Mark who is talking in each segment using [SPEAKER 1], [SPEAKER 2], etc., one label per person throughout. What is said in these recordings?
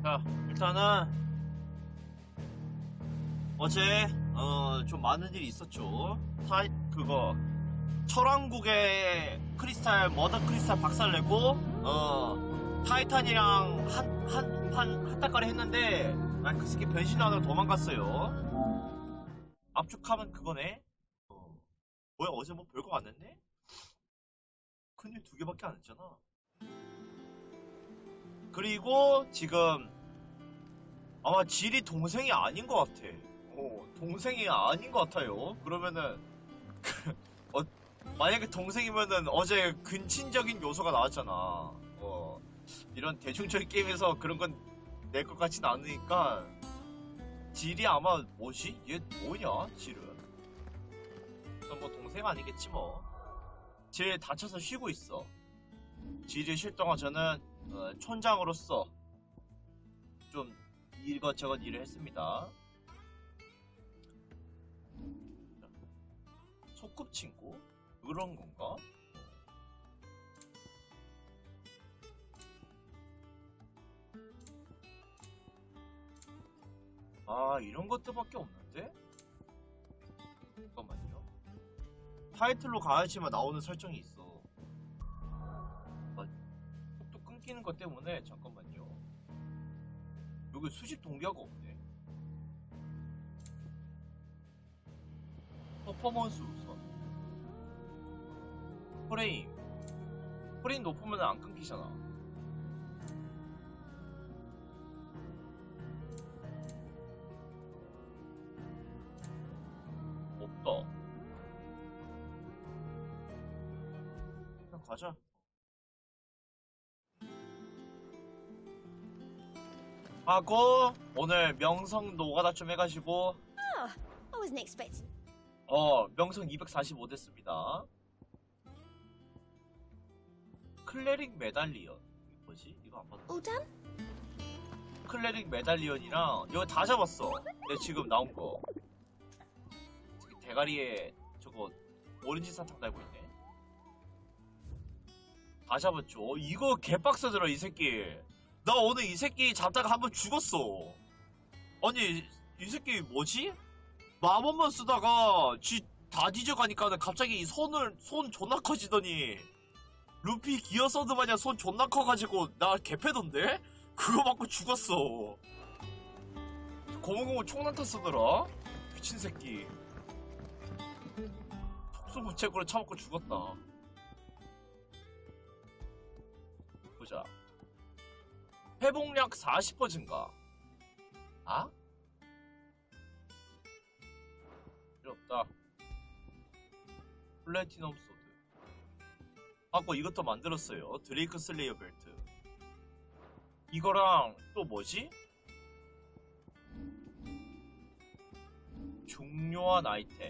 [SPEAKER 1] 자, 일단은 어제 좀 많은 일이 있었죠. 그거 철왕국의 크리스탈 머더 크리스탈 박살내고 타이탄이랑 한 달까리 했는데 그 새끼 변신하다가 도망갔어요. 압축하면 그거네. 뭐야, 어제 뭐 별거 안 했네? 큰일 2개밖에 안 했잖아. 그리고 지금 아마 질이 동생이 아닌 것 같아. 동생이 아닌 것 같아요. 그러면은 만약에 동생이면은 어제 근친적인 요소가 나왔잖아. 이런 대중적인 게임에서 그런 건 낼 것 같진 않으니까 질이 아마 뭐지? 얘 뭐냐? 질은 뭐 동생 아니겠지 뭐. 질 다쳐서 쉬고 있어. 질이 쉴 동안 저는 촌장으로서 좀 이것저것 일을 했습니다. 소꿉친구? 그런 건가? 아, 이런 것들밖에 없는데? 잠깐만요. 타이틀로 가야지만 나오는 설정이 있어. 또 끊기는 것 때문에 잠깐만요. 여기 수직 동기화가 없네. 퍼포먼스 우선. 프레임 높으면 안 끊기잖아. 없다. 그냥 가자. 하고 오늘 명성 노가다 좀 해가지고
[SPEAKER 2] I wasn't expecting.
[SPEAKER 1] 명성 245 됐습니다. 클레릭 메달리언 뭐지? 이거 안 봤나?
[SPEAKER 2] All done?
[SPEAKER 1] 클레릭 메달리언이랑 이거 다 잡았어. 내 지금 나온 거. 대가리에 저거 오렌지 사탕 달고 있네. 다 잡았죠. 이거 개빡세더라 이 새끼. 나 오늘 이 새끼 잡다가 한번 죽었어. 아니 이 새끼 뭐지? 마법만 쓰다가 쥐 다 뒤져가니까 갑자기 손 존나 커지더니 루피 기어서드 마냥 손 존나 커가지고 나 개패던데? 그거 맞고 죽었어. 고무고무 총난타 쓰더라? 미친 새끼. 속수무책으로 처먹고 죽었다. 보자. 회복력 40% 증가. 아? 필요 없다. 플래티넘 소드. 하고 이것도 만들었어요. 드레이크 슬레이어 벨트. 이거랑 또 뭐지? 중요한 아이템.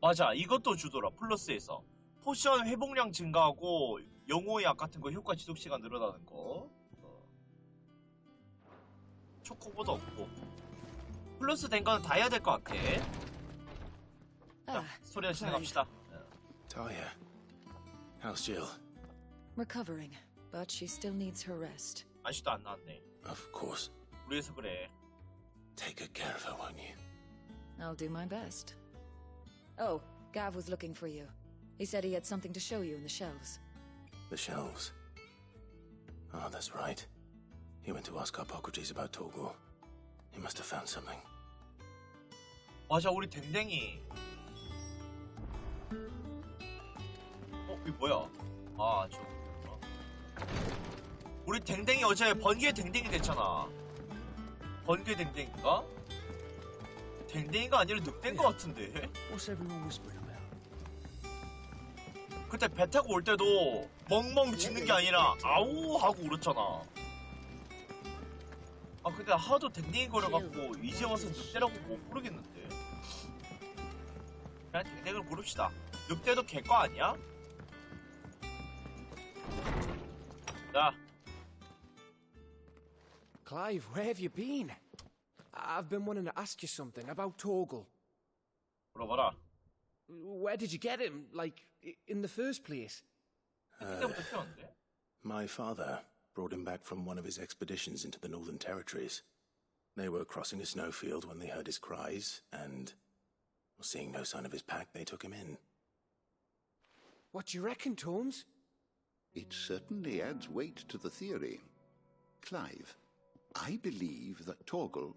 [SPEAKER 1] 맞아, 이것도 주더라. 플러스에서 포션 회복량 증가하고 영호의 약 같은 거 효과 지속 시간 늘어나는 거. 초코보다 없고 플러스 된 거는 다 해야 될 것 같아. 자, 스토리나 진행합시다.
[SPEAKER 3] Talia, how's Jill?
[SPEAKER 4] Recovering, but she still needs her rest.
[SPEAKER 1] 아직도 안 나왔네.
[SPEAKER 3] Of course.
[SPEAKER 1] 우리 해서 그래.
[SPEAKER 3] Take good care of her, won't you?
[SPEAKER 4] I'll do my best. Oh, Gav was looking for you. He said he had something to show you in the shelves.
[SPEAKER 3] The shelves. Oh, that's right. He went to ask Hippocrates about Torgor. He must have found something.
[SPEAKER 1] 맞아, 우리 댕댕이. 이게 뭐야? 아, 우리 댕댕이 어제 번개 댕댕이 됐잖아. 번개 댕댕이인가? 댕댕이가 아니라 늑대인 것 같은데?
[SPEAKER 5] What's everyone whispering about?
[SPEAKER 1] 그때 배 타고 올 때도 멍멍 짖는 게 아니라 아우 하고 울었잖아. 아 근데 하도 댕댕이 거려갖고 이제 와서 늑대라고 못 부르겠는데. 그냥 댕댕이를 부릅시다. 늑대도 개거 아니야? 자,
[SPEAKER 5] Clive, where have you been? I've been wanting to ask you something about Torgal.
[SPEAKER 1] 물어봐라.
[SPEAKER 5] Where did you get him? Like, in the first place?
[SPEAKER 1] 그때부터 튀었는데?
[SPEAKER 3] My father brought him back from one of his expeditions into the Northern Territories. They were crossing a snowfield when they heard his cries, and, seeing no sign of his pack, they took him in.
[SPEAKER 5] What do you reckon, Torms?
[SPEAKER 6] It certainly adds weight to the theory. Clive, I believe that Torgal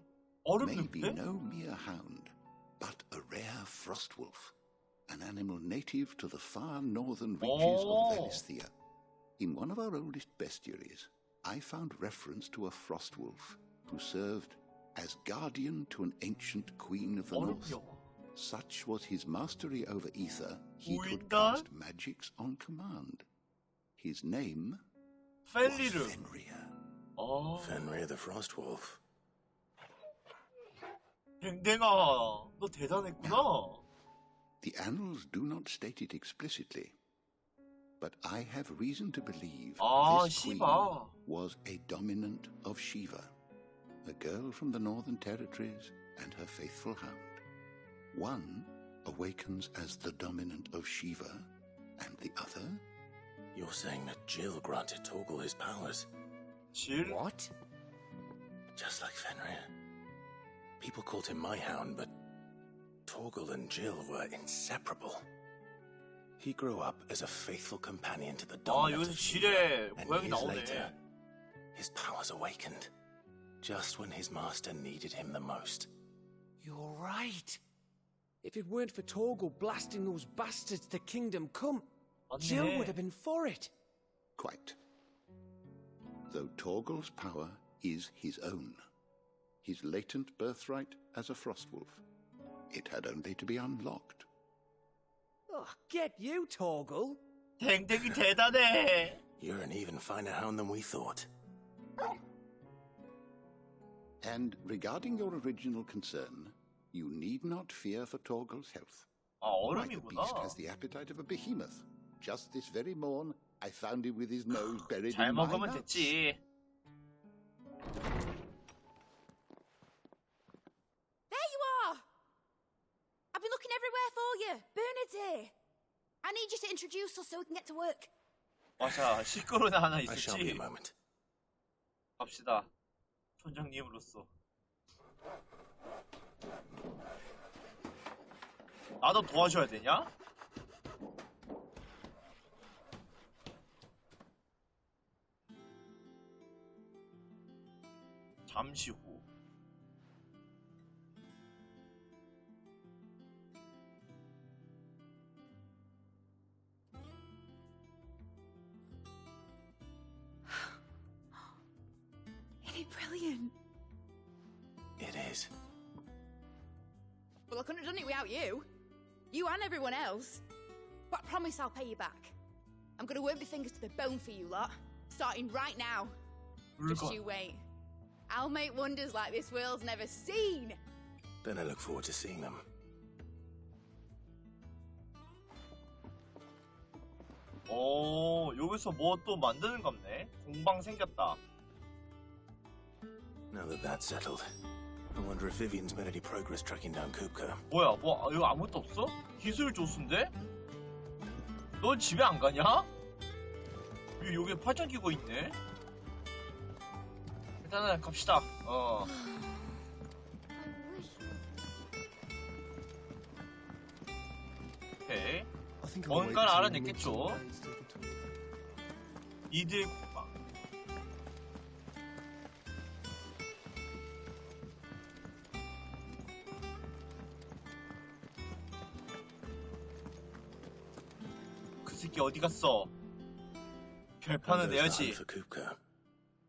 [SPEAKER 6] may be
[SPEAKER 1] 어렵는데?
[SPEAKER 6] no mere hound, but a rare frostwolf, an animal native to the far northern reaches of Velisthea. In one of our oldest bestiaries, I found reference to a frostwolf who served as guardian to an ancient queen of the north.
[SPEAKER 1] 어렵냐?
[SPEAKER 6] Such was his mastery over ether, he could
[SPEAKER 1] 우인단?
[SPEAKER 6] cast magics on command. His name was
[SPEAKER 1] 펠리르.
[SPEAKER 6] Fenrir.
[SPEAKER 3] Fenrir the Frostwolf.
[SPEAKER 1] 댕댕아, 너 대단했구나.
[SPEAKER 6] The annals do not state it explicitly, but I have reason to believe this queen
[SPEAKER 1] 시바.
[SPEAKER 6] was a dominant of Shiva, a girl from the Northern Territories and her faithful hound. One awakens as the dominant of Shiva, and the other?
[SPEAKER 3] You're saying that Jill granted Torgal his powers,
[SPEAKER 1] 질?
[SPEAKER 5] What?
[SPEAKER 3] just like Fenrir. People called him my hound, but Torgal and Jill were inseparable. He grew up as a faithful companion to the dominant
[SPEAKER 1] 여기서
[SPEAKER 3] of Shiva,
[SPEAKER 1] 질의
[SPEAKER 3] and
[SPEAKER 1] 고양이
[SPEAKER 3] years
[SPEAKER 1] 나오네.
[SPEAKER 3] later, his powers awakened, just when his master needed him the most.
[SPEAKER 5] You're right. If it weren't for Torgal blasting those bastards to Kingdom Come, Jill would have been for it.
[SPEAKER 6] Quite. Though Torgal's power is his own, his latent birthright as a frostwolf, it had only to be unlocked.
[SPEAKER 5] Oh, get you, Torgal.
[SPEAKER 1] 댕댕이 대단해.
[SPEAKER 3] You're an even finer hound than we thought.
[SPEAKER 6] And regarding your original concern, you need not fear for Torgal's health. Why, the beast has
[SPEAKER 1] 얼음이구나.
[SPEAKER 6] the appetite of a behemoth. Just this very morn, I found him with his nose buried
[SPEAKER 1] 잘
[SPEAKER 6] in my
[SPEAKER 1] 먹으면
[SPEAKER 6] nuts.
[SPEAKER 1] 됐지.
[SPEAKER 2] There you are! I've been looking everywhere for you. Bernard's here. I need you to introduce us so we can get to work.
[SPEAKER 1] 맞아, 시끄러운 하나
[SPEAKER 3] I shall be a
[SPEAKER 1] 있었지.
[SPEAKER 3] moment.
[SPEAKER 1] 갑시다. 촌장님으로서. 나도 도와줘야 되냐? 잠시 후.
[SPEAKER 2] Isn't it brilliant?
[SPEAKER 3] It is.
[SPEAKER 2] Well, I couldn't have done it without you. You and everyone else. But I promise I'll pay you back. I'm gonna work my fingers to the bone for you lot. Starting right now. Just
[SPEAKER 1] 물건.
[SPEAKER 2] you wait. I'll make wonders like this world's never seen.
[SPEAKER 3] Then I look forward to seeing them.
[SPEAKER 1] 여기서 뭐 또 만드는 갑네. 공방 생겼다.
[SPEAKER 3] Now that that's settled, I wonder if Vivian's made any progress tracking down Kupka.
[SPEAKER 1] 뭐야, 여기 아무것도 없어? 기술 조수인데? 너 집에 안 가냐? 여기 파전 끼고 있네? 일단은 갑시다. 오케이. 뭔가를 알아냈겠죠? 이들 국방. 그 새끼 어디 갔어? 결판을
[SPEAKER 3] How goes the
[SPEAKER 1] 내야지.
[SPEAKER 3] hunt for Kupka?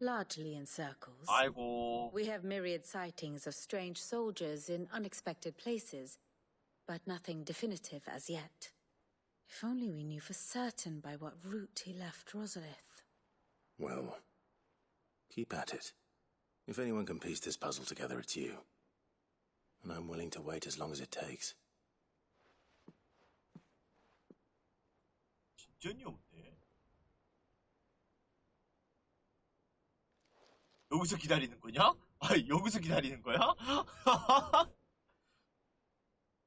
[SPEAKER 4] Largely in circles.
[SPEAKER 1] 아이고.
[SPEAKER 4] We have myriad sightings of strange soldiers in unexpected places, but nothing definitive as yet. If only we knew for certain by what route he left Rosalith.
[SPEAKER 3] Well, keep at it. If anyone can piece this puzzle together, it's you. And I'm willing to wait as long as it takes.
[SPEAKER 1] 진전이 없네. 여기서 기다리는 거냐? 여기서 기다리는 거야?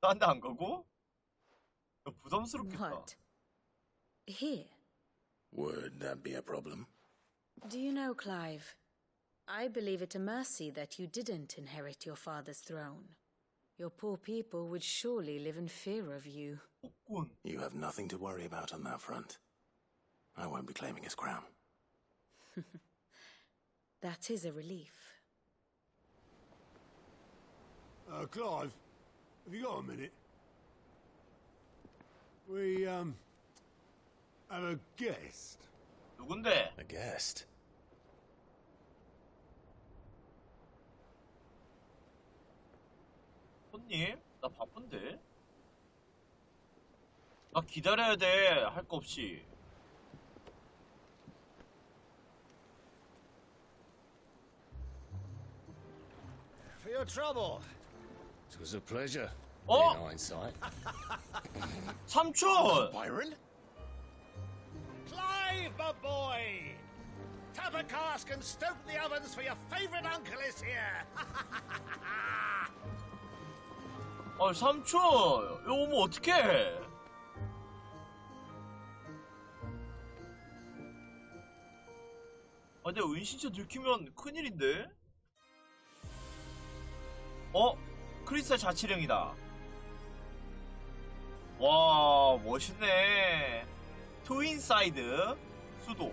[SPEAKER 1] 딴 데 안 가고? 부담스럽겠다.
[SPEAKER 4] What? Here?
[SPEAKER 3] Would that be a problem?
[SPEAKER 4] Do you know, Clive, I believe it a mercy that you didn't inherit your father's throne. Your poor people would surely live in fear of you.
[SPEAKER 1] 폭군.
[SPEAKER 3] You have nothing to worry about on that front. I won't be claiming his crown.
[SPEAKER 4] That is a relief.
[SPEAKER 7] Clive, have you got a minute? We, have a guest.
[SPEAKER 1] 누군데?
[SPEAKER 3] A guest?
[SPEAKER 1] 손님? 나 바쁜데? 나 기다려야 돼. 할 거 없이.
[SPEAKER 8] For your trouble. It was a pleasure.
[SPEAKER 1] Oh!
[SPEAKER 8] In hindsight.
[SPEAKER 1] 삼촌!
[SPEAKER 3] Byron?
[SPEAKER 8] Clive, my boy! Tap a cask and stoke the ovens for your favourite uncle is here!
[SPEAKER 1] 아, 삼촌! 이거 오면 어떡해? 아, 내가 은신처 들키면 큰일인데? 크리스탈 자치령이다. 와, 멋있네. 트윈사이드 수도.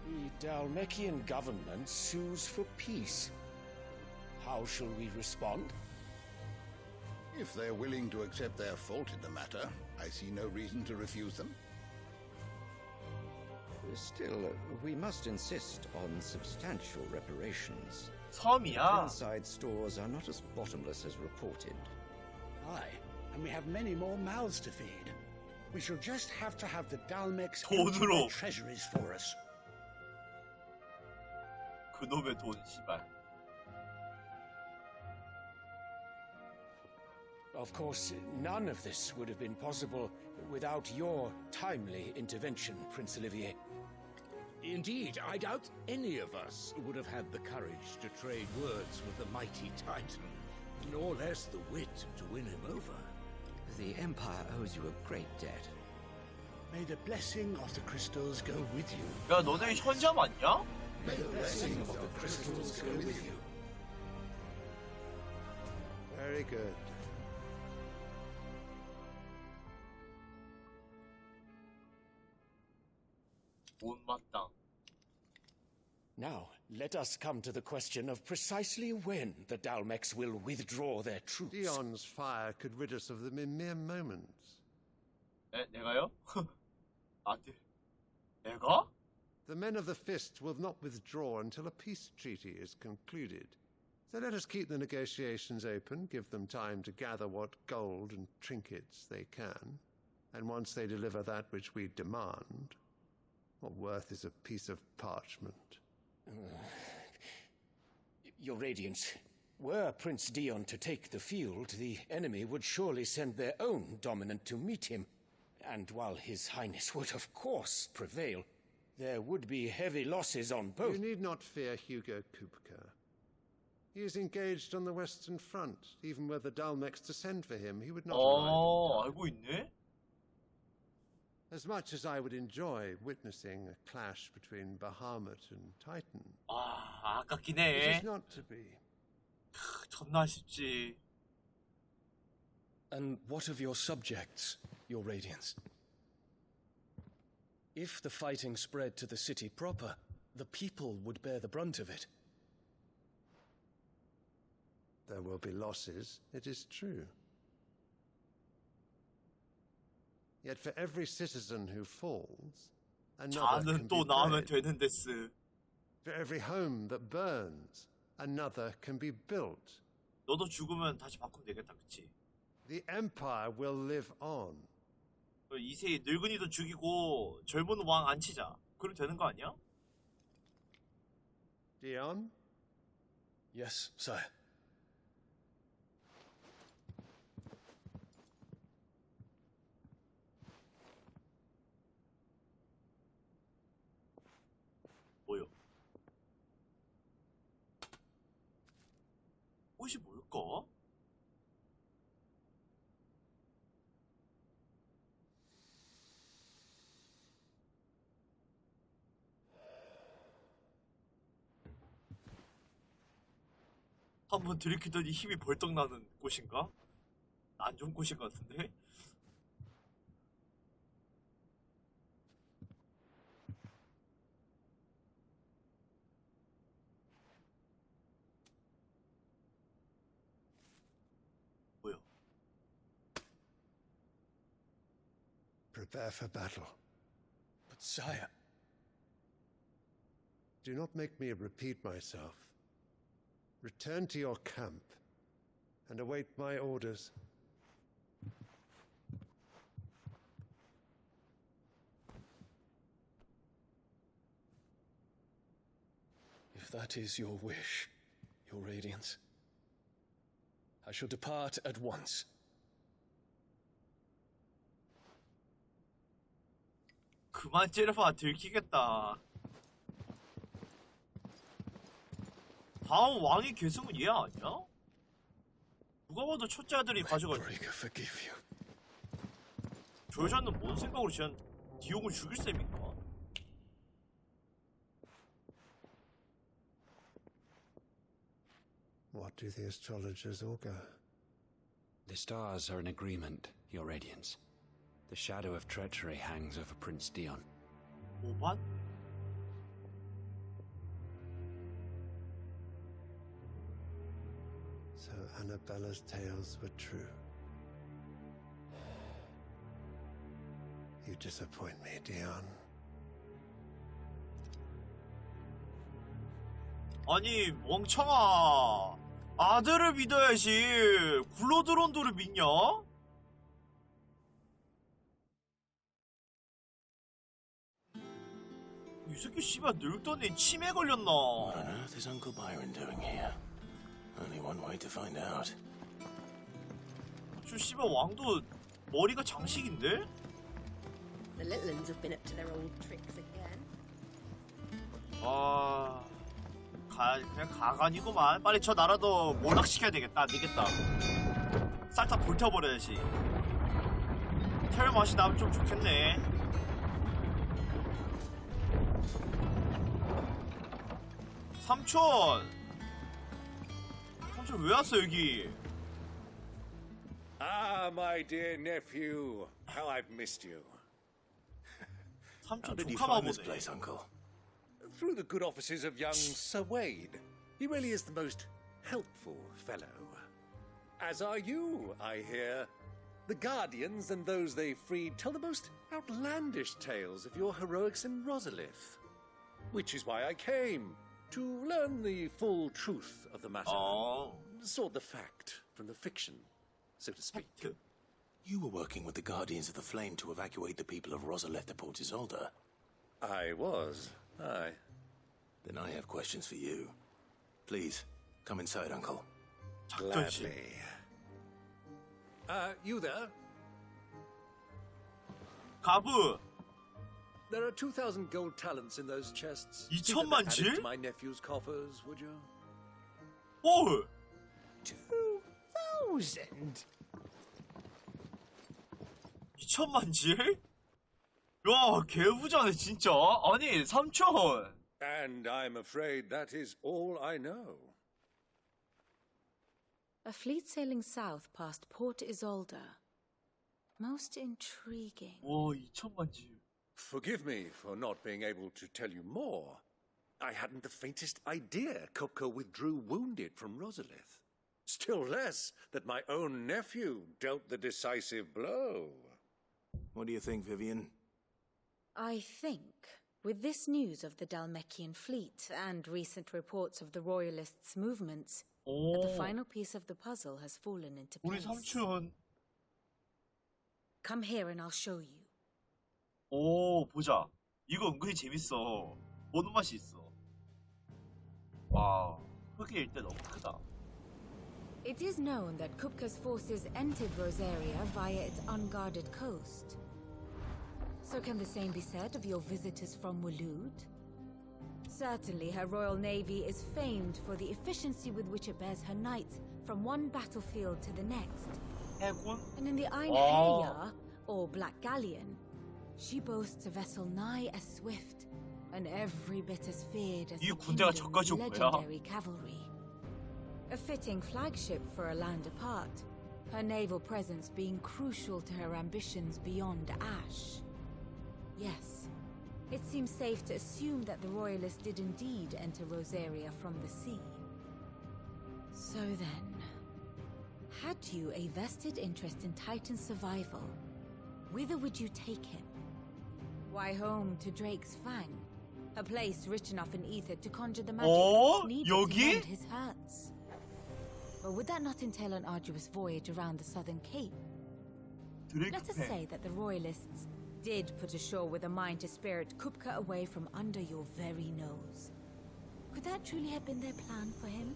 [SPEAKER 5] The Dalmekian government sues for peace. How shall we respond?
[SPEAKER 6] If they're willing to accept their fault in the matter, I see no reason to refuse them.
[SPEAKER 9] Still, we must insist on substantial reparations.
[SPEAKER 1] 섬이야.
[SPEAKER 9] Inside stores are not as bottomless as reported.
[SPEAKER 7] Aye, and we have many more mouths to feed. We shall just have to have the Dalmex
[SPEAKER 1] 돈으로.
[SPEAKER 7] empty their treasuries for us.
[SPEAKER 1] 그놈의 돈, 씨발.
[SPEAKER 5] Of course, none of this would have been possible without your timely intervention, Prince Olivier.
[SPEAKER 10] Indeed, I doubt any of us would have had the courage to trade words with the mighty Titan, nor less the wit to win him over.
[SPEAKER 9] The Empire owes you a great debt.
[SPEAKER 7] May the blessing of the crystals go with you.
[SPEAKER 1] 야, 너네 현자 맞냐?
[SPEAKER 7] May the blessing of the crystals go with you.
[SPEAKER 6] Very good.
[SPEAKER 1] 못마땅.
[SPEAKER 5] Now, let us come to the question of precisely when the Dalmex will withdraw their troops.
[SPEAKER 11] Dion's fire could rid us of them in mere moments.
[SPEAKER 1] 내가요? 아들. 내가?
[SPEAKER 11] The men of the Fist will not withdraw until a peace treaty is concluded. So let us keep the negotiations open, give them time to gather what gold and trinkets they can, and once they deliver that which we demand, what worth is a piece of parchment?
[SPEAKER 5] Your Radiance, were Prince Dion to take the field, the enemy would surely send their own dominant to meet him. And while His Highness would of course prevail, there would be heavy losses on both.
[SPEAKER 11] You need not fear Hugo Kupka. He is engaged on the Western Front. Even were the Dalmex to send for him, he would not arrive.
[SPEAKER 1] 알고 있네?
[SPEAKER 11] As much as I would enjoy witnessing a clash between Bahamut and Titan,
[SPEAKER 1] 아깝긴
[SPEAKER 11] it
[SPEAKER 1] 해.
[SPEAKER 11] is not to be.
[SPEAKER 1] 존나 아쉽지.
[SPEAKER 12] And what of your subjects, your Radiance? If the fighting spread to the city proper, the people would bear the brunt of it.
[SPEAKER 11] There will be losses, it is true. Yet for every citizen who falls, another can
[SPEAKER 1] 자는 또
[SPEAKER 11] be
[SPEAKER 1] 나오면
[SPEAKER 11] bred.
[SPEAKER 1] 되는 데스.
[SPEAKER 11] For every home that burns, another can be built.
[SPEAKER 1] 너도 죽으면 다시 바꾸면 되겠다, 그치?
[SPEAKER 11] The Empire will live on.
[SPEAKER 1] 이세 늙은이도 죽이고 젊은 왕 안 치자. 그럼 되는 거 아니야?
[SPEAKER 11] Dion?
[SPEAKER 12] Yes, sire.
[SPEAKER 1] 뭐요? 옷이 뭘까? 한번 들이키더니 힘이 벌떡 나는 곳인가? 안 좋은 곳인 것 같은데? 뭐야?
[SPEAKER 11] Prepare for battle.
[SPEAKER 12] But sire,
[SPEAKER 11] Do not make me repeat myself. Return to your camp and await my orders.
[SPEAKER 12] if that is your wish, your radiance, I shall depart at once.
[SPEAKER 1] 그만 찌르봐, 들키겠다. 다음 왕의 계승은 얘 아니야? 누가 봐도 첫째 아들이 가져갈. 조여자는 뭔 생각으로 쟤는 디옥을 죽일 셈인가?
[SPEAKER 11] What do the astrologers augur?
[SPEAKER 13] The stars are in agreement, Your Radiance. The shadow of treachery hangs over Prince Dion.
[SPEAKER 1] 오반?
[SPEAKER 11] So Annabella's tales were true. You disappoint me, Dion.
[SPEAKER 1] 아니 멍청아, 아들을 믿어야지 굴러들어온도를 믿냐? 이 새끼 씨발 늙더니 치매 걸렸나?
[SPEAKER 3] What on earth is Uncle Byron doing here? Only one way to find out.
[SPEAKER 1] 저 씨발 왕도 머리가 장식인데?
[SPEAKER 14] The little uns have been up to their old tricks again.
[SPEAKER 1] 아... 그냥 가관이구만. 빨리 저 나라도 모락시켜야 되겠다. 안 되겠다. 싹 다 불태워버려야지. 텔 맛이 나면 좀 좋겠네. 삼촌! 삼촌 왜 왔어 여기?
[SPEAKER 8] Ah, my dear nephew, how I've missed you.
[SPEAKER 1] 삼촌
[SPEAKER 3] How did you
[SPEAKER 1] 조카만
[SPEAKER 3] find this
[SPEAKER 1] 보네.
[SPEAKER 3] place, Uncle?
[SPEAKER 8] Through the good offices of young Sir Wade. He really is the most helpful fellow. As are you, I hear. The Guardians and those they freed tell the most outlandish tales of your heroics in Rosalith. Which is why I came, to learn the full truth of the matter.
[SPEAKER 1] Oh.
[SPEAKER 8] Sort the fact from the fiction, so to speak.
[SPEAKER 3] You were working with the Guardians of the Flame to evacuate the people of Rosalith to Port Isolde.
[SPEAKER 8] I was, aye.
[SPEAKER 3] Then I have questions for you. Please, come inside, Uncle.
[SPEAKER 8] Gladly. You there?
[SPEAKER 1] 가부!
[SPEAKER 8] There are 2,000 gold talents in those chests.
[SPEAKER 1] 2,000만
[SPEAKER 8] Add it
[SPEAKER 1] 질?
[SPEAKER 8] to my nephew's coffers, would you?
[SPEAKER 1] 오!
[SPEAKER 8] 2,000?
[SPEAKER 1] 2,000만 질? 야, 개부자네 진짜. 아니, 삼촌.
[SPEAKER 8] And I'm afraid that is all I know.
[SPEAKER 4] A fleet sailing south past Port Isolde. Most intriguing.
[SPEAKER 1] 와, 2,000만 질.
[SPEAKER 8] Forgive me for not being able to tell you more. I hadn't the faintest idea Kupka withdrew wounded from Rosalith. Still less that my own nephew dealt the decisive blow.
[SPEAKER 3] What do you think, Vivian?
[SPEAKER 4] I think, with this news of the Dalmekian fleet and recent reports of the Royalists' movements, that the final piece of the puzzle has fallen into
[SPEAKER 1] 우리
[SPEAKER 4] place.
[SPEAKER 1] 삼촌.
[SPEAKER 4] Come here and I'll show you.
[SPEAKER 1] 오, 보자. 이거 은근히 재밌어. 보는 맛이 있어. 와, 흑의 일대 너무 크다.
[SPEAKER 4] It is known that Kupka's forces entered Rosaria via its unguarded coast. So can the same be said of your visitors from Waloed? Certainly her royal navy is famed for the efficiency with which it bears her knights from one battlefield to the next.
[SPEAKER 1] 해군?
[SPEAKER 4] And in the Aina Aya, or Black Galleon, she boasts a vessel nigh as swift and every bit as feared as
[SPEAKER 1] 이
[SPEAKER 4] the
[SPEAKER 1] 군대가
[SPEAKER 4] kingdom's
[SPEAKER 1] 저까지 온 거야?
[SPEAKER 4] legendary cavalry. A fitting flagship for a land apart, her naval presence being crucial to her ambitions beyond Ash. Yes, it seems safe to assume that the Royalists did indeed enter Rosaria from the sea. So then, had you a vested interest in Titan's survival, whither would you take him? Why home to Drake's Fang, a place rich enough in ether to conjure the magic needed to mend his hurts? But would that not entail an arduous voyage around the southern cape? Let us say that the Royalists did put ashore with a mind to spirit Kupka away from under your very nose. Could that truly have been their plan for him?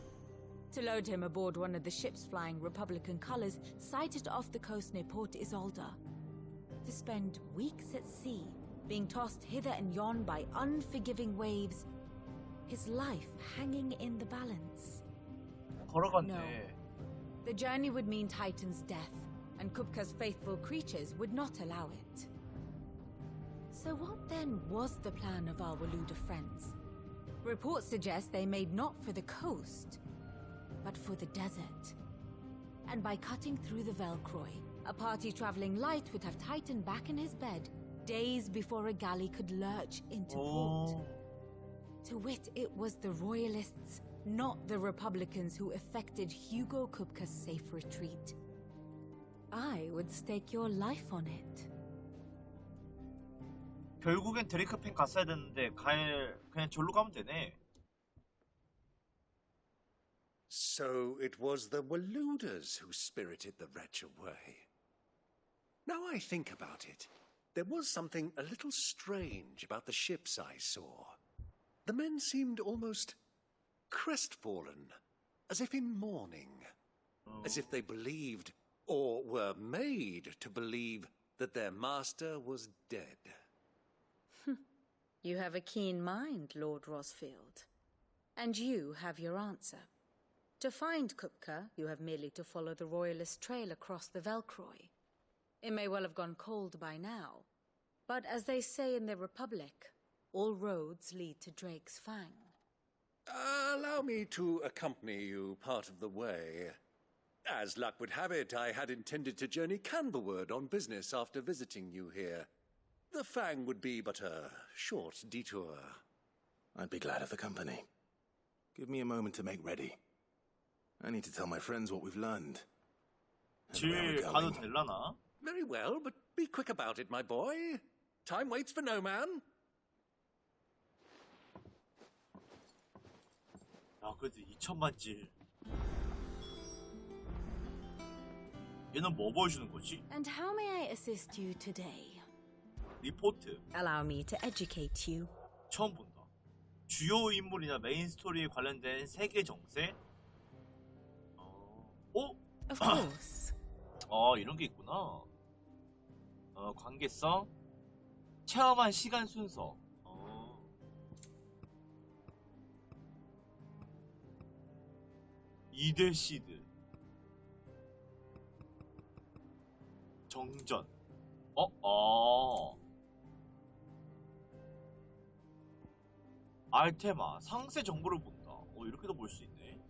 [SPEAKER 4] To load him aboard one of the ships flying Republican colors sighted off the coast near Port Isolde? To spend weeks at sea, being tossed hither and yon by unforgiving waves, his life hanging in the balance? No. The journey would mean Titan's death, and Kupka's faithful creatures would not allow it. So what then was the plan of our Waluda friends? Reports suggest they made not for the coast, but for the desert. And by cutting through the Velcroy, a party traveling light would have Titan back in his bed days before a galley could lurch into port. To wit, it was the Royalists, not the Republicans, who effected Hugo Kupka's safe retreat. I would stake your life on it.
[SPEAKER 1] 결국엔 드레이크 펜 갔어야 됐는데 그냥 절로 가면 되네.
[SPEAKER 8] So it was the Waludas who spirited the wretch away. Now I think about it, there was something a little strange about the ships I saw. The men seemed almost crestfallen, as if in mourning, as if they believed, or were made to believe, that their master was dead.
[SPEAKER 4] You have a keen mind, Lord Rosfield. And you have your answer. To find Kupka, you have merely to follow the Royalist trail across the Velcroy. It may well have gone cold by now, but as they say in the Republic, all roads lead to Drake's Fang.
[SPEAKER 8] Allow me to accompany you part of the way. As luck would have it, I had intended to journey Canberward on business after visiting you here. The Fang would be but a short detour.
[SPEAKER 3] I'd be glad of the company. Give me a moment to make ready. I need to tell my friends what we've learned.
[SPEAKER 1] 질 가도 될라나?
[SPEAKER 8] Very well, but be quick about it, my boy. Time waits for no man.
[SPEAKER 1] 야, 그래도 2천만 질. 얘는 뭐 보여주는 거지?
[SPEAKER 4] And how may I assist you today?
[SPEAKER 1] 리포트.
[SPEAKER 14] Allow me to educate you.
[SPEAKER 1] 처음 본다. 주요 인물이나 메인 스토리에 관련된 세계 정세?
[SPEAKER 14] Of course.
[SPEAKER 1] 이런 게 있구나. 관계성, 체험한 시간 순서. 이대 시드. 정전. 알테마, 상세 정보를 본다. 이렇게도 볼 수 있네.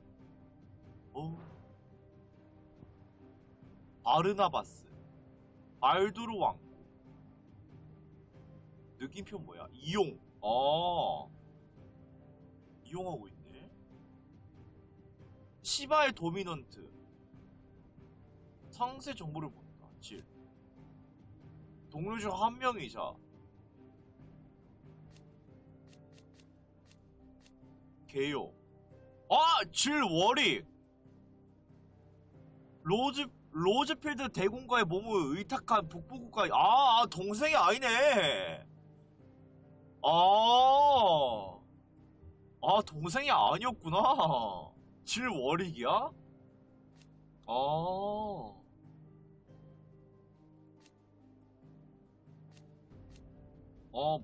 [SPEAKER 1] 바르나바스, 발두르 왕국. 느낌표 뭐야? 이용. 이용하고 있네. 시바의 도미넌트. 상세 정보를 본다. 질. 동료 중 한 명이자. 개요. 질 워릭. 로즈필드 대공과의 몸을 의탁한 북부국가. 동생이 아니네. 동생이 아니었구나. 질 워릭이야?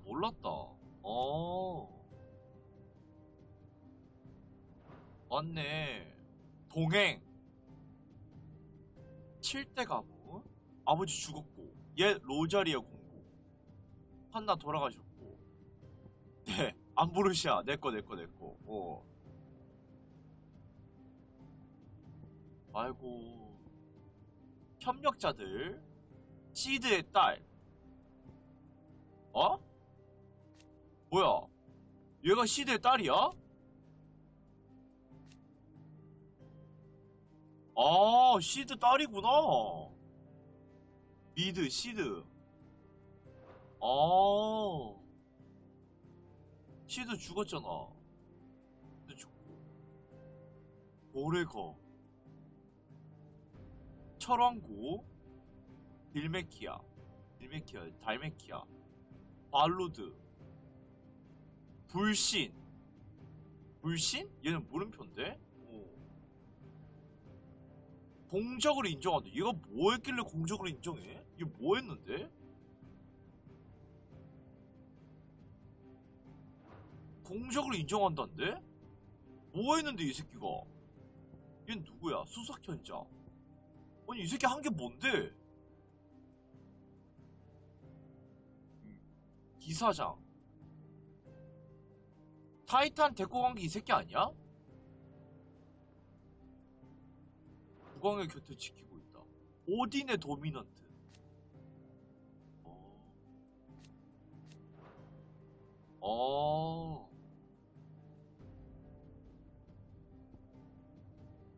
[SPEAKER 1] 몰랐다. 맞네. 동행. 7대 가문. 아버지 죽었고, 옛 로자리아 공국. 판나 돌아가셨고. 네, 암브루시아 내꺼. 아이고. 협력자들. 시드의 딸. 어? 뭐야? 얘가 시드의 딸이야? 아, 시드 딸이구나. 미드, 시드. 아. 시드 죽었잖아. 시드 죽고. 오레거. 철왕고. 달메키아. 발로드. 불신? 얘는 물음표인데? 공적으로 인정한다. 얘가 뭐 했길래 공적으로 인정해? 얘 뭐 했는데? 공적으로 인정한다는데? 뭐 했는데 이 새끼가? 얘는 누구야? 수석현자. 아니 이 새끼 한 게 뭔데? 기사장. 타이탄 데리고 간 게 이 새끼 아니야? 국왕의 곁을 지키고 있다. 오딘의 도미넌트.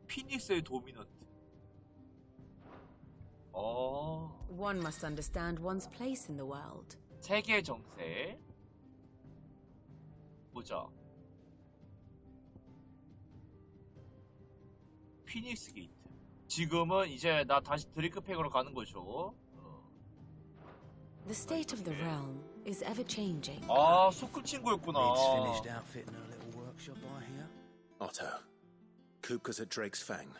[SPEAKER 1] 피닉스의 도미넌트.
[SPEAKER 4] One must understand one's place in the world.
[SPEAKER 1] 세계 정세. 보자. 피닉스 게이트. 지금은 이제 나 다시 드리크팩으로 가는 거죠.
[SPEAKER 4] The state of the realm is ever changing.
[SPEAKER 1] 아, 소꿉 친구였구나.
[SPEAKER 3] Otto, Kupka's at Drake's Fang.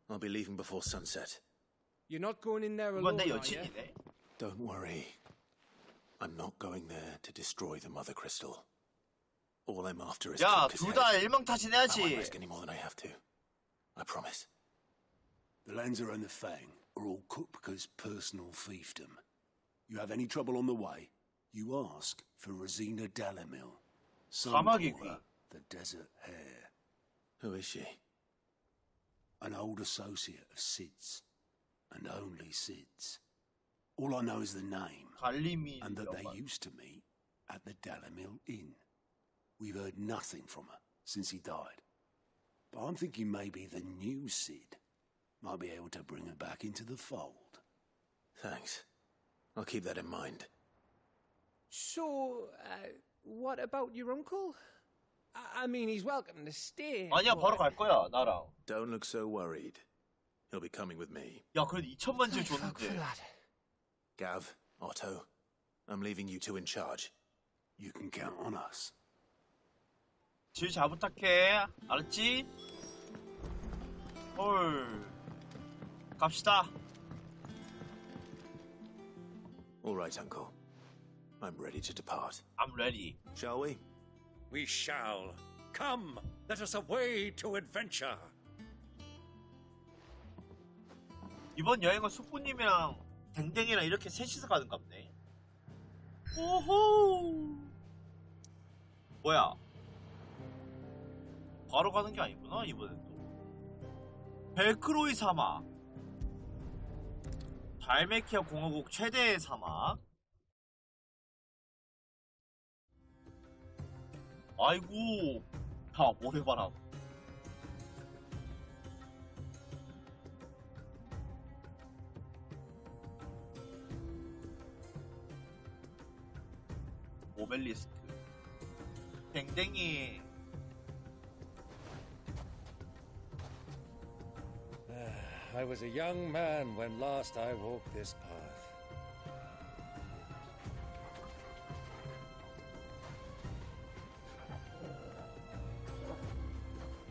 [SPEAKER 3] I'll be leaving before sunset.
[SPEAKER 5] You're not going in there
[SPEAKER 1] 그건
[SPEAKER 5] alone,
[SPEAKER 1] 내
[SPEAKER 5] are you?
[SPEAKER 1] 여친이네.
[SPEAKER 3] Don't worry. I'm not going there to destroy the Mother Crystal. All I'm after is
[SPEAKER 1] 야,
[SPEAKER 3] Kupka's
[SPEAKER 1] 둘
[SPEAKER 3] head.
[SPEAKER 1] 다
[SPEAKER 3] I won't
[SPEAKER 1] 일망타진해야지.
[SPEAKER 3] risk any more than I have to. I promise.
[SPEAKER 15] The Lanza and the Fang are all Kupka's personal fiefdom. You have any trouble on the way, you ask for Rosina Dalamil. Some call her the Desert Hare.
[SPEAKER 3] Who is she?
[SPEAKER 15] An old associate of Sid's, and only Sid's. All I know is the name, and that they used to meet at the Dalamil Inn. We've heard nothing from her since he died. But I'm thinking maybe the new Sid might be able to bring her back into the fold.
[SPEAKER 3] Thanks. I'll keep that in mind.
[SPEAKER 5] So, what about your uncle? I mean, he's welcome to stay.
[SPEAKER 1] 아니야, 바로 갈 거야, 나랑.
[SPEAKER 3] Don't look so worried. He'll be coming with me.
[SPEAKER 1] 야, 그래도 2천만 질 줬는데.
[SPEAKER 3] Gav, Otto, I'm leaving you two in charge.
[SPEAKER 15] You can count on us.
[SPEAKER 1] 질 잘 부탁해. 알았지? 헐. 갑시다.
[SPEAKER 3] All right, Uncle. I'm ready to depart.
[SPEAKER 1] I'm ready.
[SPEAKER 3] Shall we?
[SPEAKER 8] We shall. Come, let us away to adventure.
[SPEAKER 1] 이번 여행은 숙부님이랑 댕댕이랑 이렇게 셋이서 가는 갑네. 오호. 뭐야? 바로 가는 게 아니구나 이번엔 또. 벨크로이 사막. 달메키아 공화국 최대의 사막. 아이고. 야, 모래바람. 오벨리스크. 댕댕이.
[SPEAKER 8] I was a young man when last I walked this path.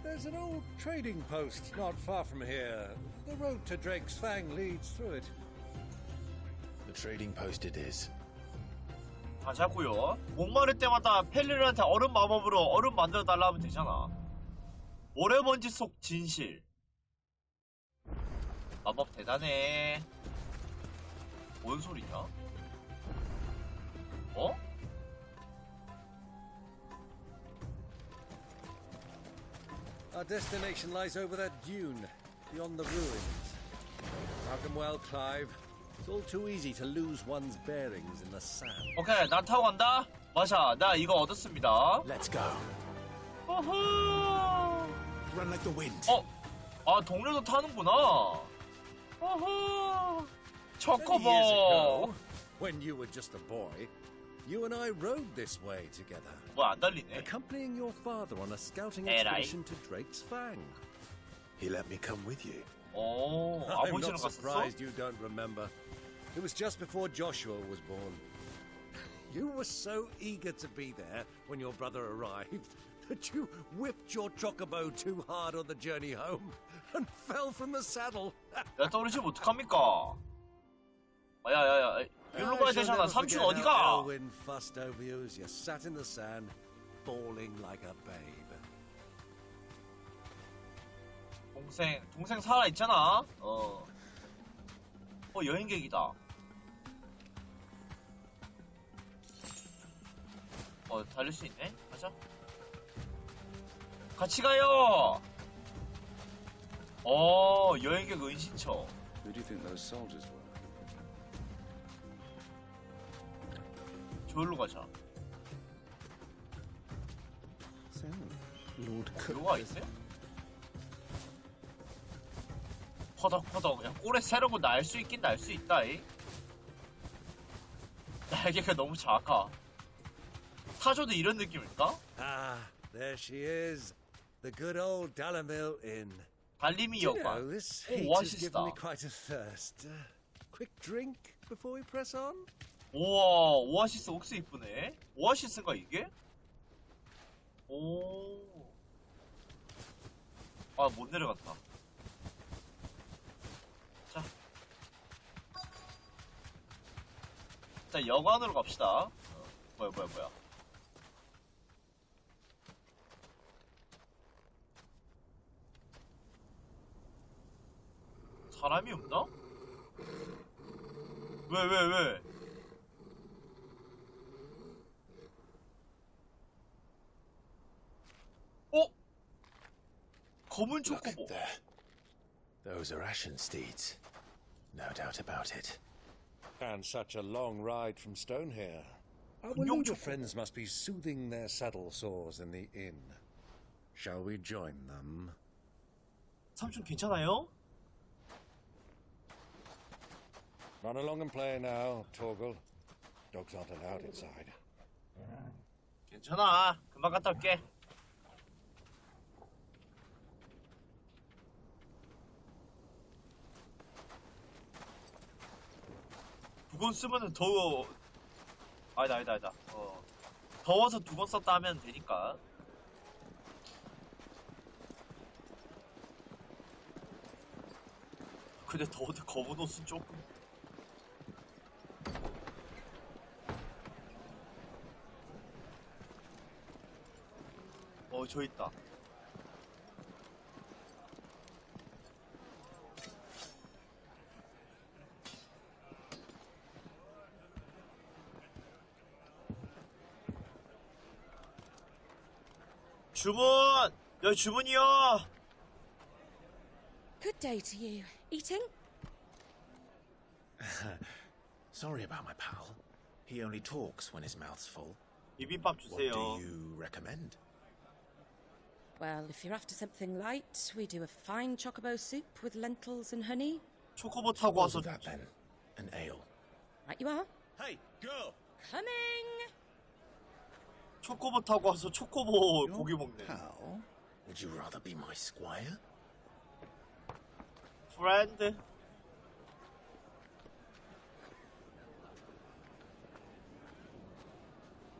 [SPEAKER 8] There's an old trading post not far from here. The road to Drake's Fang leads through it.
[SPEAKER 3] The trading post it is.
[SPEAKER 1] 가자고요. 목마를 때마다 펠리르한테 얼음 마법으로 얼음 만들어 달라 하면 되잖아. 모래먼지 속 진실. 마법 대단해. 뭔 소리냐? 어?
[SPEAKER 8] Our destination lies over that dune. beyond the ruins. Welcome well, Clive. It's all too easy to lose one's bearings in the sand.
[SPEAKER 1] 오케이, 나 타고 간다. 맞아, 나 이거 얻었습니다.
[SPEAKER 3] Let's go.
[SPEAKER 1] 어허.
[SPEAKER 3] Run like the wind.
[SPEAKER 1] 아, 동료도 타는구나. 어허.
[SPEAKER 8] Many years
[SPEAKER 1] 초코보.
[SPEAKER 8] ago, when you were just a boy, you and I rode this way together.
[SPEAKER 1] 뭐 안 달리네.
[SPEAKER 8] Accompanying your father on a scouting
[SPEAKER 1] 에라이.
[SPEAKER 8] expedition to Drake's Fang.
[SPEAKER 3] He let me come with you.
[SPEAKER 1] 오,
[SPEAKER 8] I'm
[SPEAKER 1] 아버지랑
[SPEAKER 8] not
[SPEAKER 1] 갔었어?
[SPEAKER 8] surprised you don't remember. It was just before Joshua was born. You were so eager to be there when your brother arrived that you whipped your chocobo too hard on the journey home and fell from the saddle.
[SPEAKER 1] 야, 떨어지면 어떡합니까? 야야야, 일로 가야 되잖아. 삼촌 어디가?
[SPEAKER 8] Elwyn fussed over you as you sat in the sand, bawling like a babe.
[SPEAKER 1] 동생 살아 있잖아. 여행객이다. 달릴 수 있네. 가자. 같이 가요. 여행객 은신처.
[SPEAKER 16] Who do you think those soldiers were?
[SPEAKER 1] 저기로 가자.
[SPEAKER 11] So, Lord Cook.
[SPEAKER 1] 묘가 있어요? 퍼덕퍼덕. 야, 꼴에 새로고 날 수 있긴 날 수 있다. 이. 날개가 너무 작아. 타조도 이런 느낌일까?
[SPEAKER 8] Ah, there she is. The good old Dalamil Inn.
[SPEAKER 1] 달림이
[SPEAKER 8] Do you know,
[SPEAKER 1] 여관.
[SPEAKER 8] this
[SPEAKER 1] 오,
[SPEAKER 8] heat has given
[SPEAKER 1] 오아시스다.
[SPEAKER 8] me quite a thirst. Quick drink before we press on?
[SPEAKER 1] 우와, 오아시스 옥수 이쁘네. 오아시스인가 이게? 오. 아, 못 내려갔다. 자, 여관으로 갑시다. 뭐야. 사람이 없나? 왜? 검은
[SPEAKER 3] Look
[SPEAKER 1] 초코보.
[SPEAKER 3] there. Those are ashen steeds. No doubt about it.
[SPEAKER 8] And such a long ride from Stonehair. Our
[SPEAKER 1] Young
[SPEAKER 8] Waluda
[SPEAKER 1] chocobo.
[SPEAKER 8] friends must be soothing their saddle sores in the inn. Shall we join them?
[SPEAKER 1] 삼촌 괜찮아요?
[SPEAKER 8] Run along and play now, Torgal. Dogs aren't allowed inside.
[SPEAKER 1] 괜찮아. 금방 갔다 올게. 두 권 쓰면은 더워. 아니다. 더워서 두 권 썼다 하면 되니까. 근데 더워도 검은 옷은 조금. 저 있다. 주문! 야, 주문이요!
[SPEAKER 14] Good day to you. Eating?
[SPEAKER 3] Sorry about my pal. He only talks when his mouth's full.
[SPEAKER 1] 비빔밥
[SPEAKER 3] What
[SPEAKER 1] 주세요.
[SPEAKER 3] do you recommend?
[SPEAKER 14] Well, if you're after something light, we do a fine chocobo soup with lentils and honey.
[SPEAKER 1] 초코보 타고
[SPEAKER 3] What
[SPEAKER 1] 와서
[SPEAKER 3] of that then? An ale.
[SPEAKER 14] Right you are.
[SPEAKER 3] Hey, girl!
[SPEAKER 14] Coming!
[SPEAKER 1] 초코보 타고 와서 초코보 고기 먹네.
[SPEAKER 3] Pal? Would you rather be my squire?
[SPEAKER 1] 프렌드.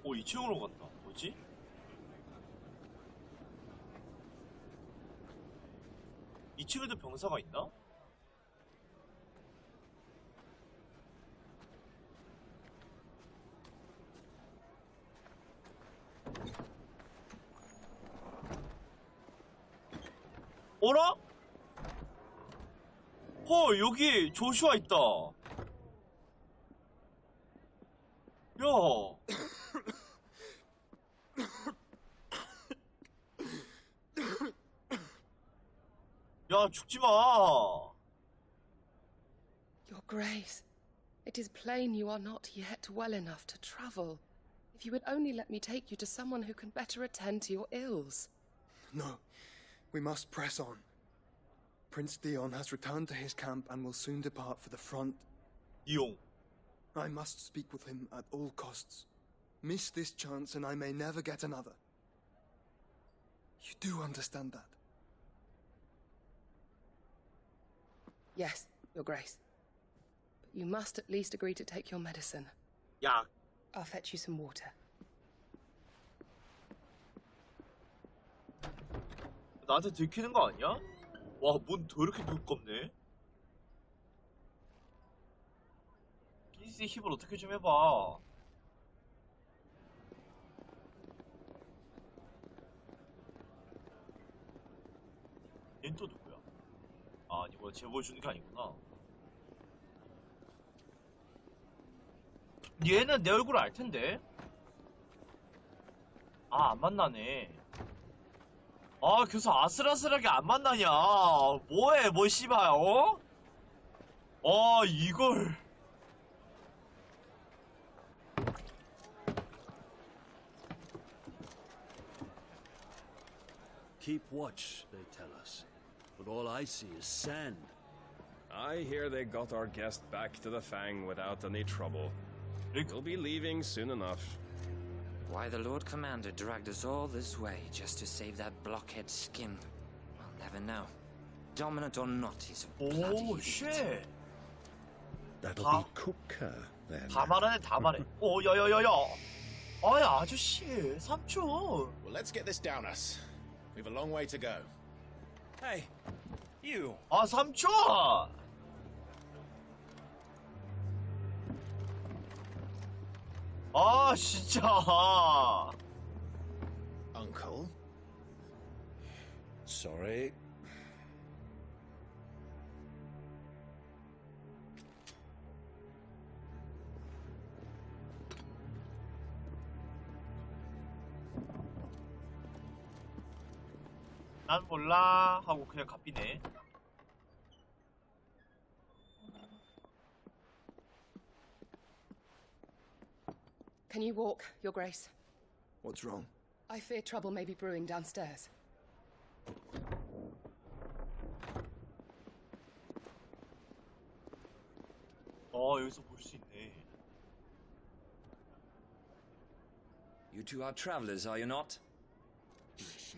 [SPEAKER 1] 오, 2층으로 간다. 뭐지? 이 층에도 병사가 있나? 어라? 여기 조슈아 있다. 야. 야, 야, 죽지 마.
[SPEAKER 17] Your Grace, it is plain you are not yet well enough to travel. If you would only let me take you to someone who can better attend to your ills.
[SPEAKER 18] No, we must press on. Prince Dion has returned to his camp and will soon depart for the front.
[SPEAKER 1] Dion.
[SPEAKER 18] I must speak with him at all costs. Miss this chance and I may never get another. You do understand that?
[SPEAKER 17] Yes, Your Grace. But you must at least agree to take your medicine.
[SPEAKER 1] 약.
[SPEAKER 17] I'll fetch you some water.
[SPEAKER 1] 나한테 들키는 거 아니야? 와, 문 더 이렇게 두껍네? 끼스의 힘을 어떻게 좀 해봐. 얘는 또 누구야? 아, 이거 제보해주는 게 아니구나. 얘는 내 얼굴을 알 텐데? 아, 안 만나네. 아, 계속 아슬아슬하게 안 만나냐. 뭐해, 뭐, 씨발, 어? 이걸.
[SPEAKER 19] Keep watch, they tell us. But all I see is sand. I hear they got our guest back to the Fang without any trouble. We'll be leaving soon enough.
[SPEAKER 20] Why the Lord Commander dragged us all this way just to save that blockhead skin, I'll never know. Dominant or not, he's a bloody idiot.
[SPEAKER 1] shit.
[SPEAKER 15] That'll
[SPEAKER 1] 다-
[SPEAKER 15] be Cooker, then.
[SPEAKER 1] 다 말하네, 다 말해. 야야야야. 아야, 아저씨, 삼촌.
[SPEAKER 3] Well, let's get this down us. We've a long way to go.
[SPEAKER 19] Hey, you.
[SPEAKER 1] 아, 삼촌. 아, 진짜.
[SPEAKER 3] Uncle?
[SPEAKER 15] Sorry.
[SPEAKER 1] 난 몰라 하고 그냥 갚이네.
[SPEAKER 17] Can you walk, Your Grace?
[SPEAKER 18] What's wrong?
[SPEAKER 17] I fear trouble may be brewing downstairs.
[SPEAKER 1] 여기서 볼 수 있네.
[SPEAKER 20] You two are travelers, are you not?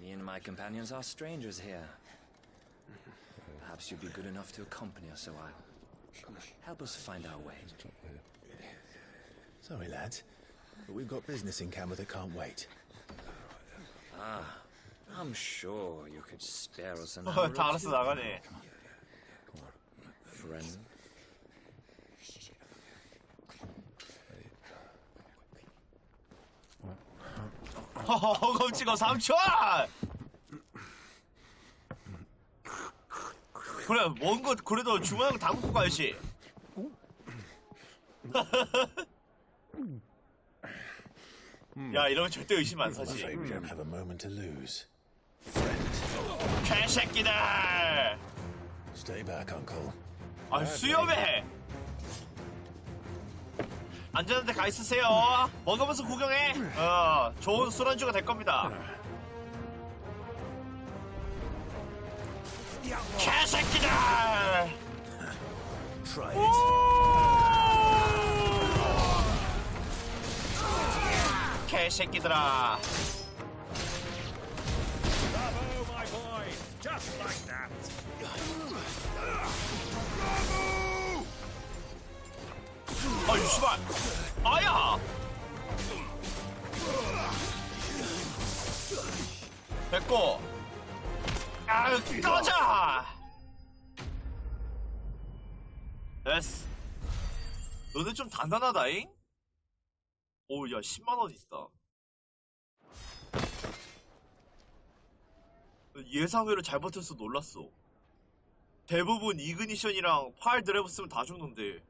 [SPEAKER 20] Me and my companions are strangers here. Perhaps you'd be good enough to accompany us a while. Help us find our way.
[SPEAKER 3] Sorry, lads, but we've got business in camera that can't wait.
[SPEAKER 20] Ah, I'm sure you could spare us an
[SPEAKER 1] 다
[SPEAKER 20] hour or
[SPEAKER 1] 알아서
[SPEAKER 20] two.
[SPEAKER 1] 나가네.
[SPEAKER 20] Friend.
[SPEAKER 1] 허겁지겁 삼촌! 그래, 먼 거 그래도 중앙 다 먹고 가야지. 야, 이러면 절대 의심 안
[SPEAKER 3] I'm
[SPEAKER 1] 사지.
[SPEAKER 3] afraid we don't have a moment to lose.
[SPEAKER 1] 개새끼들!
[SPEAKER 3] Stay back, Uncle.
[SPEAKER 1] 아, 수염해! 안전한 데 가 있으세요. 먹으면서 구경해. 좋은 술안주가 될 겁니다. 개새끼들!
[SPEAKER 3] Try
[SPEAKER 1] 개새끼들아.
[SPEAKER 19] Bravo, my boy! Just like that!
[SPEAKER 1] 아유, 씨발. 아야! 됐고. 아유, 꺼져! 됐어. 너네 좀 단단하다잉? 오, 야, 10만원 있다. 예상외로 잘 버텨서 놀랐어. 대부분 이그니션이랑 파일 드라이브 쓰면 다 죽는데.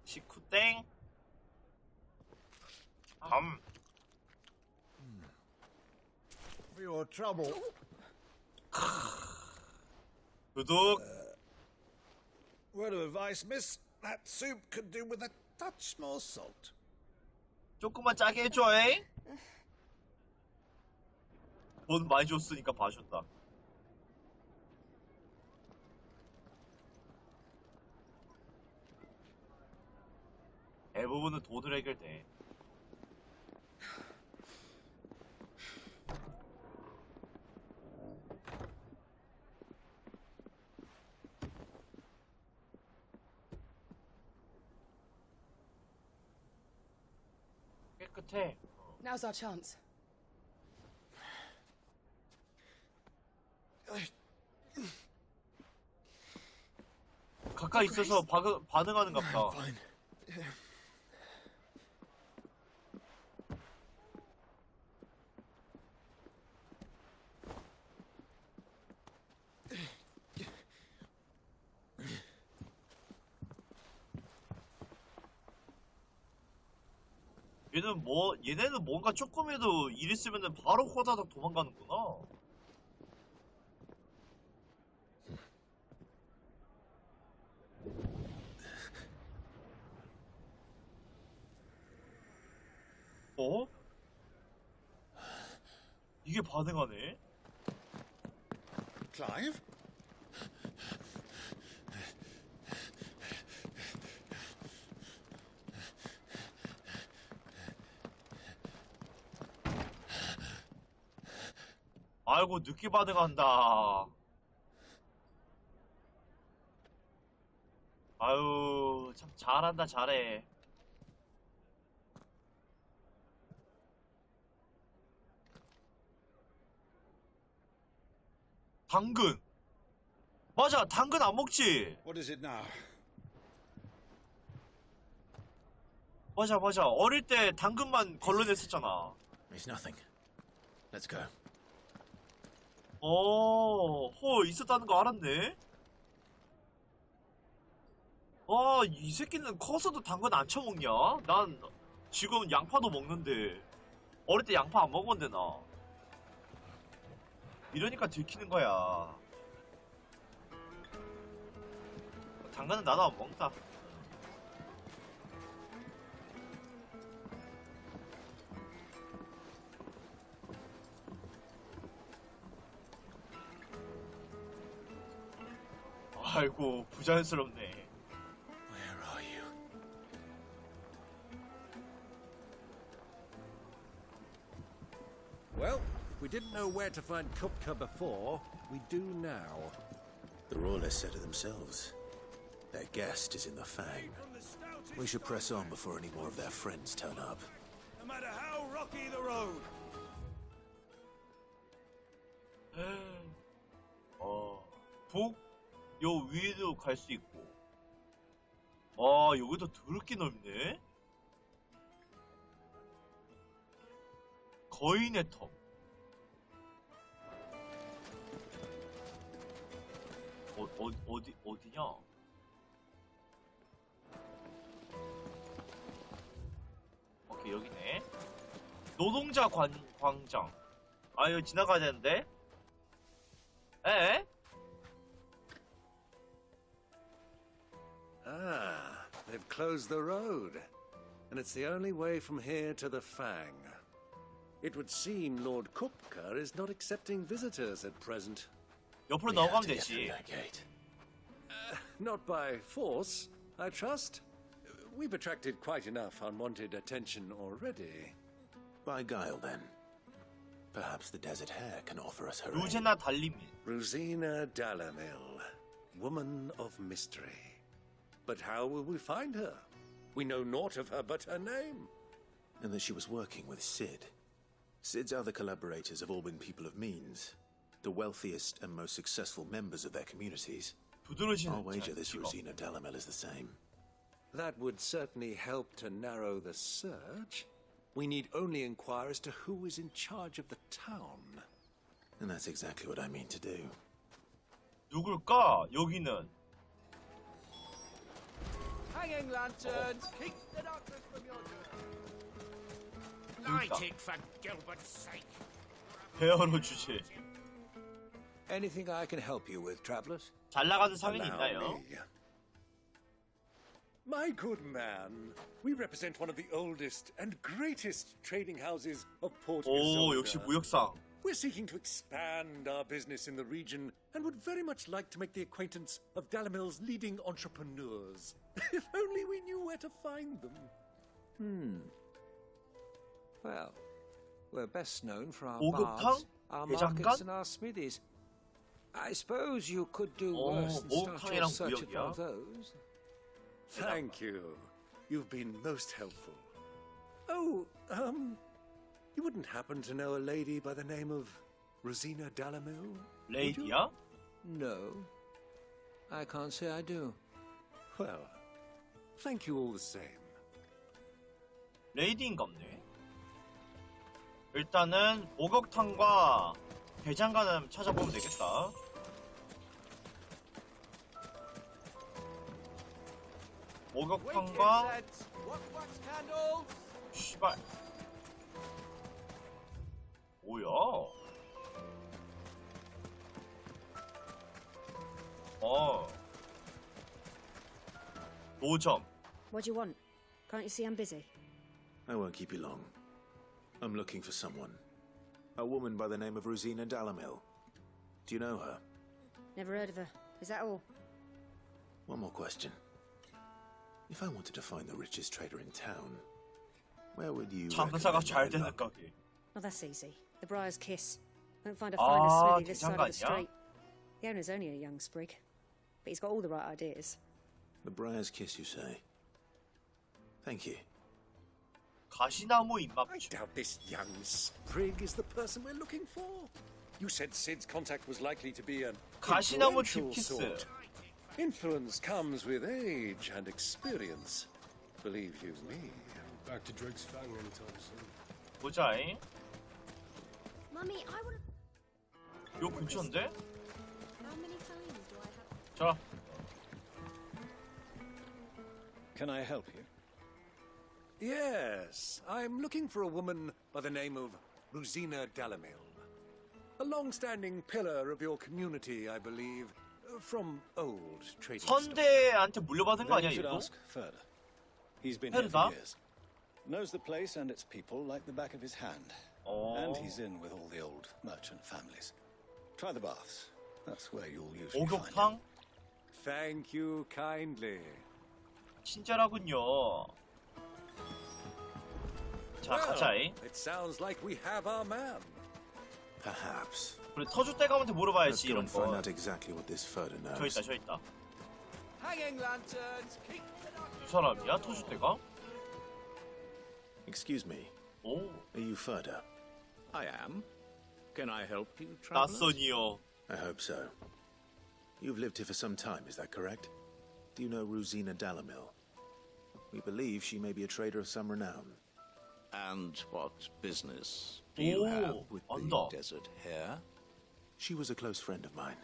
[SPEAKER 1] 식후땡.
[SPEAKER 11] For your
[SPEAKER 7] your trouble.
[SPEAKER 1] 구독.
[SPEAKER 15] Word of advice, miss. That soup could do with a touch more salt.
[SPEAKER 1] 조금만 짜게 해줘, 잉? 돈 많이 줬으니까 봐준다. 대부분은 돈으로 해결돼. 깨끗해.
[SPEAKER 17] Now's our chance.
[SPEAKER 1] 가까이 있어서 반응하는 같다. 얘네는 뭔가 조금이라도 일 있으면은 바로 호다닥 도망가는구나. 어? 이게 반응하네?
[SPEAKER 15] Clive?
[SPEAKER 1] 아이고, 늦게 반응한다. 아유, 참 잘한다, 잘해. 당근. 맞아, 당근 안 먹지.
[SPEAKER 15] What is it now?
[SPEAKER 1] 맞아. 어릴 때 당근만 걸러냈었잖아.
[SPEAKER 3] It's nothing. Let's go.
[SPEAKER 1] 있었다는 거 알았네? 이 새끼는 커서도 당근 안 처먹냐? 난 지금 양파도 먹는데. 어릴 때 양파 안 먹었는데, 나. 이러니까 들키는 거야. 당근은 나도 안 먹는다. 아이고, 부자연스럽네.
[SPEAKER 3] Where are you?
[SPEAKER 8] Well, we didn't know where to find Kupka before. We do now.
[SPEAKER 3] The Royalists said it themselves. Their guest is in the Fang. We should press on before any more of their friends turn up.
[SPEAKER 15] No matter how rocky the road.
[SPEAKER 1] 요 위에도 갈 수 있고. 여기도 더럽게 넓네? 거인의 턱. 어디냐? 오케이, 여기네. 노동자 광장. 여기 지나가야 되는데? 에?
[SPEAKER 8] Ah, they've closed the road. And it's the only way from here to the Fang. It would seem Lord Kupka is not accepting visitors at present.
[SPEAKER 1] 옆으로 넘어가면 되지.
[SPEAKER 8] Not by force, I trust. We've attracted quite enough unwanted attention already.
[SPEAKER 3] By guile, then. Perhaps the Desert Hare can offer us her aid.
[SPEAKER 1] 루제나 달리밀.
[SPEAKER 8] Rosina Dalamil, woman of mystery. But how will we find her? We know naught of her but her name.
[SPEAKER 3] And that she was working with Sid. Sid's other collaborators have all been people of means. The wealthiest and most successful members of their communities. I'll wager this Rosina Dalamil is the same.
[SPEAKER 8] That would certainly help to narrow the search. We need only inquire as to who is in charge of the town.
[SPEAKER 3] And that's exactly what I mean to do.
[SPEAKER 1] 누굴까? 여기는.
[SPEAKER 10] Hanging lanterns, keep the darkness from your journey. Light it for Gilbert's sake.
[SPEAKER 1] 대여로 주제.
[SPEAKER 15] Anything I can help you with, travelers?
[SPEAKER 1] 잘 나가는 상인이 있나요?
[SPEAKER 8] Allow me. My good man, we represent one of the oldest and greatest trading houses of Port
[SPEAKER 1] 오, 역시 무역상.
[SPEAKER 8] We're seeking to expand our business in the region and would very much like to make the acquaintance of Dalamil's leading entrepreneurs. If only we knew where to find them.
[SPEAKER 9] Well, we're best known for our
[SPEAKER 1] 목욕탕?
[SPEAKER 9] baths, our
[SPEAKER 1] 대장간?
[SPEAKER 9] markets, and our smithies. I suppose you could do worse than start your
[SPEAKER 1] 목욕탕이랑
[SPEAKER 9] search
[SPEAKER 1] 무역이야?
[SPEAKER 9] upon those.
[SPEAKER 8] Thank you. You've been most helpful. Oh, you wouldn't happen to know a lady by the name of Rosina Dalamil?
[SPEAKER 1] 레이디야?
[SPEAKER 9] No, I can't say I do.
[SPEAKER 8] Well, thank you all the same.
[SPEAKER 1] 레이디인갑네. 일단은 목욕탕과 대장간을 찾아보면 되겠다. 목욕탕과 씨발 뭐야? 노점.
[SPEAKER 21] What do you want? Can't you see I'm busy?
[SPEAKER 3] I won't keep you long. I'm looking for someone. A woman by the name of Rosina Dalamil. Do you know her?
[SPEAKER 21] Never heard of her. Is that all?
[SPEAKER 3] One more question. If I wanted to find the richest trader in town, where would you
[SPEAKER 1] 장사가 잘
[SPEAKER 3] recommend I
[SPEAKER 1] 되는
[SPEAKER 3] look?
[SPEAKER 1] 가게.
[SPEAKER 21] Oh, that's easy. The Briar's Kiss. Won't find a finer smithy this side of the
[SPEAKER 1] 대장간이야?
[SPEAKER 21] street. The owner's only a young sprig, but he's got all the right ideas.
[SPEAKER 3] The Briar's Kiss, you say? Thank you.
[SPEAKER 1] 가시나무
[SPEAKER 8] I
[SPEAKER 1] 입맞춤.
[SPEAKER 8] doubt this young sprig is the person we're looking for. You said Sid's contact was likely to be an
[SPEAKER 1] 가시나무
[SPEAKER 8] influential
[SPEAKER 1] 딥키스.
[SPEAKER 8] sort. Influence comes with age and experience. Believe you me.
[SPEAKER 10] Back to Drake's Fang anytime soon.
[SPEAKER 1] 보자잉.
[SPEAKER 21] Mummy, I want
[SPEAKER 1] 요 근처인데?
[SPEAKER 21] How many times do I have?
[SPEAKER 1] 자,
[SPEAKER 5] Can I help you?
[SPEAKER 8] Yes, I'm looking for a woman by the name of Rosina Dalamil. A long-standing pillar of your community, I believe, from old trading stock.
[SPEAKER 1] 선대한테 물려받은 거
[SPEAKER 5] Then
[SPEAKER 1] 아니야,
[SPEAKER 5] you should
[SPEAKER 1] 이거?
[SPEAKER 5] ask further. He's been here
[SPEAKER 1] 헤르다?
[SPEAKER 5] for years. Knows the place and its people like the back of his hand.
[SPEAKER 1] 어.
[SPEAKER 5] And he's in with all the old merchant families. Try the baths. That's where you'll usually find him.
[SPEAKER 1] 목욕탕?
[SPEAKER 8] Thank you kindly.
[SPEAKER 1] 친절하군요. 자, 가자잉.
[SPEAKER 8] It sounds like we have our man.
[SPEAKER 3] Perhaps.
[SPEAKER 1] 그래, 터줏대감한테
[SPEAKER 3] Let's
[SPEAKER 1] 물어봐야지,
[SPEAKER 3] go
[SPEAKER 1] 이런
[SPEAKER 3] and find
[SPEAKER 1] 거.
[SPEAKER 3] out exactly what this further
[SPEAKER 1] 저
[SPEAKER 3] knows.
[SPEAKER 1] 있다, 저 있다.
[SPEAKER 15] Hanging lanterns, keep
[SPEAKER 1] 이 사람이야, 터줏대감?
[SPEAKER 3] Excuse me.
[SPEAKER 1] 오,
[SPEAKER 3] Are you further?
[SPEAKER 15] I am. Can I help you, travelers?
[SPEAKER 1] 낯선이요.
[SPEAKER 3] I hope so. You've lived here for some time, is that correct? Do you know Rosina Dalamil? We believe she may be a trader of some renown.
[SPEAKER 15] And what business do you have with the
[SPEAKER 1] 안다.
[SPEAKER 15] desert hare?
[SPEAKER 3] She was a close friend of mine.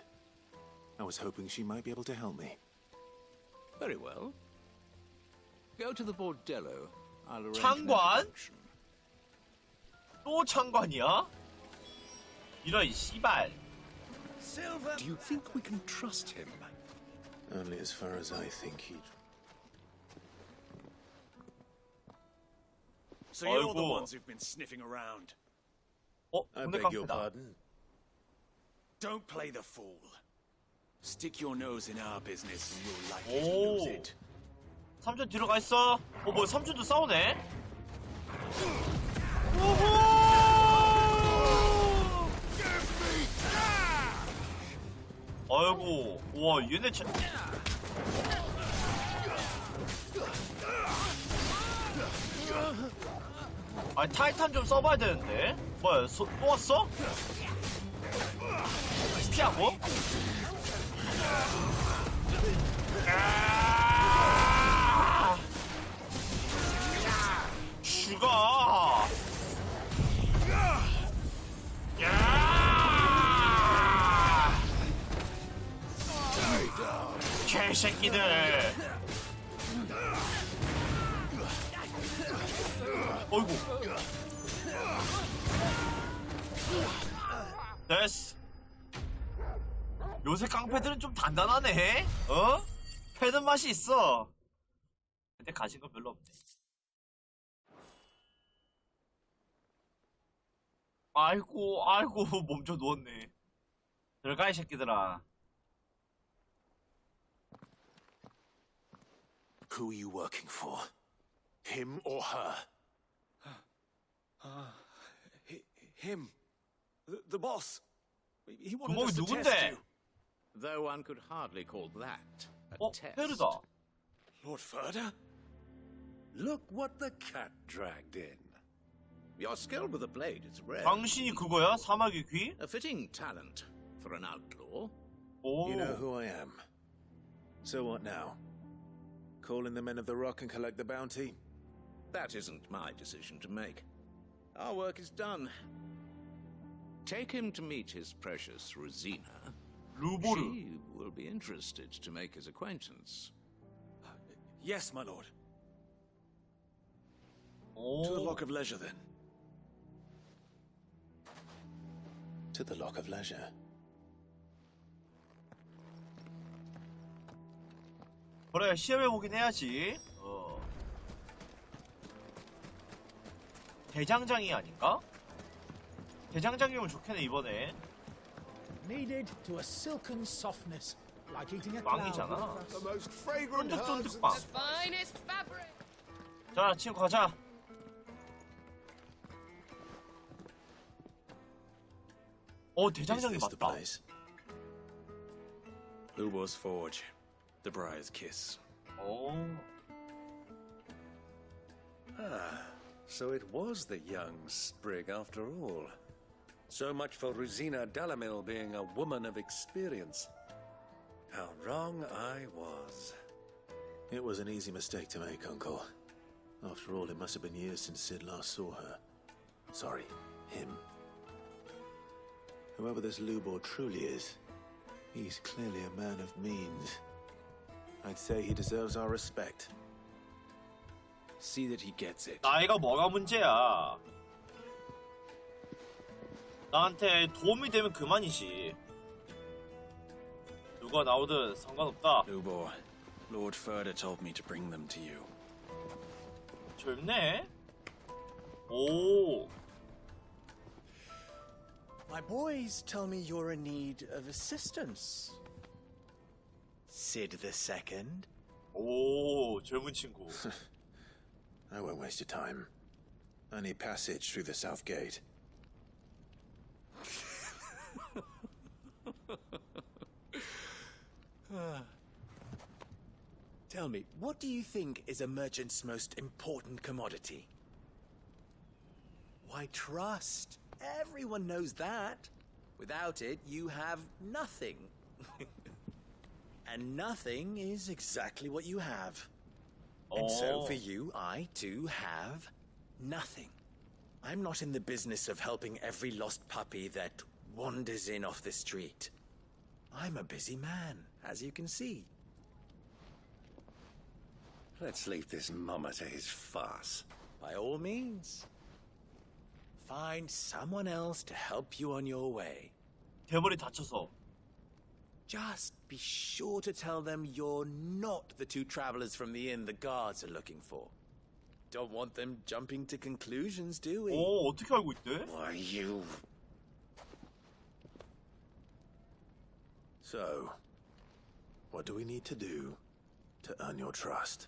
[SPEAKER 3] I was hoping she might be able to help me.
[SPEAKER 15] Very well. Go to the bordello. I'll arrange an
[SPEAKER 1] 창관?
[SPEAKER 15] introduction.
[SPEAKER 1] 또 창관이야? 이런 씨발.
[SPEAKER 8] Do you think we can trust him?
[SPEAKER 3] Only as far as I think he'd...
[SPEAKER 15] So you're the
[SPEAKER 1] 아이고.
[SPEAKER 15] ones who've been sniffing around.
[SPEAKER 3] I
[SPEAKER 1] 군대
[SPEAKER 3] beg your
[SPEAKER 1] 깡패다.
[SPEAKER 3] pardon?
[SPEAKER 15] Don't play the fool. Stick your nose in our business and you're likely to lose
[SPEAKER 1] 오.
[SPEAKER 15] it.
[SPEAKER 1] 삼촌 뒤로 가 있어. 뭐 삼촌도 싸우네. 아이고, 와 얘네 참. 아니 타이탄 좀 써봐야 되는데. 뭐야, 또 왔어? 피하고? 죽어! 개새끼들! 어이구. 됐어. 요새 깡패들은 좀 단단하네. 어? 패는 맛이 있어. 근데 가진 건 별로 없네. 아이고 멈춰 누웠네. 들어가 이 새끼들아.
[SPEAKER 3] Who are you working for? Him or her?
[SPEAKER 15] Him. The boss. He wanted
[SPEAKER 1] 주먹이
[SPEAKER 15] us to test
[SPEAKER 1] 누군데?
[SPEAKER 15] you.
[SPEAKER 10] Though one could hardly call that a test.
[SPEAKER 1] 페르다.
[SPEAKER 15] Lord Furder?
[SPEAKER 10] Look what the cat dragged in. Your skill with the blade is rare.
[SPEAKER 1] 당신이 그거야? 사막의 귀?
[SPEAKER 10] A fitting talent for an outlaw.
[SPEAKER 1] 오.
[SPEAKER 12] You know who I am. So what now? Call in the men of the rock and collect the bounty?
[SPEAKER 10] That isn't my decision to make. Our work is done. Take him to meet his precious Rosina.
[SPEAKER 1] 루보르.
[SPEAKER 10] She will be interested to make his acquaintance.
[SPEAKER 15] Yes, my lord.
[SPEAKER 1] 오.
[SPEAKER 12] To the Lock of Leisure, then. To the Lock of Leisure.
[SPEAKER 1] 그래, 시험해보긴 해야지. 대장장이 아닌가? 대장장이면 좋겠네, 이번에.
[SPEAKER 2] Kneaded to a silken softness, like eating a cloud.
[SPEAKER 1] 빵이잖아.
[SPEAKER 2] The most fragrant
[SPEAKER 1] 쫀득쫀득빵.
[SPEAKER 17] Finest fabric.
[SPEAKER 1] 자, 친구 가자. 대장장이
[SPEAKER 12] Is this the
[SPEAKER 1] 맞다.
[SPEAKER 12] place? Lubo's Forge. The Briar's Kiss.
[SPEAKER 1] 오.
[SPEAKER 8] So it was the young sprig after all. So much for Rosina Delamil being a woman of experience. How wrong I was.
[SPEAKER 12] It was an easy mistake to make, Uncle. After all, it must have been years since Sid last saw her. Sorry, him. Whoever this Lubor truly is, he's clearly a man of means. I'd say he deserves our respect. See that he gets it.
[SPEAKER 1] 나이가 뭐가 문제야. 나한테 도움이 되면 그만이지. 누가 나오든 상관없다.
[SPEAKER 13] Lubor, Lord Furder told me to bring them to you.
[SPEAKER 1] 젊네? 오.
[SPEAKER 22] My boys tell me you're in need of assistance. Sid II?
[SPEAKER 1] 오, 젊은 친구.
[SPEAKER 12] I won't waste your time. I need passage through the south gate.
[SPEAKER 22] Tell me, what do you think is a merchant's most important commodity? Why, trust. Everyone knows that. Without it, you have nothing. And nothing is exactly what you have. And so for you, I too have nothing. I'm not in the business of helping every lost puppy that wanders in off the street. I'm a busy man, as you can see.
[SPEAKER 8] Let's leave this mummer to his farce.
[SPEAKER 22] By all means. Find someone else to help you on your way.
[SPEAKER 1] 대머리 다쳐서.
[SPEAKER 22] Just be sure to tell them you're not the two travelers from the inn the guards are looking for. Don't want them jumping to conclusions, do we?
[SPEAKER 1] 어떻게 알고 있대?
[SPEAKER 22] Why, you...
[SPEAKER 12] So, what do we need to do to earn your trust?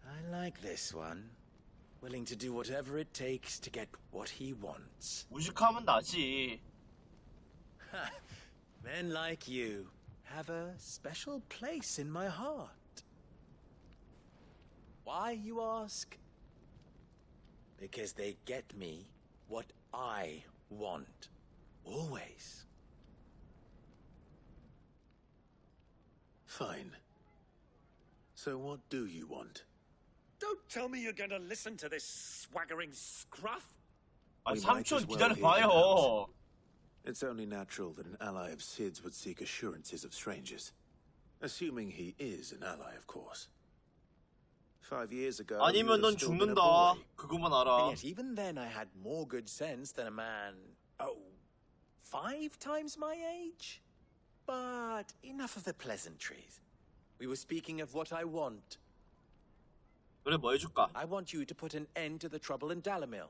[SPEAKER 22] I like this one. Willing to do whatever it takes to get what he wants.
[SPEAKER 1] 무식하면 나지.
[SPEAKER 22] Men like you have a special place in my heart. Why, you ask? Because they get me what I want. Always.
[SPEAKER 12] Fine. So what do you want?
[SPEAKER 8] Don't tell me you're going to listen to this swaggering scruff.
[SPEAKER 1] 아,
[SPEAKER 12] We might as
[SPEAKER 1] 삼촌
[SPEAKER 12] well hear him
[SPEAKER 1] 기다려봐요.
[SPEAKER 12] out. It's only natural that an ally of Sid's would seek assurances of strangers. Assuming he is an ally, of course. 5 years ago,
[SPEAKER 1] 아니면 넌 죽는다. 그것만 알아.
[SPEAKER 22] And yet even then I had more good sense than a man, 5 times my age? But enough of the pleasantries. We were speaking of what I want.
[SPEAKER 1] 그래, 뭐 해줄까?
[SPEAKER 22] I want you to put an end to the trouble in Dalamil.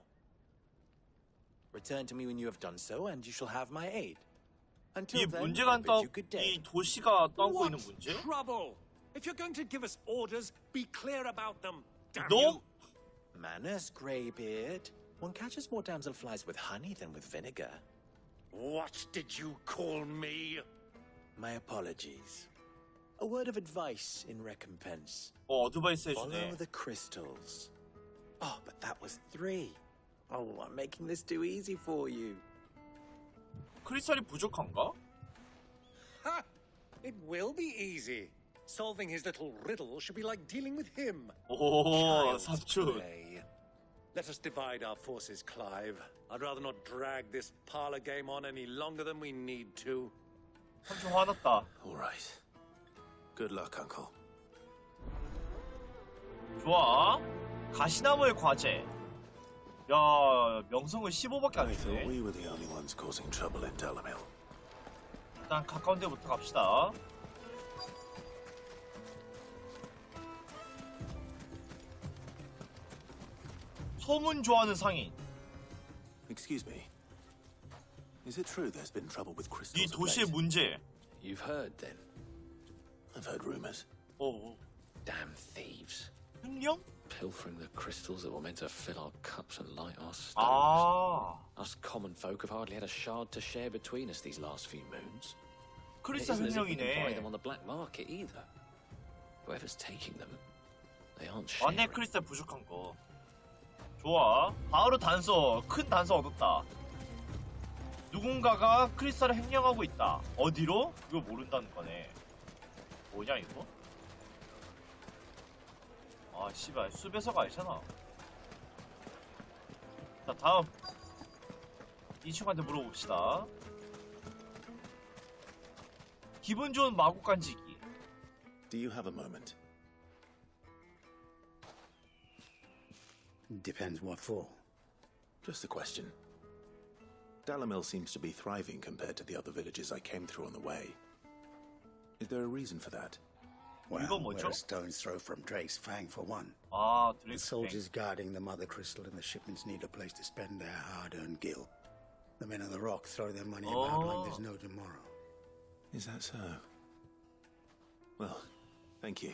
[SPEAKER 22] Return to me when you have done so, and you shall have my aid. Until
[SPEAKER 1] 이
[SPEAKER 22] then,
[SPEAKER 1] 문제가
[SPEAKER 22] I bid you good day.
[SPEAKER 1] 이 도시가 떠안고 있는 문제?
[SPEAKER 8] Trouble! If you're going to give us orders, be clear about them. Damn
[SPEAKER 1] 너?
[SPEAKER 8] you.
[SPEAKER 22] Manners, Greybeard. One catches more damselflies with honey than with vinegar.
[SPEAKER 8] What did you call me?
[SPEAKER 22] My apologies. A word of advice in recompense.
[SPEAKER 1] 어드바이스 해주네.
[SPEAKER 22] Follow the crystals. Oh, but that was 3. Oh, I'm making this too easy for you.
[SPEAKER 1] 크리스탈이 부족한가?
[SPEAKER 8] Ha! It will be easy. Solving his little riddle should be like dealing with him.
[SPEAKER 1] 오,
[SPEAKER 8] Child's
[SPEAKER 1] 삼촌.
[SPEAKER 8] play. Let us divide our forces, Clive. I'd rather not drag this parlor game on any longer than we need to.
[SPEAKER 1] 삼촌 화났다.
[SPEAKER 12] All right. Good luck, Uncle.
[SPEAKER 1] 좋아. 가시나무의 과제. 야, 명성은 15밖에 안
[SPEAKER 12] I thought
[SPEAKER 1] 했네.
[SPEAKER 12] we were the only ones causing trouble in Dalamil.
[SPEAKER 1] 일단 가까운 데부터 갑시다. 소문 좋아하는 상인.
[SPEAKER 12] Excuse me. Is it true there's been trouble with crystals?
[SPEAKER 1] 이 도시의 문제.
[SPEAKER 3] You've heard then?
[SPEAKER 12] I've heard rumors.
[SPEAKER 3] Damn thieves.
[SPEAKER 1] 횡령?
[SPEAKER 3] Pilfering the crystals that were meant to fill our cups and light our stones.
[SPEAKER 1] 아.
[SPEAKER 3] Us common folk have hardly had a shard to share between us these last few moons.
[SPEAKER 1] 크리스탈
[SPEAKER 3] It isn't as if we can buy
[SPEAKER 1] 횡령이네.
[SPEAKER 3] them on the black market either. Whoever's taking them, they aren't
[SPEAKER 1] 완내
[SPEAKER 3] sharing.
[SPEAKER 1] 크리스탈 부족한 거. 좋아. 바로 단서. 큰 단서 얻었다. 누군가가 크리스탈을 횡령하고 있다. 어디로? 이거 모른다는 거네. 뭐냐 이거? 아 씨발 숲에서가 아니잖아. 자 다음 이 친구한테 물어봅시다. 기분 좋은 마구 간지기.
[SPEAKER 12] Do you have a moment?
[SPEAKER 15] Depends what for.
[SPEAKER 12] Just a question. Dalamil seems to be thriving compared to the other villages I came through on the way. Is there a reason for that?
[SPEAKER 15] Well, we're a stone's throw from Drake's Fang for one.
[SPEAKER 1] 아,
[SPEAKER 15] The soldiers guarding the Mother Crystal and the shipments need a place to spend their hard-earned gil. The men of the Rock throw their money about like there's no tomorrow.
[SPEAKER 12] Is that so? Well, thank you.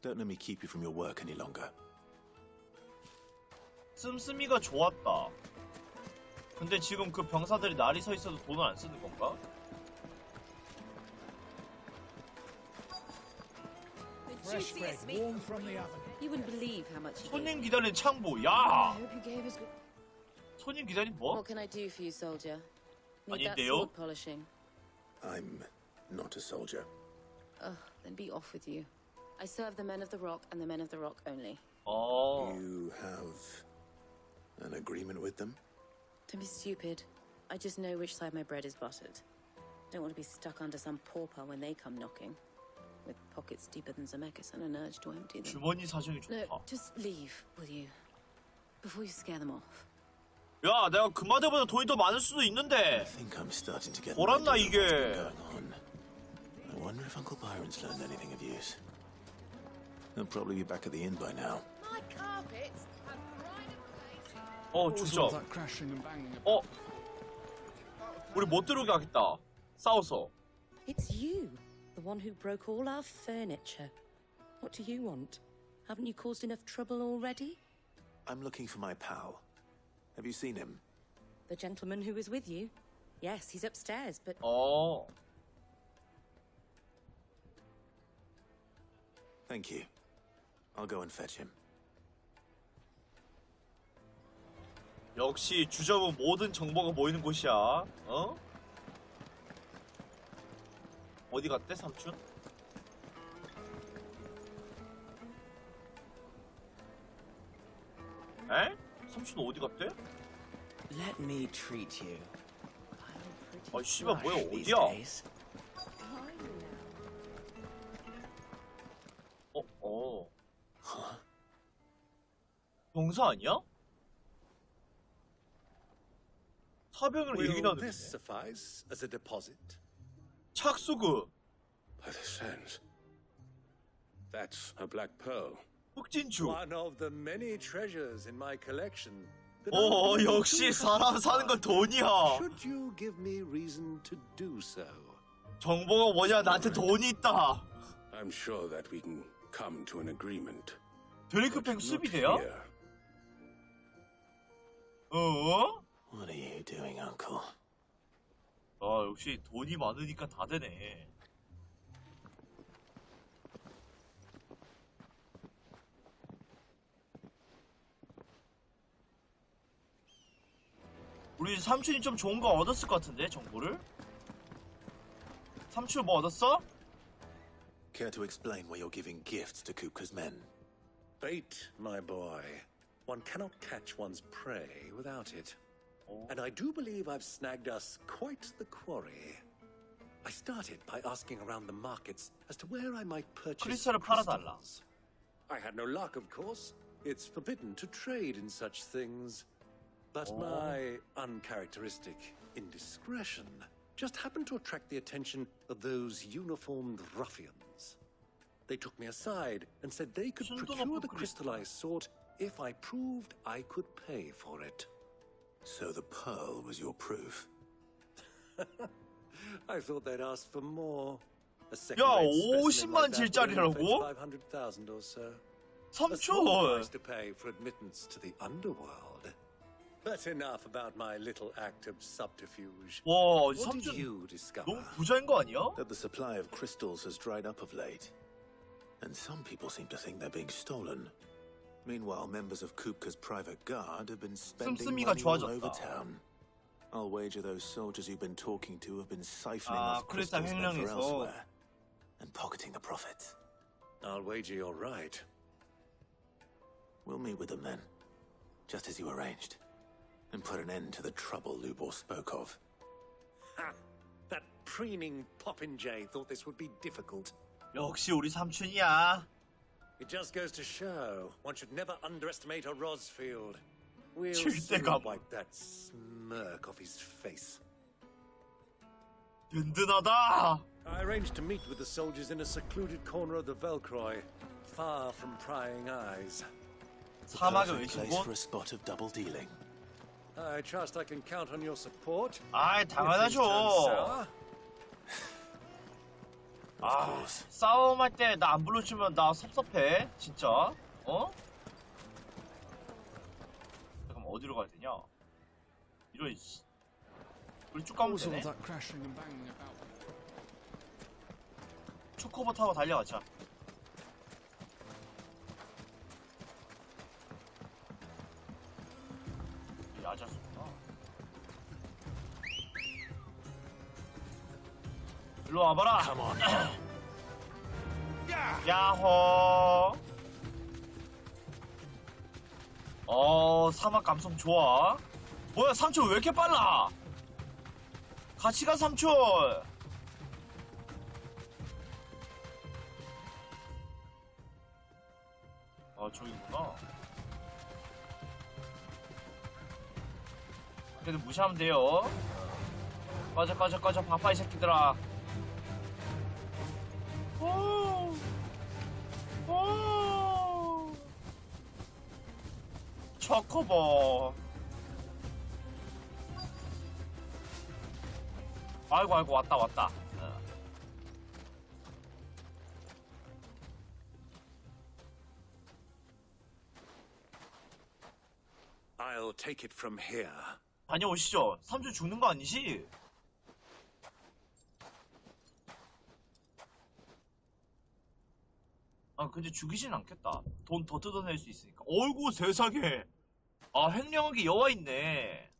[SPEAKER 12] Don't let me keep you from your work any longer.
[SPEAKER 1] 씀씀이가 좋았다. 근데 지금 그 병사들이 날이 서 있어도 돈을 안 쓰는 건가?
[SPEAKER 2] Fresh bread, warm from the oven.
[SPEAKER 14] You wouldn't believe how much he gave
[SPEAKER 1] 손님
[SPEAKER 14] me.
[SPEAKER 1] 기다리는 창보.
[SPEAKER 14] I
[SPEAKER 1] 야!
[SPEAKER 14] hope you gave us good...
[SPEAKER 1] 손님 기다린 뭐?
[SPEAKER 14] What can I do for you, soldier? Need that
[SPEAKER 1] 아닌데요?
[SPEAKER 14] sword polishing.
[SPEAKER 12] I'm not a soldier.
[SPEAKER 14] Ugh, then be off with you. I serve the men of the Rock and the men of the Rock only.
[SPEAKER 1] Oh.
[SPEAKER 12] You have an agreement with them?
[SPEAKER 14] Don't be stupid. I just know which side my bread is buttered. Don't want to be stuck under some pauper when they come knocking. With pockets deeper than Zemeckis and an urge to empty them.
[SPEAKER 1] 주머니 사정이 좋다.
[SPEAKER 14] Look, just leave, will you? Before you scare them off.
[SPEAKER 1] 야, 내가 금마대보다 돈이 더 많을 수도 있는데.
[SPEAKER 12] I think I'm starting to get
[SPEAKER 1] 돌았나
[SPEAKER 12] an idea of what's been
[SPEAKER 1] 이게?
[SPEAKER 12] going on. I wonder if Uncle Byron's learned anything of use. He'll probably be back at the inn by now.
[SPEAKER 17] My carpets have pride of place.
[SPEAKER 1] 어, 진짜. 어? 우리 못 들어오게 하겠다. 싸워서.
[SPEAKER 14] It's you, the one who broke all our furniture. What do you want? Haven't you caused enough trouble already?
[SPEAKER 12] I'm looking for my pal. Have you seen him?
[SPEAKER 14] The gentleman who was with you? Yes, he's upstairs, but...
[SPEAKER 1] 어.
[SPEAKER 12] Thank you. I'll go and fetch him.
[SPEAKER 1] 역시 주점은 모든 정보가 모이는 곳이야. 어? 어디 갔대, 삼촌? 에? 삼촌 어디 갔대?
[SPEAKER 4] Let me treat you.
[SPEAKER 1] 아, 씨발 뭐야,
[SPEAKER 4] these
[SPEAKER 1] 어디야?
[SPEAKER 4] days.
[SPEAKER 1] 어.
[SPEAKER 12] Huh?
[SPEAKER 1] 병사 아니야? 사병을
[SPEAKER 8] Will
[SPEAKER 1] 일기나는
[SPEAKER 8] this suffice as a deposit?
[SPEAKER 1] 착수금.
[SPEAKER 10] By the sands. That's a black pearl.
[SPEAKER 1] 흑진주.
[SPEAKER 8] One of the many treasures in my collection.
[SPEAKER 1] 역시 사람 사는 건 돈이야.
[SPEAKER 8] Should you give me reason to do so?
[SPEAKER 1] 정보가 뭐냐? 나한테 돈이 있다.
[SPEAKER 10] I'm sure that we can come to an agreement.
[SPEAKER 1] 드레이크팽 수비대야?
[SPEAKER 12] What are you doing, Uncle?
[SPEAKER 1] 아, 역시 돈이 많으니까 다 되네. 우리 삼촌이 좀 좋은 거 얻었을 것 같은데, 정보를? 삼촌 뭐 얻었어?
[SPEAKER 12] Care to explain why you're giving gifts to Kupka's men?
[SPEAKER 8] Bait, my boy. One cannot catch one's prey without it. And I do believe I've snagged us quite the quarry. I started by asking around the markets as to where I might purchase
[SPEAKER 1] 크리스탈을 팔아달라.
[SPEAKER 8] I had no luck, of course. It's forbidden to trade in such things. But my uncharacteristic indiscretion just happened to attract the attention of those uniformed ruffians. They took me aside and said they could procure the crystallized sort if I proved I could pay for it.
[SPEAKER 12] So the pearl was your proof?
[SPEAKER 8] I thought they'd ask for more. A
[SPEAKER 1] 야, 50만 질짜리라고?
[SPEAKER 8] 500,000 or so.
[SPEAKER 1] 삼촌!
[SPEAKER 8] A small price to pay for admittance to the underworld. But enough about my little act of subterfuge.
[SPEAKER 1] 와,
[SPEAKER 8] What
[SPEAKER 1] 삼촌
[SPEAKER 8] did you discover?
[SPEAKER 1] 너무 부자인 거 아니야?
[SPEAKER 12] That the supply of crystals has dried up of late. And some people seem to think they're being stolen. Meanwhile, members of Kupka's private guard have been spending
[SPEAKER 1] 씀씀이가
[SPEAKER 12] money all
[SPEAKER 1] 좋아졌다.
[SPEAKER 12] over town. I'll wager those soldiers you've been talking to have been siphoning
[SPEAKER 1] 아,
[SPEAKER 12] off
[SPEAKER 1] 크리스탈
[SPEAKER 12] crystals meant for
[SPEAKER 1] 횡령해서.
[SPEAKER 12] elsewhere and pocketing the profits.
[SPEAKER 8] I'll wager you're right.
[SPEAKER 12] We'll meet with them then, just as you arranged, and put an end to the trouble Lubor spoke of.
[SPEAKER 8] Ha! That preening popinjay thought this would be difficult.
[SPEAKER 1] 역시 우리 삼촌이야.
[SPEAKER 8] It just goes to show one should never underestimate a Rosfield. We'll
[SPEAKER 1] 질데가
[SPEAKER 8] soon wipe that smirk off his face.
[SPEAKER 1] 든든하다.
[SPEAKER 8] I arranged to meet with the soldiers in a secluded corner of the Velcroy, far from prying eyes.
[SPEAKER 1] 사막의
[SPEAKER 12] Perfect place
[SPEAKER 1] 외신본?
[SPEAKER 12] for a spot of double dealing.
[SPEAKER 8] I trust I can count on your support.
[SPEAKER 1] 아이,
[SPEAKER 8] if things turn
[SPEAKER 1] 당연하죠.
[SPEAKER 8] sour.
[SPEAKER 1] 아, 싸움할 때 나 안 불러주면 나 섭섭해. 진짜. 어? 잠깐만, 어디로 가야 되냐? 이런, 씨. 우리 쭉 가면 되네. 초코버 타고 달려가자. 야자수구나. 일로 와봐라. 야호. 사막 감성 좋아. 뭐야, 삼촌 왜 이렇게 빨라? 같이 가, 삼촌. 아, 저기구나. 그래도 무시하면 돼요. 꺼져, 바빠, 이 새끼들아. 초코보. 아이고, 왔다.
[SPEAKER 8] I'll take it from here.
[SPEAKER 1] 다녀오시죠. 삼촌 죽는 거 아니지? 아, 근데 죽이진 않겠다. 돈 더 뜯어낼 수 있으니까. 어이구, 세상에. 아, 횡령하게 여와 있네.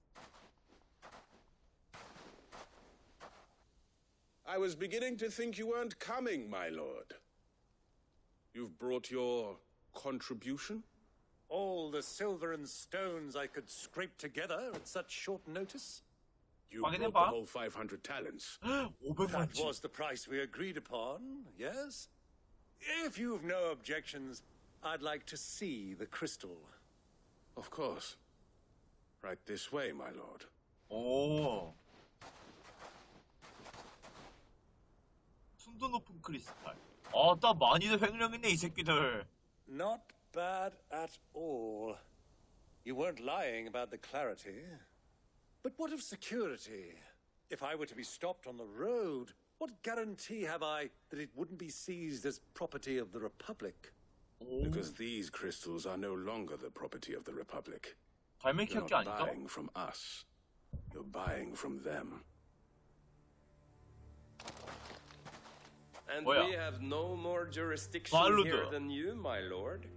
[SPEAKER 10] I was beginning to think you weren't coming, my lord. You've brought your contribution?
[SPEAKER 8] All the silver and stones I could scrape together at such short notice?
[SPEAKER 10] You brought the whole 500 talents.
[SPEAKER 8] That was the price we agreed upon, yes? If you've no objections, I'd like to see the crystal.
[SPEAKER 3] Of course. Right this way, my lord.
[SPEAKER 1] 오. 순도 높은 크리스탈. 딱 많이들 횡령했네, 이 새끼들.
[SPEAKER 8] Not bad at all. You weren't lying about the clarity. But what of security? If I were to be stopped on the road, what guarantee have I that it wouldn't be seized as property of the Republic?
[SPEAKER 3] Because these crystals are no longer the property of the Republic.
[SPEAKER 1] 발매
[SPEAKER 3] You're
[SPEAKER 1] 기억이
[SPEAKER 3] not
[SPEAKER 1] 아닌가?
[SPEAKER 3] buying from us. You're buying from them.
[SPEAKER 19] And
[SPEAKER 1] 뭐야?
[SPEAKER 19] we have no more jurisdiction
[SPEAKER 1] 발루드.
[SPEAKER 19] here than you, my lord.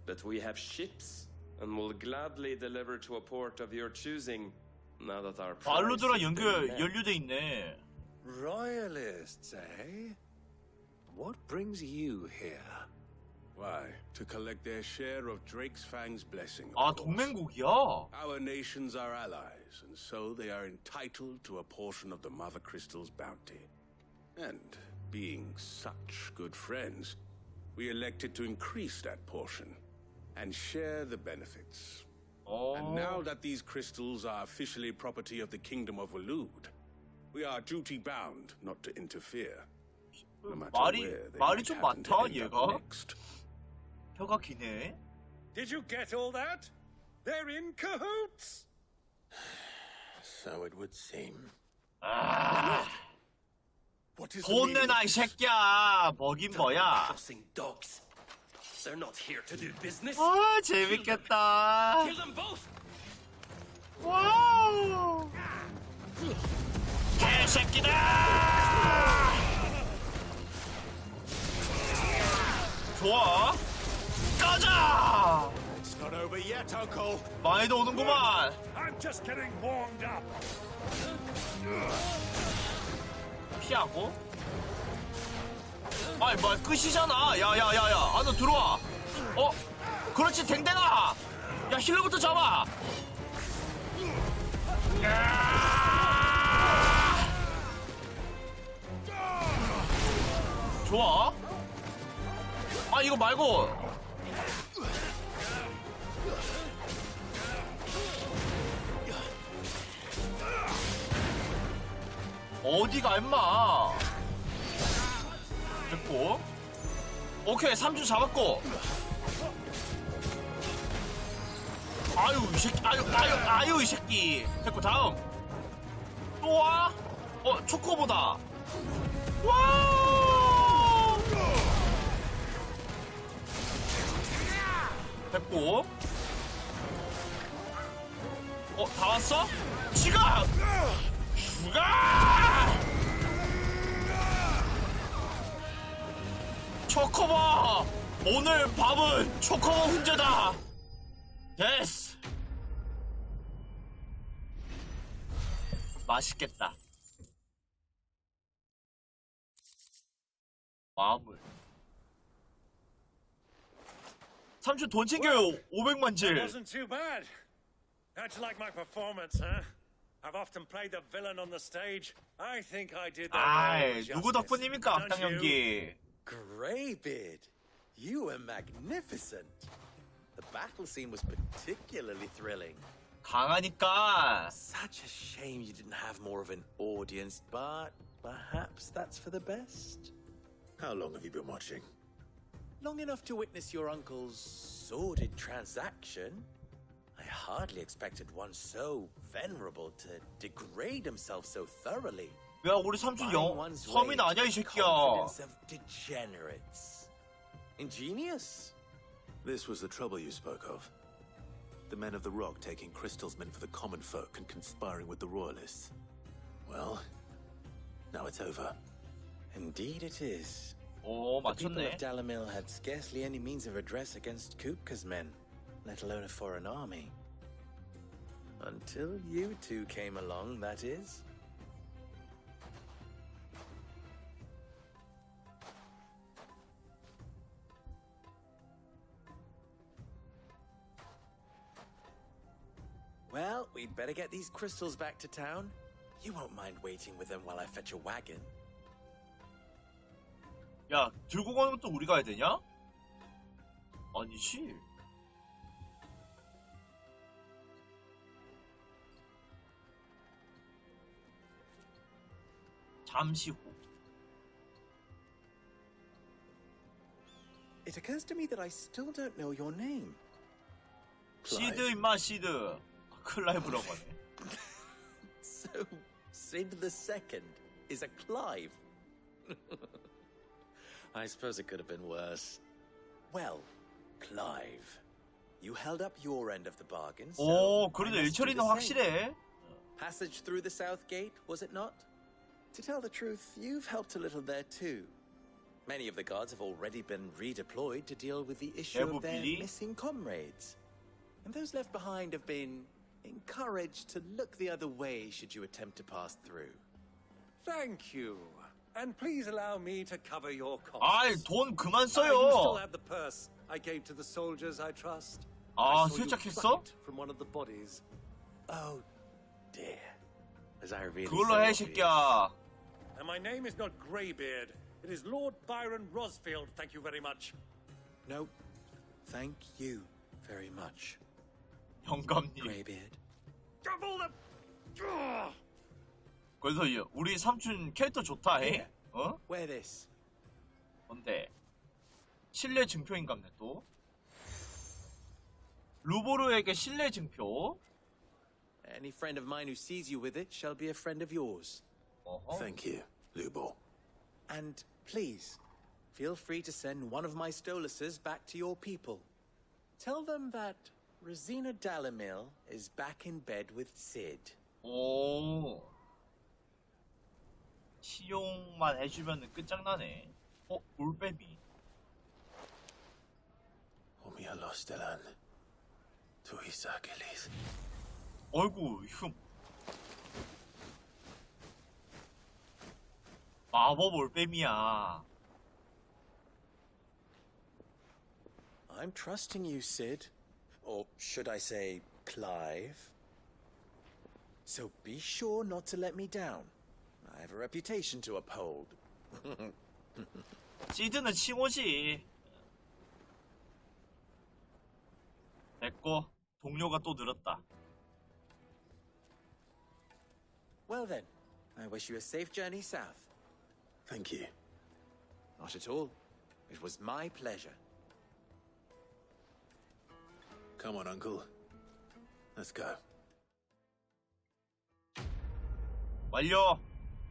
[SPEAKER 19] But we have ships, and will gladly deliver to a port of your choosing, now that our price
[SPEAKER 1] 발루드랑
[SPEAKER 19] has been met.
[SPEAKER 1] 연루돼 있네.
[SPEAKER 8] Royalists, eh? What brings you here?
[SPEAKER 3] Why? To collect their share of Drake's Fang's blessing.
[SPEAKER 1] 동맹국이야?
[SPEAKER 3] Our nations are allies, and so they are entitled to a portion of the Mother Crystal's bounty. And being such good friends, we elected to increase that portion and share the benefits. And now that these crystals are officially property of the Kingdom of Waloed, we are duty-bound not to interfere. No matter where they
[SPEAKER 1] 말이
[SPEAKER 3] might
[SPEAKER 1] 좀
[SPEAKER 3] happen to
[SPEAKER 1] 많다,
[SPEAKER 3] end up
[SPEAKER 1] 얘가.
[SPEAKER 3] next.
[SPEAKER 1] 혀가 기네.
[SPEAKER 8] Did you get all that? They're in cahoots!
[SPEAKER 22] So it would seem.
[SPEAKER 8] What is
[SPEAKER 1] 돈 내놔, 이 새끼야. 먹인 뭐야?
[SPEAKER 19] Crossing dogs. They're not here to do business.
[SPEAKER 1] 재밌겠다.
[SPEAKER 19] Kill them both.
[SPEAKER 1] 와우. 개새끼다. 좋아. 가자.
[SPEAKER 8] It's not over yet, Uncle.
[SPEAKER 1] 많이도 오는구만.
[SPEAKER 8] I'm just getting warmed up.
[SPEAKER 1] 피하고. 아이 뭐야 끝이잖아. 야야야야 안으로 들어와. 그렇지 댕댕아. 야 힐러부터 잡아. 좋아. 이거 말고. 어디가 임마. 됐고. 오케이 3주 잡았고. 아유 이 새끼. 아유 이 새끼. 됐고 다음. 또 와? 초코보다. 와. 됐고. 다 왔어? 지금! 죽어! 초코보! 오늘 밥은 초코보 훈제다! 됐어! 맛있겠다. 마물. 삼촌 돈 챙겨요. 500만 질.
[SPEAKER 8] Wasn't too bad. How'd you like my performance, huh? I've often played the villain on the stage. I think I did that.
[SPEAKER 1] 누구 덕분입니까, 악당 연기?
[SPEAKER 22] Greybeard, you were magnificent. The battle scene was particularly thrilling.
[SPEAKER 1] 강하니까.
[SPEAKER 22] Such a shame you didn't have more of an audience, but perhaps that's for the best.
[SPEAKER 3] How long have you been watching?
[SPEAKER 22] Long enough to witness your uncle's sordid transaction. I hardly expected one so venerable to degrade himself so thoroughly.
[SPEAKER 1] 야, 우리 삼촌 서민 아니야, 이 새끼야.
[SPEAKER 22] Confidence of degenerates. Ingenious.
[SPEAKER 12] This was the trouble you spoke of. The men of the Rock taking crystals meant for the common folk and conspiring with the Royalists. Well, now it's over.
[SPEAKER 22] Indeed it is.
[SPEAKER 1] 오,
[SPEAKER 22] The people
[SPEAKER 1] 맞췄네.
[SPEAKER 22] of Dalamil had scarcely any means of redress against Kupka's men, let alone a foreign army. Until you two came along, that is. Well, we'd better get these crystals back to town. You won't mind waiting with them while I fetch a wagon.
[SPEAKER 1] 야, 들고 가는 것도 우리가 해야 되냐? 아니지. 잠시 후.
[SPEAKER 22] It occurs to me that I still don't know your name.
[SPEAKER 1] 시드 임마 시드. 클라이브라고 하네.
[SPEAKER 22] So, Sid the Second is a Clive. I suppose it could have been worse. Well, Clive, you held up your end of the bargain.
[SPEAKER 1] 오, 그래도 일처리는 확실해.
[SPEAKER 22] Passage through the south gate, was it not? To tell the truth, you've helped a little there too. Many of the guards have already been redeployed to deal with the issue of their missing comrades. And those left behind have been encouraged to look the other way should you attempt to pass through.
[SPEAKER 8] Thank you. And please allow me to cover your costs.
[SPEAKER 1] 아이, 돈 그만
[SPEAKER 8] You
[SPEAKER 1] 써요.
[SPEAKER 8] still have the purse I gave to the soldiers, I trust.
[SPEAKER 1] 아,
[SPEAKER 8] I saw you
[SPEAKER 1] 슬쩍했어?
[SPEAKER 8] pluck it from one of the bodies.
[SPEAKER 22] Oh dear. Was I really
[SPEAKER 1] 그걸로
[SPEAKER 22] so
[SPEAKER 1] 해,
[SPEAKER 22] obvious?
[SPEAKER 1] 새끼야.
[SPEAKER 8] And my name is not Greybeard. It is Lord Byron Rosfield, thank you very much.
[SPEAKER 22] No, thank you very much.
[SPEAKER 1] 영감님.
[SPEAKER 22] Greybeard.
[SPEAKER 8] Double the...
[SPEAKER 1] 그래서 우리 삼촌 캐릭터 좋다 해. 어?
[SPEAKER 22] Wear this.
[SPEAKER 1] 뭔데? 신뢰 증표인갑네 또. 루보르에게 신뢰 증표.
[SPEAKER 22] Any friend of mine who sees you with it shall be a friend of yours.
[SPEAKER 12] Thank you, Lubo.
[SPEAKER 22] And please, feel free to send one of my Stoluses back to your people. Tell them that Rosina Dalamil is back in bed with Sid.
[SPEAKER 1] 오. 시용만 해주면 끝장나네. 올빼미.
[SPEAKER 12] Omia Lostelan. Tuisa Achilles.
[SPEAKER 1] 어이구, 이거. 마법 올빼미야.
[SPEAKER 22] I'm trusting you, Sid. Or should I say, Clive? So be sure not to let me down. I have a reputation to uphold.
[SPEAKER 1] 시드는 칭호지. 됐고, 동료가 또 늘었다.
[SPEAKER 22] Well then, I wish you a safe journey south.
[SPEAKER 12] Thank you.
[SPEAKER 22] Not at all. It was my pleasure.
[SPEAKER 12] Come on, Uncle. Let's go.
[SPEAKER 1] 완료.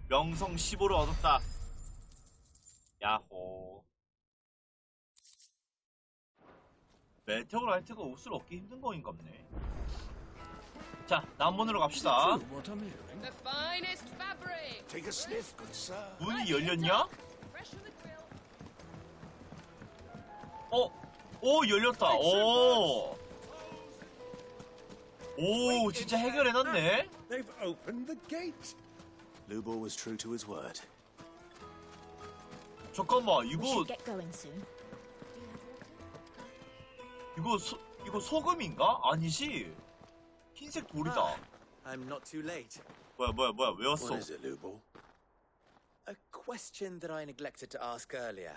[SPEAKER 1] 명성 15를 얻었다. 야호. 메테오라이트가 옷을 얻기 힘든 거인갑네. 자, 남문으로 갑시다.
[SPEAKER 17] The finest fabric.
[SPEAKER 15] Take a sniff, good sir.
[SPEAKER 1] 문이 열렸냐? 오, 열렸다. 오, 진짜 해결해놨네.
[SPEAKER 8] They've opened the gate.
[SPEAKER 12] Lubo was true to his word.
[SPEAKER 1] 잠깐만,
[SPEAKER 6] We
[SPEAKER 1] 이거
[SPEAKER 6] should get going soon.
[SPEAKER 1] 이거 소금인가? 아니지. 흰색 돌이다.
[SPEAKER 22] I'm not too late.
[SPEAKER 1] 뭐야, 외웠어.
[SPEAKER 12] What is it, Lubo?
[SPEAKER 22] A question that I neglected to ask earlier.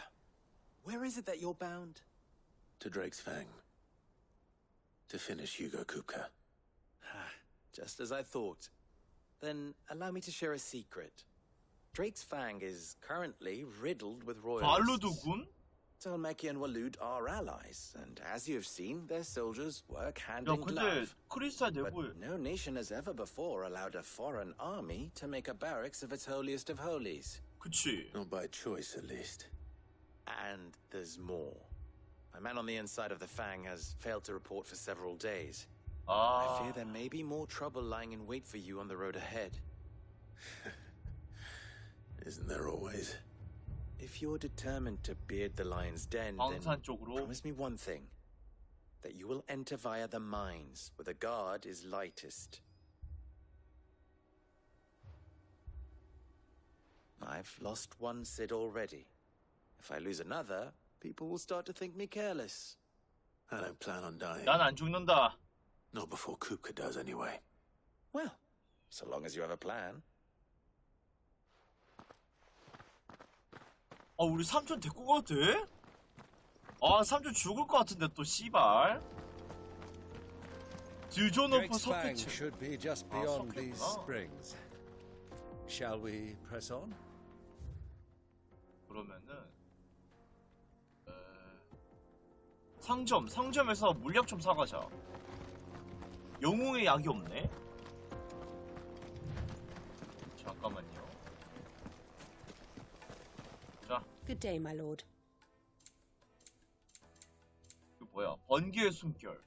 [SPEAKER 22] Where is it that you're bound?
[SPEAKER 12] To Drake's Fang. To finish Hugo Kupka.
[SPEAKER 22] Just as I thought. Then allow me to share a secret. Drake's Fang is currently riddled with royalists.
[SPEAKER 1] 발루드군?
[SPEAKER 22] Tolmeki and Walud are allies, and as you have seen, their soldiers work hand
[SPEAKER 1] 야,
[SPEAKER 22] in
[SPEAKER 1] 근데
[SPEAKER 22] glove.
[SPEAKER 1] 크리스탈 내부에
[SPEAKER 22] But no nation has ever before allowed a foreign army to make a barracks of its holiest of holies.
[SPEAKER 1] 그치.
[SPEAKER 12] Not by choice, at least.
[SPEAKER 22] And there's more. A man on the inside of the Fang has failed to report for several days. I fear there may be more trouble lying in wait for you on the road ahead.
[SPEAKER 12] Isn't there always?
[SPEAKER 22] If you're determined to beard the lion's den, then
[SPEAKER 1] 광산 쪽으로.
[SPEAKER 22] promise me one thing. That you will enter via the mines, where the guard is lightest. I've lost one Sid already. If I lose another, people will start to think me careless.
[SPEAKER 12] I don't plan on dying.
[SPEAKER 1] 난 안 죽는다.
[SPEAKER 12] Not before Kupka does, anyway.
[SPEAKER 22] Well, so long as you have a plan.
[SPEAKER 1] 우리 삼촌 데리고 가도 돼? 삼촌 죽을 것 같은데 또 씨발. 듀조노프
[SPEAKER 10] Drake's Fang
[SPEAKER 1] 석회체.
[SPEAKER 10] should be just beyond these springs. Shall we press on?
[SPEAKER 1] 그러면은 상점에서 물약 좀 사가자. 영웅의 약이 없네. 잠깐만요. 자.
[SPEAKER 21] Good day, my lord.
[SPEAKER 1] 이거 뭐야? 번개의 숨결.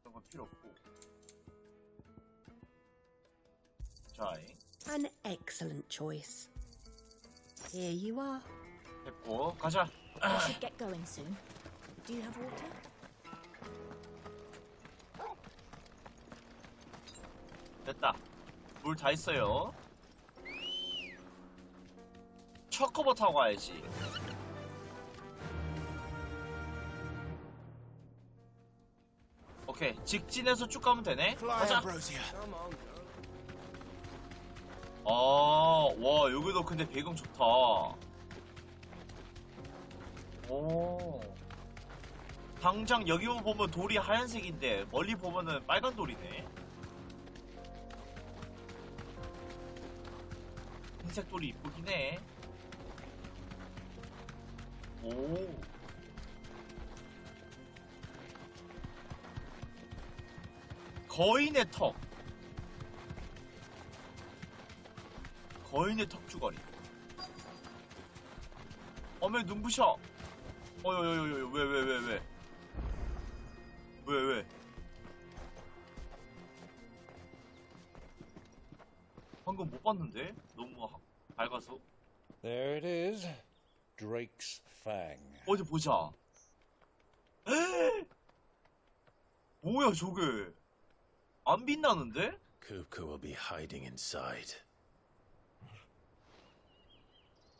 [SPEAKER 1] 이런 건 필요 없고. 자.
[SPEAKER 21] An excellent choice. Here you are.
[SPEAKER 1] 됐고, 가자.
[SPEAKER 6] I should get going soon. Do you have water?
[SPEAKER 1] 됐다. 물 다 있어요. 초코버 타고 가야지. 오케이, 직진해서 쭉 가면 되네. 가자. 와, 여기도 근데 배경 좋다. 오. 당장 여기 보면 돌이 하얀색인데 멀리 보면은 빨간 돌이네. 흰색 돌이 이쁘긴 해. 오. 거인의 턱. 거인의 턱주거리. 어메 눈부셔. 왜? 방금 못 봤는데? 너무 밝아서.
[SPEAKER 5] There it is. Drake's Fang.
[SPEAKER 1] 어디 보자. 뭐야 저게? 안 빛나는데?
[SPEAKER 3] Kupka will be hiding inside.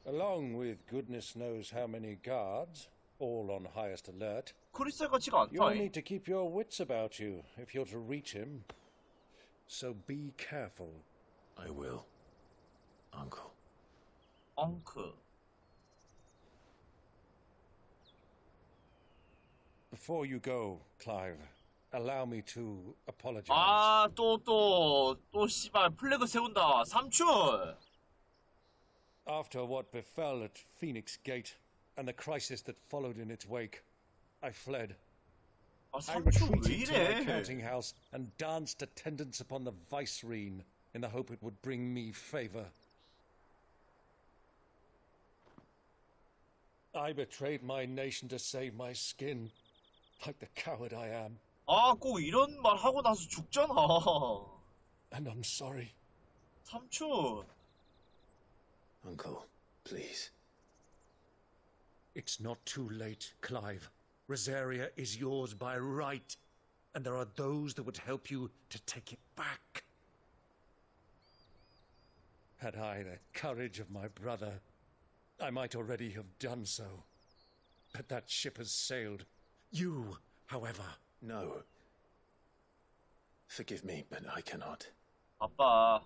[SPEAKER 5] Along with goodness knows how many guards, all on highest alert.
[SPEAKER 1] 크리스탈 같지가 않다.
[SPEAKER 5] You'll need to keep your wits about you if you're to reach him. So be careful.
[SPEAKER 3] I will, Uncle.
[SPEAKER 1] Uncle.
[SPEAKER 5] Before you go, Clive, allow me to apologize.
[SPEAKER 1] 아, 또 씨발 플래그 세운다. 삼촌.
[SPEAKER 5] After what befell at Phoenix Gate and the crisis that followed in its wake, I fled. I retreated to my counting house and danced attendance upon the vicereine in the hope it would bring me favor. I betrayed my nation to save my skin, like the coward I am.
[SPEAKER 1] 아, 꼭 이런 말 하고 나서 죽잖아.
[SPEAKER 5] And I'm sorry.
[SPEAKER 1] 삼촌.
[SPEAKER 3] Uncle, please.
[SPEAKER 5] It's not too late, Clive. Rosaria is yours by right, and there are those that would help you to take it back. Had I the courage of my brother, I might already have done so. But that ship has sailed. You, however...
[SPEAKER 3] No. Forgive me, but I cannot.
[SPEAKER 1] 아빠.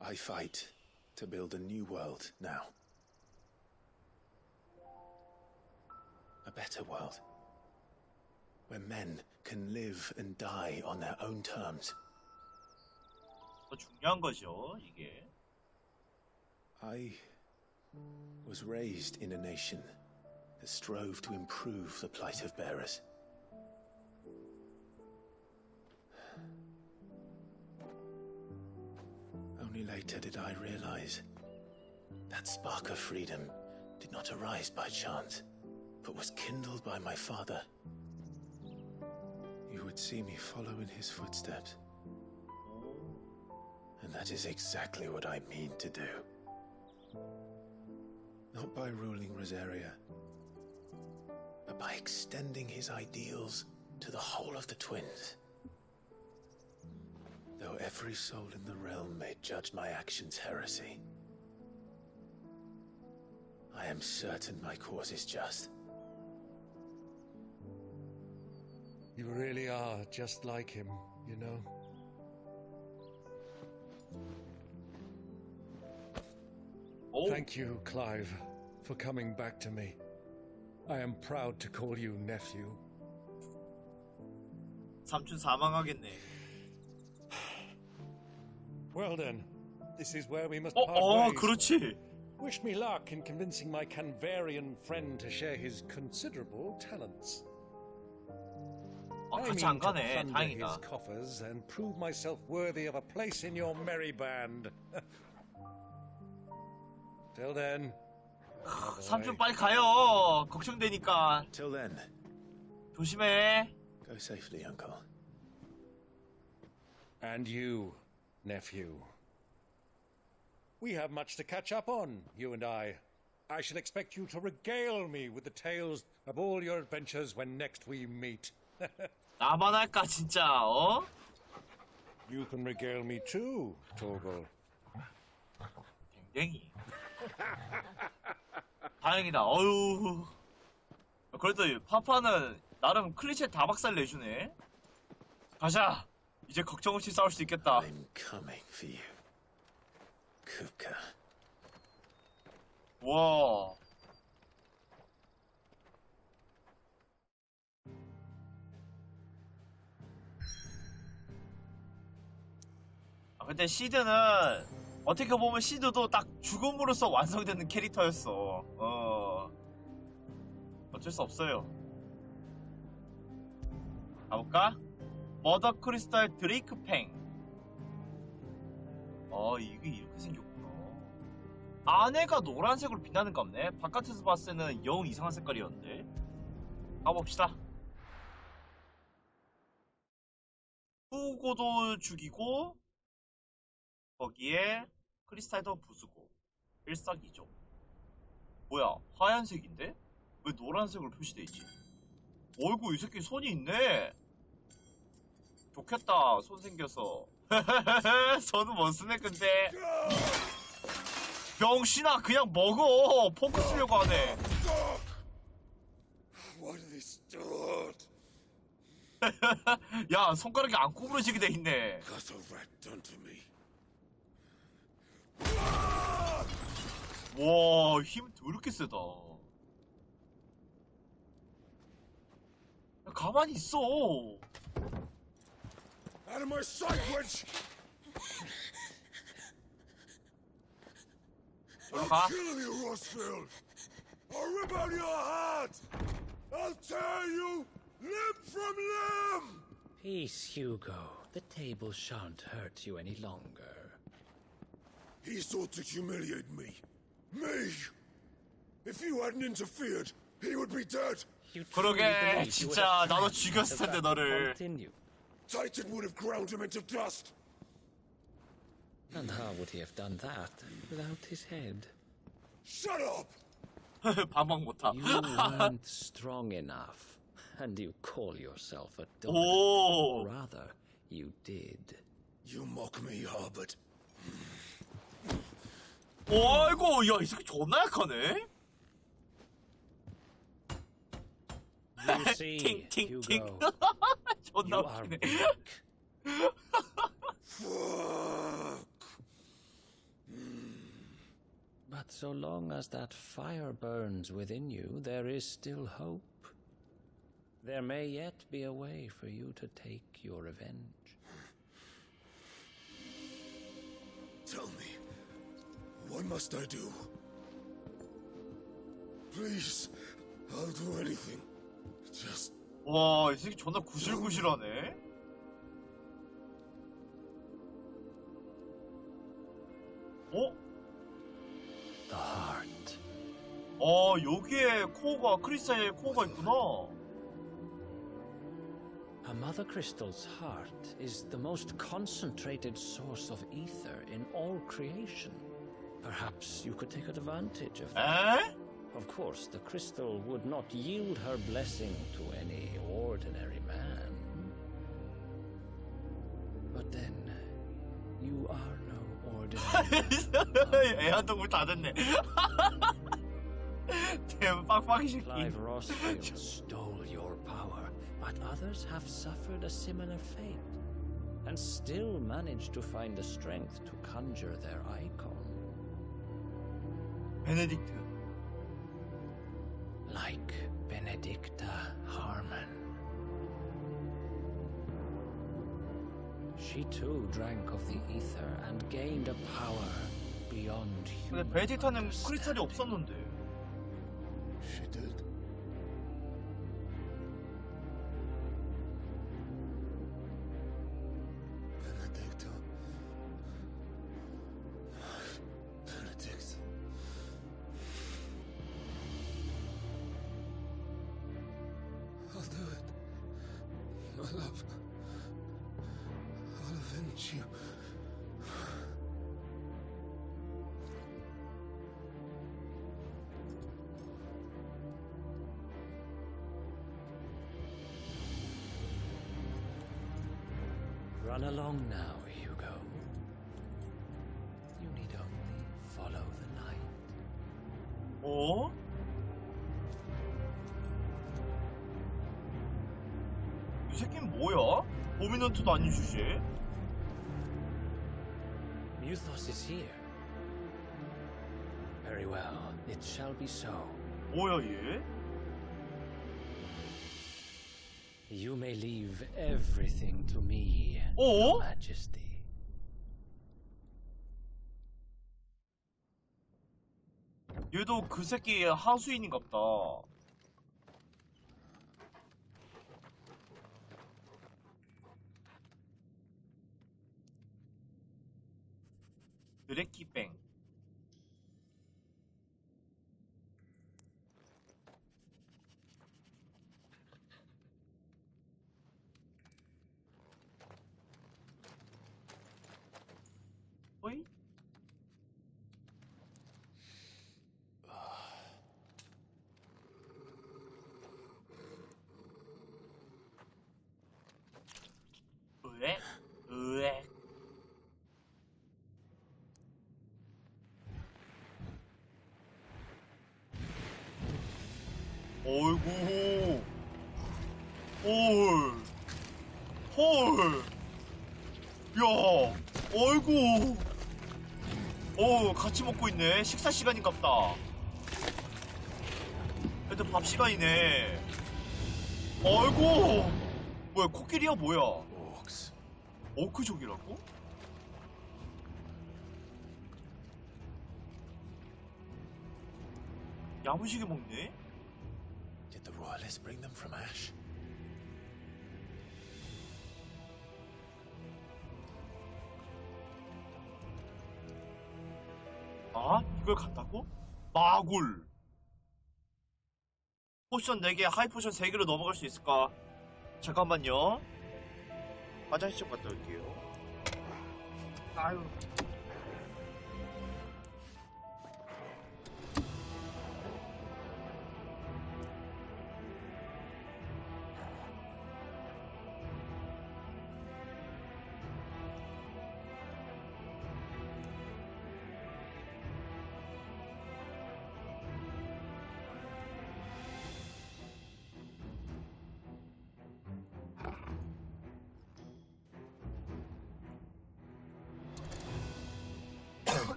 [SPEAKER 3] I fight to build a new world now. A better world. Where men can live and die on their own terms.
[SPEAKER 1] 더 중요한 거죠, 이게.
[SPEAKER 3] I was raised in a nation that strove to improve the plight of bearers. Only later did I realize that spark of freedom did not arise by chance, but was kindled by my father. You would see me follow in his footsteps. And that is exactly what I mean to do. Not by ruling Rosaria, but by extending his ideals to the whole of the twins. Though every soul in the realm may judge my actions heresy, I am certain my cause is just.
[SPEAKER 5] You really are just like him, you know?
[SPEAKER 1] Oh.
[SPEAKER 5] Thank you, Clive, for coming back to me. I am proud to call you nephew.
[SPEAKER 1] 삼촌 사망하겠네.
[SPEAKER 5] Well then,
[SPEAKER 8] this is where we must part ways.
[SPEAKER 1] 그렇지.
[SPEAKER 8] Wish me luck in convincing my Canvarian friend to share his considerable talents. I
[SPEAKER 1] 같이
[SPEAKER 8] mean
[SPEAKER 1] 안
[SPEAKER 8] to
[SPEAKER 1] 가네.
[SPEAKER 8] plunder
[SPEAKER 1] 다행이다.
[SPEAKER 8] his coffers and prove myself worthy of a place in your merry band. Till then.
[SPEAKER 1] 삼촌 빨리 가요. 걱정되니까.
[SPEAKER 12] Till then.
[SPEAKER 1] 조심해.
[SPEAKER 12] Go safely, uncle.
[SPEAKER 8] And you, nephew. We have much to catch up on, you and I. I shall expect you to regale me with the tales of all your adventures when next we meet.
[SPEAKER 1] 나만 할까 진짜, 어?
[SPEAKER 8] You can regale me too, Torgal.
[SPEAKER 1] 댕댕이. 다행이다. 어휴. 그래도 파파는 나름 클리셰 다 박살 내주네. 가자. 이제 걱정 없이 싸울 수 있겠다.
[SPEAKER 12] I'm coming for you, Kuka.
[SPEAKER 1] 와. 근데 시드는 어떻게 보면 시드도 딱 죽음으로써 완성되는 캐릭터였어. 어쩔 수 없어요. 가볼까? 머더 크리스탈 드레이크 팽. 이게 이렇게 생겼구나. 안에가 노란색으로 빛나는 거 없네. 바깥에서 봤을 때는 영 이상한 색깔이었는데. 가봅시다. 후고도 죽이고 거기에 크리스탈도 부수고 일석이조. 뭐야, 하얀색인데? 왜 노란색으로 표시돼 있지? 어이구, 이 새끼 손이 있네. 좋겠다, 손 생겨서. 손은 못 쓰네. 근데 병신아, 그냥 먹어. 포크 쓰려고 하네. 야, 손가락이 안 구부러지게 돼 있네. 와, 힘 더럽게 세다. 야, 가만히 있어.
[SPEAKER 16] Out of my sight, wench!
[SPEAKER 1] I'll
[SPEAKER 16] kill you, Rossfield! I'll rip out your heart! I'll tear you limb from limb!
[SPEAKER 18] Peace, Hugo. The table shan't hurt you any longer.
[SPEAKER 16] He sought to humiliate me. Me! If you hadn't interfered, he would be dead!
[SPEAKER 1] 그러게, 진짜 나도 죽였을 텐데 너를.
[SPEAKER 16] Titan would have ground him into dust!
[SPEAKER 18] And how would he have done that without his head?
[SPEAKER 16] Shut up!
[SPEAKER 1] 반박 못하.
[SPEAKER 18] You weren't strong enough, and you call yourself a dog.
[SPEAKER 1] Oh.
[SPEAKER 18] Or rather, you did.
[SPEAKER 16] You mock me, Harbert.
[SPEAKER 1] 어이구, 야, 이 새끼 존나 약하네.
[SPEAKER 18] You see, Hugo,
[SPEAKER 1] 존나
[SPEAKER 18] you are
[SPEAKER 1] 웃기네.
[SPEAKER 18] weak. But so long as that fire burns within you, there is still hope. There may yet be a way for you to take your revenge.
[SPEAKER 16] Tell me, what must I do? Please, I'll do anything. Just...
[SPEAKER 1] 와, 이 새끼 존나 구실구실하네. 어?
[SPEAKER 18] The heart.
[SPEAKER 1] 여기에 코어가, 크리스탈에 코어가 있구나.
[SPEAKER 18] A mother crystal's heart is the most concentrated source of ether in all creation. Perhaps you could take advantage of that. Of course, the crystal would not yield her blessing to any ordinary man. But then, you are no ordinary.
[SPEAKER 1] 애완동물 다 됐네. 대박 빡빡이 새끼.
[SPEAKER 18] Clive Rossfield stole your power, but others have suffered a similar fate, and still managed to find the strength to conjure their icon.
[SPEAKER 1] 베네딕트.
[SPEAKER 18] Like Benedicta Harmon. She too drank of the ether and gained a power beyond
[SPEAKER 1] 근데
[SPEAKER 18] human
[SPEAKER 1] 베지타는 크리스탈이 없었는데.
[SPEAKER 16] She did. Benedicta. Benedict. I'll do it. My love. I'll avenge you.
[SPEAKER 18] Run along now, Hugo. You need only follow the light.
[SPEAKER 1] 어? 이 새끼는 뭐야? 도미넌트도 아닌 주제에?
[SPEAKER 18] Muthos is here. Very well. It shall be so.
[SPEAKER 1] 뭐야 얘?
[SPEAKER 18] You may leave everything to me,
[SPEAKER 1] 어?
[SPEAKER 18] Your Majesty.
[SPEAKER 1] 얘도 그 새끼 하수인인갑다. 드레키뱅. 어이? 으액? 으액. 어이구. 헐. 헐. 야. 어이구. 같이 먹고 있네. 식사 시간인갑다. 하여튼 밥 시간이네. 어이구. 뭐야, 코끼리야 뭐야? 오크족이라고? 야무지게 먹네?
[SPEAKER 3] Did the royalists bring them from Ash?
[SPEAKER 1] 아? 이걸 간다고? 마굴. 포션 4개, 하이포션 3개로 넘어갈 수 있을까? 잠깐만요. 화장실 좀 갔다 올게요. 아유.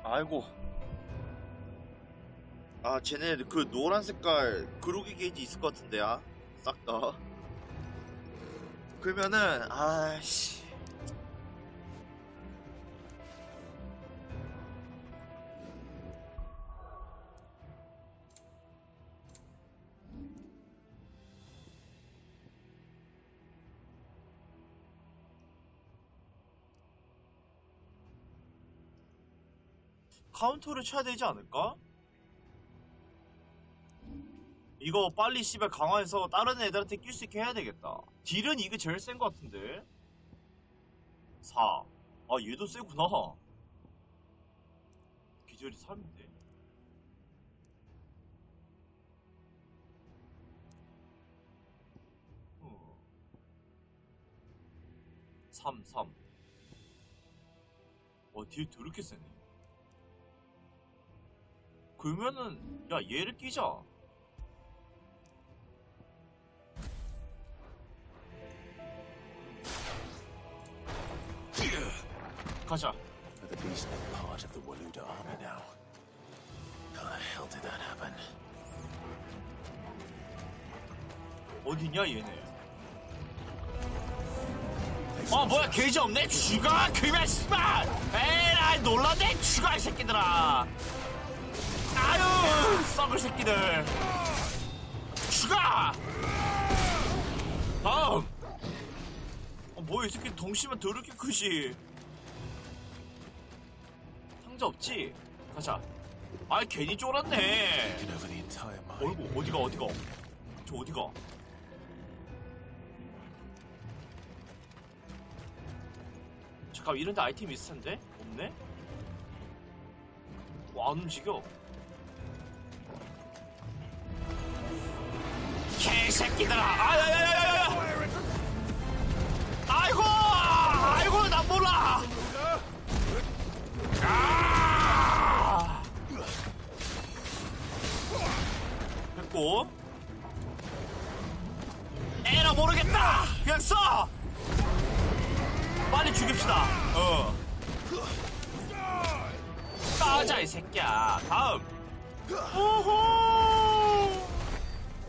[SPEAKER 1] 아이고. 아, 쟤네 그 노란 색깔 그로기 게이지 있을 것 같은데, 싹 다. 그러면은, 아씨. 카운터를 쳐야 되지 않을까? 이거 빨리 씨발 강화해서 다른 애들한테 낄 수 있게 해야 되겠다. 딜은 이게 제일 센 것 같은데. 4. 아, 얘도 세구나. 기절이 3인데. 3. 딜 더럽게 세네. 그러면은, 야, 얘를 끼자. 가자.
[SPEAKER 3] The beast is part of the Waluda army now. How the hell did that happen?
[SPEAKER 1] 어디냐 얘네? 뭐야 게이지 없네? 죽어 그만 씨발! 에라이 놀랐네? 죽어 이 새끼들아! 아유 썩을 새끼들! 죽어! 다음! 뭐야 이 새끼 덩치면 더럽게 크지? 상자 없지? 가자. 아이 괜히 쫄았네. 어이구 어디가 저 어디가? 잠깐 이런데 아이템 있을 텐데? 없네? 안 움직여. 개새끼들아! 아야야야야야! 아이고 난 몰라. 됐고 에라 모르겠다. 그냥 써. 빨리 죽입시다. 까자 이 새끼야. 다음. 오호.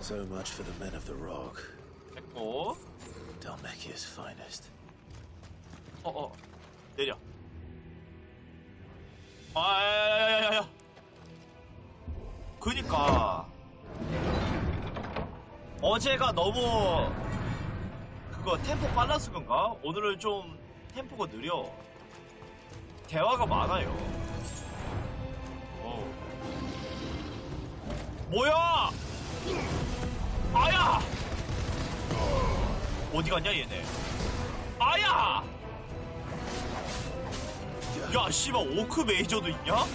[SPEAKER 12] So much for the men of the rock.
[SPEAKER 1] 됐고.
[SPEAKER 12] Dalmekia's finest.
[SPEAKER 1] 내려. 야야야야야야. 그니까 어제가 너무 그거 템포 빨라서 그런가? 오늘은 좀 템포가 느려. 대화가 많아요. 뭐야? 아야! 어디 갔냐 얘네? 아야! 야 씨발 오크 메이저도 있냐?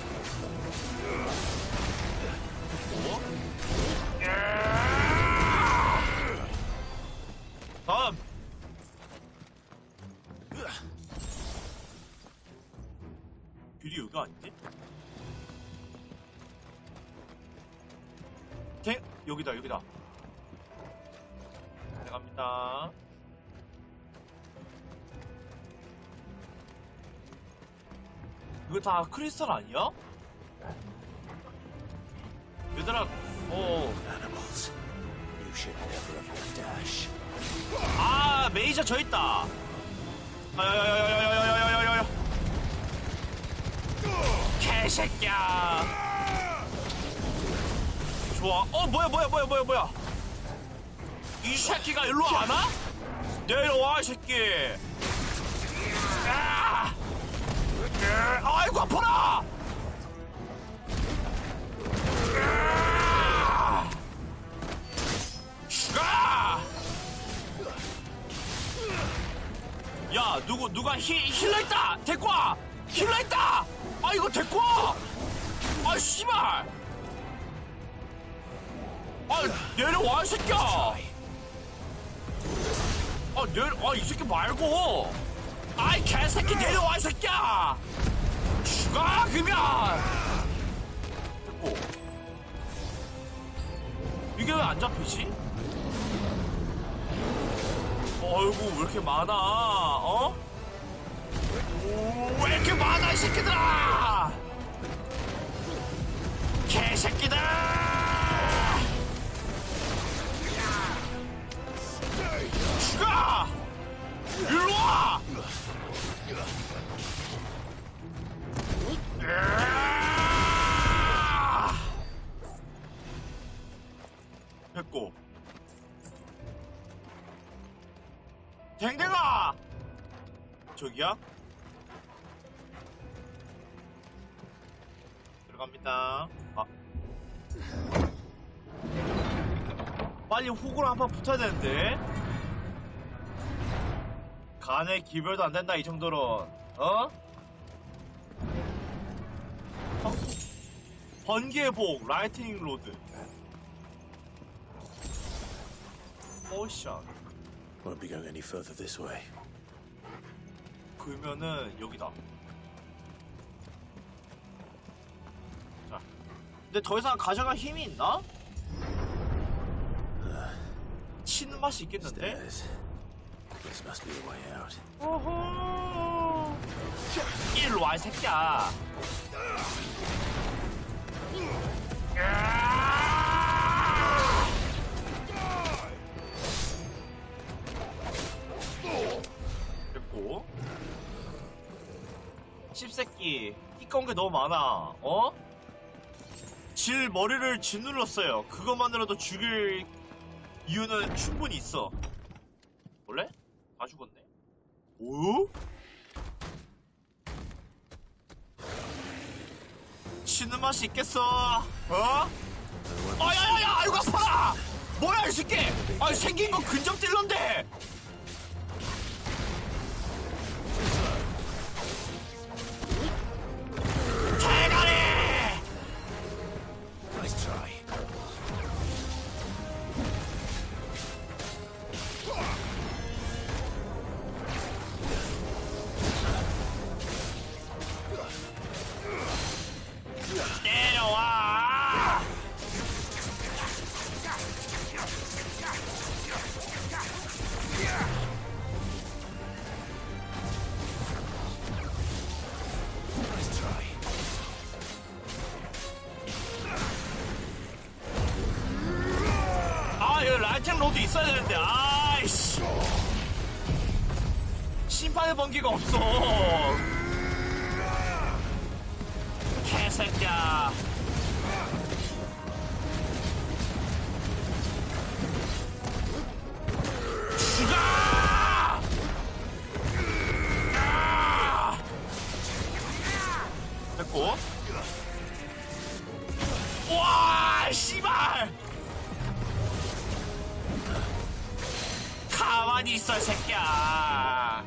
[SPEAKER 1] 다음. 뷰리 여기가 아니지? 여기다 내갑니다. 이거 다 크리스탈 아니야? 얘들아
[SPEAKER 3] Animals. You should never have left Ash.
[SPEAKER 1] 메이저 저 있다. 야야야야야야야야야야야. 개새끼야. 좋아. 뭐야. 이 새끼가 일로 안 와? 내려와 이 새끼. 아이고 아파라. 야 누가 힐러 있다. 데리고 와. 힐러 있다. 이거 데리고 와. 씨발. 내려와 이 새끼야. 이 새끼 말고. 아이 개새끼 내려와 이 새끼야. 죽어 그러면. 됐고. 이게 왜 안 잡히지? 어이구 왜 이렇게 많아? 왜 이렇게 많아 이 새끼들아. 개새끼들. 죽어. 일로와. 됐고. 댕댕아! 저기야? 들어갑니다. 빨리 호구를 한판 붙어야 되는데. 간에 기별도 안 된다 이 정도로. 번개복 라이트닝 로드. 포션.
[SPEAKER 12] Won't be going any further this way.
[SPEAKER 1] 그러면은 여기다. 자, 근데 더 이상 가져갈 힘이 있나? 치는 맛이 있겠는데?
[SPEAKER 12] This must be the way out.
[SPEAKER 1] 오호. 일로 와 이 새끼야. 씹새끼 띠꺼운 게 너무 많아. 어? 질 머리를 짓눌렀어요. 그것만으로도 죽일 이유는 충분히 있어. 원래? 다 죽었네. 오? 치는 맛이 있겠어. 어? 야야야! 아이고 아파라! 뭐야 이 새끼! 아 생긴 거 근접 딜러인데! 대가리!
[SPEAKER 3] Nice try.
[SPEAKER 1] 내려와! 아, 여기 라이팅 로드 있어야 되는데, 아이씨. 심판의 번개가 없어. 개새끼야. 죽어! 됐고. 와, 씨발! 가만히 있어, 이 새끼야. 아!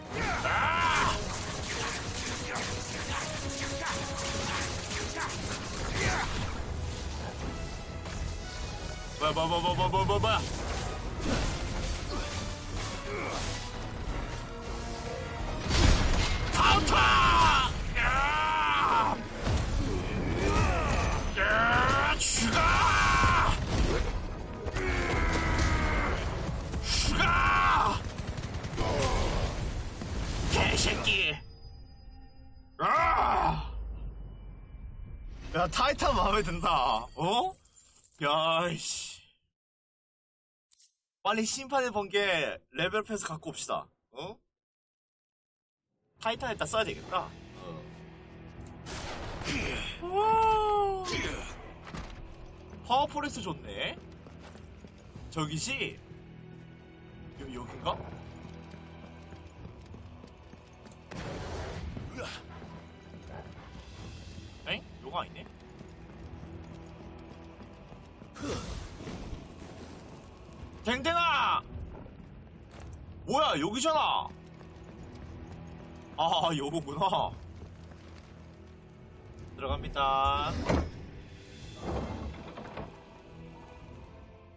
[SPEAKER 1] 뭐야. 카운터! 죽어! 죽어! 개새끼! 야, 타이탄 마음에 든다. 어? 야이씨. 빨리 심판의 번개 레벨 패스 갖고 옵시다. 어? 타이탄에다 써야 되겠다. 파워포레스 좋네. 저기지? 여긴가? 엥? 요거 아니네? 댕댕아! 뭐야, 여기잖아! 아, 요거구나. 들어갑니다.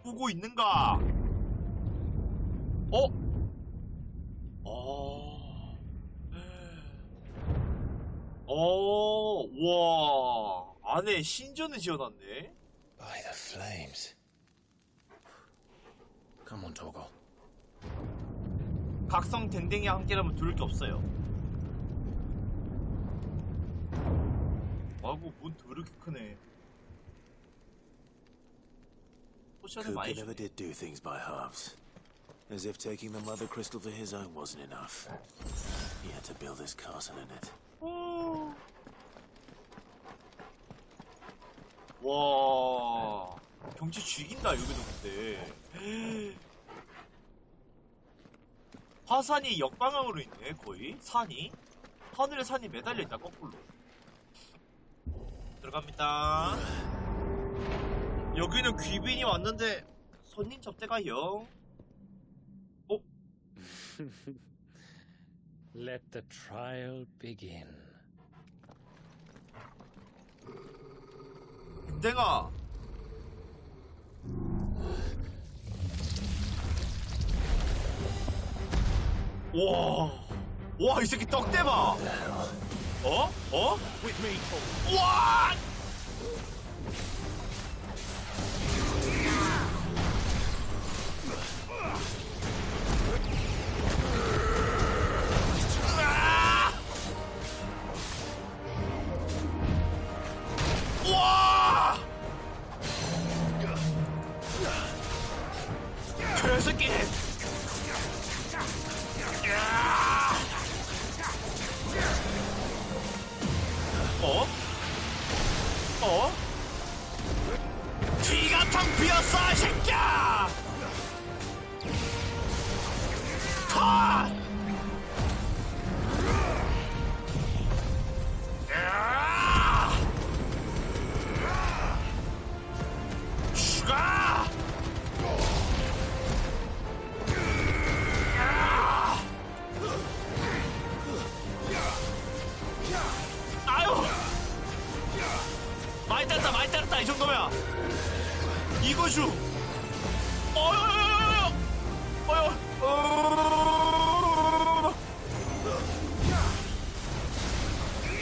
[SPEAKER 1] 보고 있는가? 어? 와. 안에 신전을 지어놨네?
[SPEAKER 3] By the flames. Come on, Torgal.
[SPEAKER 1] 각성 댕댕이와 함께라면 두를 게 없어요. 아이고, 문 더럽게 크네. 포션을 많이
[SPEAKER 12] Kuka
[SPEAKER 1] 주네.
[SPEAKER 12] never did do things by halves. As if taking the mother crystal for his own wasn't enough. He had to build his castle in it.
[SPEAKER 1] 와, 경치 죽인다. 여기도 근데 화산이 역방향으로 있네. 거의 산이 하늘에 산이 매달려 있다. 거꾸로 들어갑니다. 여기는 귀빈이 왔는데 손님 접대가 영. 어?
[SPEAKER 18] Let the trial begin.
[SPEAKER 1] 댕아. 와, 이 새끼 떡대봐. 어? 와! 와! 개새끼! 피었어, 이 새끼야! 컷! 죽어! 아유! 많이 때렸다, 이 정도면! 이거죠!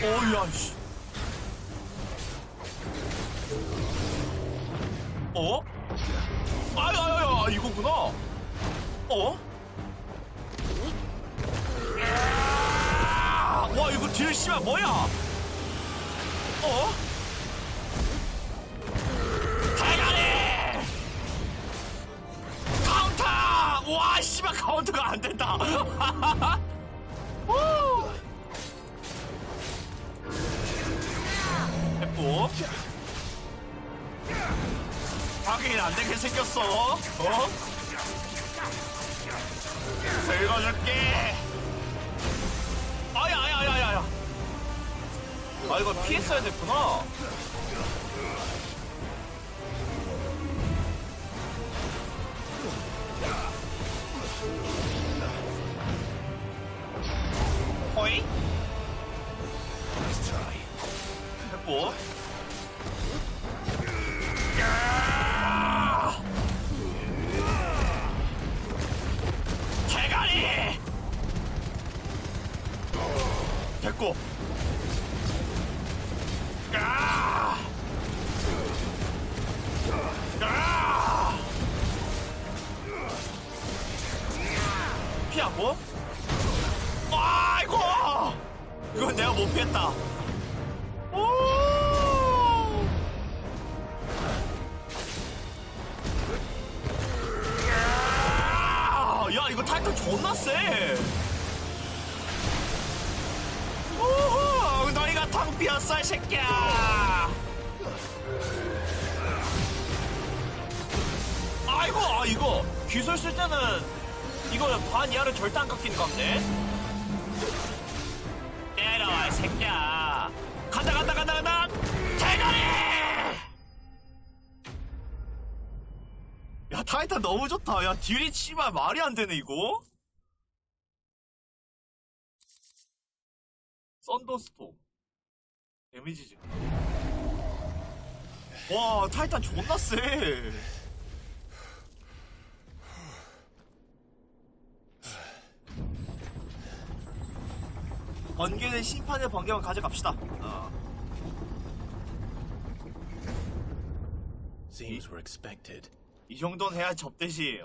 [SPEAKER 1] 어이야, 씨. 어? 아유, 이거구나. 어? 와, 이거 딜 씨발 뭐야? 어? 대가리! 카운터! 와, 씨발 카운터가 안 된다. 했고. 확인 안 되게 생겼어. 어? 긁어줄게. 아야. 아, 이거 피했어야 됐구나. 호이? 했고. 대가리! 됐고. 피하고. 아이고! 이건 내가 못 피했다. 야, 이거 타이탄 존나 세. 오호, 너희가 텅 비었어, 이 새끼야. 아이고, 이거 기술 쓸 때는 이거 반 이하를 절대 안 깎이는 건데. 때려, 이 새끼야. 간다. 대가리! 야, 타이탄 너무 좋다. 야, 딜이 씨발 말이 안 되네, 이거. 썬더스톰. 데미지지. 와, 타이탄 존나 세. 번개는 심판의 번개만 가져갑시다.
[SPEAKER 12] Seems we're expected.
[SPEAKER 1] 이 정도는 해야 접대시,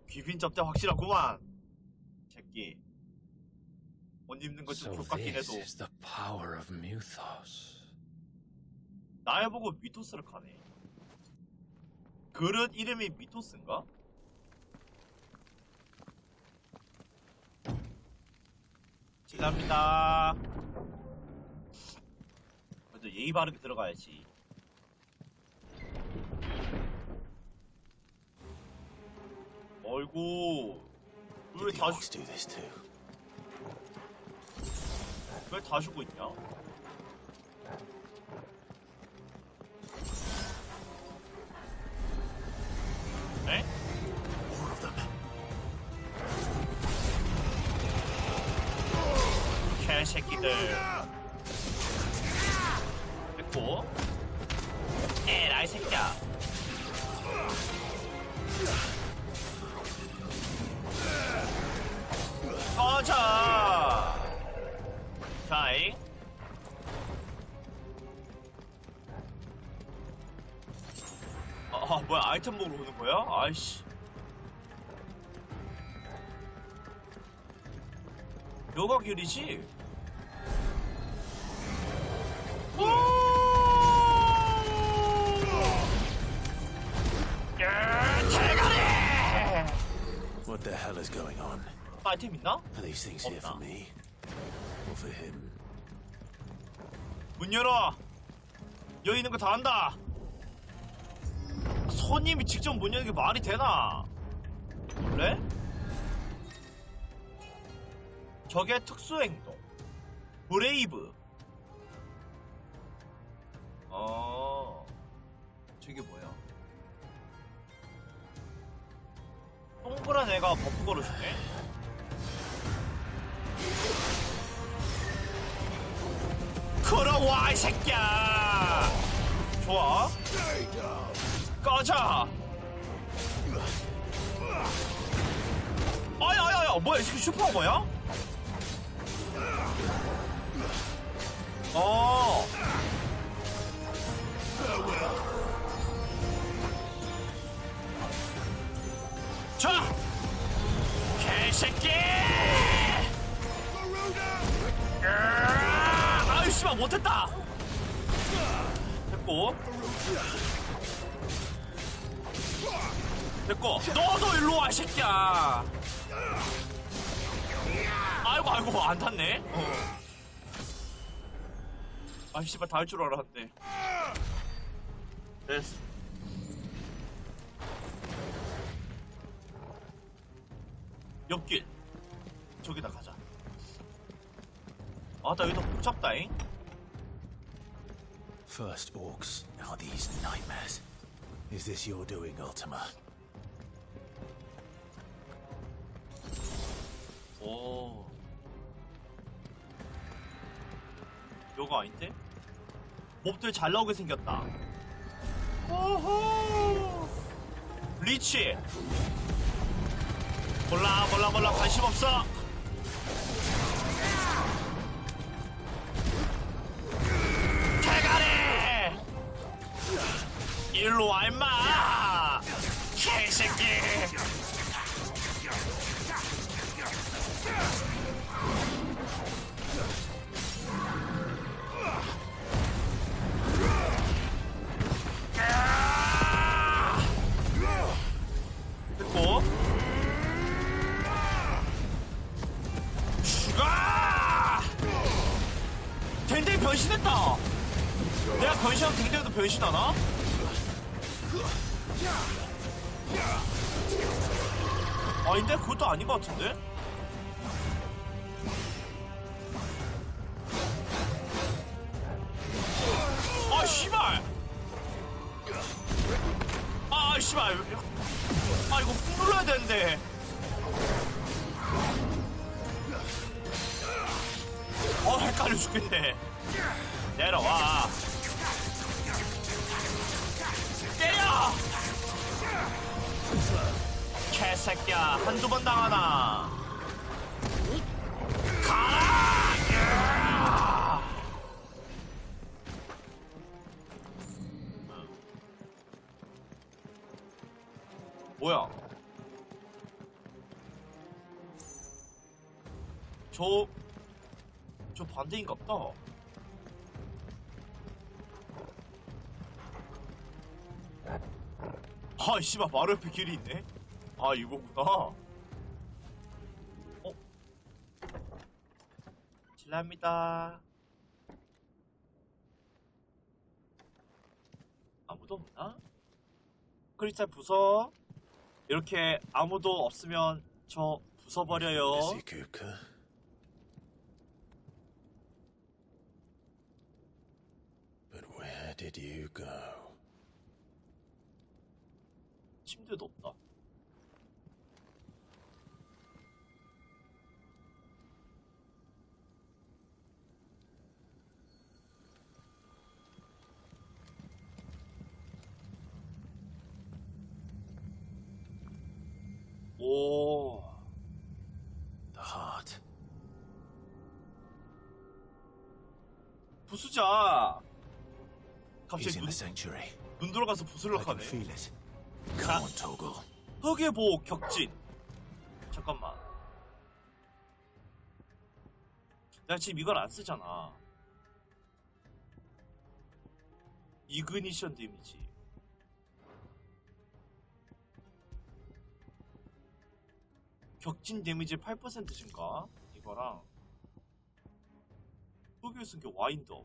[SPEAKER 1] 귀빈 접대 확실하구만. 새끼. 옷 입는 거 좀 족같긴 해도.
[SPEAKER 18] is the power of Mythos.
[SPEAKER 1] 날 보고 미토스를 가네. 그릇 이름이 미토스인가? 실례합니다. 그래도 예의 바르게 들어가야지. 어이구, 왜 다 죽고 있냐? 에? 개새끼들. 됐고. 에라이 새끼야. 꺼져. 자이. 뭐야, 아이템 먹으러 오는 거야? 아이씨. 여가 길이지? 대가리!
[SPEAKER 12] What the hell is going on?
[SPEAKER 1] 아이템 있나?
[SPEAKER 12] Are these things here for me? Or for him?
[SPEAKER 1] 문 열어! 여기 있는 거 다 한다! 손님이 직접 문 여는 게 말이 되나? 원래? 적의 특수행동 브레이브. 저게 뭐야? 동그란 애가 버프 걸어주네? 걸어와 이 새끼야! 좋아. 꺼져! 아야야야, 뭐야, 이 새끼 슈퍼가 뭐야? 자! 개새끼! 아유, 씨발, 못했다! 됐고. 됐고. 너도 일로 와, 이 새끼야! 아이고, 안 탔네? 아, 씨발, 다 할 줄 알았는데. 됐어. 옆길. 저기다 가자. 아, 나 여기도 복잡다잉?
[SPEAKER 12] First orcs, now these nightmares. Is this your doing, Ultima?
[SPEAKER 1] 오. 요거 아닌데? 몹들 잘 나오게 생겼다. 오호. 리치. 몰라 관심 없어. 대가리. 일로 와 임마. 개새끼. 됐고. 죽어! 댕댕이 변신했다. 내가 변신하면 댕댕이도 변신하나? 아닌데? 그것도 아닌 것 같은데? 아, 씨발! 아, 씨발! 아, 이거 꾹 눌러야 되는데. 헷갈려 죽겠네. 내려와. 때려! 개새끼야, 한두 번 당하나. 가라! 뭐야? 저 반대인갑다. 아, 씨발, 바로 옆에 길이 있네? 아, 이거구나. 실례합니다. 아무도 없나? 크리스탈 부숴. 이렇게 아무도 없으면 저 부숴버려요.
[SPEAKER 3] Where did you go?
[SPEAKER 1] 침대도 없다. 오.
[SPEAKER 12] The heart.
[SPEAKER 1] 부수자.
[SPEAKER 12] He's
[SPEAKER 1] 갑자기
[SPEAKER 12] in the sanctuary.
[SPEAKER 1] 눈 들어가서 부술러
[SPEAKER 12] I can
[SPEAKER 1] 가네.
[SPEAKER 12] feel it. Come on, Toggle.
[SPEAKER 1] 흑의 보호 격진. 잠깐만. 내가 지금 이걸 안 쓰잖아. 이그니션 데미지. 격진 데미지 8% 증가. 이거랑 흑의 숨겨 와인더.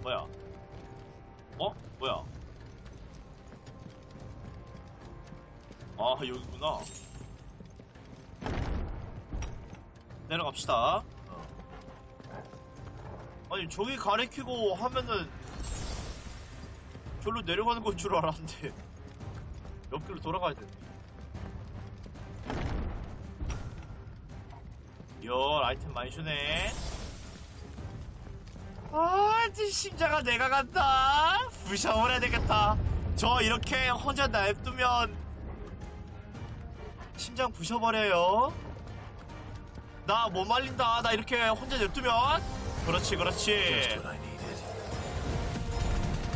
[SPEAKER 1] 뭐야? 어? 뭐야? 아, 여기구나. 내려갑시다. 아니, 저기 가리키고 하면은 저로 내려가는 건 줄 알았는데 옆길로 돌아가야 되네. 열 아이템 많이 주네. 아, 심장아 내가 간다. 부셔버려야 되겠다. 저 이렇게 혼자 냅두면 심장 부셔버려요. 나 못 말린다. 나 이렇게 혼자 냅두면. 그렇지, 그렇지.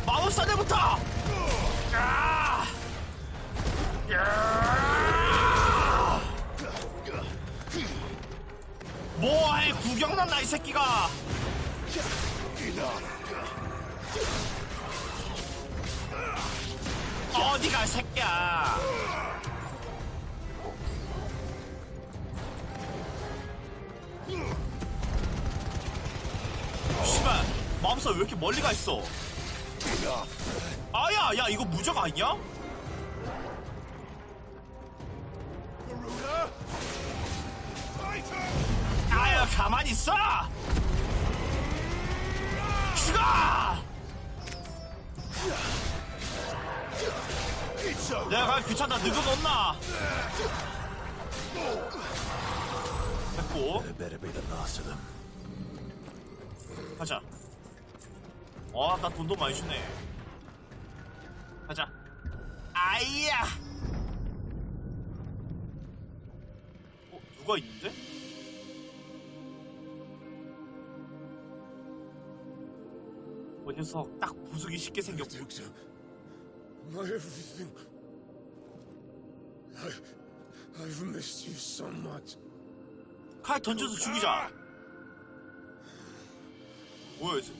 [SPEAKER 1] 마법사대부터. 뭐해, 구경난다 이 새끼가. 어디가 새끼야. 씨발, 마법사 왜 이렇게 멀리 가 있어? 아야, 야, 이거 무적 아니야? 아야, 가만히 있어! 죽어! 내가 귀찮다, 늙어놓나? 됐고. 가자. 와, 나 돈도 많이 주네. 가자. 아이야! 누가 있는데? 녀석 딱 부수기 쉽게 생겼고.
[SPEAKER 16] My everything. I've missed you so much.
[SPEAKER 1] 칼 던져서 죽이자. 뭐야, 이제?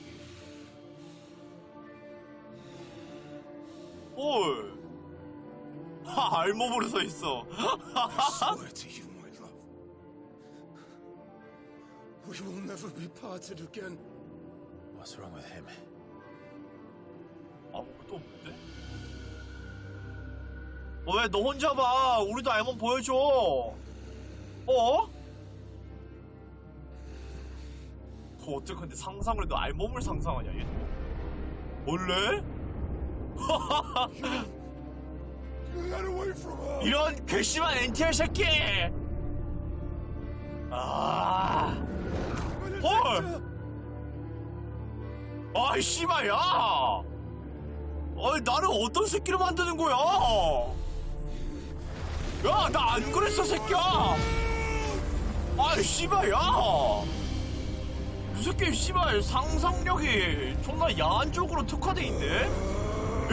[SPEAKER 1] 헐. 하, 알몸으로 서 있어.
[SPEAKER 16] I swear to you, my love. We will never be parted again.
[SPEAKER 12] What's wrong with him?
[SPEAKER 1] 아무것도 없는데? 왜 너 혼자 봐? 우리도 알몸 보여줘. 어떡한데 상상을 해도 알몸을 상상하냐 얘? 원래? 이런 괘씸한 NTR 새끼! 아, 헐! 아이 씨발, 야! 아니 나를 어떤 새끼로 만드는 거야? 야, 나 안 그랬어 새끼야! 아이 씨발, 야! 이 새끼 씨발 상상력이 존나 야한 쪽으로 특화돼 있네?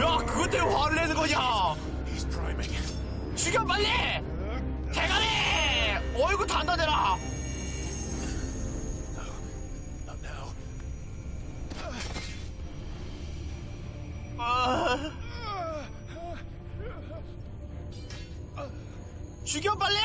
[SPEAKER 1] 야, 그것 때문에 화를 내는 거냐? 죽여 빨리! 대가리! 어이구 단단해라! 죽여 빨리!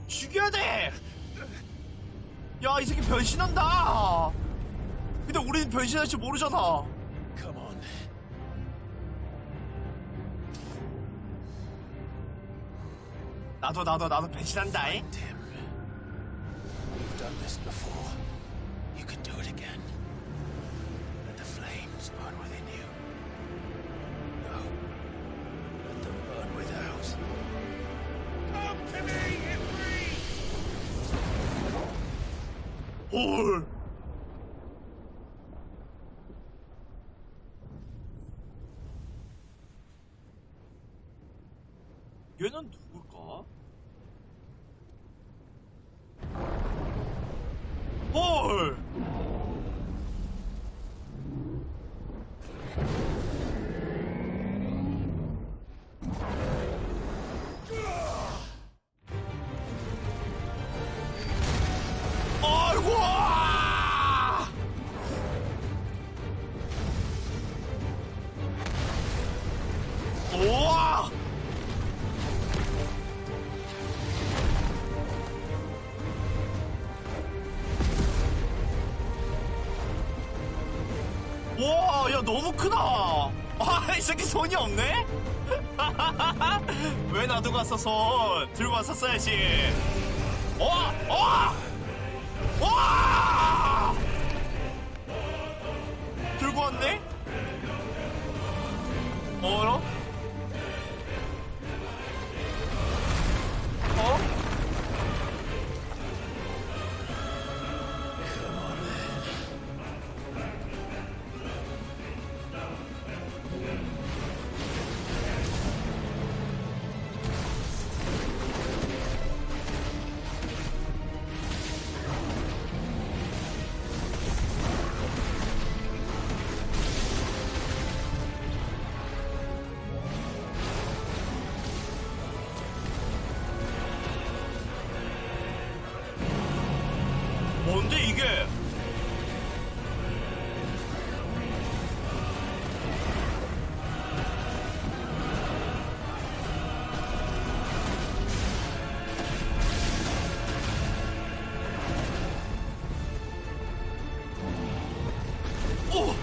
[SPEAKER 1] 죽여야 돼! 야, 이 새끼 변신한다! 근데 우리는 변신할 줄 모르잖아.
[SPEAKER 12] Come on.
[SPEAKER 1] 나도 변신한다잉.
[SPEAKER 12] You've done this before. You can do it again. Let the flames burn within you. No. Let them burn without.
[SPEAKER 16] Come to me, Ifrit!
[SPEAKER 1] 헐. 얘는 누굴까? 헐! 아이고! 우와! 너무 크다. 아, 이 새끼 손이 없네? 왜 놔두고 왔어, 손? 들고 왔었어야지. 들고 왔네? 어라? 뭔데 이게? 오!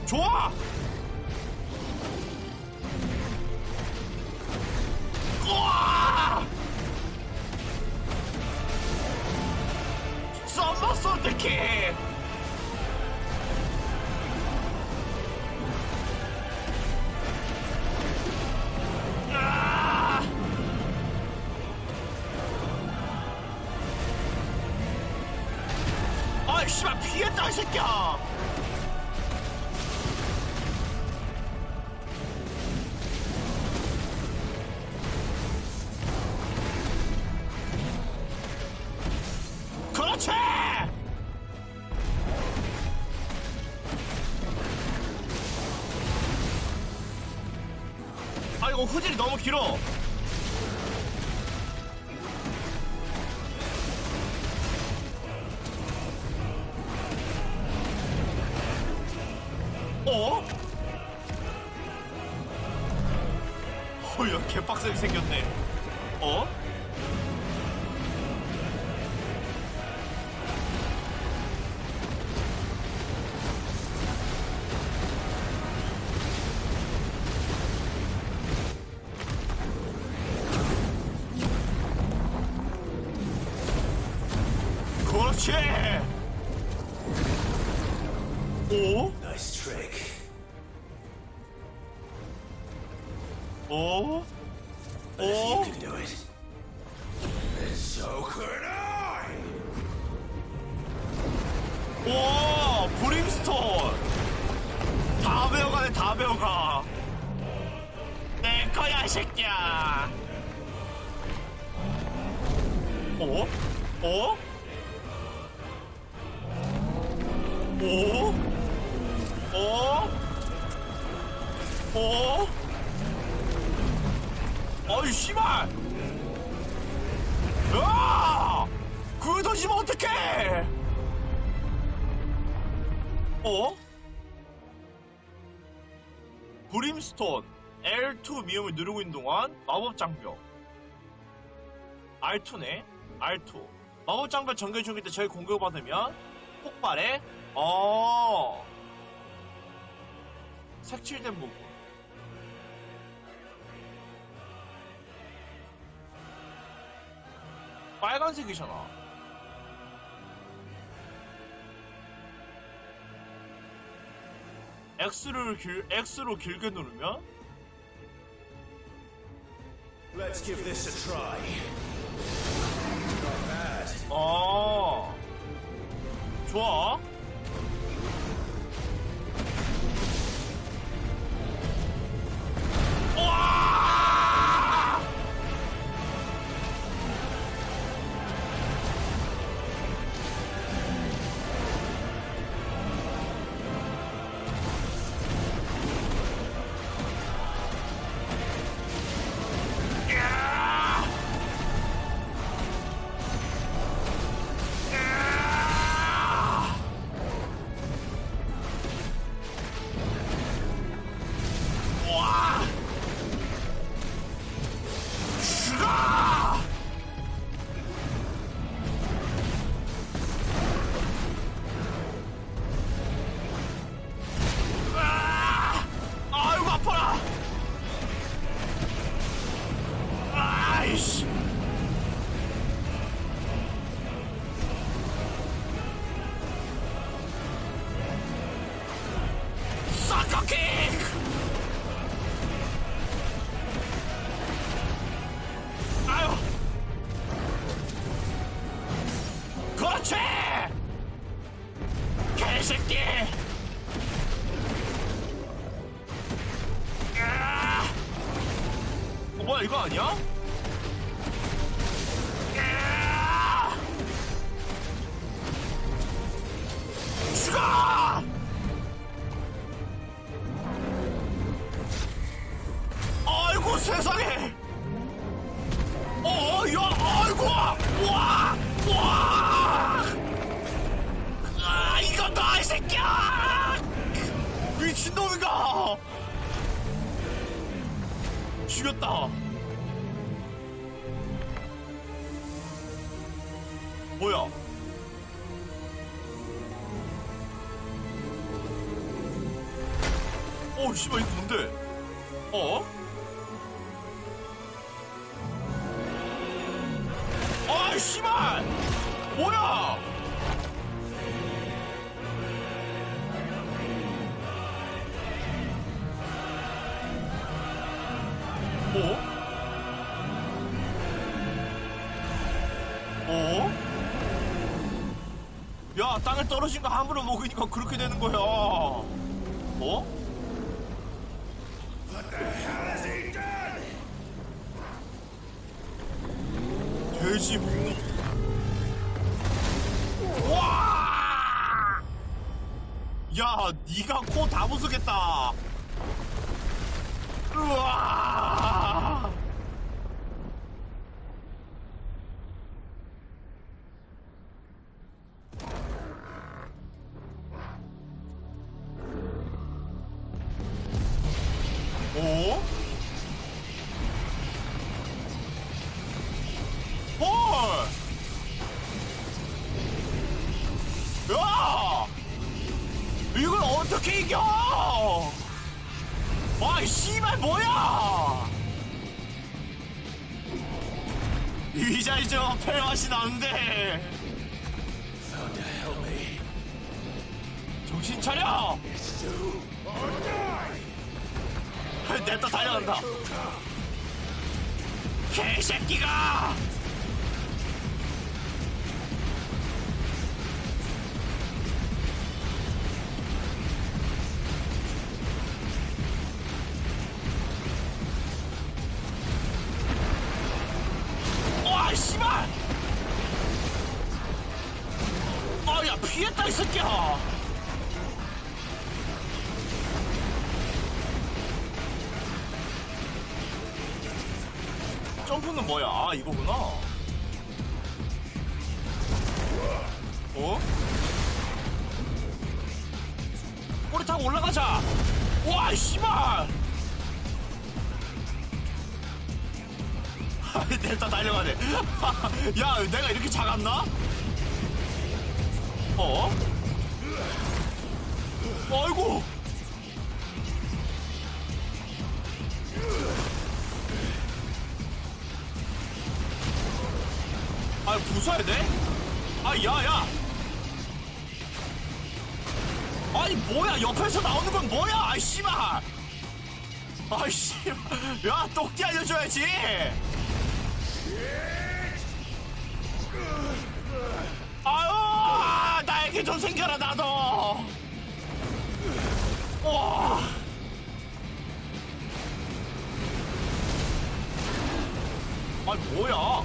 [SPEAKER 1] 좋아! 우와! 썸머스 어떡해! 아이 씨발 피했다 이 새끼야! 그렇지! 아 이거 후질이 너무 길어. 야 개빡세게 생겼네. 그렇지! 오?
[SPEAKER 3] Nice trick.
[SPEAKER 1] 오?
[SPEAKER 3] But if you can do it, then so could I.
[SPEAKER 1] 오! 브림스톤! 다 배워가네, 다 배워가. 내 거야, 이 새끼야. 오? 오? 오? 오? 오? 어이 씨발! 야! 그거 던지면 어떡해! 브림스톤 L2 미음을 누르고 있는 동안 마법 장벽 R2네? R2 마법 장벽 전개 중일 때 저희 공격을 받으면 폭발해? 색칠된 부분 빨간색이잖아. X로 길게 누르면
[SPEAKER 3] Let's give this a try. Not bad.
[SPEAKER 1] 좋아. 슈퍼킥! 아유! 그렇지! 개새끼! 뭐야 이거 아니야? 죽어! 아이고 세상에! 야, 아이고! 와! 이거 나 이 새끼야! 미친놈인가! 죽였다. 뭐야? 씨발 이거 뭔데? 씨발! 뭐야? 야, 땅에 떨어진 거 함부로 먹으니까 그렇게 되는 거야. 돼지 묵묵. 와! 야, 니가 코 다 부수겠다. 우와! 야! 이걸 어떻게 이겨? 와, 씨발 뭐야? 이자이 좀 펠맛이 나는데. 정신 차려! 냅다 달려간다. 개새끼가! 와, 씨발! 야, 피했다, 이 새끼야! 점프는 뭐야? 아, 이거구나. 꼬리 타고 올라가자. 와, 씨발! 냅다 달려가네. 야, 내가 이렇게 작았나? 아이고! 아, 부숴야 돼? 야! 아니, 뭐야, 옆에서 나오는 건 뭐야? 씨발! 씨발! 야, 똑띠 알려줘야지! 아유, 나에게 좀 생겨라, 나도! 와! 뭐야?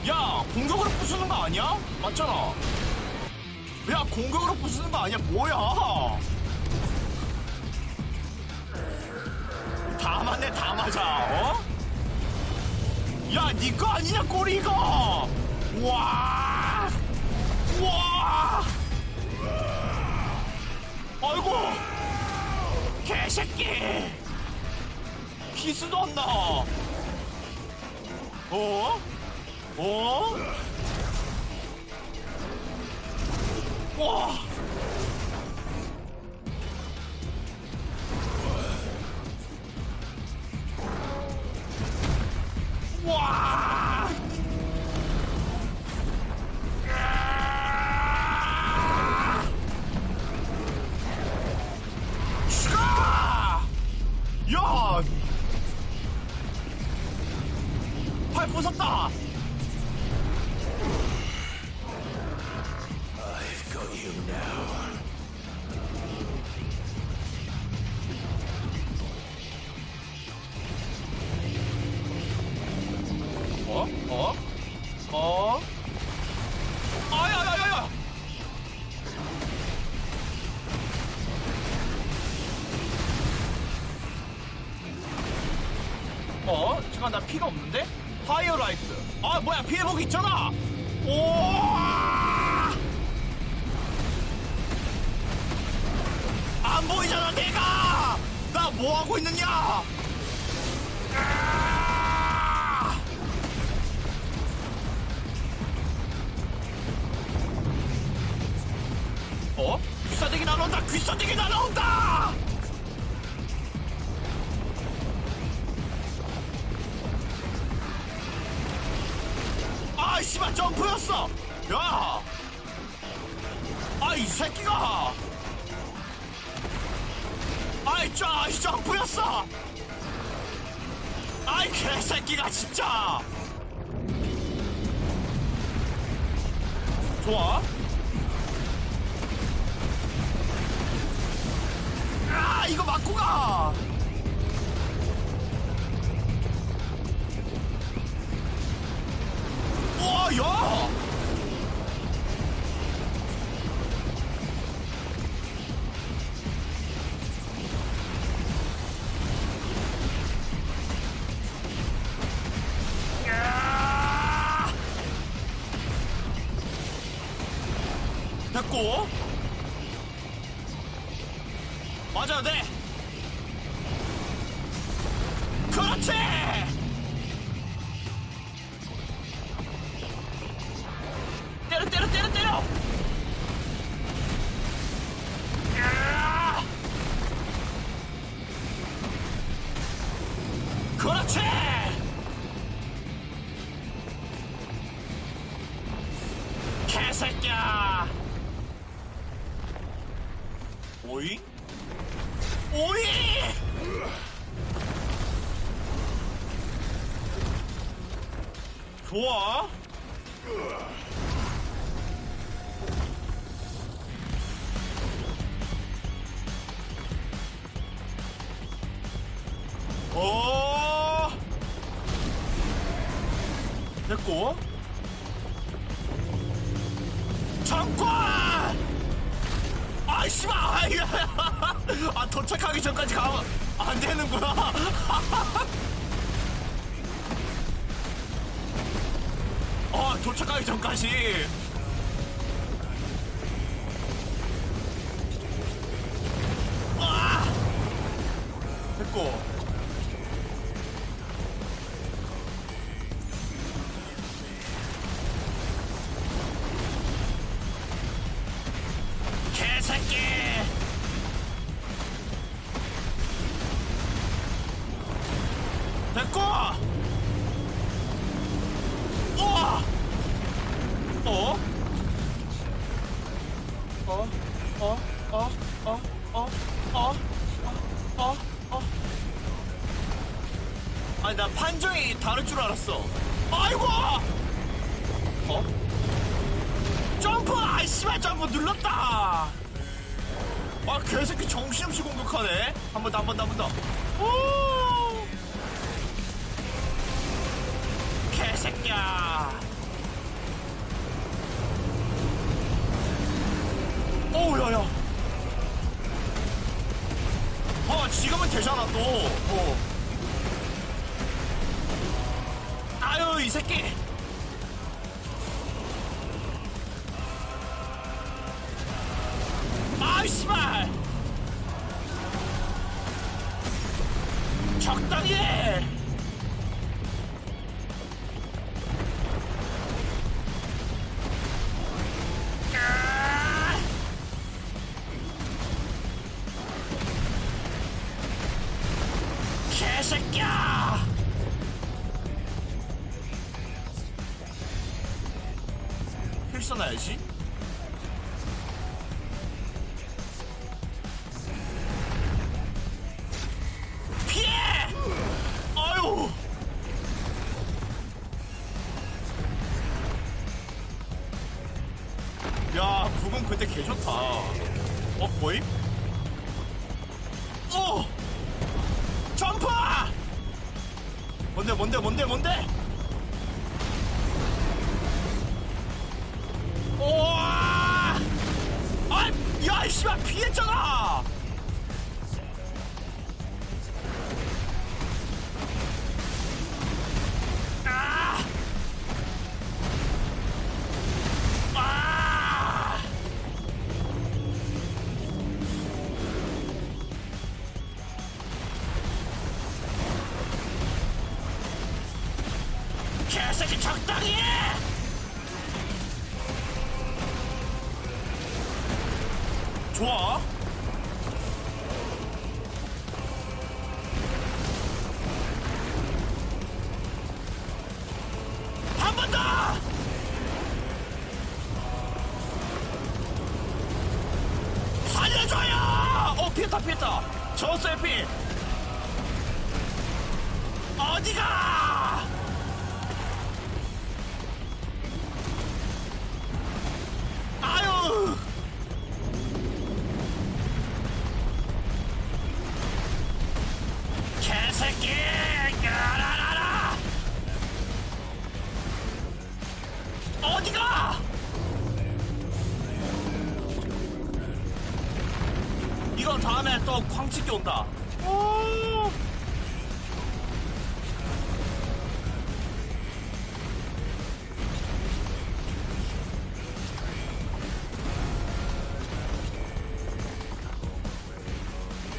[SPEAKER 1] 야, 공격으로 부수는 거 아니야? 맞잖아. 야, 공격으로 부수는 거 아니야? 뭐야? 다 맞네, 다 맞아. 야, 니 거 아니냐, 꼬리 이거? 와! 아이고! 개새끼! 키스도 안 나! 와! 와! 죽어! 부쉈다.
[SPEAKER 3] I've got you now.
[SPEAKER 1] 아야야야야. 잠깐 나 피가 없는데? 파이어라이트. 아 뭐야 피해복 있잖아. 오. 안 보이잖아 내가. 나 뭐 하고 있느냐? 귀싸대기 날아온다. 귀싸대기 날아온다. 아 씨발 점프였어. 야. 아 이 새끼가. 아이 점프였어. 아이 개새끼가 진짜. 좋아. 아 이거 맞고 가. 우와 야. 됐고 맞아야 돼. 그렇지. 때려. 그렇지. 개새끼야. 오이? 좋아. 됐고. 장관! 아이 씨발! 아 도착하기 전까지 가면 안 되는구나. 도착하기 전까지. 됐고. 개새끼. 됐고. 아니 나 판정이 다를 줄 알았어. 아이고. 점프. 아이 씨발 점프 눌렀다. 아 개새끼 정신없이 공격하네. 한 번 더. 오. 개새끼야. 오우 야야. 지금은 되잖아 또. 아유 이 새끼. 아이 씨발. 적당히 해. 개새끼야. 힐 써놔야지. 피해. 아유. 근데 개 좋다. 보임? 점프! 뭔데? 우와! 야, 씨발, 피했잖아! 개새끼 적당히 해! 좋아. 한 번 더! 살려줘요! 피했다. 졌어요, 피. 어디가! 아유! 개새끼! 야라라라! 어디가! 이거 다음에 또 광치기 온다. 오!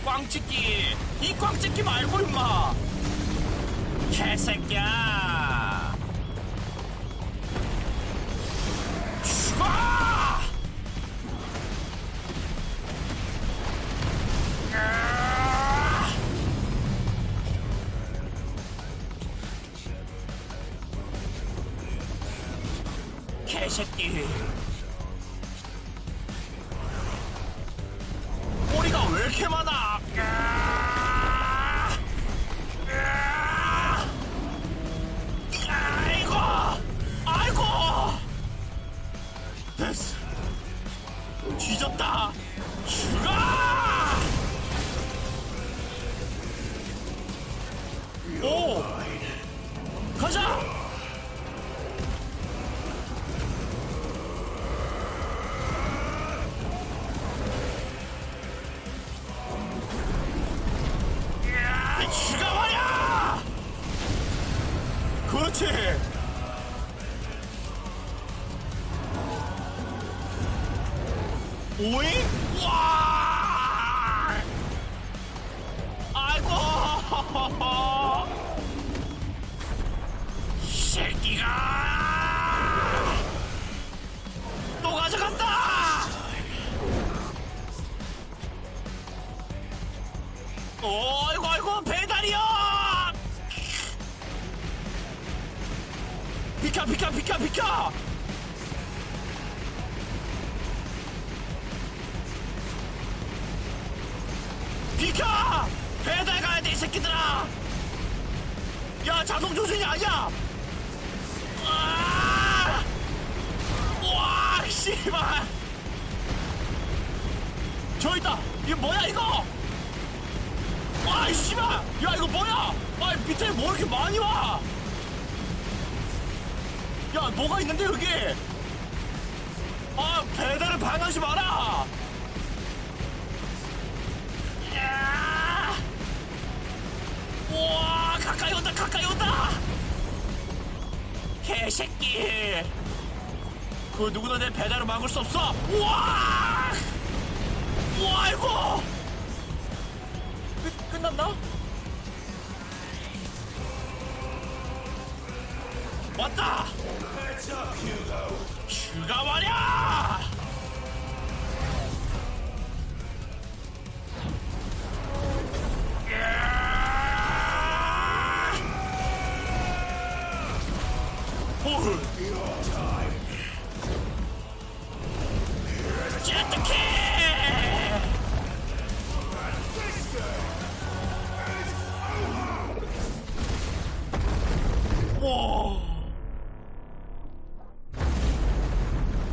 [SPEAKER 1] 꽝찍기! 이 꽝찍기 말고 임마! 개새끼야! 죽어! 개새끼! 꼬리가 왜 이렇게 많아? 아이고! 됐어. 뒤졌다. 죽어! 오! 가자! 죽어버려! 그렇지! 오잉? 와! 아이고! 이 새끼가! 또 가져간다! 아이고, 배달이요! 비켜! 비켜! 배달 가야 돼, 이 새끼들아! 야, 자동 조준이 아니야! 와, 씨발! 저 있다! 이거 뭐야, 이거! 와, 씨발! 야, 이거 뭐야! 밑에 뭐 이렇게 많이 와! 야, 뭐가 있는데, 여기! 배달을 방해하지 마라! 우와, 가까이 온다! 개새끼! 그 누구나 내 배달을 막을 수 없어! 우와! 아이고! 끝났나? 왔다! 죽어버려! 제트키!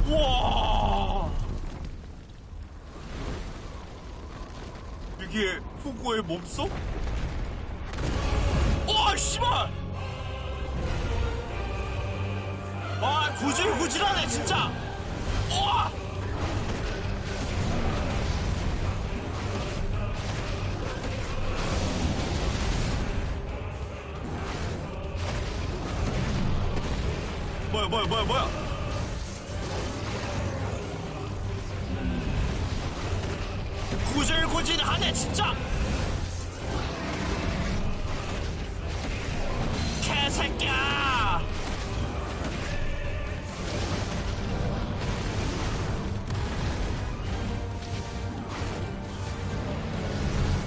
[SPEAKER 1] 와! 이게 후고의 몸속? 오 씨발! 와 구질구질하네 진짜. 우와! 뭐야? 구질구질하네 진짜. 개새끼야.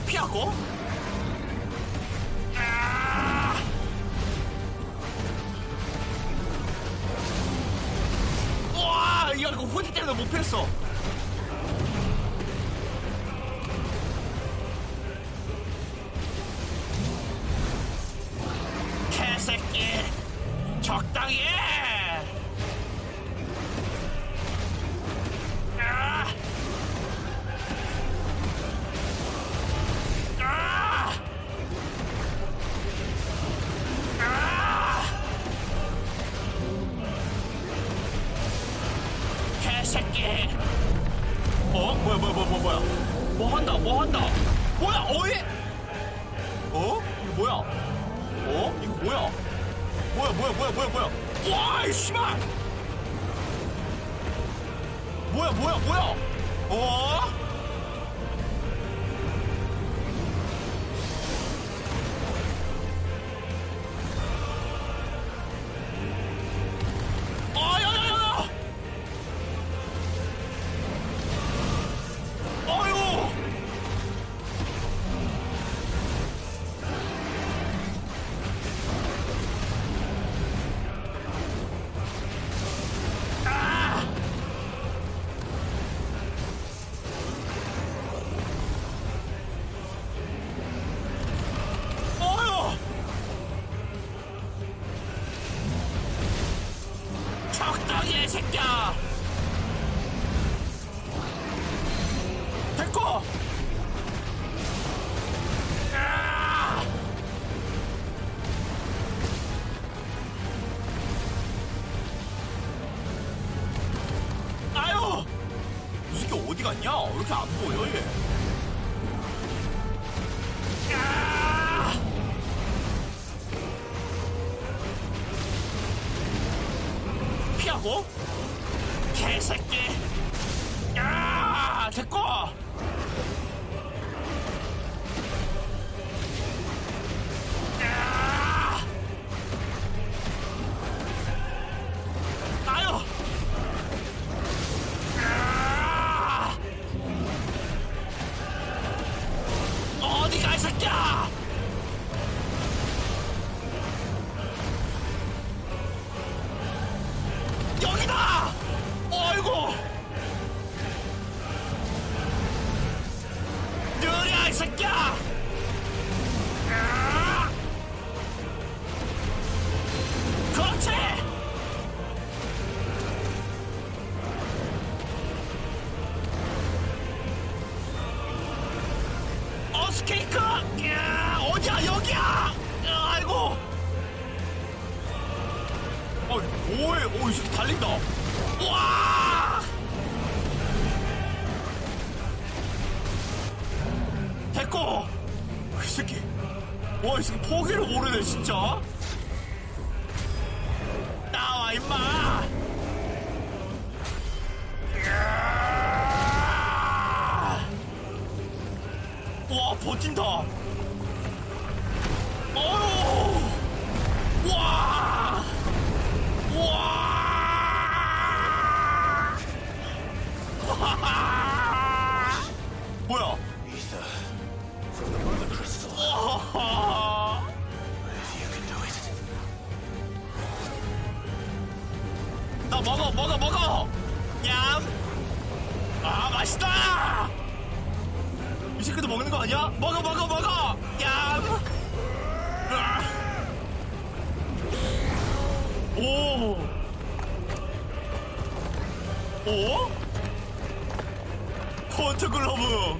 [SPEAKER 1] 피하고. 우와, 이거 후디 때문에 못 피했어. 개새끼, 적당히 해. 개새끼. 뭐야? 뭐 한다? 뭐야? 어이? 이거 뭐야? 이거 뭐야? 뭐야? 와, 이 씨발! 뭐야? 야야야야! 어이구! 적당히 해, 새끼야! 됐고! 아유! 이 새끼 어디 갔냐? 왜 이렇게 안 보여, 얘? 피하고. 개새끼. 됐고. 아유. 어디가 이 새끼야? 여기다! 어이구! 느려, 이 새끼야! 그렇지! 스케이크! 어디야, 여기야! 아이고! 이 새끼 달린다. 우와! 됐고! 이 새끼. 이 새끼 포기를 모르네, 진짜. 나와, 임마! 와, 버틴다. 어휴! 와! 뭐야?
[SPEAKER 3] Ether from the mother crystal. If you can do it.
[SPEAKER 1] 나 먹어. 얌. 맛있다. 이 새끼도 먹는 거 아니야? 먹어. 얌. 오? 폰트 글러브.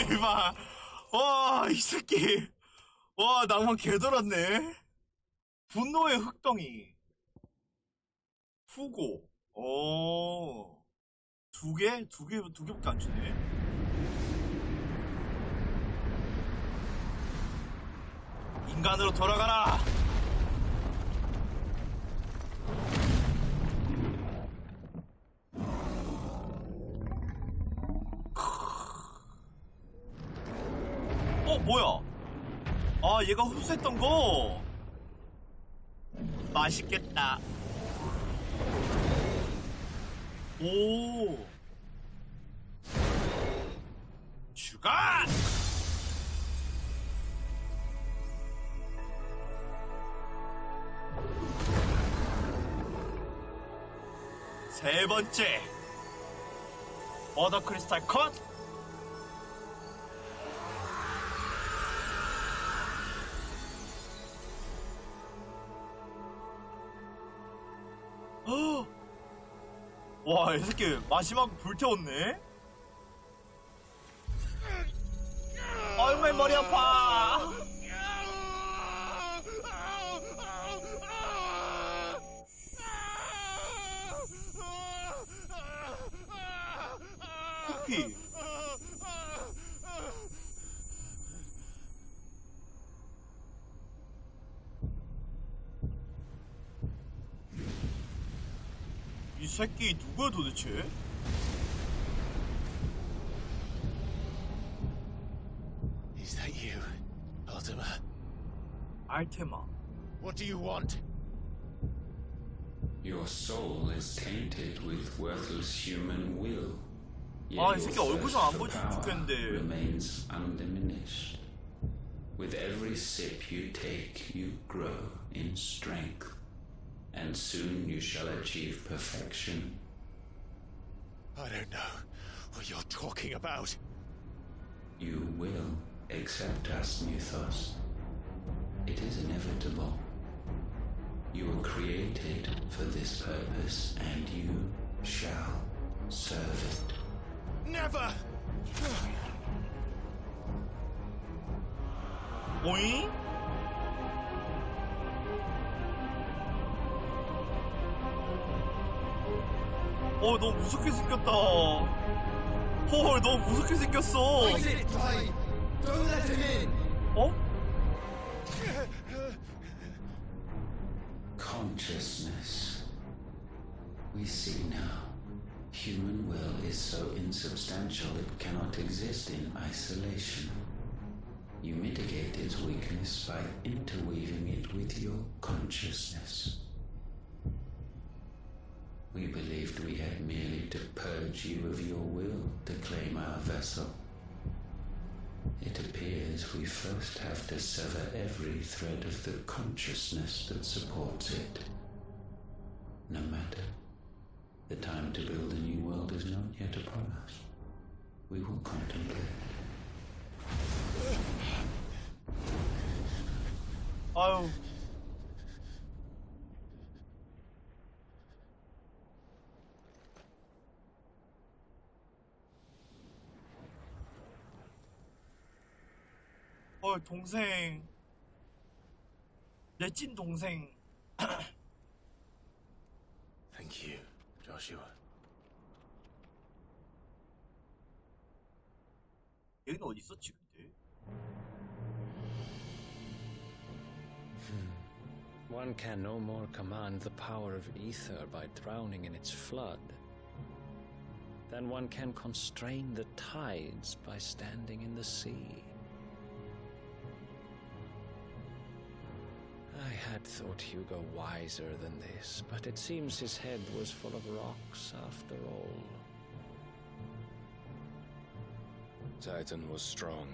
[SPEAKER 1] 대박. 와, 이 새끼. 와, 낭만 개돌았네. 분노의 흑덩이. 후고. 두 개밖에 안 주네. 인간으로 돌아가라. 뭐야? 아, 얘가 흡수했던 거. 맛있겠다. 오. 죽어! 세 번째. 머더 크리스탈 컷. 와, 이 새끼 마지막 불태웠네? 아이고, 머리 아파! 쿠키! 이 새끼 누구야 도대체?
[SPEAKER 3] Is that you, Ultima?
[SPEAKER 1] Artema.
[SPEAKER 3] What do you want?
[SPEAKER 13] Your soul is tainted with worthless human will.
[SPEAKER 1] 아, 이 새끼 얼굴 좀 안 보여주면 좋겠는데.
[SPEAKER 13] Remains undiminished. With every sip you take, you grow in strength. And soon you shall achieve perfection.
[SPEAKER 3] I don't know what you're talking about.
[SPEAKER 13] You will accept us, Mythos. It is inevitable. You were created for this purpose, and you shall serve it.
[SPEAKER 3] Never!
[SPEAKER 1] 오잉? 너무 무섭게 생겼다. 헐, 너무 무섭게 생겼어.
[SPEAKER 13] Consciousness. We see now. Human will is so insubstantial it cannot exist in isolation. You mitigate its weakness by interweaving it with your consciousness. We believed we had merely to purge you of your will to claim our vessel. It appears we first have to sever every thread of the consciousness that supports it. No matter. The time to build a new world is not yet upon us. We will contemplate.
[SPEAKER 1] 아유. 동생. 내 찐 동생.
[SPEAKER 3] Thank you, Joshua.
[SPEAKER 1] 얘는 어디 있었지 근데?
[SPEAKER 18] One can no more command the power of ether by drowning in its flood than one can constrain the tides by standing in the sea. I had thought Hugo wiser than this, but it seems his head was full of rocks after all.
[SPEAKER 19] Titan was strong.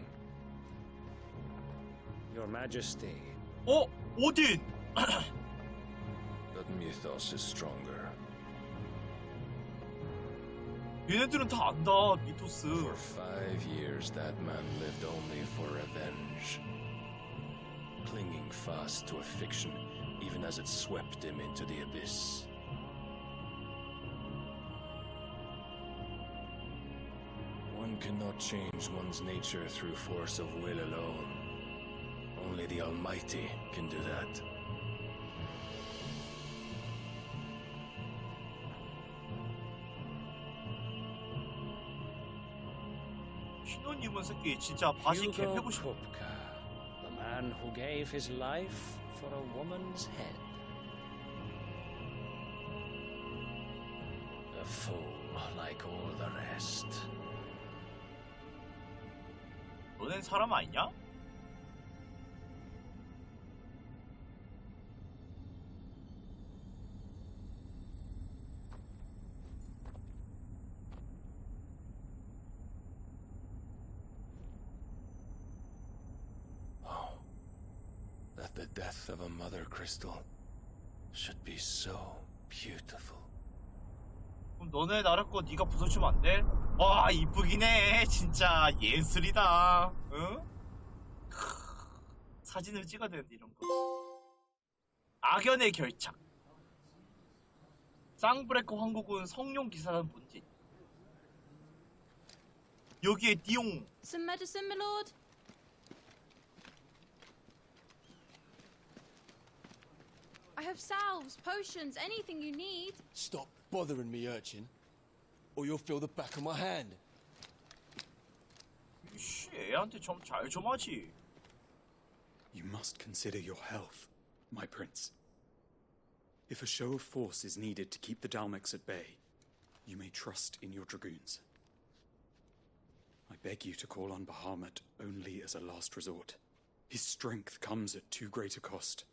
[SPEAKER 18] Your Majesty.
[SPEAKER 1] Odin!
[SPEAKER 19] But Mythos is stronger.
[SPEAKER 1] 얘네들은 다 안다, 미토스.
[SPEAKER 19] For 5 years, that man lived only for revenge. Clinging fast to a fiction, even as it swept him into the One cannot change one's nature through force of will alone. Only the Almighty can do that.
[SPEAKER 1] 신혼님은 새끼 진짜 바지 개 패고 싶어.
[SPEAKER 18] The man who gave his life for a woman's head. A fool like all the rest.
[SPEAKER 1] 너넨 사람 아니냐?
[SPEAKER 19] That the death of a mother crystal should be so beautiful.
[SPEAKER 1] 그럼 너네 나를 거 네가 부숴주면 안 돼? 와 이쁘긴 해. 진짜 예술이다. 응? 사진을 찍어야 되는데 이런 거. 악연의 결착. 쌍브레커 황국은 성룡 기사단 본진. 여기에 띠용.
[SPEAKER 11] Some medicine, my lord? I have salves, potions, anything you need.
[SPEAKER 20] Stop bothering me, urchin, or you'll feel the back of my hand.
[SPEAKER 1] 씨, 애한테 좀 잘 좀 하지.
[SPEAKER 23] You must consider your health, my prince. If a show of force is needed to keep the Dalmex at bay, you may trust in your dragoons. I beg you to call on Bahamut only as a last resort. His strength comes at too great a cost.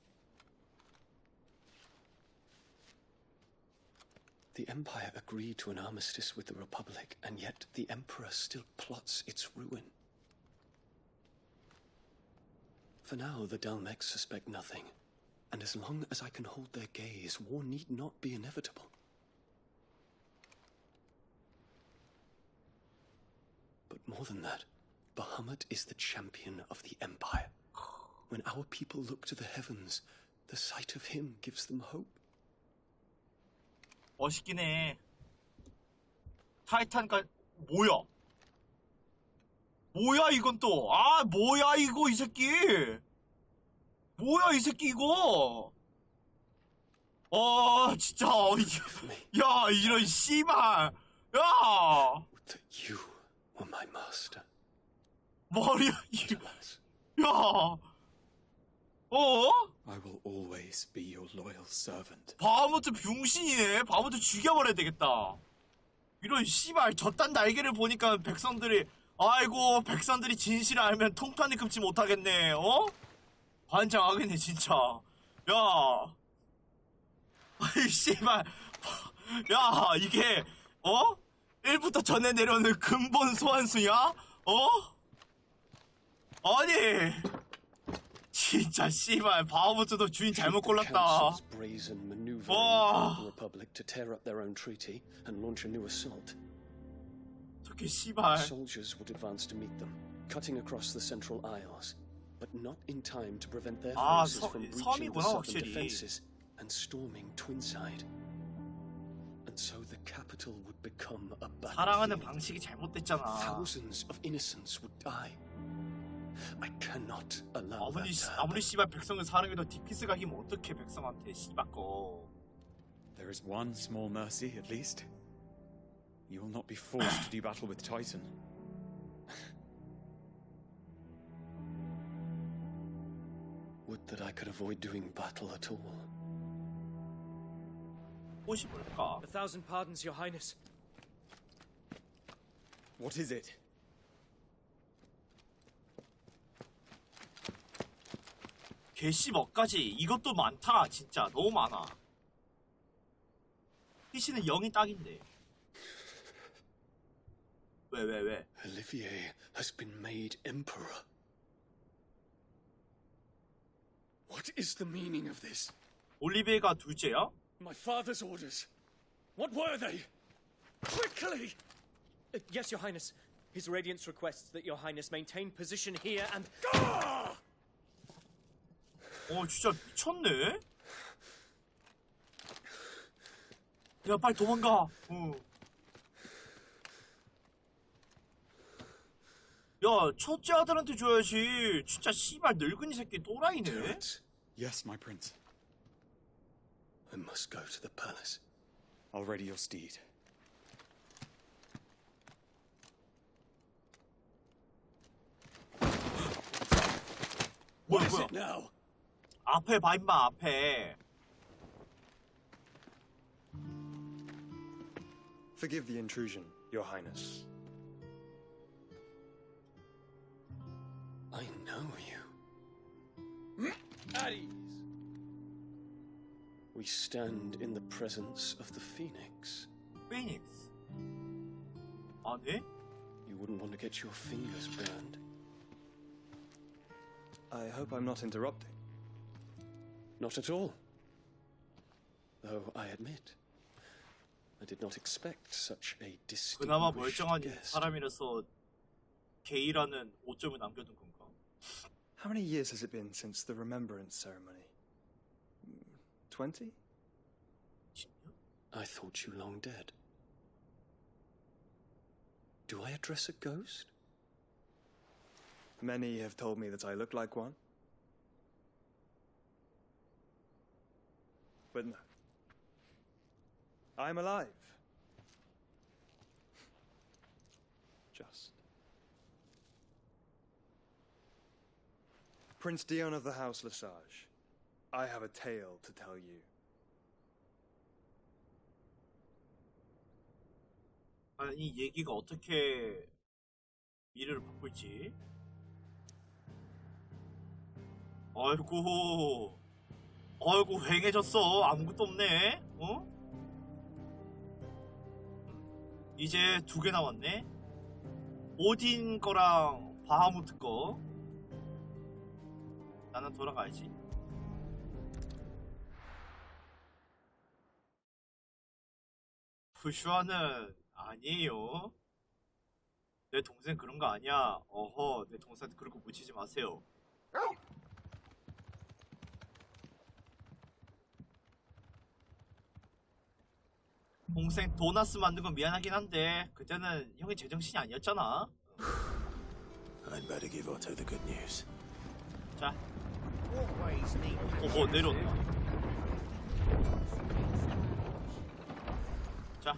[SPEAKER 24] The Empire agreed to an armistice with the Republic, and yet the Emperor still plots its ruin. For now, the Dalmex suspect nothing, and as long as I can hold their gaze, war need not be inevitable. But more than that, Bahamut is the champion of the Empire. When our people look to the heavens, the sight of him gives them hope.
[SPEAKER 1] 멋있긴 해. 타이탄까 뭐야? 뭐야 이건 또? 아 뭐야 이거 이 새끼? 뭐야 이 새끼 이거? 진짜 야 이런 씨발 야.
[SPEAKER 24] You were my master.
[SPEAKER 1] 머리야 야.
[SPEAKER 23] I will always be your loyal servant.
[SPEAKER 1] 바하무트 병신이네. 바하무트 죽여버려야 되겠다. 이런 씨발 저딴 날개를 보니까 백성들이 아이고 백성들이 진실을 알면 통탄이 급지 못하겠네. 반장하겠네 진짜. 야 아이 씨발 야 이게 1부터 전에 내려오는 근본 소환수냐? 아니 진짜 씨발 바하무트도 주인 잘못 골랐다.
[SPEAKER 24] Brazen maneuvering the Republic to tear up their own treaty and launch a new assault.
[SPEAKER 1] 저게 씨발.
[SPEAKER 24] Soldiers would advance to meet them, cutting across the Central Isles, but not in time to prevent their forces from breaching the southern defenses and storming Twinside. And so the capital would become a battlefield.
[SPEAKER 1] 사랑하는 방식이 잘못됐잖아.
[SPEAKER 24] Thousands of innocents would die. I cannot allow that.
[SPEAKER 1] 아무리 씨발 백성을 사랑해도 디피스 각이면 어떻게 백성한테 씨발 거.
[SPEAKER 23] There is one small mercy, at least. You will not be forced to do battle with Titan.
[SPEAKER 24] Would that I could avoid doing battle at all.
[SPEAKER 1] 옷이 뭘까?
[SPEAKER 25] 1,000 pardons, Your Highness.
[SPEAKER 23] What is it?
[SPEAKER 1] 개씨 뭐까지 이것도 많다. 진짜 너무 많아. 피시는 0이 딱인데. 왜?
[SPEAKER 24] Olivier has been made emperor. What is the meaning of this?
[SPEAKER 1] 올리베가 둘째야?
[SPEAKER 25] My father's orders. What were they? Quickly! Yes, Your Highness. His Radiance requests that Your Highness maintain position here and...
[SPEAKER 1] 진짜 미쳤네? 야, 빨리 도망가. 야, 첫째 아들한테 줘야지. 진짜 씨발 늙은이 새끼 또라이네.
[SPEAKER 23] Yes, my prince.
[SPEAKER 24] I must go to the palace.
[SPEAKER 23] I'll ready your steed.
[SPEAKER 1] 뭐야, 뭐야.
[SPEAKER 24] Now.
[SPEAKER 1] 앞에 봐, 임마, 앞에.
[SPEAKER 19] Forgive the intrusion, Your Highness.
[SPEAKER 24] I know you.
[SPEAKER 19] At ease.
[SPEAKER 24] We stand in the presence of the Phoenix.
[SPEAKER 1] Phoenix? 아니?
[SPEAKER 24] You wouldn't want to get your fingers burned.
[SPEAKER 19] I hope I'm not interrupting.
[SPEAKER 24] Not at all. Though I admit, I did not expect such a
[SPEAKER 1] 그나마
[SPEAKER 24] distinguished
[SPEAKER 1] 멀쩡한
[SPEAKER 24] guest.
[SPEAKER 1] 사람이라서 게이라는 5점을 남겨둔 건가?
[SPEAKER 19] How many years has it been since the remembrance ceremony? 20?
[SPEAKER 24] I thought you long dead. Do I address a ghost?
[SPEAKER 19] Many have told me that I look like one. But no. I'm alive. Just. Prince Dion of the House Lesage, I have a tale to tell you.
[SPEAKER 1] 아니, 얘기가 어떻게 미래를 바꿀지? 아이고, 아이고, 휑해졌어. 아무것도 없네. 어? 이제 2개 남았네. 오딘 거랑 바하무트 거. 나는 돌아가야지. 부슈아는 아니에요. 내 동생 그런 거 아니야. 어허, 내 동생한테 그런 거 묻히지 마세요. 동생 도나스 만든 건 미안하긴 한데 그때는 형이 제정신이 아니었잖아.
[SPEAKER 12] I'd better give Otto the good news.
[SPEAKER 1] 자. 뭐 내려온다. 자.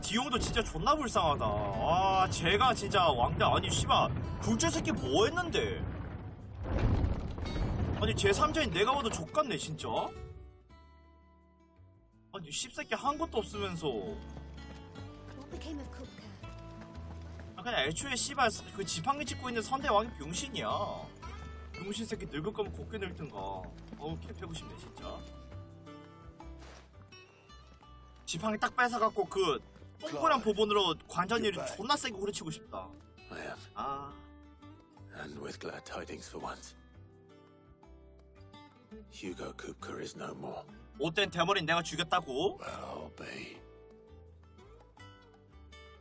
[SPEAKER 1] 디용도 진짜 존나 불쌍하다. 아, 제가 진짜 왕대 아니 씨발 굴제 새끼 뭐 했는데? 아니 제 3자인 내가 봐도 족같네 진짜. 아니 씹새끼 한 것도 없으면서. 아 그냥 애초에 씨발 그 지팡이 찍고 있는 선대왕이 병신이야. 병신 새끼 늙을 거면 곱게 늙든가. 어우 개패고 싶네 진짜. 지팡이 딱 뺏어갖고 그 똥꼬랑 부분으로 관전이를 존나 세게 후려치고 싶다.
[SPEAKER 12] I am.
[SPEAKER 1] 아.
[SPEAKER 12] And with glad tidings for once. Hugo Kupka is no more.
[SPEAKER 1] 못된 대머리는 내가 죽였다고?
[SPEAKER 15] Well, I'll be.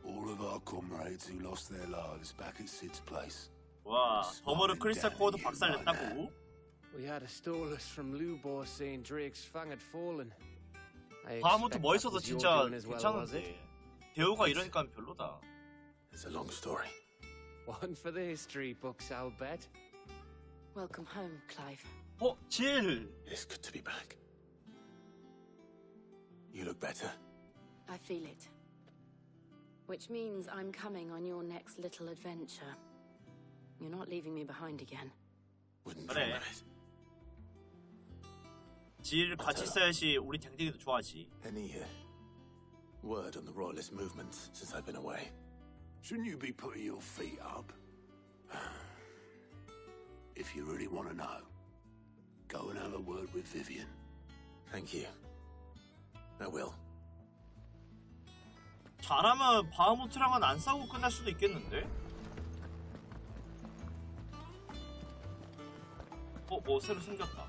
[SPEAKER 15] All of our comrades who lost their lives back at Sid's place.
[SPEAKER 1] 와, 더머르 크리스탈 코어도 박살냈다고?
[SPEAKER 2] We had a stole us from Lubor saying Drake's fang had fallen.
[SPEAKER 1] 바하무트 멋있어서 진짜 괜찮은데 대우가 이러니까 별로다.
[SPEAKER 12] It's a long story.
[SPEAKER 2] One for the history books, I'll bet.
[SPEAKER 4] Welcome home, Clive.
[SPEAKER 1] 어, 질.
[SPEAKER 12] It's good to be back. You look better.
[SPEAKER 4] I feel it. Which means I'm coming on your next little adventure. You're not leaving me behind again.
[SPEAKER 12] Wouldn't
[SPEAKER 1] 그래.
[SPEAKER 12] promise.
[SPEAKER 1] 질 같이 있어야지 우리 댕댕이도 좋아하지.
[SPEAKER 12] Any word on the royalist movements since I've been away?
[SPEAKER 15] Shouldn't you be putting your feet up? If you really want to know, go and have a word with Vivian.
[SPEAKER 12] Thank you. I will.
[SPEAKER 1] 잘하면 바하무트랑은 안 싸우고 끝날 수도 있겠는데? 뭐 새로 생겼다.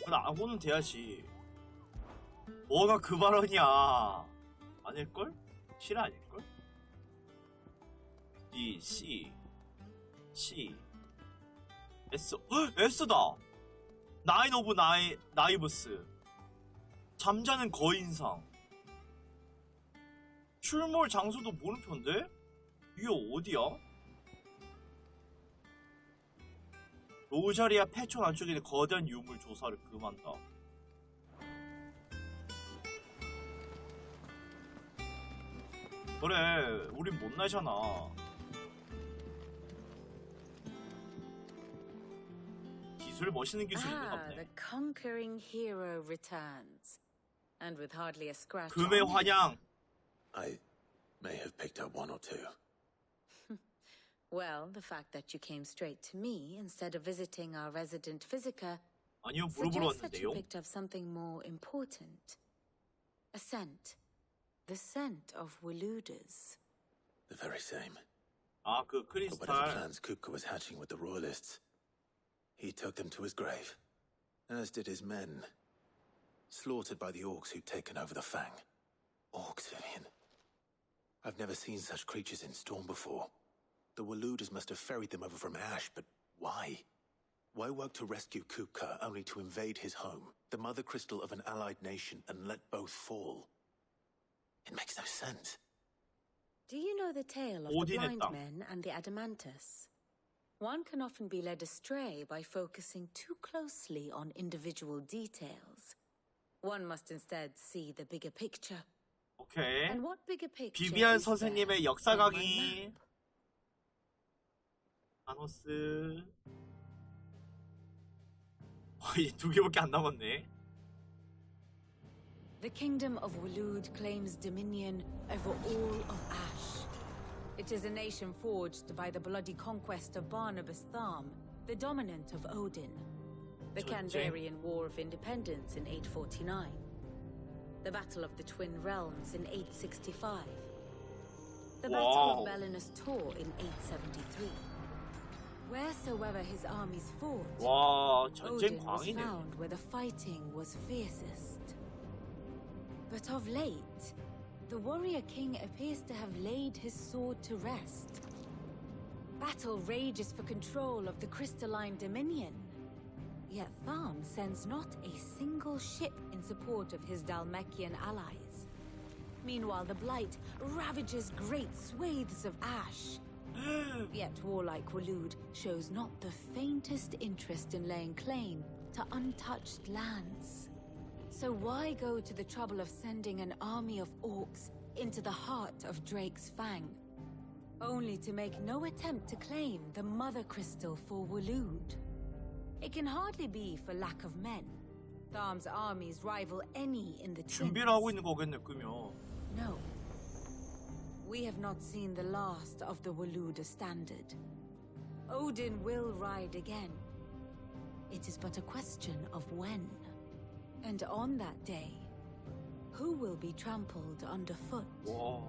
[SPEAKER 1] 근데 아고는 돼야지. 뭐가 그 발언이야. 아닐걸? 실화 아닐걸? D, C, S. 헉! S다! 나인 오브 나이브스. 잠자는 거인상. 출몰 장소도 물음표인데? 이게 어디야? 로자리아 패촌 안쪽에 있는 거대한 유물 조사를 금한다. 그래, 우린 못나잖아. 기술 멋있는 기술인 것 같네.
[SPEAKER 4] The conquering hero returns, and with hardly a scratch.
[SPEAKER 1] 금의 환영.
[SPEAKER 12] I may have picked up one or two.
[SPEAKER 4] Well, the fact that you came straight to me instead of visiting our resident Physica
[SPEAKER 1] 아니요, 물어보러
[SPEAKER 4] suggests that you
[SPEAKER 1] 왔는데요.
[SPEAKER 4] picked up something more important. A scent. The scent of Waludas.
[SPEAKER 12] The very same.
[SPEAKER 1] 아, 그
[SPEAKER 12] But whatever
[SPEAKER 1] 크리스탈.
[SPEAKER 12] plans Kupka was hatching with the Royalists, he took them to his grave, as did his men, slaughtered by the orcs who'd taken over the Fang. Orcs, Vivian. I've never seen such creatures in Storm before. The Waludas must have ferried them over from Ash, but why? Why work to rescue Kupka only to invade his home, the mother crystal of an allied nation, and let both fall? It makes no sense.
[SPEAKER 4] Do you know the tale of the blind men and the Adamantus? One can often be led astray by focusing too closely on individual details. One must instead see the bigger picture.
[SPEAKER 1] 오케이.
[SPEAKER 4] And what bigger picture
[SPEAKER 1] 비비안
[SPEAKER 4] is there
[SPEAKER 1] 선생님의 역사 강의. 아노스. 이제 2개밖에 안 남았네.
[SPEAKER 4] The kingdom of Walud claims dominion over all of Ash. It is a nation forged by the bloody conquest of Barnabas Tharm, the dominant of Odin. The Canvarian War of Independence in 849. The Battle of the Twin Realms in 865. The Battle of Belinus Tor in 873. Wheresoever his armies fought,
[SPEAKER 1] 와, 전쟁
[SPEAKER 4] Odin was
[SPEAKER 1] 광이네.
[SPEAKER 4] found where the fighting was fiercest. But of late, the warrior king appears to have laid his sword to rest. Battle rages for control of the crystalline dominion. Yet Tharm sends not a single ship in support of his Dalmekian allies. Meanwhile, the Blight ravages great swathes of Ash. Yet warlike Walud shows not the faintest interest in laying claim to untouched lands. So why go to the trouble of sending an army of orcs into the heart of Drake's Fang, only to make no attempt to claim the Mother Crystal for Walud? It can hardly be for lack of men. Tharm's armies rival any in the Twins.
[SPEAKER 1] 준비를 하고 있는 거겠네, 그러면.
[SPEAKER 4] No. We have not seen the last of the Waluda standard. Odin will ride again. It is but a question of when. And on that day, who will be trampled underfoot?
[SPEAKER 1] Whoa.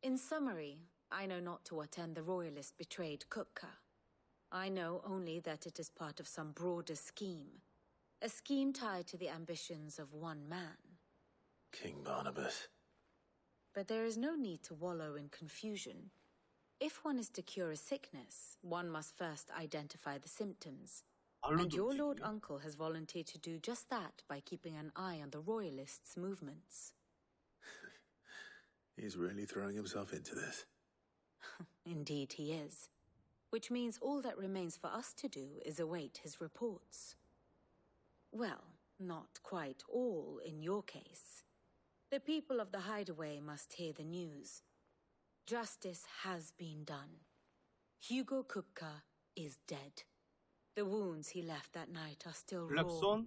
[SPEAKER 4] In summary, I know not to what end the Royalists betrayed Kupka. I know only that it is part of some broader scheme. A scheme tied to the ambitions of one man.
[SPEAKER 12] King Barnabas.
[SPEAKER 4] But there is no need to wallow in confusion. If one is to cure a sickness, one must first identify the symptoms. And your Lord Uncle has volunteered to do just that by keeping an eye on the Royalists' movements.
[SPEAKER 12] He's really throwing himself into this.
[SPEAKER 4] Indeed he is. Which means all that remains for us to do is await his reports. Well, not quite all in your case. The people of the Hideaway must hear the news. Justice has been done. Hugo Kupka is dead. The wounds he left that night are still raw,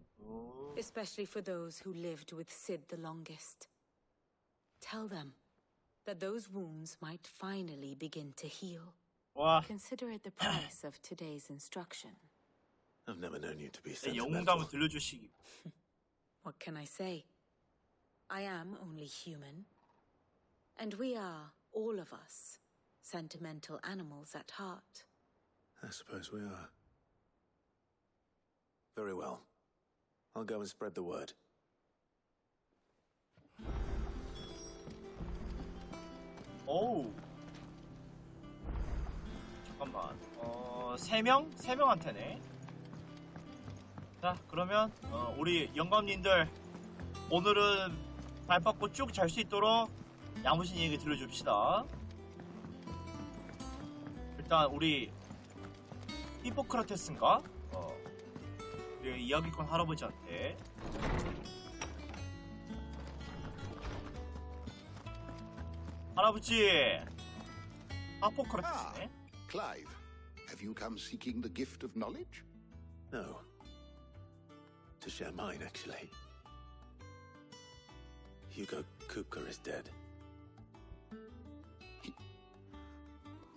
[SPEAKER 4] especially for those who lived with Sid the longest. Tell them that those wounds might finally begin to heal. Consider it the price of today's instruction.
[SPEAKER 12] I've never known you to be
[SPEAKER 1] 영웅담을 들려주시기.
[SPEAKER 4] What can I say? I am only human. And we are, all of us, sentimental animals at heart.
[SPEAKER 12] I suppose we are. Very well. I'll go and spread the word.
[SPEAKER 1] 오우. 잠깐만. 3명? 3명한테네. 자, 그러면 우리 영감님들 오늘은 발 뻗고 쭉 잘 수 있도록 야무진 얘기 들려줍시다. 일단 우리 히포크라테스인가? 우리 이야기꾼 할아버지한테 할아버지, 히포크라테스네.
[SPEAKER 7] Clive, have you come seeking the gift of knowledge?
[SPEAKER 12] No. To share mine, actually. Hugo Kupka is dead.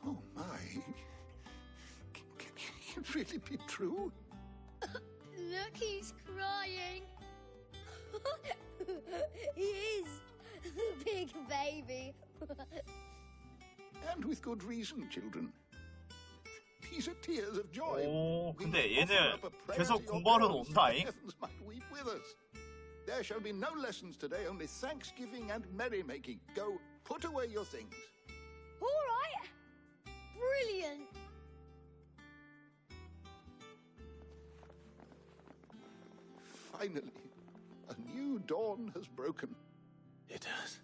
[SPEAKER 7] Oh my. Can it really be true?
[SPEAKER 6] Look, he's crying. He is. The big baby.
[SPEAKER 7] And with good reason, children. These are tears of joy.
[SPEAKER 1] 오, 근데 얘는 계속 공부하러 온다잉?
[SPEAKER 7] Heavens might weep with us. There shall be no lessons today, only thanksgiving and merrymaking. Go, put away your things.
[SPEAKER 6] All right. Brilliant.
[SPEAKER 7] Finally, a new dawn has broken.
[SPEAKER 12] It has.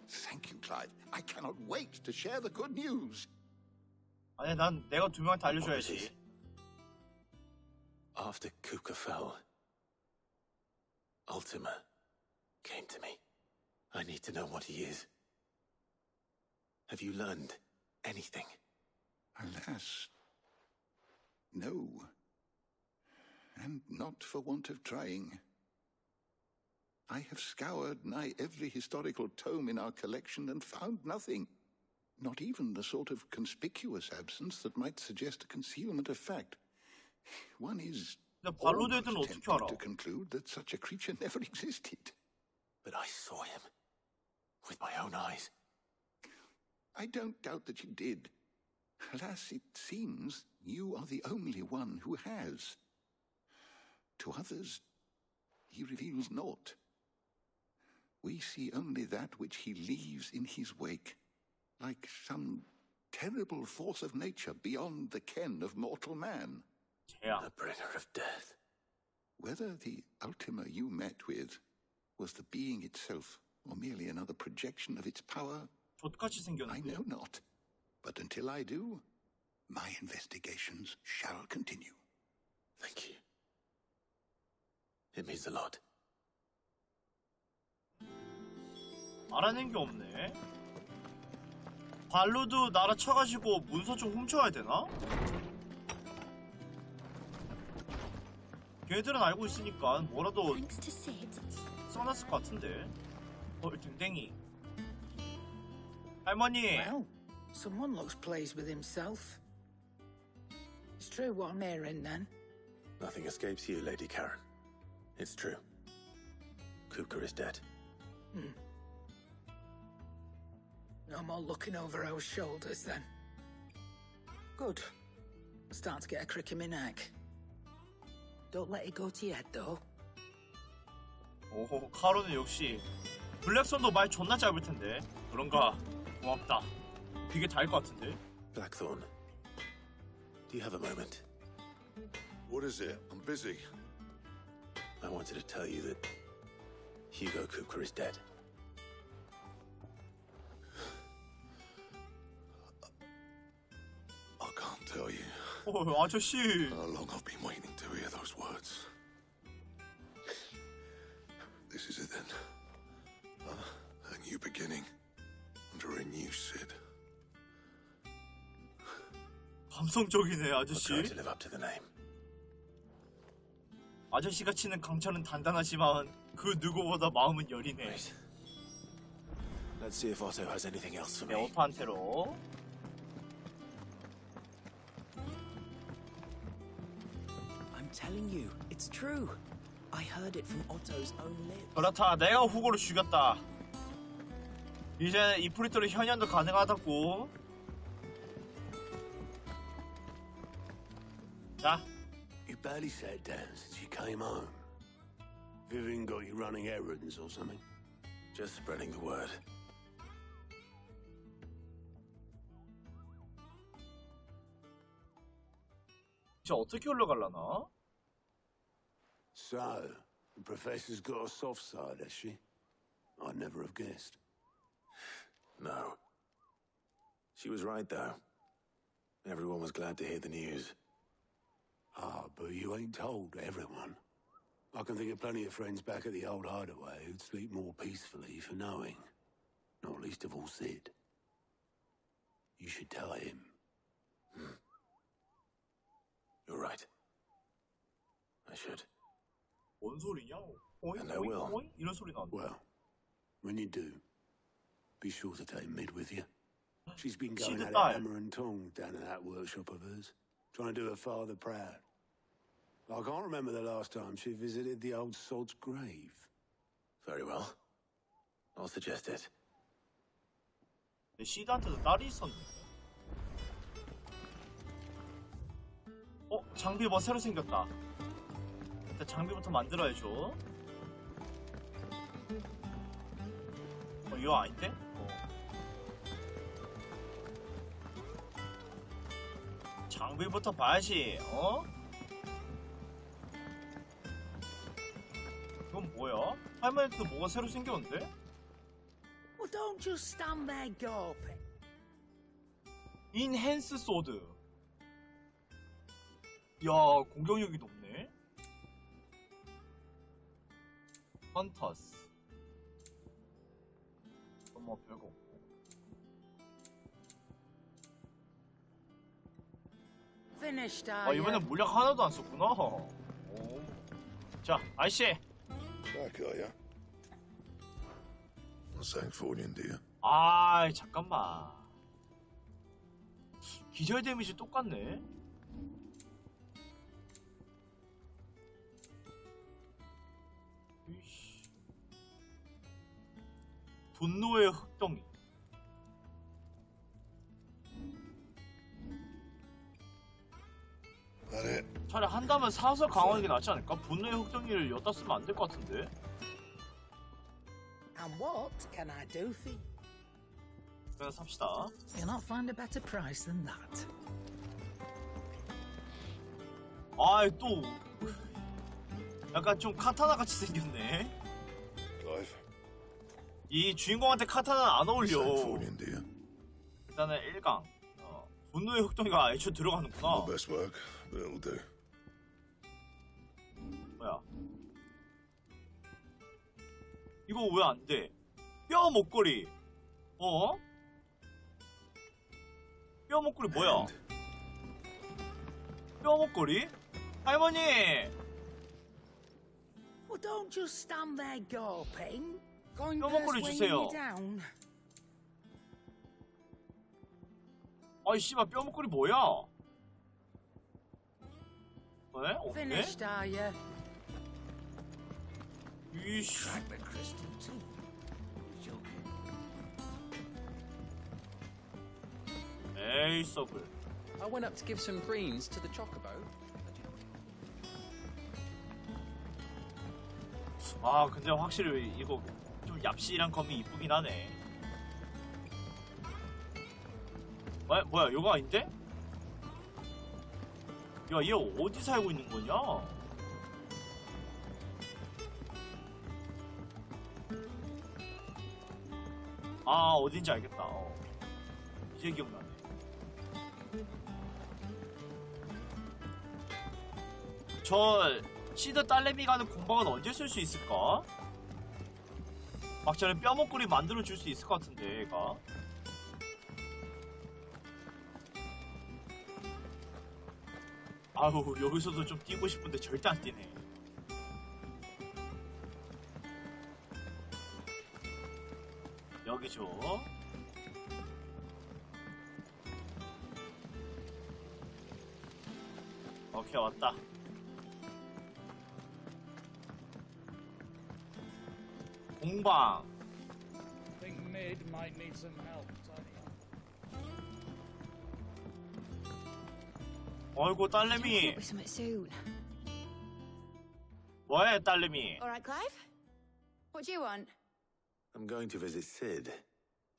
[SPEAKER 7] Thank you, Clive. I cannot wait to share the good news.
[SPEAKER 1] 아니, 난 내가 두 명한테 알려줘야지.
[SPEAKER 12] After Kupka fell, Ultima came to me. I need to know what he is. Have you learned anything?
[SPEAKER 7] Alas, no. And not for want of trying. I have scoured nigh every historical tome in our collection and found nothing. Not even the sort of conspicuous absence that might suggest a concealment of fact. One is almost tempted to conclude that such a creature never existed.
[SPEAKER 12] But I saw him with my own eyes.
[SPEAKER 7] I don't doubt that you did. Alas, it seems you are the only one who has. To others, he reveals naught. We see only that which he leaves in his wake, like some terrible force of nature beyond the ken of mortal man.
[SPEAKER 12] A bringer of death.
[SPEAKER 7] Whether the Ultima you met with was the being itself, or merely another projection of its power, I know not. But until I do, my investigations shall continue.
[SPEAKER 12] Thank you. It means a lot.
[SPEAKER 1] 알아낸 게 없네. 발로도 나라 쳐가지고 문서 좀 훔쳐야 되나? 걔들은 알고 있으니까 뭐라도 써놨을 것 같은데. 댕댕이. 할머니.
[SPEAKER 9] Well, someone looks pleased with himself. It's true what I'm hearing then.
[SPEAKER 12] Nothing escapes you, Lady Karen. It's true. Kupka is dead.
[SPEAKER 9] No more looking over our shoulders then. Good. I'm starting to get a crick in my neck. Don't let it go to your head though.
[SPEAKER 1] 오, 카로는 역시 블랙선도 말 존나 짧을 텐데. 그런가? 고맙다. 그게 다일 것 같은데.
[SPEAKER 12] Blackthorn, do you have a moment?
[SPEAKER 16] What is it? I'm busy.
[SPEAKER 12] I wanted to tell you that Hugo Kupka is dead.
[SPEAKER 16] I can't tell you.
[SPEAKER 1] 아저씨.
[SPEAKER 16] How long I've been waiting to hear those words. This is it then. A new beginning under a new Sid.
[SPEAKER 1] 감성적이네, 아저씨.
[SPEAKER 12] I'll try to live up to the name.
[SPEAKER 1] 아저씨가 치는 강철은 단단하지만 그 누구보다 마음은 여리네.
[SPEAKER 12] Let's see if Otto has anything else for
[SPEAKER 1] 네,
[SPEAKER 12] me.
[SPEAKER 1] 오토한테로.
[SPEAKER 14] I'm telling you, it's true. I heard it from Otto's own lips.
[SPEAKER 1] 그렇다, 내가 후고를 죽였다. 이제 이 프리터로 현현도 가능하다고. 자.
[SPEAKER 15] You barely sat down since you came home. Vivian got you running errands or something?
[SPEAKER 12] Just spreading the word.
[SPEAKER 1] 이제 어떻게 올라갈라나?
[SPEAKER 15] So, The professor's got a soft side, has she? I'd never have guessed.
[SPEAKER 12] No. She was right, though. Everyone was glad to hear the news.
[SPEAKER 15] Ah, but you ain't told everyone. I can think of plenty of friends back at the old hideaway who'd sleep more peacefully for knowing. Not least of all Sid. You should tell him.
[SPEAKER 12] You're right. I should.
[SPEAKER 1] 뭔 소리냐?
[SPEAKER 12] And I will.
[SPEAKER 1] 이런 소리 나는데.
[SPEAKER 15] Well, when you do, be sure to take Mid with you. She's been going at it hammer and tongs down in that workshop of hers, trying to do her father proud. I can't remember the last time she visited the old sod's grave.
[SPEAKER 12] Very well. I'll suggest it.
[SPEAKER 1] 시드한테도 딸이 있었네. 장비 뭐 새로 생겼다. 일단 장비부터 만들어야죠. 이거 아닌데? 장비부터 봐야지. 이건 뭐야? 할머니한테도 뭐가 새로 생겼는데?
[SPEAKER 9] Well, don't just stand there gawping.
[SPEAKER 1] 인핸스 소드. 야, 공격력이 높네. 헌터스. 뭐 별거 없고.
[SPEAKER 9] Finished,
[SPEAKER 1] 이번엔 물약 하나도 안 썼구나. 자, 아이씨.
[SPEAKER 16] Back, are ya? Sanctorian, dear.
[SPEAKER 1] 잠깐만. 기절 데미지 똑같네. 분노의 흑덩이. 차라리 한다면 사서 강화하는 게 낫지 않을까? 분노의 흑덩이를 엿다 쓰면 안 될 것 같은데.
[SPEAKER 9] And what can I do for you?
[SPEAKER 1] 그냥 삽시다.
[SPEAKER 9] You'll not find a better price than that.
[SPEAKER 1] 또 약간 좀 카타나 같이 생겼네. 이 주인공한테 카타나는 안 어울려. 일단은 1강. 분노의 흑덩이가 애초에 들어가는구나. 뭐야? 이거 왜 안 돼? 뼈 목걸이. 뼈 목걸이 뭐야? 뼈 목걸이? 할머니!
[SPEAKER 9] Well, don't just stand there gawping. Going
[SPEAKER 1] 뼈 목걸이 주세요.
[SPEAKER 9] down.
[SPEAKER 1] 씨발 뼈 목걸이 뭐야? 왜? 없네?
[SPEAKER 9] Finished, are you?
[SPEAKER 1] 이씨. 에이 썩을.
[SPEAKER 5] I went up to give some greens to the chocobo.
[SPEAKER 1] 근데 확실히 이거 좀 얍실한 검이 이쁘긴 하네. 뭐야 이거 아닌데? 야, 얘 어디 살고 있는 거냐? 어딘지 알겠다. 이제 기억나네. 저 시드 딸내미 가는 공방은 언제 쓸 수 있을까? 막 전에 뼈목걸이 만들어 줄 수 있을 것 같은데, 얘가. 여기서도 좀 뛰고 싶은데 절대 안 뛰네. 여기죠. 오케이, 왔다. 공방.
[SPEAKER 10] Think Mid might need some help tidying up.
[SPEAKER 1] 어이구, 딸내미. 뭐해, 딸내미?
[SPEAKER 4] All right, Clive? What do you want?
[SPEAKER 12] I'm going to visit Sid,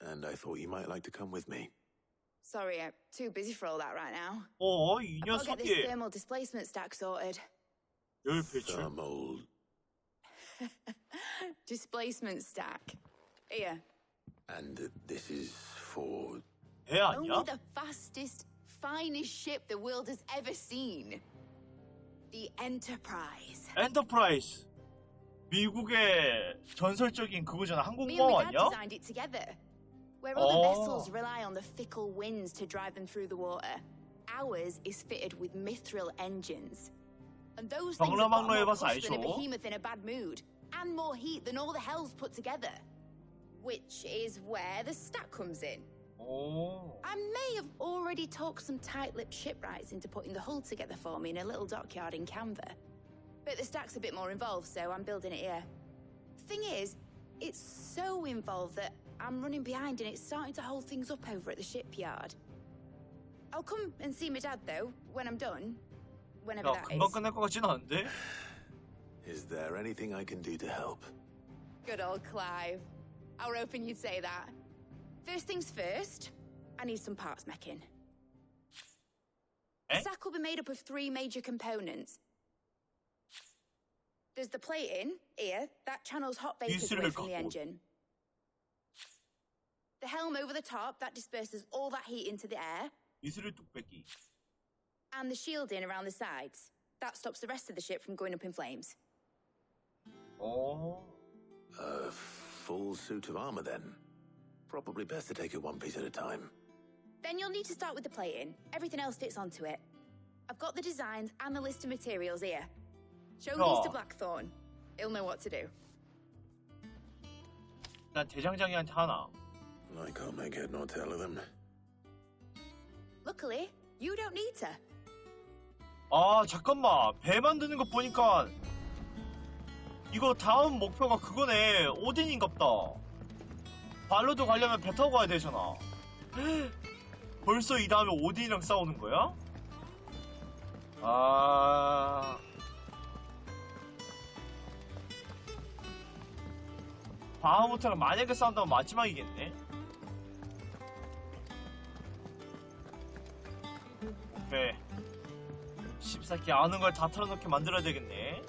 [SPEAKER 12] and I thought you might like to come with me.
[SPEAKER 4] Sorry, I'm too busy for all that right now.
[SPEAKER 1] 이
[SPEAKER 4] I'll get this
[SPEAKER 1] 녀석이.
[SPEAKER 4] thermal displacement stack sorted.
[SPEAKER 1] 열 배출.
[SPEAKER 12] Thermal
[SPEAKER 4] Displacement stack. Here.
[SPEAKER 12] And this is for...
[SPEAKER 1] 배 아니야?
[SPEAKER 4] Only the fastest, finest ship the world has ever seen. The Enterprise.
[SPEAKER 1] 엔터프라이즈. 미국의 전설적인 그거잖아.
[SPEAKER 4] Me and
[SPEAKER 1] 항공모함
[SPEAKER 4] my dad
[SPEAKER 1] 아니야?
[SPEAKER 4] designed it together. Where other vessels rely on the fickle winds to drive them through the water, ours is fitted with mithril engines. And those things have got more push than a behemoth in a bad mood, and more heat than all the hells put together. Which is where the stack comes in. I may have already talked some tight-lipped shipwrights into putting the hull together for me in a little dockyard in Canva. But the stack's a bit more involved, so I'm building it here. Thing is, it's so involved that I'm running behind and it's starting to hold things up over at the shipyard. I'll come and see my dad, though, when I'm done. Whenever that
[SPEAKER 1] 금방
[SPEAKER 4] is.
[SPEAKER 1] 끝날 것 같진 않은데?
[SPEAKER 12] Is there anything I can do to help?
[SPEAKER 4] Good old Clive. I was hoping you'd say that. First things first, I need some parts making. The stack will be made up of 3 major components. There's the plating, here, that channels hot vapors away from the engine. The helm over the top, that disperses all that heat into the air.
[SPEAKER 1] 이슬을 뚝배기.
[SPEAKER 4] And the shielding around the sides. That stops the rest of the ship from going up in flames.
[SPEAKER 1] Oh.
[SPEAKER 12] A full suit of armor, then. Probably best to take it one piece at a time.
[SPEAKER 4] Then you'll need to start with the plating. Everything else fits onto it. I've got the designs and the list of materials here. Show these to Blackthorn. He'll know what to do.
[SPEAKER 1] 난 대장장이한테 하나.
[SPEAKER 12] I can't make head nor tail of them.
[SPEAKER 4] Luckily, you don't need to.
[SPEAKER 1] 아, 잠깐만. 배 만드는 거 보니까 이거 다음 목표가 그거네. 오딘인갑다. 발로도 가려면 배 타고 가야 되잖아. 벌써 이 다음에 오딘이랑 싸우는 거야? 아... 바하무트랑 만약에 싸운다면 마지막이겠네? 오케이. 십새끼 아는 걸 다 털어놓게 만들어야 되겠네.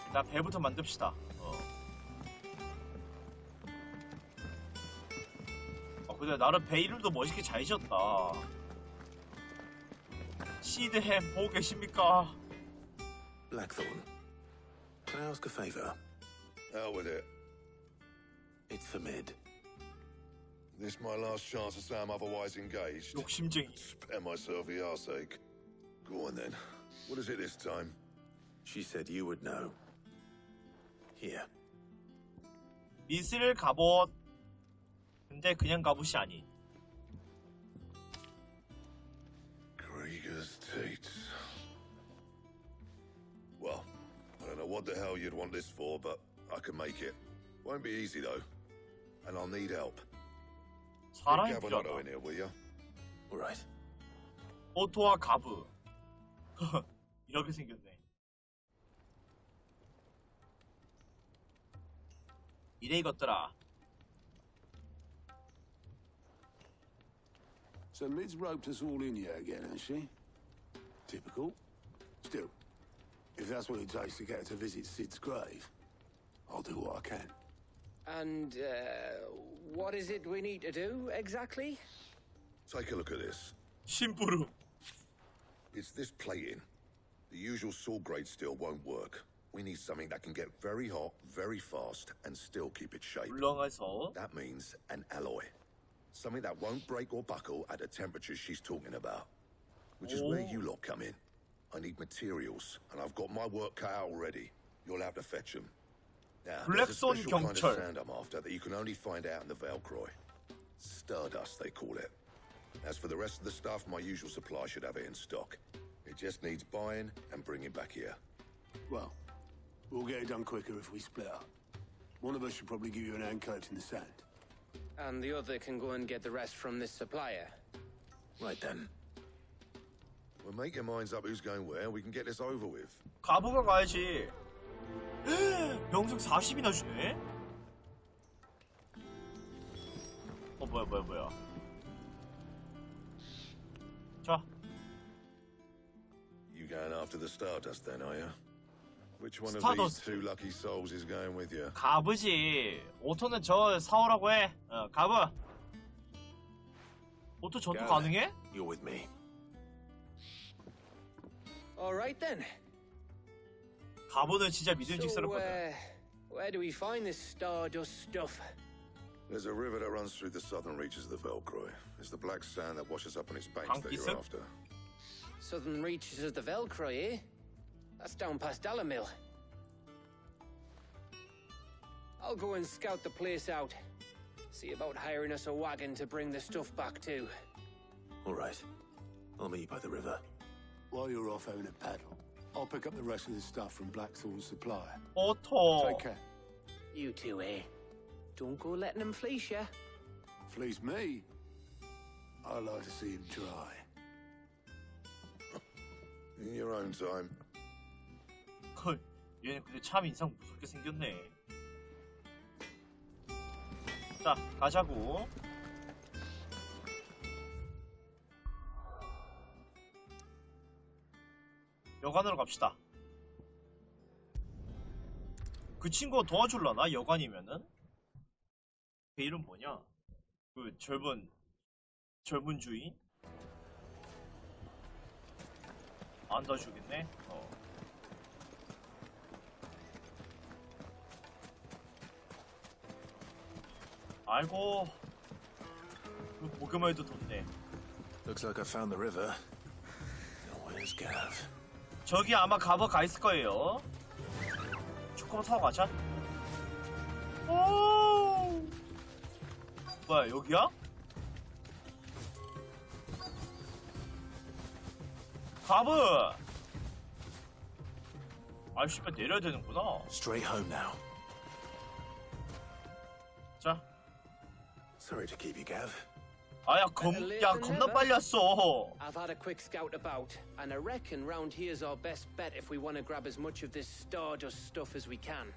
[SPEAKER 1] 일단 배부터 만듭시다. 근데 나름 배 이름도 멋있게 잘 지었다. 시드햄 보고 계십니까?
[SPEAKER 12] Blackthorn, can I ask a favor?
[SPEAKER 16] Out with it.
[SPEAKER 12] It's for Mid.
[SPEAKER 16] This my last chance to say I'm otherwise engaged.
[SPEAKER 1] 욕심쟁이.
[SPEAKER 16] Spare myself the arseache. Go on then. What is it this time?
[SPEAKER 12] She said you would know. Here.
[SPEAKER 1] 미스릴 갑옷. 근데 그냥 갑옷이 아닌.
[SPEAKER 16] Krieger's teats. Well, I don't know what the hell you'd want this for, but I can make it. Won't be easy though. And I'll need help.
[SPEAKER 1] 사람이
[SPEAKER 16] Get Gavinato in here, will you?
[SPEAKER 12] All right.
[SPEAKER 1] 오토와 가브. 이렇게 생겼네. 이래 이것들아.
[SPEAKER 15] So Mid's roped us all in here again, has she? Typical. Still, if that's what it takes to get her to visit Sid's grave, I'll do what I can.
[SPEAKER 2] And, what is it we need to do, exactly?
[SPEAKER 16] Take a look at this.
[SPEAKER 1] 심부름.
[SPEAKER 16] It's this plating. The usual saw grade steel won't work. We need something that can get very hot, very fast, and still keep its shape.
[SPEAKER 1] 물렁해서.
[SPEAKER 16] That means an alloy. Something that won't break or buckle at the temperatures she's talking about. Which is where you lot come in. I need materials, and I've got my work cut out already. You'll have to fetch them. Now, there's a special kind of sand I'm after that you can only find out in the Velcroy. Stardust, they call it. As for the rest of the stuff, my usual supply should have it in stock. It just needs buying and bringing back here.
[SPEAKER 15] Well, we'll get it done quicker if we split up. One of us should probably give you an hand coat in the sand.
[SPEAKER 2] And the other can go and get the rest from this supplier.
[SPEAKER 12] Right then.
[SPEAKER 16] Well, make your minds up who's going where, and we can get this over with.
[SPEAKER 1] 가부가 가야지. 명승 40이나 주네? 뭐야. 자.
[SPEAKER 16] You going after the Stardust then, are you? Which one of these
[SPEAKER 1] 스타더스트.
[SPEAKER 16] two lucky souls is going with you?
[SPEAKER 1] 가브지. 오토는 저 사오라고 해. 가브. 오토 전투
[SPEAKER 12] Gav,
[SPEAKER 1] 가능해?
[SPEAKER 12] You're with me.
[SPEAKER 14] All right then.
[SPEAKER 1] 가브는 진짜
[SPEAKER 14] So,
[SPEAKER 1] 믿음직스럽거든.
[SPEAKER 14] where do we find this stardust stuff?
[SPEAKER 16] There's a river that runs through the southern reaches of the Velcroy. It's the black sand that washes up on its banks that you're
[SPEAKER 1] 방기승?
[SPEAKER 16] after.
[SPEAKER 14] Southern reaches of the Velcroy, eh? That's down past Dalamil. I'll go and scout the place out. See about hiring us a wagon to bring the stuff back to.
[SPEAKER 12] All right. I'll meet you by the river.
[SPEAKER 15] While you're off having a paddle, I'll pick up the rest of the stuff from Blackthorn's supply.
[SPEAKER 1] 오토.
[SPEAKER 15] Take care.
[SPEAKER 14] You two, eh? Don't go letting them fleece ya.
[SPEAKER 15] Fleece me? I'd like to see him try.
[SPEAKER 16] In your own time.
[SPEAKER 1] 헐, 얘는 근데 참 인상 무섭게 생겼네. 자, 가자고. 여관으로 갑시다. 그 친구가 도와줄라나? 여관이면은? 걔 이름 뭐냐? 그 젊은 주인? 안 도와주겠네? 아이고, 보기만 해도 덥네.
[SPEAKER 12] Looks like I found the river. Now where's Gav?
[SPEAKER 1] 저기 아마 가 있을 거예요. 초코바 타고 가자. 오! 뭐야, 여기야? 가브! 아이씨, 내려야 되는구나.
[SPEAKER 12] Straight home now.
[SPEAKER 1] 자.
[SPEAKER 12] Sorry to keep you, Gav.
[SPEAKER 1] 겁나 빨리 왔어.
[SPEAKER 14] I've had a quick scout about, and I reckon round here's our best bet if we want to grab as much of this stardust stuff as we can.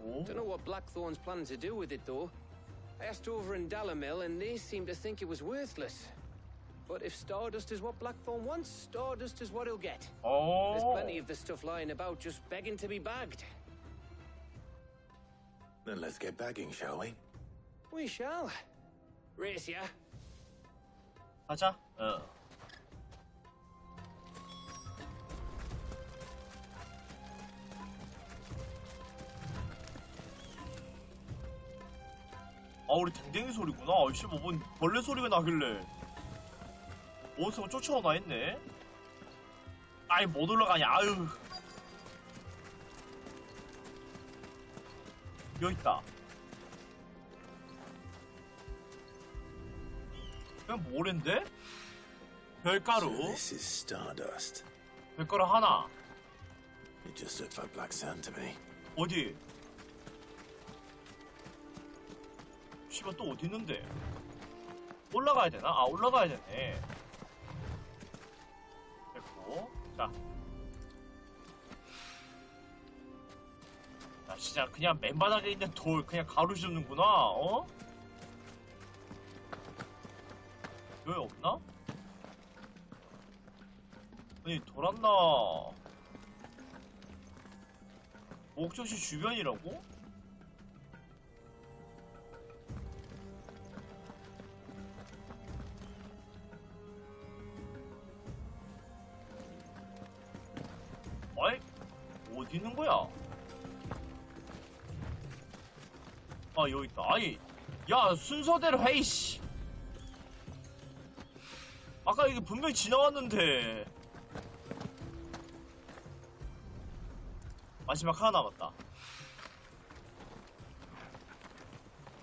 [SPEAKER 14] Don't know what Blackthorn's planning to do with it, though. I asked over in Dalamil, and they seem to think it was worthless. But if stardust is what Blackthorn wants, stardust is what he'll get. There's plenty of the stuff lying about, just begging to be bagged.
[SPEAKER 12] Then let's get bagging, shall we?
[SPEAKER 14] We shall. Race ya.
[SPEAKER 1] 가자. 우리 댕댕이 소리구나. 아이씨, 뭔 벌레 소리가 나길래. 어디서 쫓아오나 했네. 아이, 못 올라가냐, 아유. 여기 있다. 그냥 모래인데? 별가루.
[SPEAKER 12] So this is stardust.
[SPEAKER 1] 별가루 하나.
[SPEAKER 12] It just looks like black sand to me.
[SPEAKER 1] 어디? 씨발, 또 어디 있는데? 올라가야 되나? 올라가야 되네. 됐고. 자, 진짜 그냥 맨바닥에 있는 돌 그냥 가루 줍는구나. 여기 없나? 아니, 돌았나? 목적지 주변이라고? 아이, 어디 있는 거야? 여기 있다. 아니, 야, 순서대로 해, 이씨. 아까 이게 분명히 지나왔는데. 마지막 하나 남았다.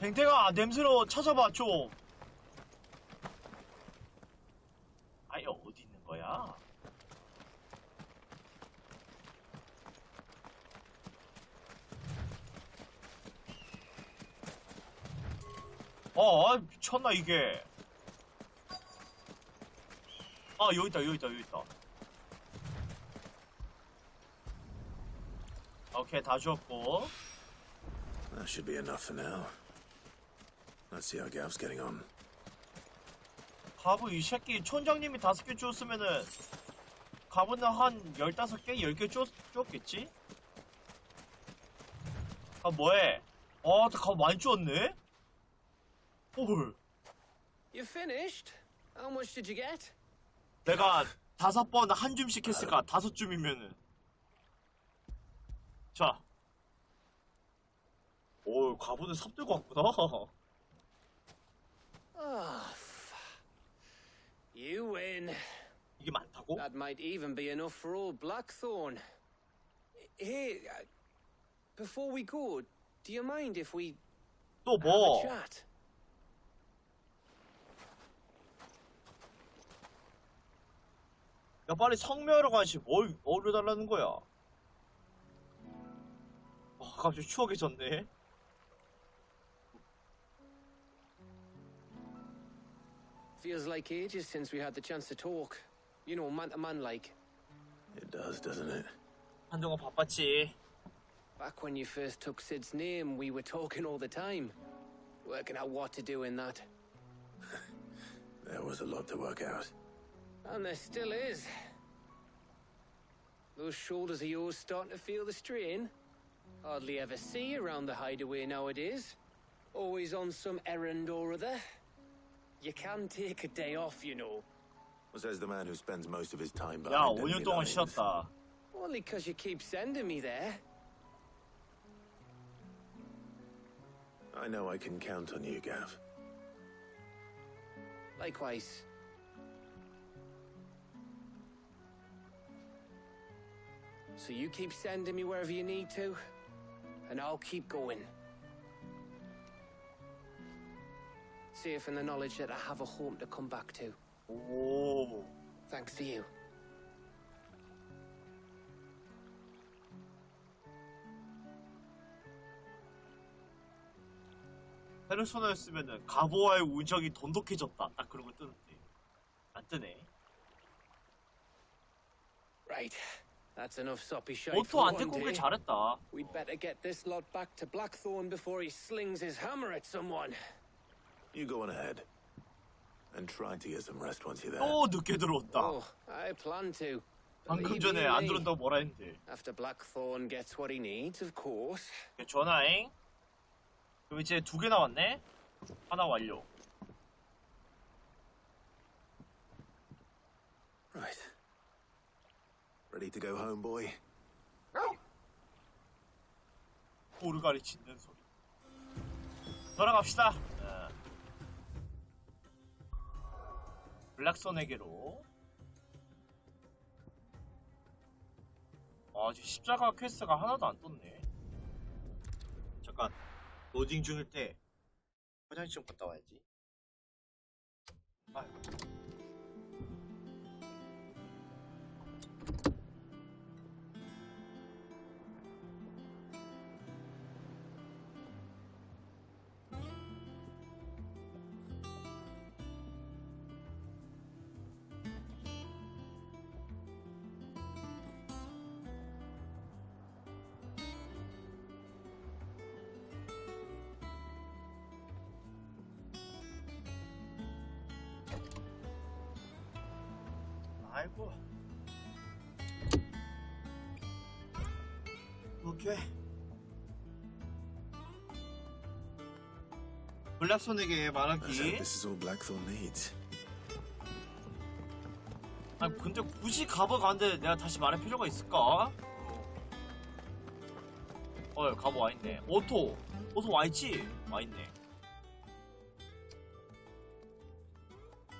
[SPEAKER 1] 댕댕아, 냄새로 찾아봐, 좀. 아니, 어디 있는 거야? 미쳤나, 이게. 여기 있다. 오케이, 다 주었고.
[SPEAKER 12] That should be enough for now. Let's see how Gav's getting on.
[SPEAKER 1] 가부, 이 새끼 촌장님이 5개 주었으면은 갑은 한 15개? 10개 쭈었겠지? 아 뭐해? 갑 많이 쭈었네? 헐.
[SPEAKER 14] You finished? How much did you get?
[SPEAKER 1] 내가 5번 한 줌씩 했으니까 5줌이면은. 자. 오, 가보는 삽 들고 왔구나.
[SPEAKER 14] You win.
[SPEAKER 1] 이게 많다고?
[SPEAKER 14] That might even be enough for old Blackthorn. Hey, before we go, do you mind if we
[SPEAKER 1] 또
[SPEAKER 14] have
[SPEAKER 1] 뭐?
[SPEAKER 14] a chat?
[SPEAKER 1] 야, 빨리 성묘하러 가시. 뭘 어려달라는 거야? 갑자기 추억해졌네.
[SPEAKER 14] Feels like ages since we had the chance to talk. You know, man to man like.
[SPEAKER 12] It does, doesn't it?
[SPEAKER 1] 한동안 바빴지.
[SPEAKER 14] Back when you first took Sid's name, we were talking all the time. Working out what to do in that.
[SPEAKER 12] There was a lot to work out.
[SPEAKER 14] And there still is. Those shoulders of yours starting to feel the strain. Hardly ever see you around the hideaway nowadays. Always on some errand or other. You can take a day off, you know.
[SPEAKER 12] Says the man who spends most of his time
[SPEAKER 1] 야,
[SPEAKER 12] behind
[SPEAKER 1] 5년
[SPEAKER 12] enemy
[SPEAKER 1] 동안
[SPEAKER 12] lines.
[SPEAKER 1] 쉬었다.
[SPEAKER 14] Only 'cause you keep sending me there.
[SPEAKER 12] I know I can count on you, Gav.
[SPEAKER 14] Likewise. So you keep sending me wherever you need to, and I'll keep going. Safe in the knowledge that I have a home to come back to.
[SPEAKER 1] 오.
[SPEAKER 14] Thanks to you.
[SPEAKER 1] 페르소나였으면은 가보아의 우정이 돈독해졌다. 딱 그런 걸 뜨는데 안 뜨네.
[SPEAKER 14] Right. That's enough soppy shite
[SPEAKER 1] 오토
[SPEAKER 14] for
[SPEAKER 1] 안
[SPEAKER 14] one
[SPEAKER 1] 데리고 오길
[SPEAKER 14] day.
[SPEAKER 1] 잘했다.
[SPEAKER 14] We'd better get this lot back to Blackthorn before he slings his hammer at someone.
[SPEAKER 12] You go on ahead. And try to get some rest once you're there.
[SPEAKER 1] 또 늦게 들어온다.
[SPEAKER 14] Oh, I plan to.
[SPEAKER 1] 방금
[SPEAKER 14] Believe
[SPEAKER 1] 전에
[SPEAKER 14] you
[SPEAKER 1] 안
[SPEAKER 14] me.
[SPEAKER 1] 들어온다고 뭐라 했는데.
[SPEAKER 14] After Blackthorn gets what he needs, of course.
[SPEAKER 1] 전화잉. 그럼 이제 2개 나왔네. 하나 완료.
[SPEAKER 12] Right. Ready to go home, boy?
[SPEAKER 1] 보르가리 짖는 소리. 돌아갑시다. 블랙손에게로. 지금 십자가 퀘스트가 하나도 안 떴네. 잠깐 로딩 중일 때 화장실 좀 갔다 와야지. 아이고. 아이고. 오케이. 블랙손에게 말하기.
[SPEAKER 12] This is all Blackthorn needs.
[SPEAKER 1] 아니 근데 굳이 가버 가는데 내가 다시 말할 필요가 있을까? 가버 와있네. 오토 와있지? 와있네.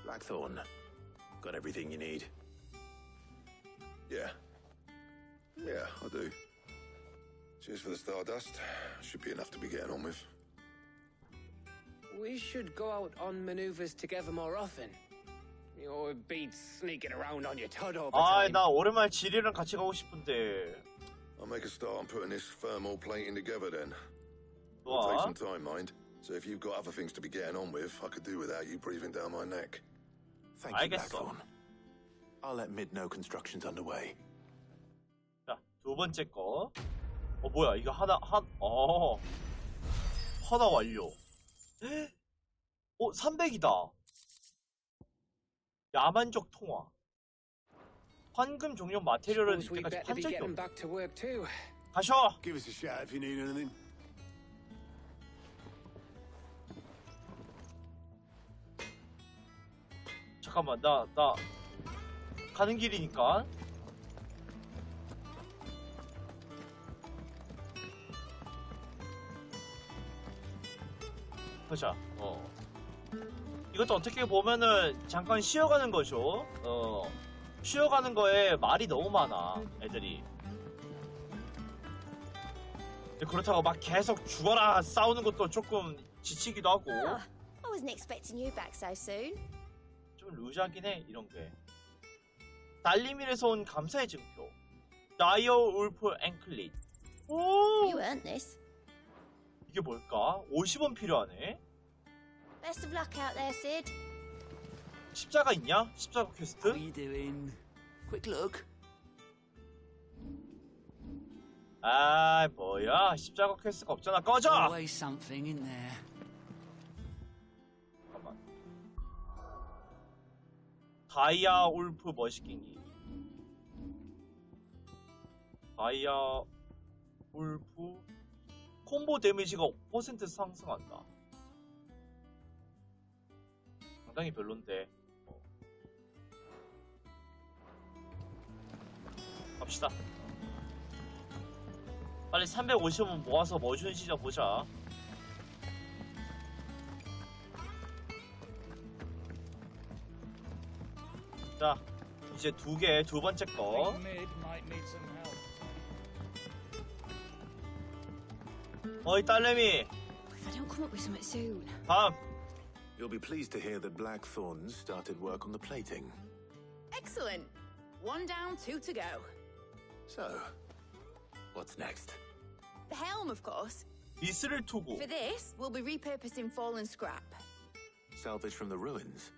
[SPEAKER 12] Blackthorn. Got everything you need.
[SPEAKER 16] Yeah, I do. Cheers for the Stardust. Should be enough to be getting on with.
[SPEAKER 14] We should go out on maneuvers together more often. You know, it beats sneaking around on your tud all the time.
[SPEAKER 1] 나 오랜만에 지리랑 같이 가고 싶은데.
[SPEAKER 16] I'll make a start on putting this thermal plating together then.
[SPEAKER 1] 좋아.
[SPEAKER 16] It'll take some time, mind. So if you've got other things to be getting on with, I could do without you breathing down my neck.
[SPEAKER 12] Thank you, Blackthorn. I'll let Mid know construction's underway.
[SPEAKER 1] 자, 2번째 거. 뭐야, 이거 하나 완료. 300이다. 야만적 통화. 황금 종료 마테리얼을
[SPEAKER 14] Suppose we
[SPEAKER 1] 이때까지
[SPEAKER 14] better
[SPEAKER 1] 판
[SPEAKER 14] be
[SPEAKER 1] 적이
[SPEAKER 14] getting
[SPEAKER 1] 없네.
[SPEAKER 14] back to work too.
[SPEAKER 1] 가셔!
[SPEAKER 15] Give us a shout if you need anything.
[SPEAKER 1] 잠깐만, 나 가는 길이니까. 보자. 이것도 어떻게 보면은 잠깐 쉬어가는 거죠. 쉬어가는 거에 말이 너무 많아, 애들이. 근데 그렇다고 막 계속 죽어라 싸우는 것도 조금 지치기도 하고.
[SPEAKER 6] I wasn't expecting you back so soon.
[SPEAKER 1] 좀 루즈하긴 해, 이런 게. 달리밀에서 온 감사의 증표. 다이어 울프 앵클릿. 오!
[SPEAKER 6] You earned this.
[SPEAKER 1] 이게 뭘까? 50원 필요하네.
[SPEAKER 6] Best of luck out there, Sid.
[SPEAKER 1] 십자가 있냐? 십자가 퀘스트?
[SPEAKER 8] How you doing? Quick look.
[SPEAKER 1] 아, 뭐야? 십자가 퀘스트가 없잖아. 꺼져!
[SPEAKER 8] Always something in there.
[SPEAKER 1] 잠깐만. 다이아 울프 머시갱이. 다이아 울프 콤보 데미지가 5% 상승한다. 상당히 별론데. 갑시다. 빨리 350원 모아서 뭐 주는지 좀 보자. 자, 이제 두 번째 거. 어이 딸내미.
[SPEAKER 4] If I don't come up with something soon.
[SPEAKER 1] 다음.
[SPEAKER 12] You'll be pleased to hear that Blackthorn started work on the plating.
[SPEAKER 13] Excellent. One down, two to go.
[SPEAKER 12] So, what's next?
[SPEAKER 13] The helm, of course.
[SPEAKER 1] 미스를 투구.
[SPEAKER 13] For this, we'll be repurposing fallen scrap.
[SPEAKER 12] Salvage from the ruins?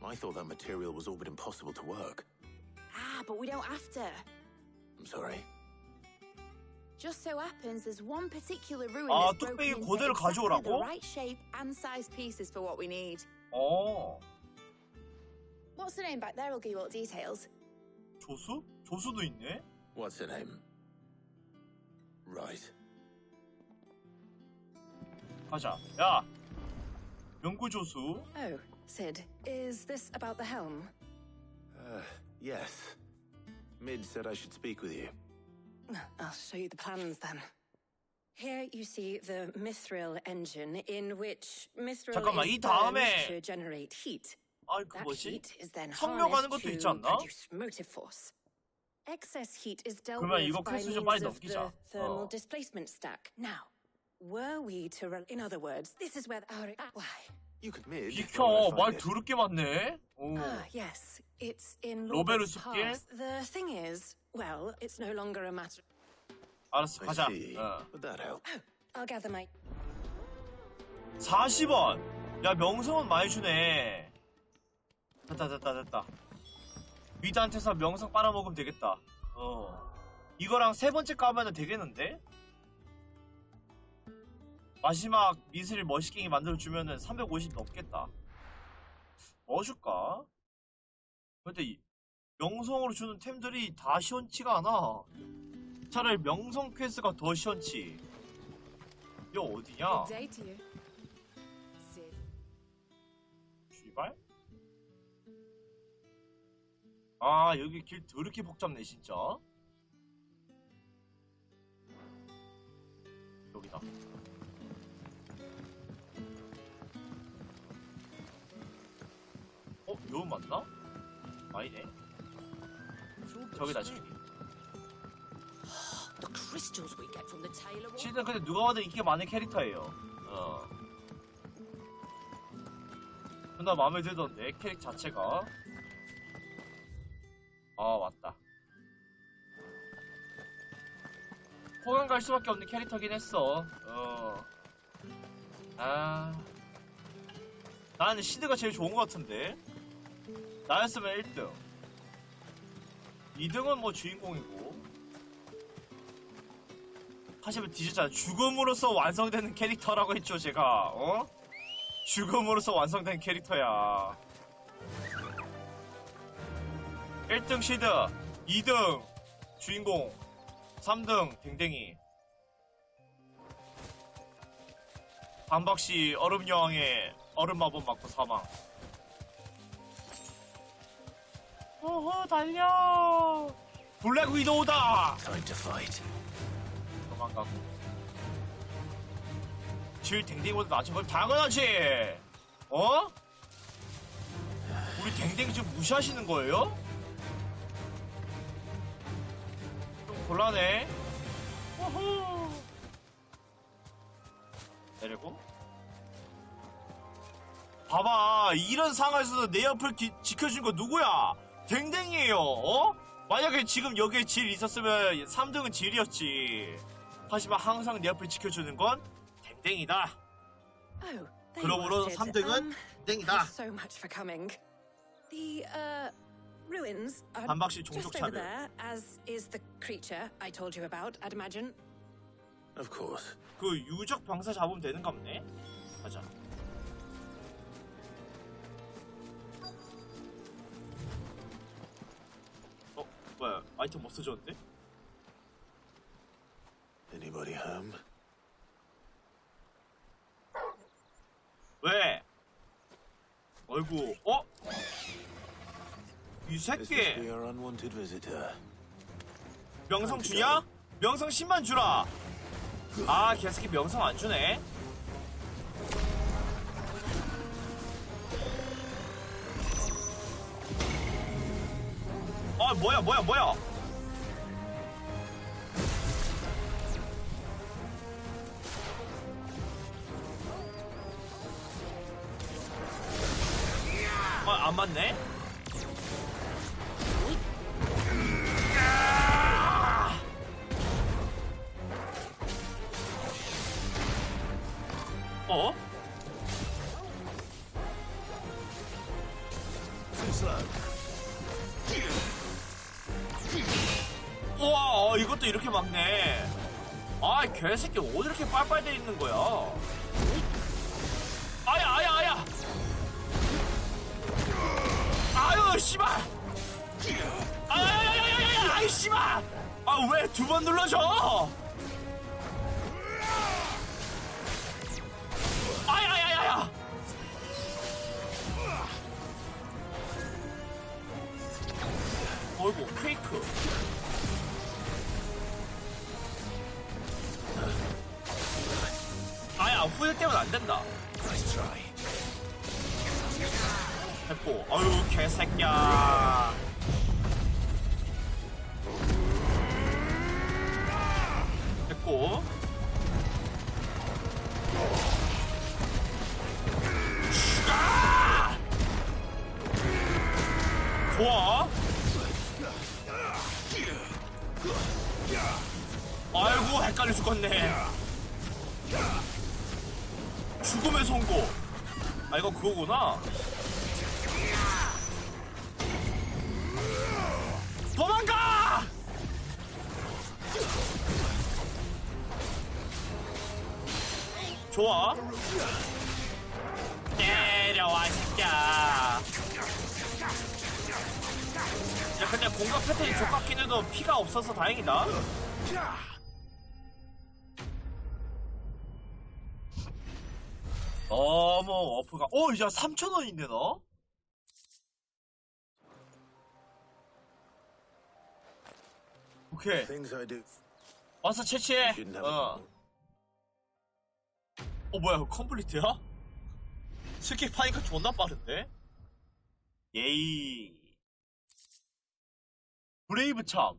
[SPEAKER 12] I thought that material was all but impossible to work.
[SPEAKER 13] Ah, but we don't have to.
[SPEAKER 12] I'm sorry.
[SPEAKER 13] Just so happens there's one particular ruin
[SPEAKER 1] 아,
[SPEAKER 13] that's broken
[SPEAKER 1] 뚝배기
[SPEAKER 13] into
[SPEAKER 1] 고대를
[SPEAKER 13] exactly the
[SPEAKER 1] 가져오라고?
[SPEAKER 13] right shape and size pieces for what we need.
[SPEAKER 1] 어.
[SPEAKER 13] What's the name back there? I'll give you all the details.
[SPEAKER 1] 조수? 조수도 있네?
[SPEAKER 12] What's her name? Right.
[SPEAKER 1] 가자. 야! 연구 조수.
[SPEAKER 17] Oh, Sid, is this about the helm?
[SPEAKER 12] Yes. Mid said I should speak with you.
[SPEAKER 17] I'll show you the plans then. Here you see the mithril engine in which mithril
[SPEAKER 1] 잠깐만, 이
[SPEAKER 17] is burned
[SPEAKER 1] 다음에
[SPEAKER 17] to generate heat.
[SPEAKER 1] 아이, 그
[SPEAKER 17] That
[SPEAKER 1] 뭐지?
[SPEAKER 17] heat is then
[SPEAKER 1] 성묘 가는
[SPEAKER 17] harnessed
[SPEAKER 1] 것도 있지
[SPEAKER 17] to
[SPEAKER 1] 않나?
[SPEAKER 17] produce motive force. Excess heat is dealt
[SPEAKER 1] 그러면
[SPEAKER 17] with
[SPEAKER 1] 이거
[SPEAKER 17] by
[SPEAKER 1] 퀘스트 좀
[SPEAKER 17] means
[SPEAKER 1] 빨리
[SPEAKER 17] of the
[SPEAKER 1] 넘기자.
[SPEAKER 17] thermal displacement stack. Now, were we to run... In other words, this is where our... Why?
[SPEAKER 12] You could mid.
[SPEAKER 1] 비켜! 말 더럽게 많네? 오.
[SPEAKER 17] Ah, yes. It's in
[SPEAKER 1] 로베르
[SPEAKER 17] Lorbert's
[SPEAKER 1] 숲길?
[SPEAKER 17] Pass. The thing is, well, it's no longer a matter...
[SPEAKER 1] 알았어, 가자.
[SPEAKER 12] Would that help?
[SPEAKER 17] I'll gather my...
[SPEAKER 1] 40원! 야, 명성은 많이 주네. 됐다. 위드한테서 명성 빨아먹으면 되겠다. 이거랑 세 번째 거 하면 되겠는데? 마지막 미스를 머시갱이 만들어주면은 350 넘겠다. 뭐 줄까? 근데 명성으로 주는 템들이 다 시원치가 않아. 차라리 명성 퀘스트가 더 시원치. 이거 어디냐?
[SPEAKER 13] Good day to you. Sid.
[SPEAKER 1] 쥐발? 아, 여기 길 더럽게 복잡네 진짜. 여기다. 여기 맞나? 아니네. 저기다 저기.
[SPEAKER 13] The crystals we get from the tailor.
[SPEAKER 1] 실은 근데 누가 봐도 인기가 많은 캐릭터예요. 나 마음에 들던데 캐릭 자체가. 아, 맞다. 호강 갈 수밖에 없는 캐릭터긴 했어. 나는 시드가 제일 좋은 것 같은데. 나였으면 1등. 2등은 뭐 주인공이고. 하시면 뒤졌잖아. 죽음으로써 완성되는 캐릭터라고 했죠, 제가. 죽음으로써 완성된 캐릭터야. 1등 시드, 2등 주인공, 3등 댕댕이. 반박시 얼음 여왕의 얼음 마법 맞고 사망. 오호 달려. 블랙 위도우다.
[SPEAKER 12] Time to fight.
[SPEAKER 1] 도망가고. 질 댕댕이보다 낮은 걸 당연하지. 어? 우리 댕댕이 지금 무시하시는 거예요? 좀 곤란해. 오호. 내리고. 봐봐, 이런 상황에서도 내 옆을 지켜준 거 누구야? 댕댕이에요. 어? 만약에 지금 여기에 질 있었으면 3등은 질이었지. 하지만 항상 내 옆을 지켜주는 건 댕댕이다. 그러므로 3등은 댕댕이다.
[SPEAKER 17] So much for coming. The ruins are
[SPEAKER 1] 반박시 종족
[SPEAKER 17] just over
[SPEAKER 1] 차별.
[SPEAKER 17] there, as is the creature I told you about, I'd imagine.
[SPEAKER 12] Of course.
[SPEAKER 1] 그 유적 병사 잡으면 되는 갑네. 가자. 뭐야? 아이템 없어졌는데?
[SPEAKER 12] Anybody home?
[SPEAKER 1] 왜? 어이구, 어? 이 새끼!
[SPEAKER 12] Your unwanted visitor.
[SPEAKER 1] 명성 주냐? 명성 10만 주라! 아, 개새끼 명성 안 주네? 아, 뭐야. 아, 안 맞네? 어? 우와, 이것도 이렇게 막네. 아, 개새끼 어디 이렇게 빨빨 돼 있는 거야? 아야. 아유, 씨발. 아야야야야야, 아이 씨발. 아, 왜 두 번 눌러줘? 아야야야야. 어이구, 페이크. 아야, 후회되면 안 된다. 됐고, 어휴, 개새끼야. 됐고. 아! 좋아. 아이고, 헷갈려 죽겠네. 죽음의 선고. 아, 이거 그거구나. 도망가! 좋아. 내려와, 새끼야. 야, 근데 공격 패턴이 족같긴 해도 피가 없어서 다행이다. 어머, 어프가. 이제 3,000원인데, 너? 오케이. 와서 채취해. 뭐야, 그거 컴플리트야? 스킵하니까 존나 빠른데? 예이. 브레이브 참.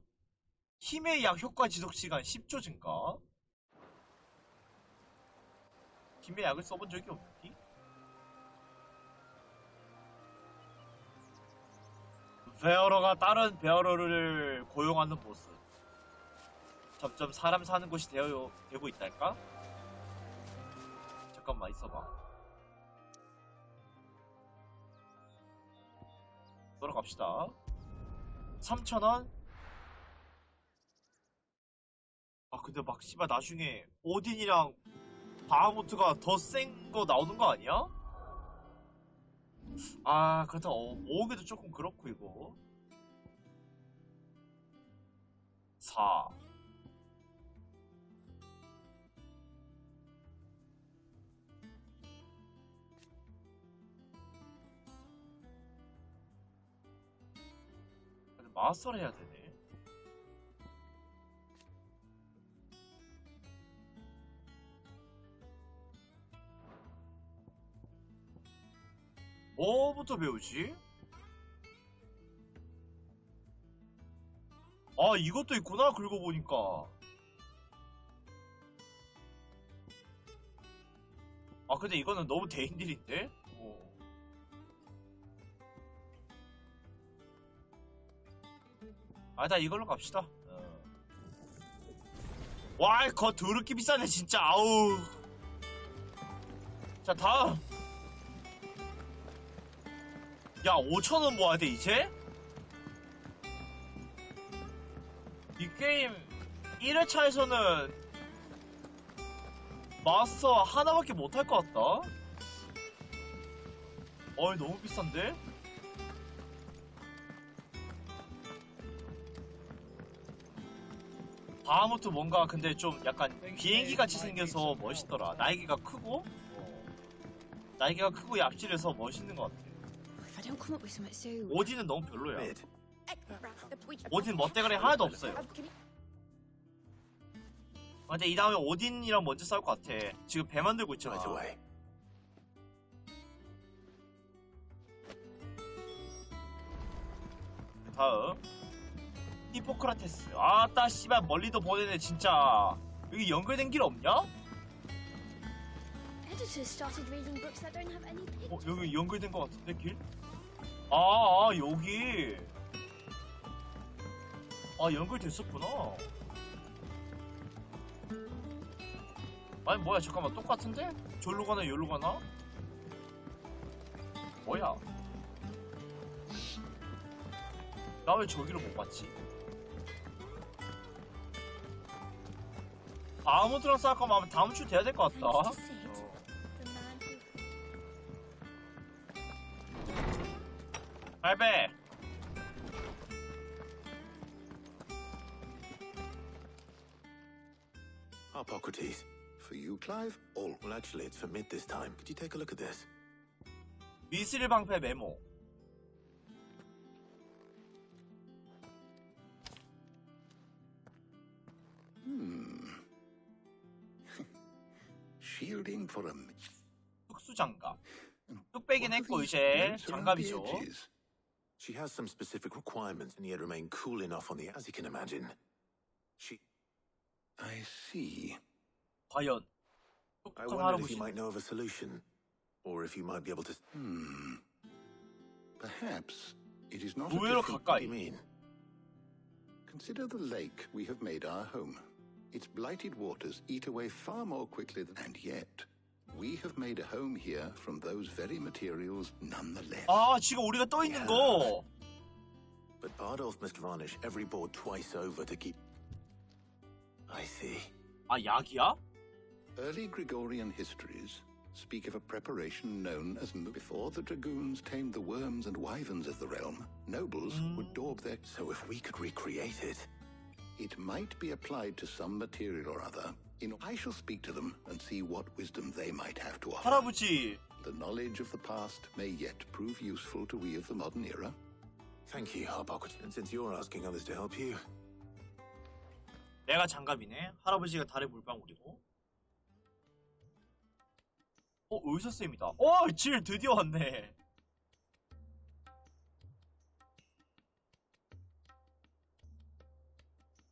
[SPEAKER 1] 힘의 약 효과 지속 시간 10초 증가. 힘의 약을 써본 적이 없니? 베어러가 다른 베어러를 고용하는 모습. 점점 사람 사는 곳이 되고 있달까? 잠깐만 있어봐. 돌아갑시다. 3,000원? 아, 근데 막 씨발 나중에 오딘이랑 바하무트가 더 센 거 나오는 거 아니야? 아, 그렇다. 모으기도 조금 그렇고 이거. 다. 마스터를 해야 되네. 뭐부터 배우지? 아, 이것도 있구나, 긁어보니까. 아, 근데 이거는 너무 대인딜인데? 아, 나 이걸로 갑시다. 와, 거 더럽게 비싸네, 진짜. 아우. 자, 다음. 야, 5,000원 모아야 돼, 이제? 이 게임 1회차에서는 마스터 하나밖에 못할 것 같다? 어이, 너무 비싼데? 바하무트 뭔가 근데 좀 약간 비행기 같이 생겨서 멋있더라. 날개가 크고 날개가 크고 얍질해서 멋있는 것 같아. 오딘은 너무 별로야. 오딘 멋대가리 하나도 없어요. 근데 이 다음에 오딘이랑 먼저 싸울 것 같아. 지금 배 만들고 있잖아. 다음 히포크라테스. 아따 씨발 멀리도 보내네 진짜. 여기 연결된 길 없냐? 여기 연결된 것 같은데 길? 여기. 연결됐었구나. 아니 뭐야 잠깐만 똑같은데? 저기로 가나 여기로 가나? 뭐야? 나 왜 저기로 못 갔지? 바하무트랑 싸울 거면 아마 다음 주 돼야 될 것 같다. 발배.
[SPEAKER 12] Hippocrates.
[SPEAKER 7] For you, Clive? All.
[SPEAKER 12] Well, actually, it's for mid this time. Could you take a look at this?
[SPEAKER 1] 미스릴 방패 메모.
[SPEAKER 7] Shielding for a
[SPEAKER 1] 특수장갑. 뚝배기는 했고 이제 장갑이죠.
[SPEAKER 12] She has some specific requirements and yet remain cool enough on the as you can imagine.
[SPEAKER 7] I see.
[SPEAKER 1] 과연
[SPEAKER 12] I wondered if you might know of a solution, or if you might be able to.
[SPEAKER 7] Perhaps it is not.
[SPEAKER 1] 의외로 가까이.
[SPEAKER 12] You mean?
[SPEAKER 7] Consider the lake we have made our home. Its blighted waters eat away far more quickly than, and yet we have made a home here from those very materials nonetheless.
[SPEAKER 1] 지금 우리가 떠 있는 거.
[SPEAKER 12] But Bardolph must varnish every board twice over to keep. I see.
[SPEAKER 1] 약이야?
[SPEAKER 7] Early Gregorian histories speak of a preparation known as before the dragoons tamed the worms and wyverns of the realm. Nobles would daub their.
[SPEAKER 12] So if we could recreate it,
[SPEAKER 7] it might be applied to some material or other. I shall speak to them and see what wisdom they might have to offer.
[SPEAKER 1] 할아버지.
[SPEAKER 7] The knowledge of the past may yet prove useful to we of the modern era.
[SPEAKER 12] Thank you, Hippocrates. And since you're asking others to help you,
[SPEAKER 1] 내가 장갑이네. 할아버지가 달의 물방울이고. 의사쌤이다. 질 드디어 왔네.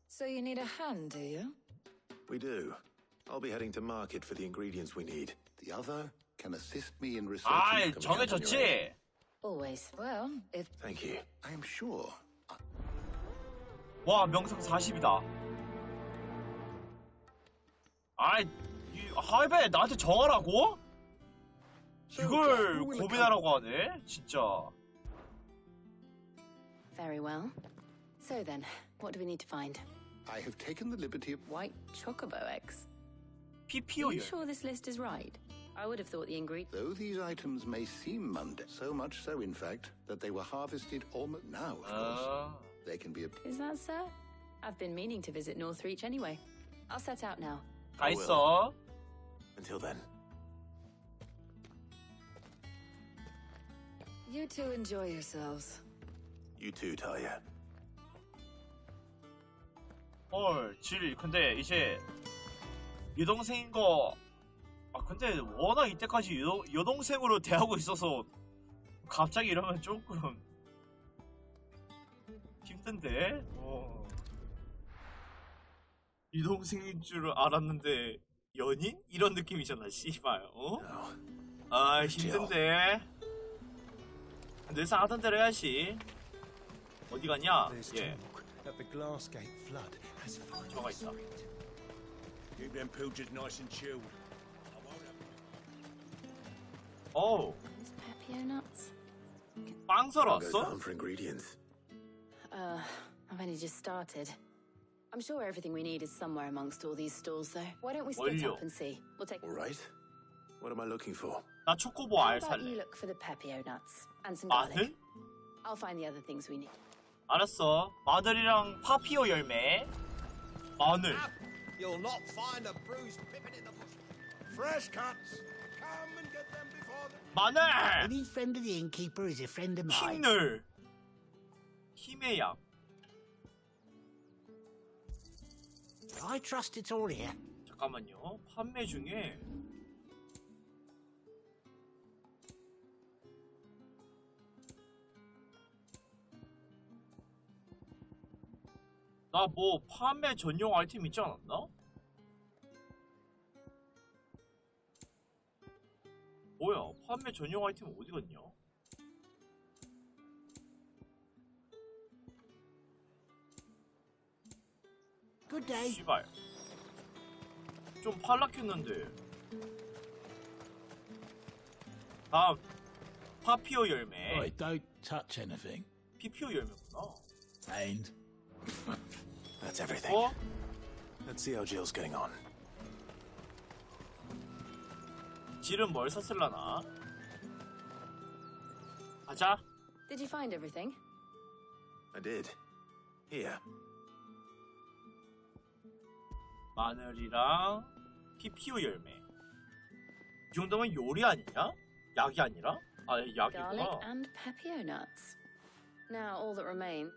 [SPEAKER 4] So you need a hand, do you?
[SPEAKER 12] we do. I'll be heading to market for the ingredients we need.
[SPEAKER 7] The other can assist me in researching.
[SPEAKER 1] 정해졌지?
[SPEAKER 4] Always. Well, if...
[SPEAKER 12] Thank you.
[SPEAKER 7] I am sure.
[SPEAKER 1] 와, 명상 40이다. 할배 나한테 정하라고? 이걸 고민하라고 하네? 진짜.
[SPEAKER 17] Very well. So then, what do we need to find?
[SPEAKER 7] I have taken the liberty of
[SPEAKER 17] white chocobo eggs.
[SPEAKER 1] PPO.
[SPEAKER 17] Are you sure this list is right? I would have thought the ingredient.
[SPEAKER 7] Though these items may seem mundane, so much so, in fact, that they were harvested almost now, of course. They can be.
[SPEAKER 17] Is that so? I've been meaning to visit Northreach anyway. I'll set out now.
[SPEAKER 1] 가 있어.
[SPEAKER 12] Until then.
[SPEAKER 4] You two enjoy yourselves.
[SPEAKER 12] You too, Talia.
[SPEAKER 1] 헐, 근데 이제 여동생인 거. 근데 워낙 이때까지 여동생으로 대하고 있어서 갑자기 이러면 조금 힘든데? 여동생인 줄 알았는데 연인? 이런 느낌이잖아, 씨발. 아, 힘든데. 늘상 하던 대로 해야지. 어디 갔냐? 예. 저가 있다.
[SPEAKER 15] Keep them pilchards nice and chilled.
[SPEAKER 1] Oh.
[SPEAKER 17] Pepio nuts?
[SPEAKER 1] 빵 사러 왔어?
[SPEAKER 12] For ingredients.
[SPEAKER 17] I've only just started. I'm sure everything we need is somewhere amongst all these stalls, though. Why don't we split up and see? We'll take.
[SPEAKER 12] All right. What am I looking for?
[SPEAKER 1] 나 초코보 알
[SPEAKER 17] How about
[SPEAKER 1] 살래.
[SPEAKER 17] you look for the Pepio nuts and some garlic?
[SPEAKER 1] 마늘?
[SPEAKER 17] I'll find the other things we need.
[SPEAKER 1] 알았어. 마늘이랑 파피오 열매. 마늘.
[SPEAKER 15] You'll not find a bruised pippin in the bush. Fresh cuts. Come and get them before the...
[SPEAKER 1] 마늘.
[SPEAKER 8] Any friend of the innkeeper is a friend of mine.
[SPEAKER 1] 흰늘. 힘의 약.
[SPEAKER 8] I trust it's all here.
[SPEAKER 1] 잠깐만요. 판매 중에 나 뭐 판매 전용 아이템 있지 않았나? 뭐야? 판매 전용 아이템 어디 갔냐?
[SPEAKER 8] Good day.
[SPEAKER 1] 씨발. 좀 팔락했는데. 다음 파피오 열매.
[SPEAKER 15] Right, don't touch anything.
[SPEAKER 1] 피피오 열매구나.
[SPEAKER 15] And
[SPEAKER 12] That's everything.
[SPEAKER 1] 어?
[SPEAKER 12] Let's see how Jill's getting on.
[SPEAKER 1] 질은 뭘 샀을라나? 가자.
[SPEAKER 17] Did you find everything?
[SPEAKER 12] I did. Here.
[SPEAKER 1] 마늘이랑 피피오 열매. 이 정도면 요리 아니냐? 약이 아니라? 아,
[SPEAKER 17] Garlic
[SPEAKER 1] 약이구나.
[SPEAKER 17] and Pepio nuts. Now all that remain.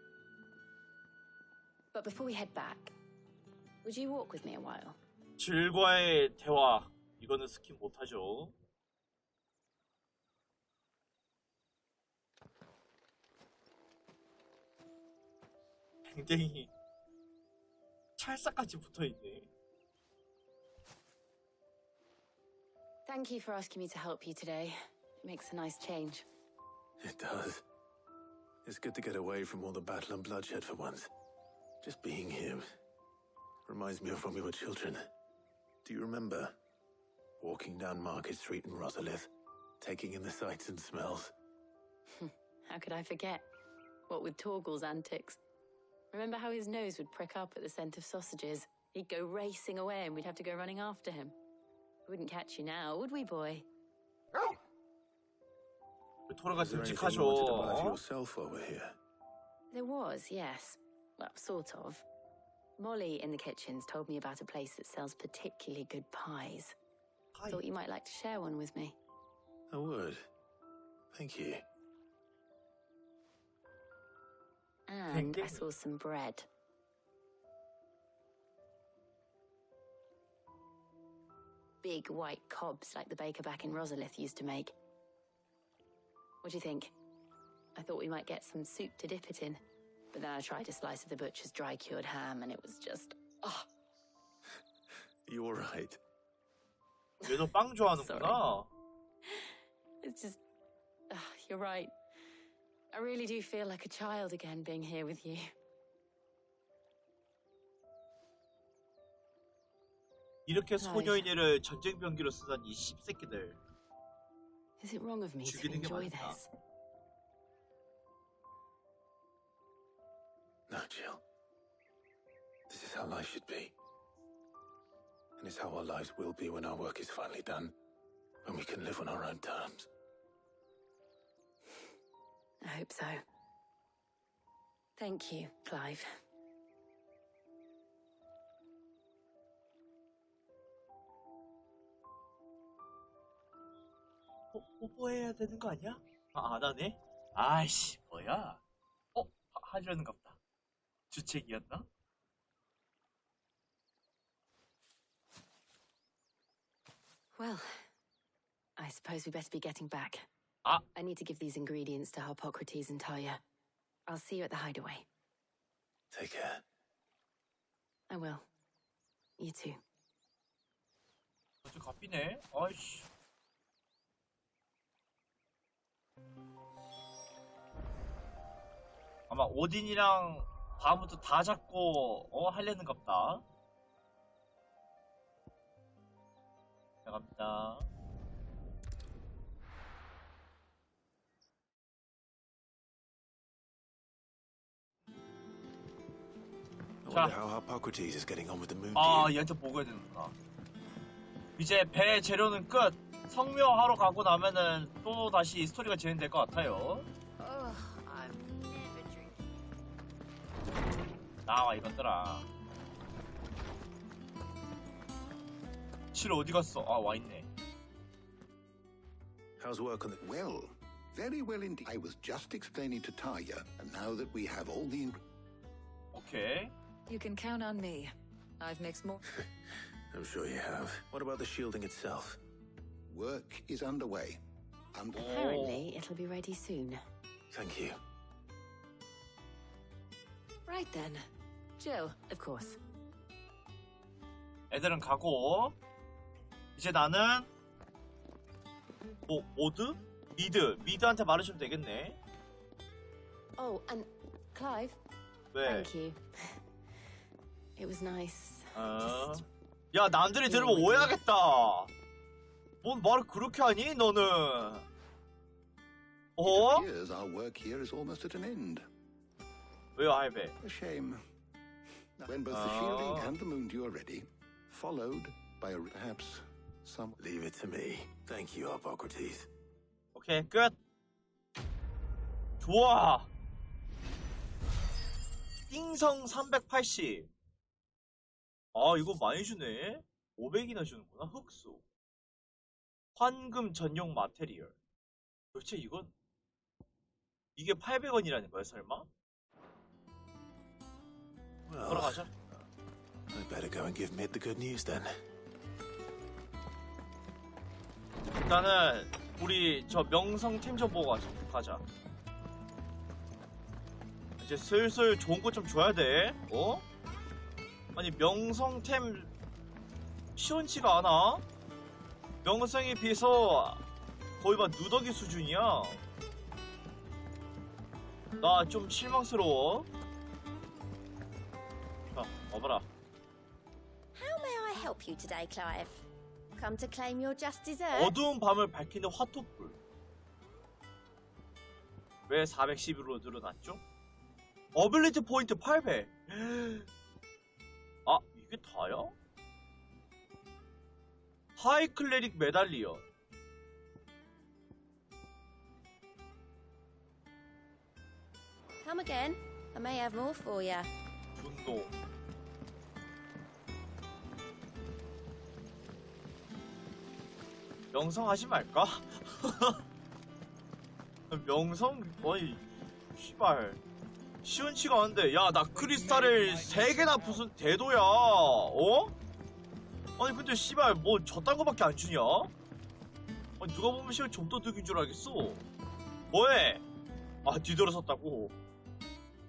[SPEAKER 17] But before we head back, would you walk with me a while?
[SPEAKER 1] 질과의 대화. 이거는 스킵 못하죠. 굉장히 찰싹같이 붙어있네.
[SPEAKER 17] Thank you for asking me to help you today. It makes a nice change.
[SPEAKER 12] It does. It's good to get away from all the battle and bloodshed for once. Just being here reminds me of when we were children. Do you remember? Walking down Market Street in Rosalith, taking in the sights and smells.
[SPEAKER 17] How could I forget? What with Torgal's antics. Remember how his nose would prick up at the scent of sausages? He'd go racing away and we'd have to go running after him. We wouldn't catch you now, would we, boy?
[SPEAKER 1] 토르가
[SPEAKER 12] Is there anything you wanted to buy for
[SPEAKER 1] 듬직하죠.
[SPEAKER 12] yourself while we're here?
[SPEAKER 17] There was, yes. Well, sort of. Molly in the kitchens told me about a place that sells particularly good pies. Thought you might like to share one with me.
[SPEAKER 12] I would. Thank you.
[SPEAKER 17] And I saw some bread. Big white cobs like the baker back in Rosalith used to make. What do you think? I thought we might get some soup to dip it in. But then I tried a slice of the butcher's dry-cured ham and it was just... Oh.
[SPEAKER 12] You all right?
[SPEAKER 1] 얘도 빵 좋아하는구나.
[SPEAKER 17] It's just... you're right. I really do feel like a child again being here with you.
[SPEAKER 1] 이렇게 소녀인애를 전쟁병기로 쓰다니 이 씹새끼들.
[SPEAKER 17] Is it wrong of me to
[SPEAKER 1] 죽이는 게
[SPEAKER 17] enjoy
[SPEAKER 1] 맞다.
[SPEAKER 17] this?
[SPEAKER 12] No, Jill. This is how life should be. And it's how our lives will be when our work is finally done. When we can live on our own terms.
[SPEAKER 17] I hope so. Thank you, Clive.
[SPEAKER 1] 뽀뽀해야 되는 거 아니야? 안 하네? 아이씨, 뭐야? 하려는갑다. 주책이었나?
[SPEAKER 17] Well, I suppose we best be getting back.
[SPEAKER 1] I
[SPEAKER 17] need to give these ingredients to Harpocrates and Talia. I'll see you at the hideaway.
[SPEAKER 12] Take care.
[SPEAKER 17] I will. You too.
[SPEAKER 1] 아주 갚이네. 아이씨. 아마 오딘이랑 바하무트 다 잡고 하려는갑다. 자, 갑니다.
[SPEAKER 12] I wonder how Harpocrates is getting on with the moon.
[SPEAKER 1] 얘한테 보고해야 되는구나. 이제 배 재료는 끝. 성묘하러 가고 나면은 또 다시 스토리가 진행될 것 같아요. 나와 이것들아. 실 어디 갔어? 와 있네.
[SPEAKER 12] How's work on the...
[SPEAKER 7] Well, very well indeed. I was just explaining to Talia, and now that we have all the
[SPEAKER 1] Okay.
[SPEAKER 3] You can count on me. I've mixed more.
[SPEAKER 12] I'm sure you have. What about the shielding itself?
[SPEAKER 7] Work is underway.
[SPEAKER 17] Apparently, it'll be ready soon.
[SPEAKER 12] Thank you.
[SPEAKER 3] Right then. Jill,
[SPEAKER 17] of course.
[SPEAKER 1] 애들은 가고 이제 나는 모드? 미드한테 말해주면 되겠네.
[SPEAKER 17] Oh, and Clive.
[SPEAKER 1] 왜?
[SPEAKER 17] Thank you. It was nice.
[SPEAKER 1] 야, 남들이 들으면 오해하겠다. 뭔 말을 그렇게 하니, 너는?
[SPEAKER 7] Years our work here is almost at an end.
[SPEAKER 1] 왜요, 할배?
[SPEAKER 7] A shame. When both the shielding and the moon dew are ready, followed by perhaps some...
[SPEAKER 12] Leave it to me. Thank you, Harpocrates.
[SPEAKER 1] 오케이, 끝. 좋아. 띵성 380. 이거 많이 주네. 500이나 주는구나. 흑수. 환금 전용 마테리얼. 도대체 이게 800원이라는 거야, 설마? 걸어가자.
[SPEAKER 12] I better go and give Mid the good news then.
[SPEAKER 1] 일단은 우리 저 명성템 좀 보고 가자. 이제 슬슬 좋은 거 좀 줘야 돼. 아니 명성템 시원치가 않아. 명성에 비해서 거의 막 누더기 수준이야. 나 좀 실망스러워. 자, 와봐라.
[SPEAKER 6] How may I help you today, Clive? Come to claim your just dessert?
[SPEAKER 1] 어두운 밤을 밝히는 화토불. 왜 411로 늘어났죠? 어빌리티 포인트 800. 이게 다야? 하이 클레릭 메달리언.
[SPEAKER 6] Come again. I may have more for you.
[SPEAKER 1] 분노. 명성 하지 말까? 명성? 씨발. 시원치가 않은데. 야, 나 크리스탈을 3개나 부순 대도야. 아니, 근데 씨발, 뭐, 저딴 거밖에 안 주냐? 아니, 누가 보면 씨발 좀도둑인 줄 알겠어. 뭐해? 뒤돌아섰다고.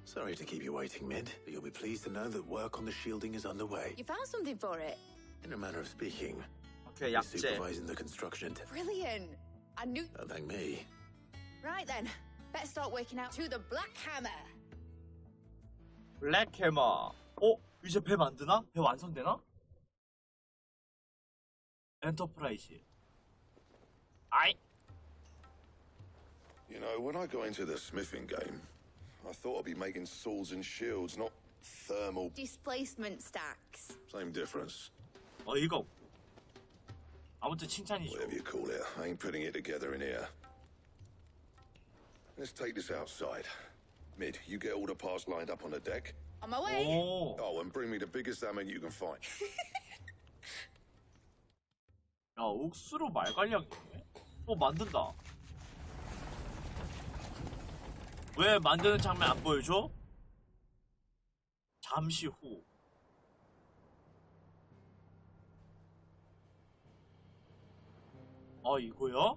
[SPEAKER 12] Sorry to keep you waiting, Mid, but you'll be pleased to know that work on the shielding is underway.
[SPEAKER 3] You found something for it?
[SPEAKER 12] In a manner of speaking.
[SPEAKER 1] Okay,
[SPEAKER 12] You're supervising the construction.
[SPEAKER 3] Brilliant. I knew...
[SPEAKER 12] Don't thank me.
[SPEAKER 3] Right then. Better start working out to the Black Hammer.
[SPEAKER 1] 블랙 해머. 이제 배 만드나? 배 완성되나? 엔터프라이즈.
[SPEAKER 16] You know, when I got into the smithing game, I thought I'd be making swords and shields, not thermal...
[SPEAKER 3] Displacement stacks.
[SPEAKER 16] Same difference.
[SPEAKER 1] 어이가 없고. 아무튼 칭찬이죠.
[SPEAKER 16] Whatever you call it, I ain't putting it together in here. Let's take this outside. Mid, you get all the parts lined up on the deck.
[SPEAKER 3] On my way.
[SPEAKER 16] Oh, and bring me the biggest hammer you can find.
[SPEAKER 1] 야, 옥수로 말갈량이네. 만든다. 왜 만드는 장면 안 보여줘? 잠시 후. 아, 이거야?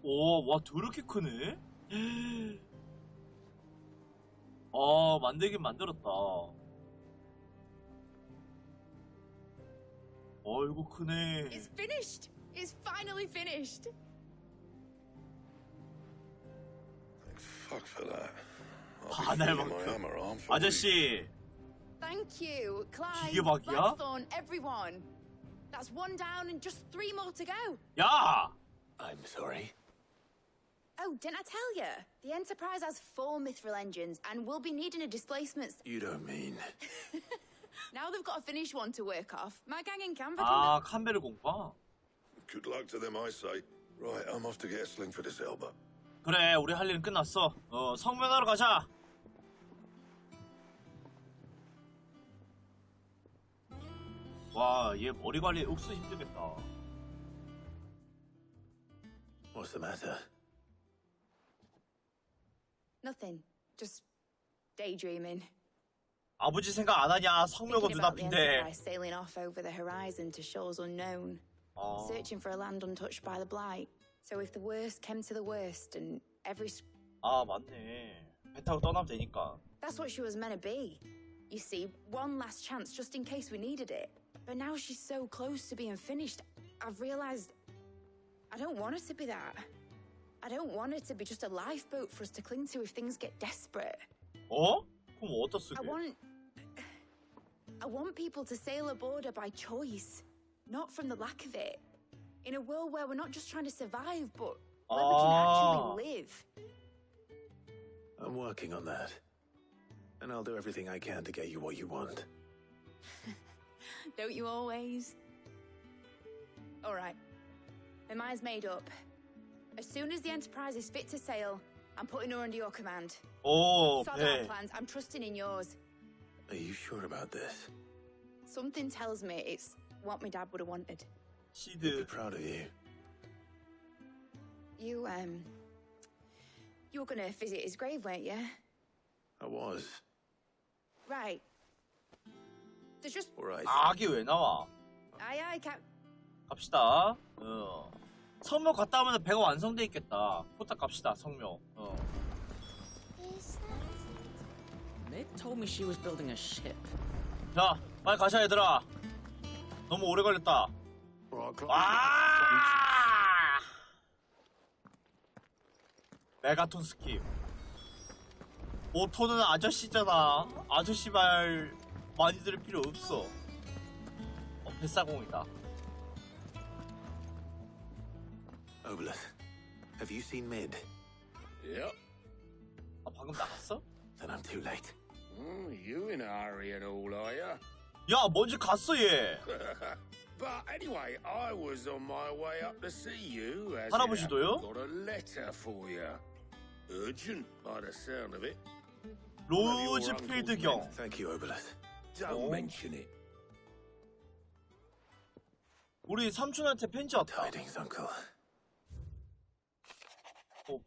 [SPEAKER 1] 오, 와, 더럽게 크네? 아, 만들긴 만들었다. 이거 크네.
[SPEAKER 3] It's finished. It's finally finished.
[SPEAKER 16] Fuck for that.
[SPEAKER 1] 바늘만큼. 아저씨.
[SPEAKER 3] Thank you, Clive,
[SPEAKER 1] 기계박이야?
[SPEAKER 3] Blackthorn, everyone. That's one down and just 3 more to go.
[SPEAKER 1] 야!
[SPEAKER 12] I'm sorry.
[SPEAKER 3] Oh, didn't I tell you? The Enterprise has 4 mithril engines and we'll be needing a displacement.
[SPEAKER 12] You don't mean...
[SPEAKER 3] Now they've got a finished one to work off. My gang in Canva.
[SPEAKER 1] 아, 칸베르 공방.
[SPEAKER 16] Good luck to them, I say. Right, I'm off to get a sling for this Elba.
[SPEAKER 1] 그래, 우리 할 일은 끝났어. 성면하러 가자. 와, 얘 머리 관리 옥수 힘들겠다.
[SPEAKER 12] What's the matter?
[SPEAKER 3] Nothing. Just daydreaming.
[SPEAKER 1] 아버지 생각 안 하냐? 성묘가
[SPEAKER 3] Thinking about the
[SPEAKER 1] 눈앞인데.
[SPEAKER 3] Enterprise sailing off over the horizon to shores unknown. Searching for a land untouched by the blight. So if the worst came to the worst and every...
[SPEAKER 1] 아, 맞네. 배 타고 떠나면 되니까.
[SPEAKER 3] That's what she was meant to be. You see, one last chance just in case we needed it. But now she's so close to being finished, I've realized I don't want it to be that. I don't want it to be just a lifeboat for us to cling to if things get desperate.
[SPEAKER 1] 어? 그럼 어디다 쓰게?
[SPEAKER 3] I want people to sail aboard her by choice, not from the lack of it. In a world where we're not just trying to survive, but where we can actually live.
[SPEAKER 12] I'm working on that. And I'll do everything I can to get you what you want.
[SPEAKER 3] Don't you always? All right. My mind's made up. As soon as the Enterprise is fit to sail, I'm putting her under your command.
[SPEAKER 1] 오,
[SPEAKER 3] Sod our plans. I'm trusting in yours.
[SPEAKER 12] Are you sure about this?
[SPEAKER 3] Something tells me it's what my dad would have wanted.
[SPEAKER 12] I'd be proud of you.
[SPEAKER 3] You were gonna visit his grave, weren't you?
[SPEAKER 12] I was.
[SPEAKER 3] Right. There's just...
[SPEAKER 12] Alright.
[SPEAKER 1] 악이 왜 나와?
[SPEAKER 3] Aye, Cap.
[SPEAKER 1] 갑시다. 성묘 갔다 오면 배가 완성돼 있겠다. 후딱 갑시다, 성묘.
[SPEAKER 5] Mid told me she was building a ship.
[SPEAKER 1] 자, 빨리 가자, 얘들아. 너무 오래 걸렸다. 아! 메가톤 스킵. 오토는 아저씨잖아. 아저씨 말 많이 들을 필요 없어. 뱃사공이다.
[SPEAKER 12] Obelith, have you seen Mid?
[SPEAKER 10] Yep.
[SPEAKER 1] 아, 방금 나갔어?
[SPEAKER 12] Then I'm too late.
[SPEAKER 10] You in a hurry and all, are ya?
[SPEAKER 1] 야, 먼저 갔어, 얘.
[SPEAKER 10] But anyway, I was on my way up to see you. As
[SPEAKER 1] 할아버지도요?
[SPEAKER 10] got a letter for you. Urgent, by the sound of it.
[SPEAKER 1] 로즈필드 경.
[SPEAKER 12] Thank you, Obelith.
[SPEAKER 10] Don't mention it.
[SPEAKER 1] 우리 삼촌한테 편지 왔다.
[SPEAKER 12] Tidings, uncle.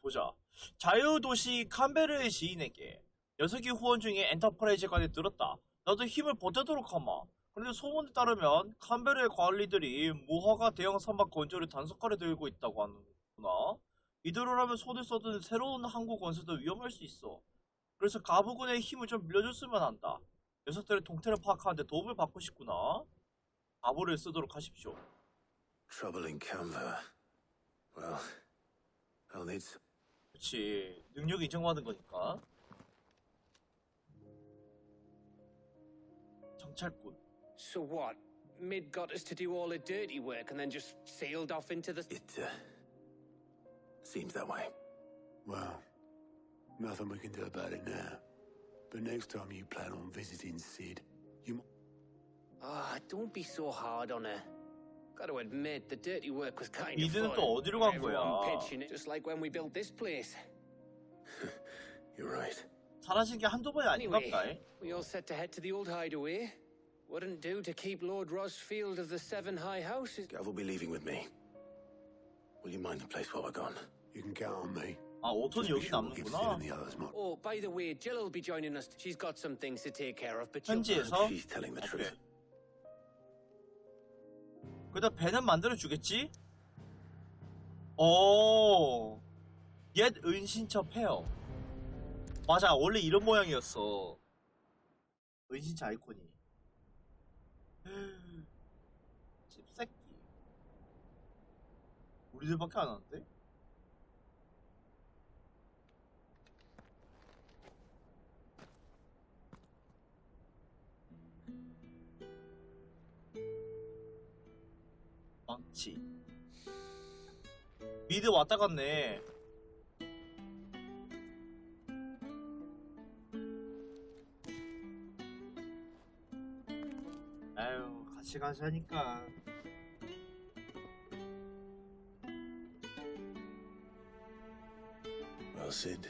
[SPEAKER 1] 보자. 자유도시 칸베르의 지인에게 녀석이 후원 중에 엔터프라이즈 관에 들었다. 나도 힘을 보태도록 하마. 그런데 소문에 따르면 칸베르의 관리들이 무화과 대형 선박 건조를 단속하려 들고 있다고 하는구나. 이대로라면 손을 써둔 새로운 항구 건설도 위험할 수 있어. 그래서 가부군의 힘을 좀 빌려줬으면 한다. 녀석들의 동태를 파악하는데 도움을 받고 싶구나. 가부를 쓰도록 하십시오.
[SPEAKER 12] Trouble in Canva. Well, I'll need.
[SPEAKER 1] 그치, 능력 인정받은 거니까. 정찰꾼.
[SPEAKER 14] So what? Mid got us to do all the dirty work and then just sailed off into the...
[SPEAKER 12] It seems that way.
[SPEAKER 15] Well, nothing we can do about it now. But next time you plan on visiting Sid, you...
[SPEAKER 14] Ah, don't be so hard on her. Gotta admit, the dirty work was kind of
[SPEAKER 1] 미드는
[SPEAKER 14] fun.
[SPEAKER 1] 또 어디로 간 거야?
[SPEAKER 14] Everyone pitching it, just like when we built this place.
[SPEAKER 12] You're right.
[SPEAKER 1] 사라진 게 한두 번이 아닌갑다.
[SPEAKER 14] Anyway, we all set to head to the old hideaway. Wouldn't do to keep Lord Rosfield of the Seven High Houses.
[SPEAKER 12] Gav will be leaving with me. Will you mind the place while we're gone?
[SPEAKER 15] You can count on me.
[SPEAKER 1] 아, 오톤이 여기 남는구나.
[SPEAKER 14] Oh, by the way, Jill will be joining us. She's got some things to take care of, but
[SPEAKER 1] 현지에서?
[SPEAKER 12] She's telling the truth.
[SPEAKER 1] 그다 배는 만들어 주겠지? 오, 옛 은신처 폐허. 맞아, 원래 이런 모양이었어. 은신처 아이콘이. 집새끼. 우리들밖에 안 하는데? 망치. 미드 왔다 갔네. 아유, 같이 가자니까.
[SPEAKER 12] Well, Sid,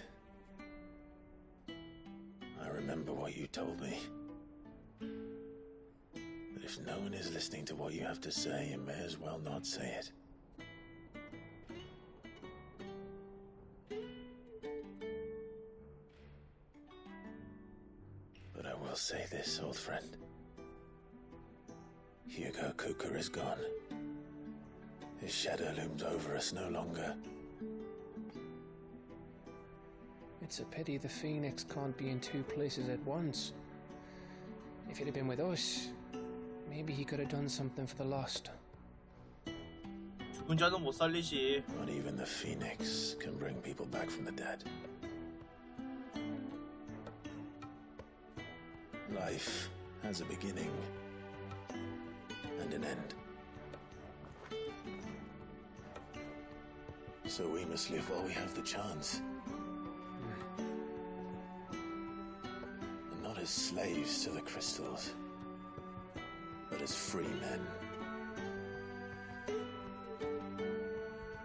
[SPEAKER 12] I remember what you told me. But if no one is listening to what you have to say, you may as well not say it. But I will say this, old friend. Hugo Kuka is gone. His shadow looms over us no longer.
[SPEAKER 2] It's a pity the Phoenix can't be in two places at once. If he'd have been with us, maybe he could have done something for the lost.
[SPEAKER 1] 죽은 자는 못 살리지.
[SPEAKER 12] Not even the Phoenix can bring people back from the dead. Life has a beginning and an end. So we must live while we have the chance. And not as slaves to the crystals, but as free men.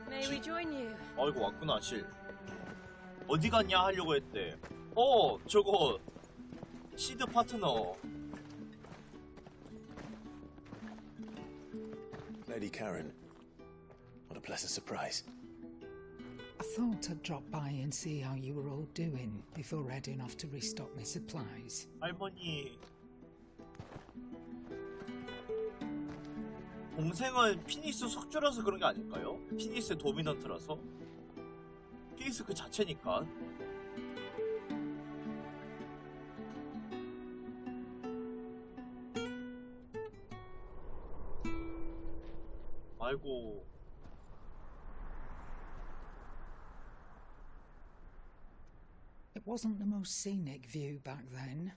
[SPEAKER 17] May we join you?
[SPEAKER 1] 아이고, 왔구나, 실. 어디 갔냐 하려고 했대. 저거 시드 파트너.
[SPEAKER 12] Lady Karen, what a pleasant surprise.
[SPEAKER 9] I thought I'd drop by and see how you were all doing before heading off to restock my supplies.
[SPEAKER 1] 할머니. 동생은 피니스 숙주라서 그런 게 아닐까요? 피니스의 도미넌트라서? 피니스 그 자체니까. 아이고.
[SPEAKER 9] It wasn't the most scenic view back then,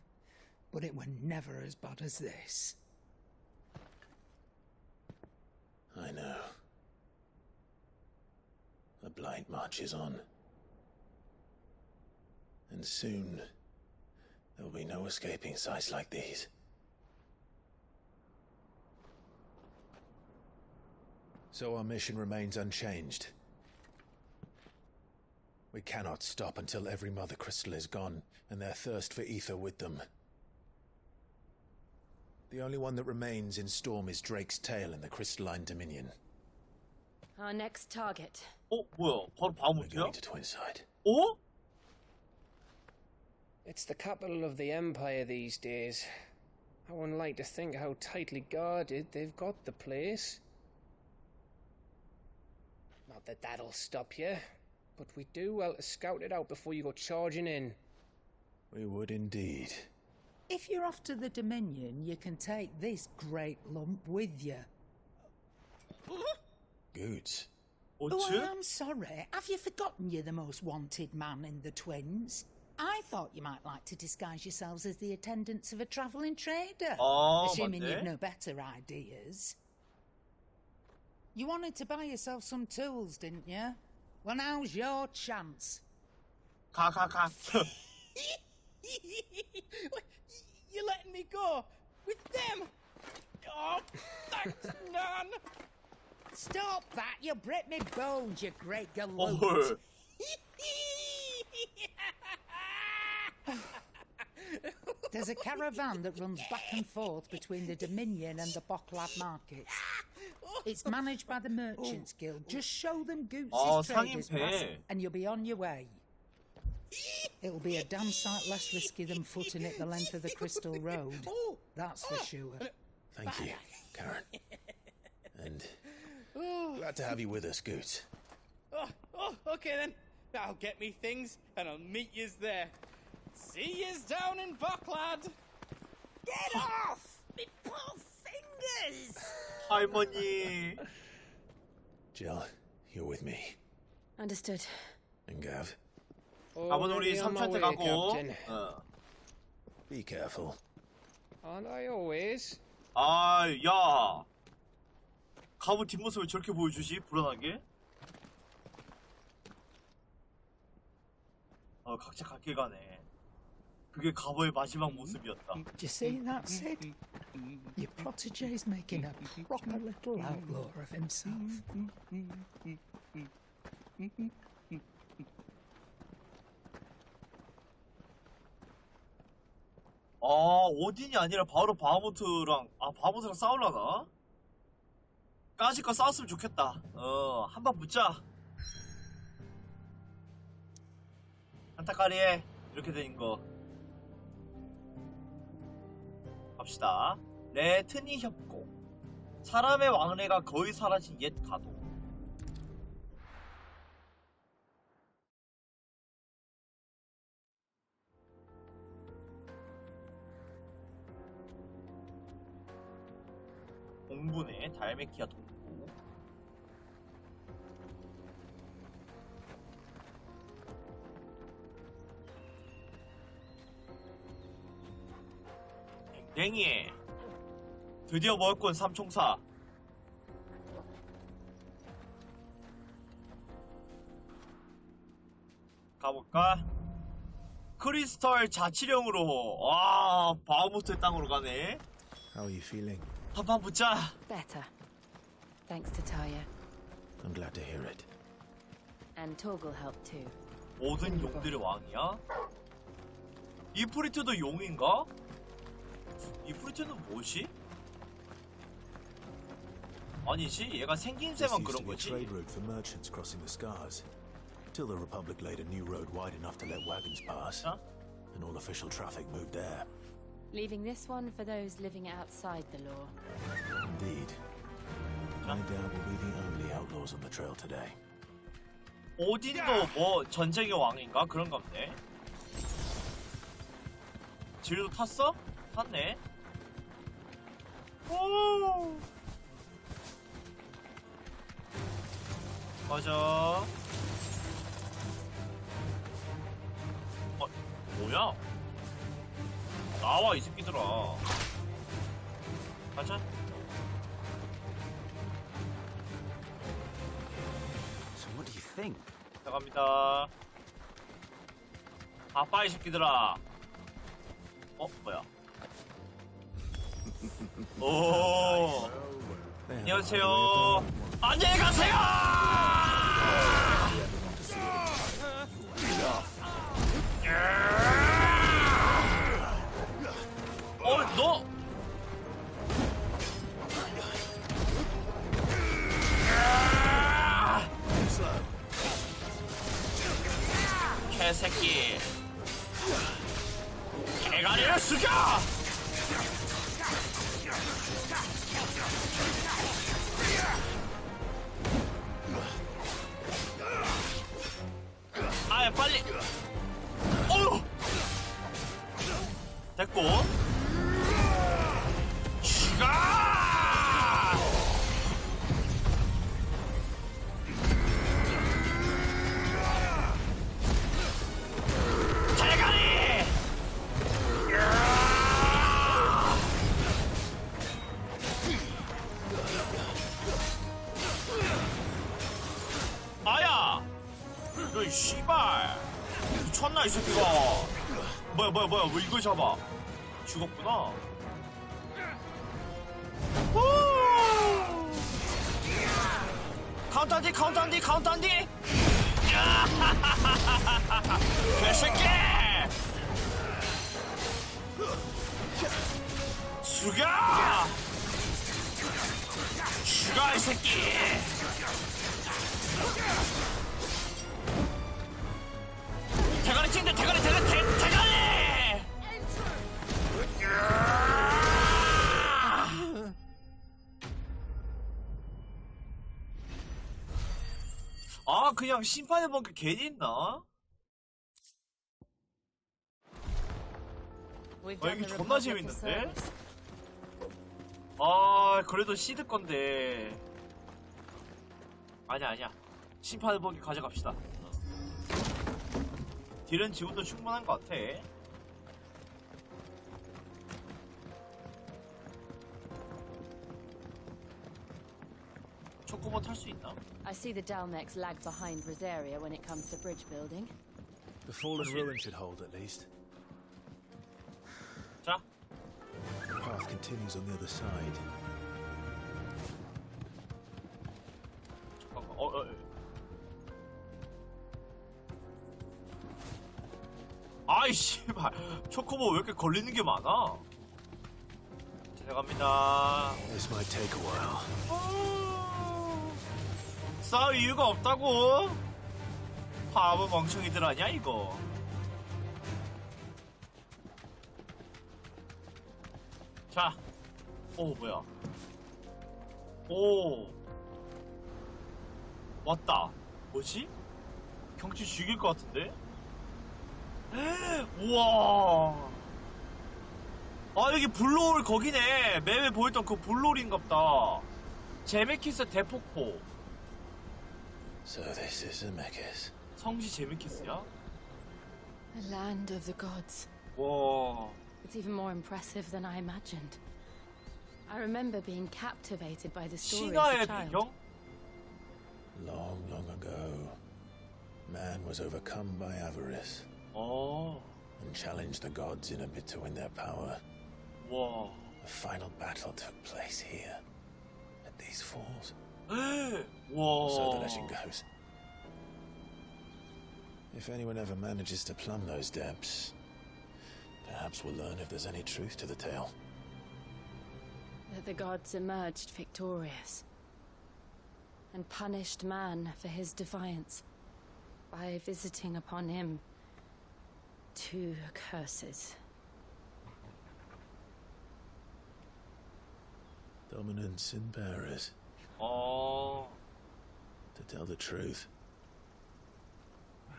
[SPEAKER 9] but it were never as bad as this.
[SPEAKER 12] I know. The blight marches on. And soon, there will be no escaping sights like these. So our mission remains unchanged. We cannot stop until every Mother Crystal is gone, and their thirst for ether with them. The only one that remains in Storm is Drake's Tail in the Crystalline Dominion.
[SPEAKER 17] Our next target.
[SPEAKER 1] 뭐야? 바로
[SPEAKER 12] We're
[SPEAKER 1] 바하무트야?
[SPEAKER 12] going to Twinside.
[SPEAKER 2] It's the capital of the Empire these days. I wouldn't like to think how tightly guarded they've got the place. Not that that'll stop you, but we'd do well to scout it out before you go charging in.
[SPEAKER 12] We would indeed.
[SPEAKER 9] If you're off to the Dominion, you can take this great lump with you.
[SPEAKER 12] Goods.
[SPEAKER 9] Oh, I'm sorry. Have you forgotten you're the most wanted man in the Twins? I thought you might like to disguise yourselves as the attendants of a travelling trader. Assuming you've no better ideas. You wanted to buy yourself some tools, didn't you? Well, now's your chance.
[SPEAKER 1] 가.
[SPEAKER 9] You're letting me go with them? Oh, thanks, Nan. Stop that! You'll break me bones, you great galoot. There's a caravan that runs back and forth between the Dominion and the Bocklad markets. It's managed by the Merchants Guild. Just show them Goots's traders pass and you'll be on your way. It'll be a damn sight less risky than footing it the length of the Crystal Road. That's for sure.
[SPEAKER 12] Thank you, Karen. And glad to have you with us, Goots.
[SPEAKER 11] Okay then. I'll get me things and I'll meet yous there. See yous down in Bocklad.
[SPEAKER 8] Get off! Me poor fingers!
[SPEAKER 1] 할머니.
[SPEAKER 12] Jill, you're with me.
[SPEAKER 17] Understood.
[SPEAKER 12] And Gav.
[SPEAKER 1] 가면 우리 삼촌한테 가고.
[SPEAKER 12] Be careful.
[SPEAKER 2] Aren't I always?
[SPEAKER 1] 아, 야. 가부 뒷모습을 저렇게 보여주지? 불안하게? 각자 갈길 가네. 그게 가부의 마지막 모습이었다.
[SPEAKER 9] Do you see that, Sid? Your protege's making a proper little outlaw of himself.
[SPEAKER 1] 오딘이 아니라 바로 바하무트랑 싸우려나? 까짓거 싸웠으면 좋겠다. 한번 붙자. 안타까리해. 이렇게 된 거. 갑시다. 레트니 협곡. 사람의 왕래가 거의 사라진 옛 가도. 동부네. 달메키아 동부. 댕댕이. 드디어 먹었군 삼총사. 가볼까? 크리스털 자치령으로. 와, 바하무트 땅으로 가네.
[SPEAKER 12] How are you feeling?
[SPEAKER 1] 한판 붙자.
[SPEAKER 17] Better. Thanks to Taya.
[SPEAKER 12] I'm glad to hear it.
[SPEAKER 17] And Torgal helped too.
[SPEAKER 1] 모든 용들의 왕이야? 이프리트도 용인가? 이프리트는 뭐지? 아니지, 얘가 생김새만 그런 거지.
[SPEAKER 12] Trade route for merchants crossing the scars. Till the Republic laid a new road wide enough to let wagons pass, and all official traffic moved there.
[SPEAKER 17] Leaving this one for those living outside the law.
[SPEAKER 12] Indeed. I doubt we'll be the only outlaws on the trail today.
[SPEAKER 1] 오딘도 뭐 전쟁의 왕인가? 그런가 보네. 질도 탔어? 탔네. 오. 맞아. 뭐야? 나와 이 새끼들아. 가자.
[SPEAKER 12] So what do you think?
[SPEAKER 1] 나갑니다. 아빠 이 새끼들아. 뭐야? 오. 안녕하세요. 안녕히 가세요. 너. 개새끼. 대가리를 숙여. 아야 빨리. 됐고. 가! 대가리! 아야! 너 씨발! 미쳤나 이 새끼가? 뭐야 왜 이걸 잡아? 죽었구나. 카운터 한디 개새끼. 죽여! 죽어 이 새끼! 대가리 찍는데 대가리! 아 그냥 심판해본 게 괜히 있나? 아 이게 존나 재밌는데? 아 그래도 시드 건데 아니야 심판해보기 가져갑시다. 딜은 지금도 충분한 것 같아. 초코보 탈 수 있나?
[SPEAKER 17] I see the Dalmex lag behind Rosaria when it comes to bridge building.
[SPEAKER 12] The fallen ruin should hold at least.
[SPEAKER 1] 자.
[SPEAKER 12] The path continues on the other side.
[SPEAKER 1] 아이 씨발 초코보 왜 이렇게 걸리는 게 많아? 들어갑니다.
[SPEAKER 12] This might take a while.
[SPEAKER 1] 싸울 이유가 없다고? 바보 멍청이들 아니야 이거? 자, 오 뭐야? 오 왔다. 뭐지? 경치 죽일 것 같은데? 우와. 아 여기 블루홀 거기네. 맵에 보였던 그 블루홀인갑다. 제메키스 대폭포.
[SPEAKER 12] So this is Zemeckis.
[SPEAKER 1] 성지 제메키스야?
[SPEAKER 17] The land of the gods.
[SPEAKER 1] 와.
[SPEAKER 17] It's even more impressive than I imagined. I remember being captivated by the story as a child.
[SPEAKER 1] 배경?
[SPEAKER 12] Long, long ago, man was overcome by avarice. And challenged the gods in a bid to win their power.
[SPEAKER 1] Whoa.
[SPEAKER 12] A final battle took place here, at these falls.
[SPEAKER 1] Whoa.
[SPEAKER 12] So the legend goes. If anyone ever manages to plumb those depths, perhaps we'll learn if there's any truth to the tale.
[SPEAKER 17] That the gods emerged victorious and punished man for his defiance by visiting upon him 2 curses.
[SPEAKER 12] Dominance and bearers. To tell the truth,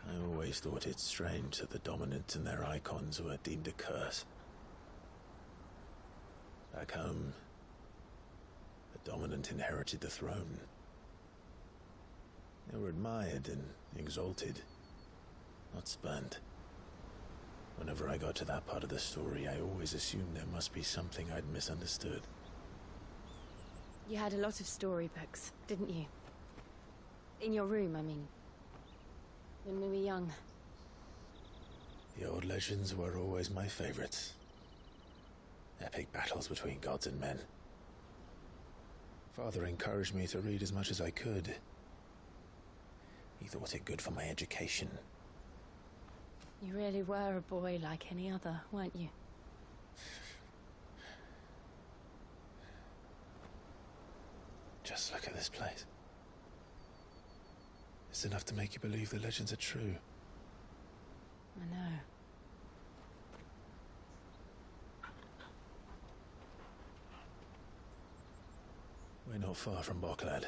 [SPEAKER 12] I always thought it strange that the dominant and their icons were deemed a curse. Back home, the dominant inherited the throne. They were admired and exalted, not spurned. Whenever I got to that part of the story, I always assumed there must be something I'd misunderstood.
[SPEAKER 17] You had a lot of storybooks, didn't you? In your room, I mean. When we were young.
[SPEAKER 12] The old legends were always my favorites. Epic battles between gods and men. Father encouraged me to read as much as I could. He thought it good for my education.
[SPEAKER 17] You really were a boy like any other, weren't you?
[SPEAKER 12] Just look at this place. It's enough to make you believe the legends are true.
[SPEAKER 17] I know.
[SPEAKER 12] We're not far from Boklad.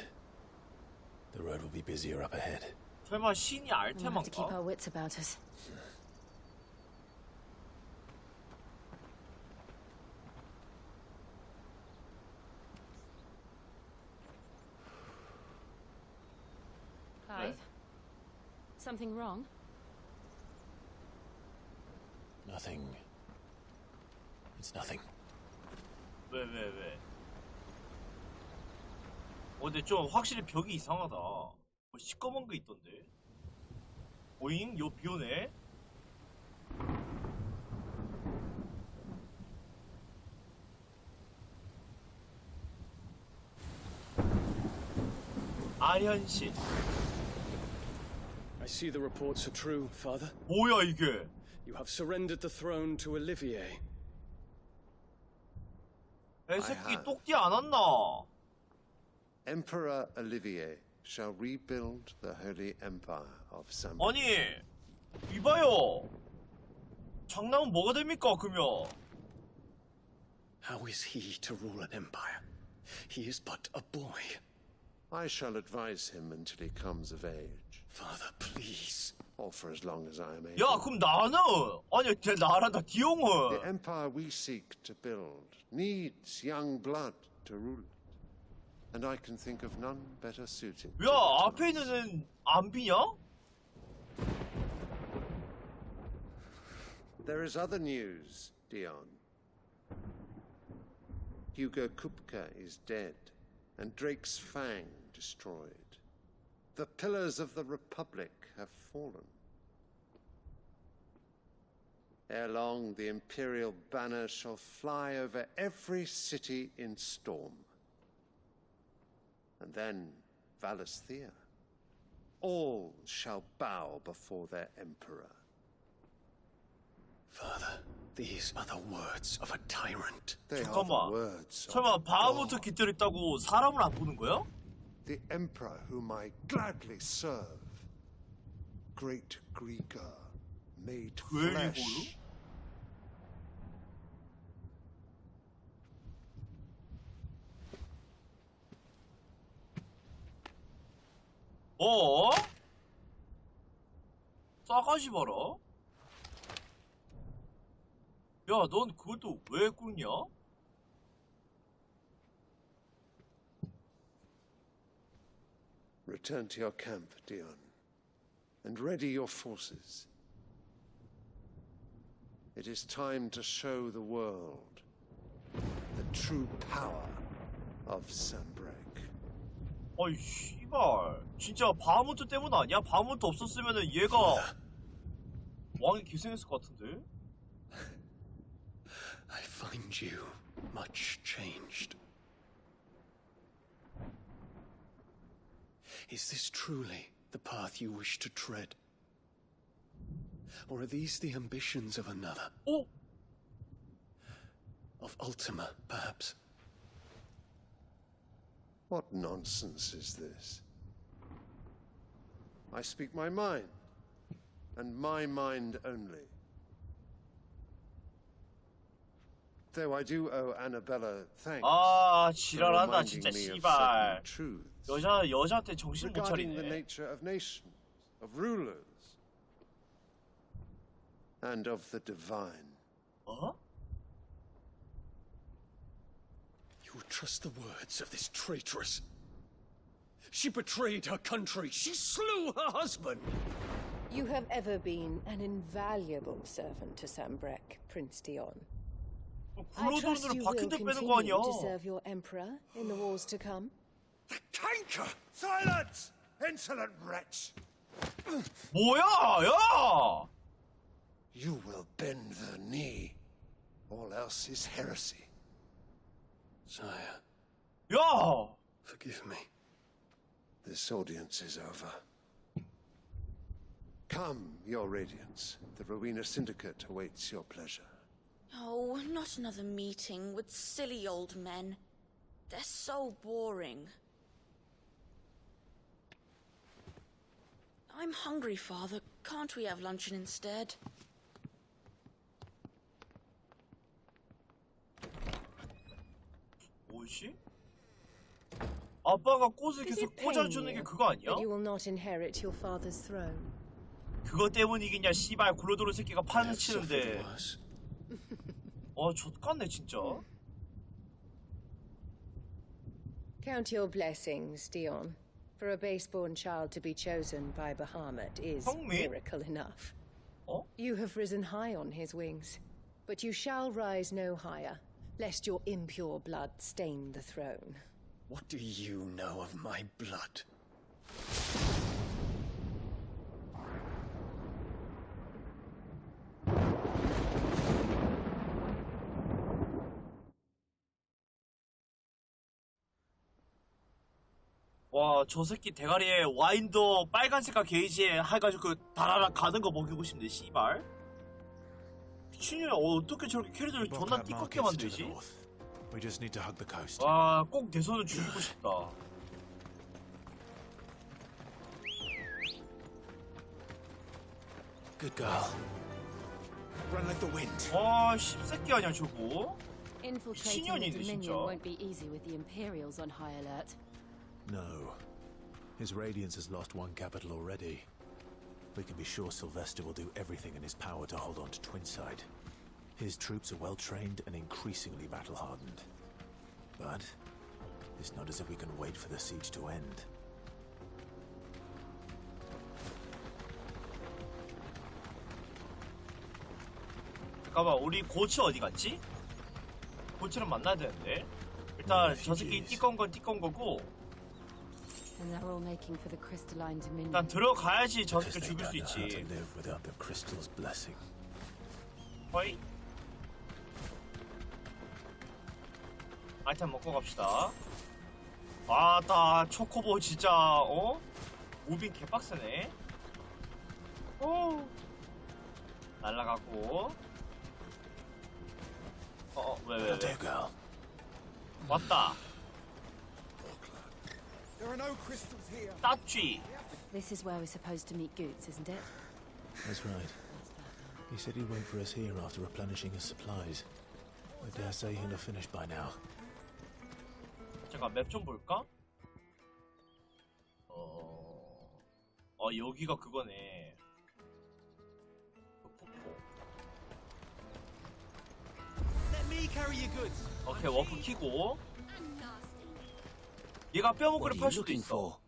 [SPEAKER 12] The road will be busier up ahead.
[SPEAKER 1] 설마 신이
[SPEAKER 17] We'll have to keep
[SPEAKER 1] 알테만가?
[SPEAKER 17] our wits about us. Clive? Something wrong?
[SPEAKER 12] Nothing. It's nothing.
[SPEAKER 1] 왜? 근데 좀 확실히 벽이 이상하다. 뭐 시꺼먼 게 있던데. 오잉? 요 비오네? 아현씨.
[SPEAKER 24] I see the reports are true, Father.
[SPEAKER 1] 뭐야 이게?
[SPEAKER 24] You have surrendered the throne to Olivier.
[SPEAKER 1] 애새끼 똑띠 안 왔나?
[SPEAKER 18] Emperor Olivier shall rebuild the Holy Empire of Sam.
[SPEAKER 1] 아니 이봐요. 장남은 뭐가 됩니까 그러면?
[SPEAKER 24] How is he to rule an empire? He is but a boy.
[SPEAKER 18] I shall advise him until he comes of age.
[SPEAKER 24] Father, please.
[SPEAKER 18] Or for as long as I am able.
[SPEAKER 1] 야, 그럼 나는? 아니, 나란다, 디용은.
[SPEAKER 18] The empire we seek to build needs young blood to rule it. And I can think of none better suited.
[SPEAKER 1] 야, 앞에 있는 애는 안 비냐?
[SPEAKER 18] There is other news, Dion. Hugo Kupka is dead, and Drake's Fang destroyed. The pillars of the Republic have fallen. Ere long, the Imperial banner shall fly over every city in Storm. And then Valisthea. All shall bow before their Emperor.
[SPEAKER 24] Father, these are the words of a tyrant.
[SPEAKER 1] 잠깐만. 설마 바하무트 깃들였다고 사람을 안 보는 거야?
[SPEAKER 18] The Emperor whom I gladly serve. Great Grieger made flesh.
[SPEAKER 1] 어? 싸가지 봐라. 야, 넌 그것도 왜 꾸냐?
[SPEAKER 18] Return to your camp, Dion, and ready your forces. It is time to show the world the true power of Sanbreque.
[SPEAKER 1] 아이, 씨발. 진짜 바하무트 때문 아니야? 바하무트 없었으면은 얘가 왕이 기생했을 것 같은데?
[SPEAKER 24] I find you much changed. Is this truly the path you wish to tread? Or are these the ambitions of another?
[SPEAKER 1] Oh!
[SPEAKER 24] Of Ultima, perhaps?
[SPEAKER 18] What nonsense is this? I speak my mind, and my mind only. Though I do owe Annabella thanks.
[SPEAKER 1] 아, 지랄한다 진짜 씨발. 여자한테 정신 못
[SPEAKER 18] regarding the
[SPEAKER 1] 차리네.
[SPEAKER 18] nature of nations, of rulers, and of the divine.
[SPEAKER 1] 어?
[SPEAKER 24] You would trust the words of this traitress? She betrayed her country. She slew her husband.
[SPEAKER 20] You have ever been an invaluable servant to Sanbreque, Prince Dion. I trust you will continue to serve your emperor in the wars to come.
[SPEAKER 18] The canker! Silence! Insolent wretch!
[SPEAKER 1] 뭐야, 야!
[SPEAKER 18] You will bend the knee. All else is heresy.
[SPEAKER 24] Sire.
[SPEAKER 1] 야!
[SPEAKER 24] Forgive me.
[SPEAKER 18] This audience is over. Come, your radiance. The Rowena Syndicate awaits your pleasure.
[SPEAKER 13] Oh, not another meeting with silly old men. They're so boring. I'm hungry, Father. Can't we have luncheon instead?
[SPEAKER 1] 뭐지? 아빠가 꽃을
[SPEAKER 20] Does
[SPEAKER 1] 계속
[SPEAKER 20] it pain
[SPEAKER 1] 꽂아주는 게
[SPEAKER 20] you
[SPEAKER 1] 그거 아니야?
[SPEAKER 20] that you will not inherit your father's throne?
[SPEAKER 1] 그거 때문이겠냐, 씨발 구로도로 새끼가 판을 치는데. 좆같네 진짜.
[SPEAKER 20] Count your blessings, Dion. For a base-born child to be chosen by Bahamut is miracle enough. You have risen high on his wings, but you shall rise no higher, lest your impure blood stain the throne.
[SPEAKER 24] What do you know of my blood?
[SPEAKER 1] 와, 저 새끼 대가리에 와인더 빨간색깔 게이지에 해가지고 그 다라락 가는 거 먹이고 싶네, 씨발. 미친년이 어떻게 저렇게 캐릭터를 존나 띠껍게 만들지?
[SPEAKER 12] We just need to hug the coast.
[SPEAKER 1] 와, 꼭 내 손을 죽이고 싶다.
[SPEAKER 12] Good girl. Run like the wind.
[SPEAKER 1] 와, 씹새끼 아니야 저거?
[SPEAKER 17] Infiltrating the Dominion won't be easy with the Imperials on high alert.
[SPEAKER 12] No. His Radiance has lost one capital already. We can be sure Sylvester will do everything in his power to hold on to Twinside. His troops are well trained and increasingly battle-hardened. But it's not as if we can wait for the siege to end.
[SPEAKER 1] 잠깐만, 우리 고치 어디 갔지? 고치는 만나야 되는데. 일단 저 새끼 띠건 건 띠건 거고.
[SPEAKER 17] And they're all making for the crystalline dominion.
[SPEAKER 1] 일단 들어가야지 저 새끼 죽일 수 있지. 허이. 아이템 먹고 갑시다. 아따 초코보 진짜 무빙 개빡세네. 오. 날라가고. 왜? 왔다. 따쥐.
[SPEAKER 17] This is where we're supposed to meet Goots, isn't it?
[SPEAKER 12] That's right. He said he'd wait for us here after replenishing his supplies. I dare say he'll have finished by now.
[SPEAKER 1] 잠깐 맵 좀 볼까? 여기가 그거네. 오케이, 워프 키고. 얘가 뼈목걸이 팔 수도 있어.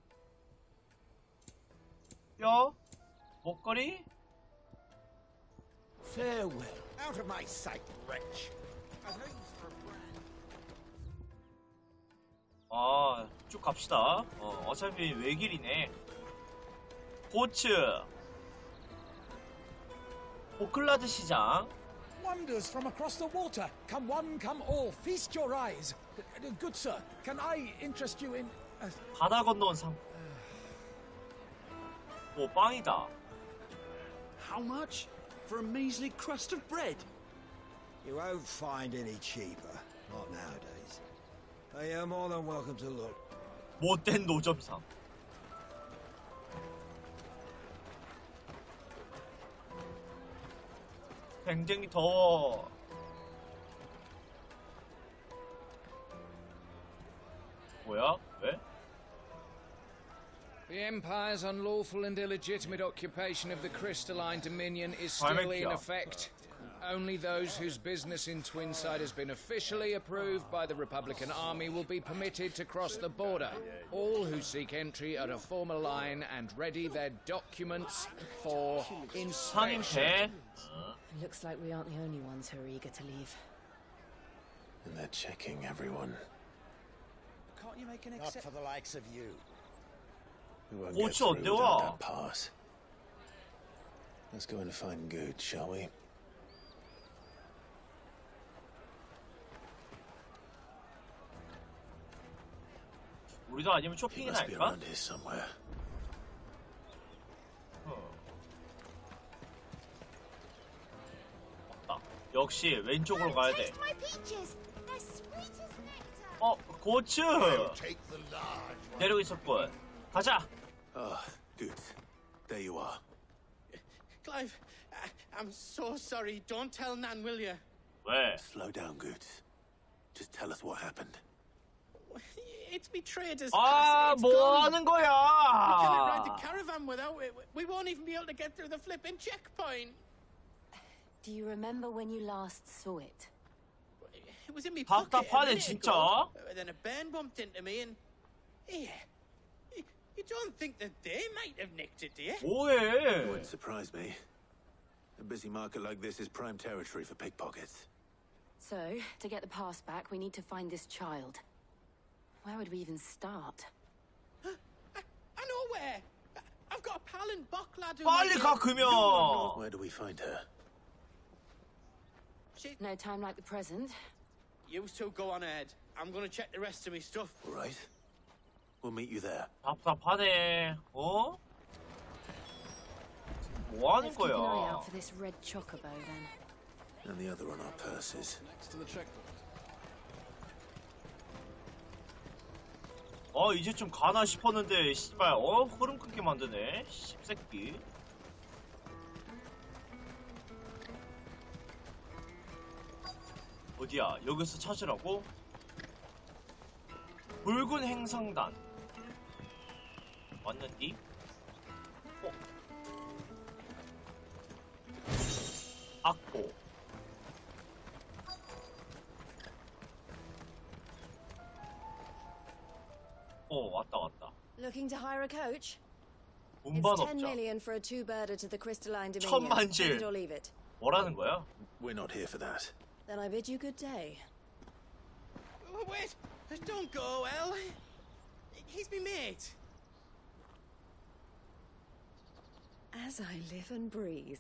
[SPEAKER 1] 뼈? 목걸이?
[SPEAKER 10] Farewell. Out of my sight, wretch.
[SPEAKER 1] 쭉 갑시다. 어차피 외길이네. 고츠. 오클라드 시장.
[SPEAKER 19] Wonders from across the water. Come one, come all. Feast your eyes. Good sir, can I interest you in...
[SPEAKER 1] 바다 건너온 상. 오, 빵이다.
[SPEAKER 15] How much? For a measly crust of bread?
[SPEAKER 21] You won't find any cheaper. Not nowadays. But you're more than welcome to look.
[SPEAKER 1] 못된 노점상. 굉장히 더워. 뭐야? 왜?
[SPEAKER 2] The Empire's unlawful and illegitimate occupation of the crystalline dominion is still in effect. Only those whose business in Twinside has been officially approved by the Republican Army will be permitted to cross the border. All who seek entry are to form a line and ready their documents for inspection.
[SPEAKER 17] Looks like we aren't the only ones who are eager to leave.
[SPEAKER 12] And they're checking everyone.
[SPEAKER 19] Can't you make an
[SPEAKER 21] Not for the likes of you.
[SPEAKER 12] We won't get through without that pass. Let's go and find Good, shall we?
[SPEAKER 1] 우리도 아니면 쇼핑이나 할까? 맞다. 역시 왼쪽으로 가야 돼. 고츠! 내리고 있었군. 가자!
[SPEAKER 12] Good. There you are.
[SPEAKER 11] Clive, I'm so sorry. Don't tell Nan, will you?
[SPEAKER 1] 왜?
[SPEAKER 12] Slow down, Good. Just tell us what happened.
[SPEAKER 11] It's me traders.
[SPEAKER 1] 뭐 하는 거야?
[SPEAKER 11] We can't ride the caravan without it. We won't even be able to get through the flipping checkpoint.
[SPEAKER 17] Do you remember when you last saw it?
[SPEAKER 11] It was in my pocket.
[SPEAKER 1] 답답하네 진짜.
[SPEAKER 11] Then a band bumped into me and... Yeah. You don't think that they might have nicked it, do you?
[SPEAKER 1] 뭐해?
[SPEAKER 12] It wouldn't surprise me. A busy market like this is prime territory for pickpockets.
[SPEAKER 17] So, to get the pass back, we need to find this child. Where would we even start?
[SPEAKER 11] I know where! I've got a pal in Bocklad who
[SPEAKER 1] 빨리 가, 그러면!
[SPEAKER 12] Where do we find her?
[SPEAKER 17] No time like the present.
[SPEAKER 11] You two go on ahead. I'm gonna check the rest of me stuff.
[SPEAKER 12] All right. We'll meet you there.
[SPEAKER 1] 답답하네. 뭐 하는
[SPEAKER 17] Let's keep an eye
[SPEAKER 1] 거야?
[SPEAKER 17] out for this red chocobo then.
[SPEAKER 12] And the other on our purses.
[SPEAKER 24] Next to the checkpoint.
[SPEAKER 1] 이제 좀 가나 싶었는데 씨발 흐름 끊게 만드네 씹새끼. 어디야? 여기서 찾으라고? 붉은 행상단 왔는디? 악보. 왔다.
[SPEAKER 6] Looking to hire a coach?
[SPEAKER 1] 운반
[SPEAKER 6] It's 10
[SPEAKER 1] 업자.
[SPEAKER 6] million for a two-birder to the crystalline dominion.
[SPEAKER 1] 천만질.
[SPEAKER 6] Take it or leave it.
[SPEAKER 1] 뭐라는 거야?
[SPEAKER 12] We're not here for that.
[SPEAKER 6] Then I bid you good day.
[SPEAKER 11] Wait! Don't go, El. He's me mate.
[SPEAKER 6] As I live and breathe.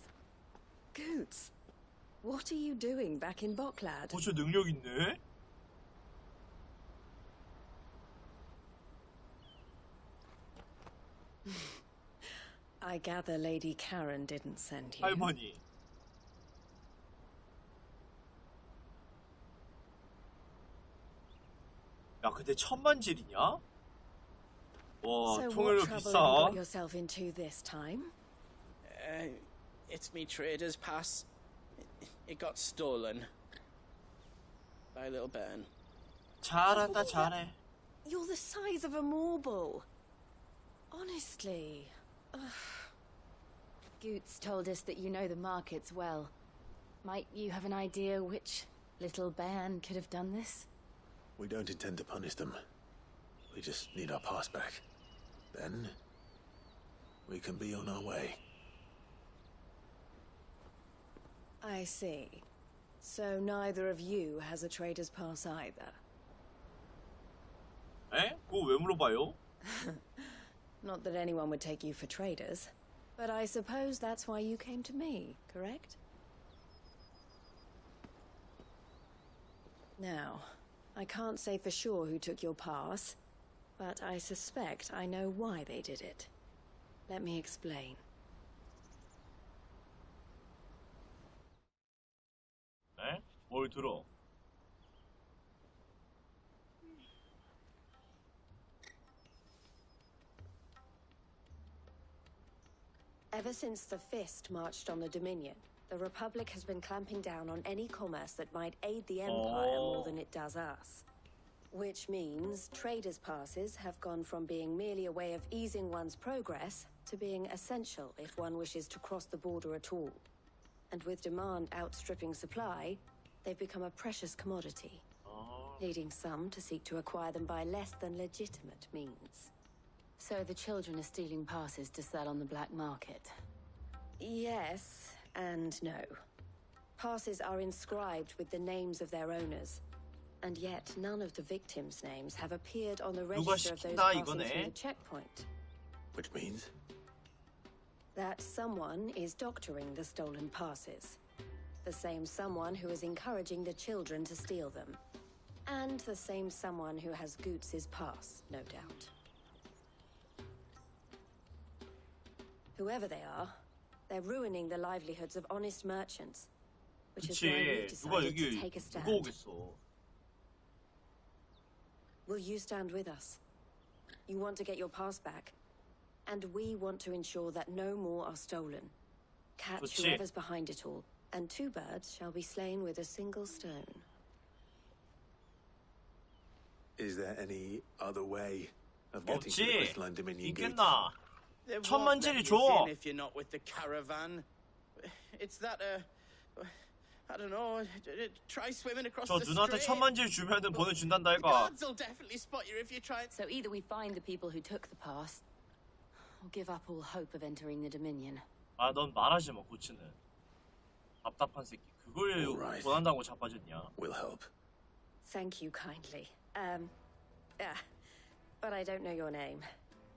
[SPEAKER 6] Goots, what are you doing back in Boklad?
[SPEAKER 1] 저 능력 있네?
[SPEAKER 6] I gather Lady Karen didn't send you.
[SPEAKER 1] 할머니. 야, 근데 천만질이냐? 와,
[SPEAKER 6] So
[SPEAKER 1] 통일료
[SPEAKER 6] what trouble have you
[SPEAKER 1] 비싸.
[SPEAKER 6] got yourself into this time?
[SPEAKER 11] It's me trader's pass. It got stolen. By little Ben.
[SPEAKER 1] 잘한다, 잘해.
[SPEAKER 6] You're the size of a marble. Honestly. Ugh.
[SPEAKER 17] Goots told us that you know the markets well. Might you have an idea which little bairn could have done this?
[SPEAKER 12] We don't intend to punish them. We just need our pass back. Then, we can be on our way.
[SPEAKER 6] I see. So neither of you has a trader's pass either.
[SPEAKER 1] 에? 그거 왜 물어봐요?
[SPEAKER 6] Not that anyone would take you for traders, but I suppose that's why you came to me, correct? Now, I can't say for sure who took your pass, but I suspect I know why they did it. Let me explain.
[SPEAKER 1] 에? 뭘 들어?
[SPEAKER 6] Ever since the Fist marched on the Dominion, the Republic has been clamping down on any commerce that might aid the Empire more than it does us. Which means traders' passes have gone from being merely a way of easing one's progress to being essential if one wishes to cross the border at all. And with demand outstripping supply, they've become a precious commodity, leading some to seek to acquire them by less than legitimate means.
[SPEAKER 17] So the children are stealing passes to sell on the black market?
[SPEAKER 6] Yes and no. Passes are inscribed with the names of their owners, and yet none of the victims' names have appeared on the register of those passing through the checkpoint.
[SPEAKER 12] Which means?
[SPEAKER 6] That someone is doctoring the stolen passes. The same someone who is encouraging the children to steal them. And the same someone who has Goots' pass, no doubt. Whoever they are, they're ruining the livelihoods of honest merchants, which is why we've decided to take a stand. Will you stand with us? You want to get your pass back, and we want to ensure that no more are stolen. Catch whoever's behind it all, and two birds shall be slain with a single stone.
[SPEAKER 12] Is there any other way of getting to the
[SPEAKER 1] 없지.
[SPEAKER 12] Crystalline Dominion gates?
[SPEAKER 1] 있겠나?
[SPEAKER 11] They won't
[SPEAKER 1] 천만질이
[SPEAKER 11] let
[SPEAKER 1] 줘.
[SPEAKER 11] you in if you're not with the caravan. It's that, I don't know, try swimming across
[SPEAKER 1] 저
[SPEAKER 11] the
[SPEAKER 1] 누나한테
[SPEAKER 11] strait.
[SPEAKER 1] 천만질 주면은 보내준단다
[SPEAKER 11] The
[SPEAKER 1] 이가.
[SPEAKER 11] guards will definitely spot you if you try.
[SPEAKER 17] So either we find the people who took the pass, or give up all hope of entering the Dominion.
[SPEAKER 1] 아, 넌 말하지 마, 고치는. 답답한 새끼. 그걸 원한다고 자빠졌냐?
[SPEAKER 12] We'll help.
[SPEAKER 6] Thank you kindly. But I don't know your name.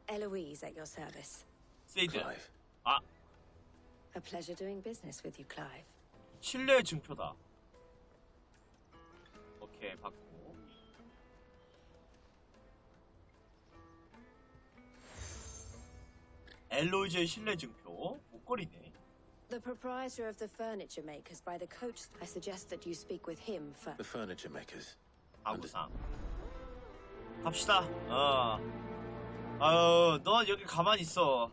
[SPEAKER 6] Eloise at your service.
[SPEAKER 1] 세이드. 아,
[SPEAKER 6] A pleasure doing business with you, Clive.
[SPEAKER 1] 신뢰의 증표다. 오케이, 받고. 엘로이즈의 신뢰 증표. 목걸이네.
[SPEAKER 6] The proprietor of the furniture makers by the coach. I suggest that you speak with him first.
[SPEAKER 12] The furniture makers.
[SPEAKER 1] 아구상. 갑시다. 아유, 너 여기 가만히 있어.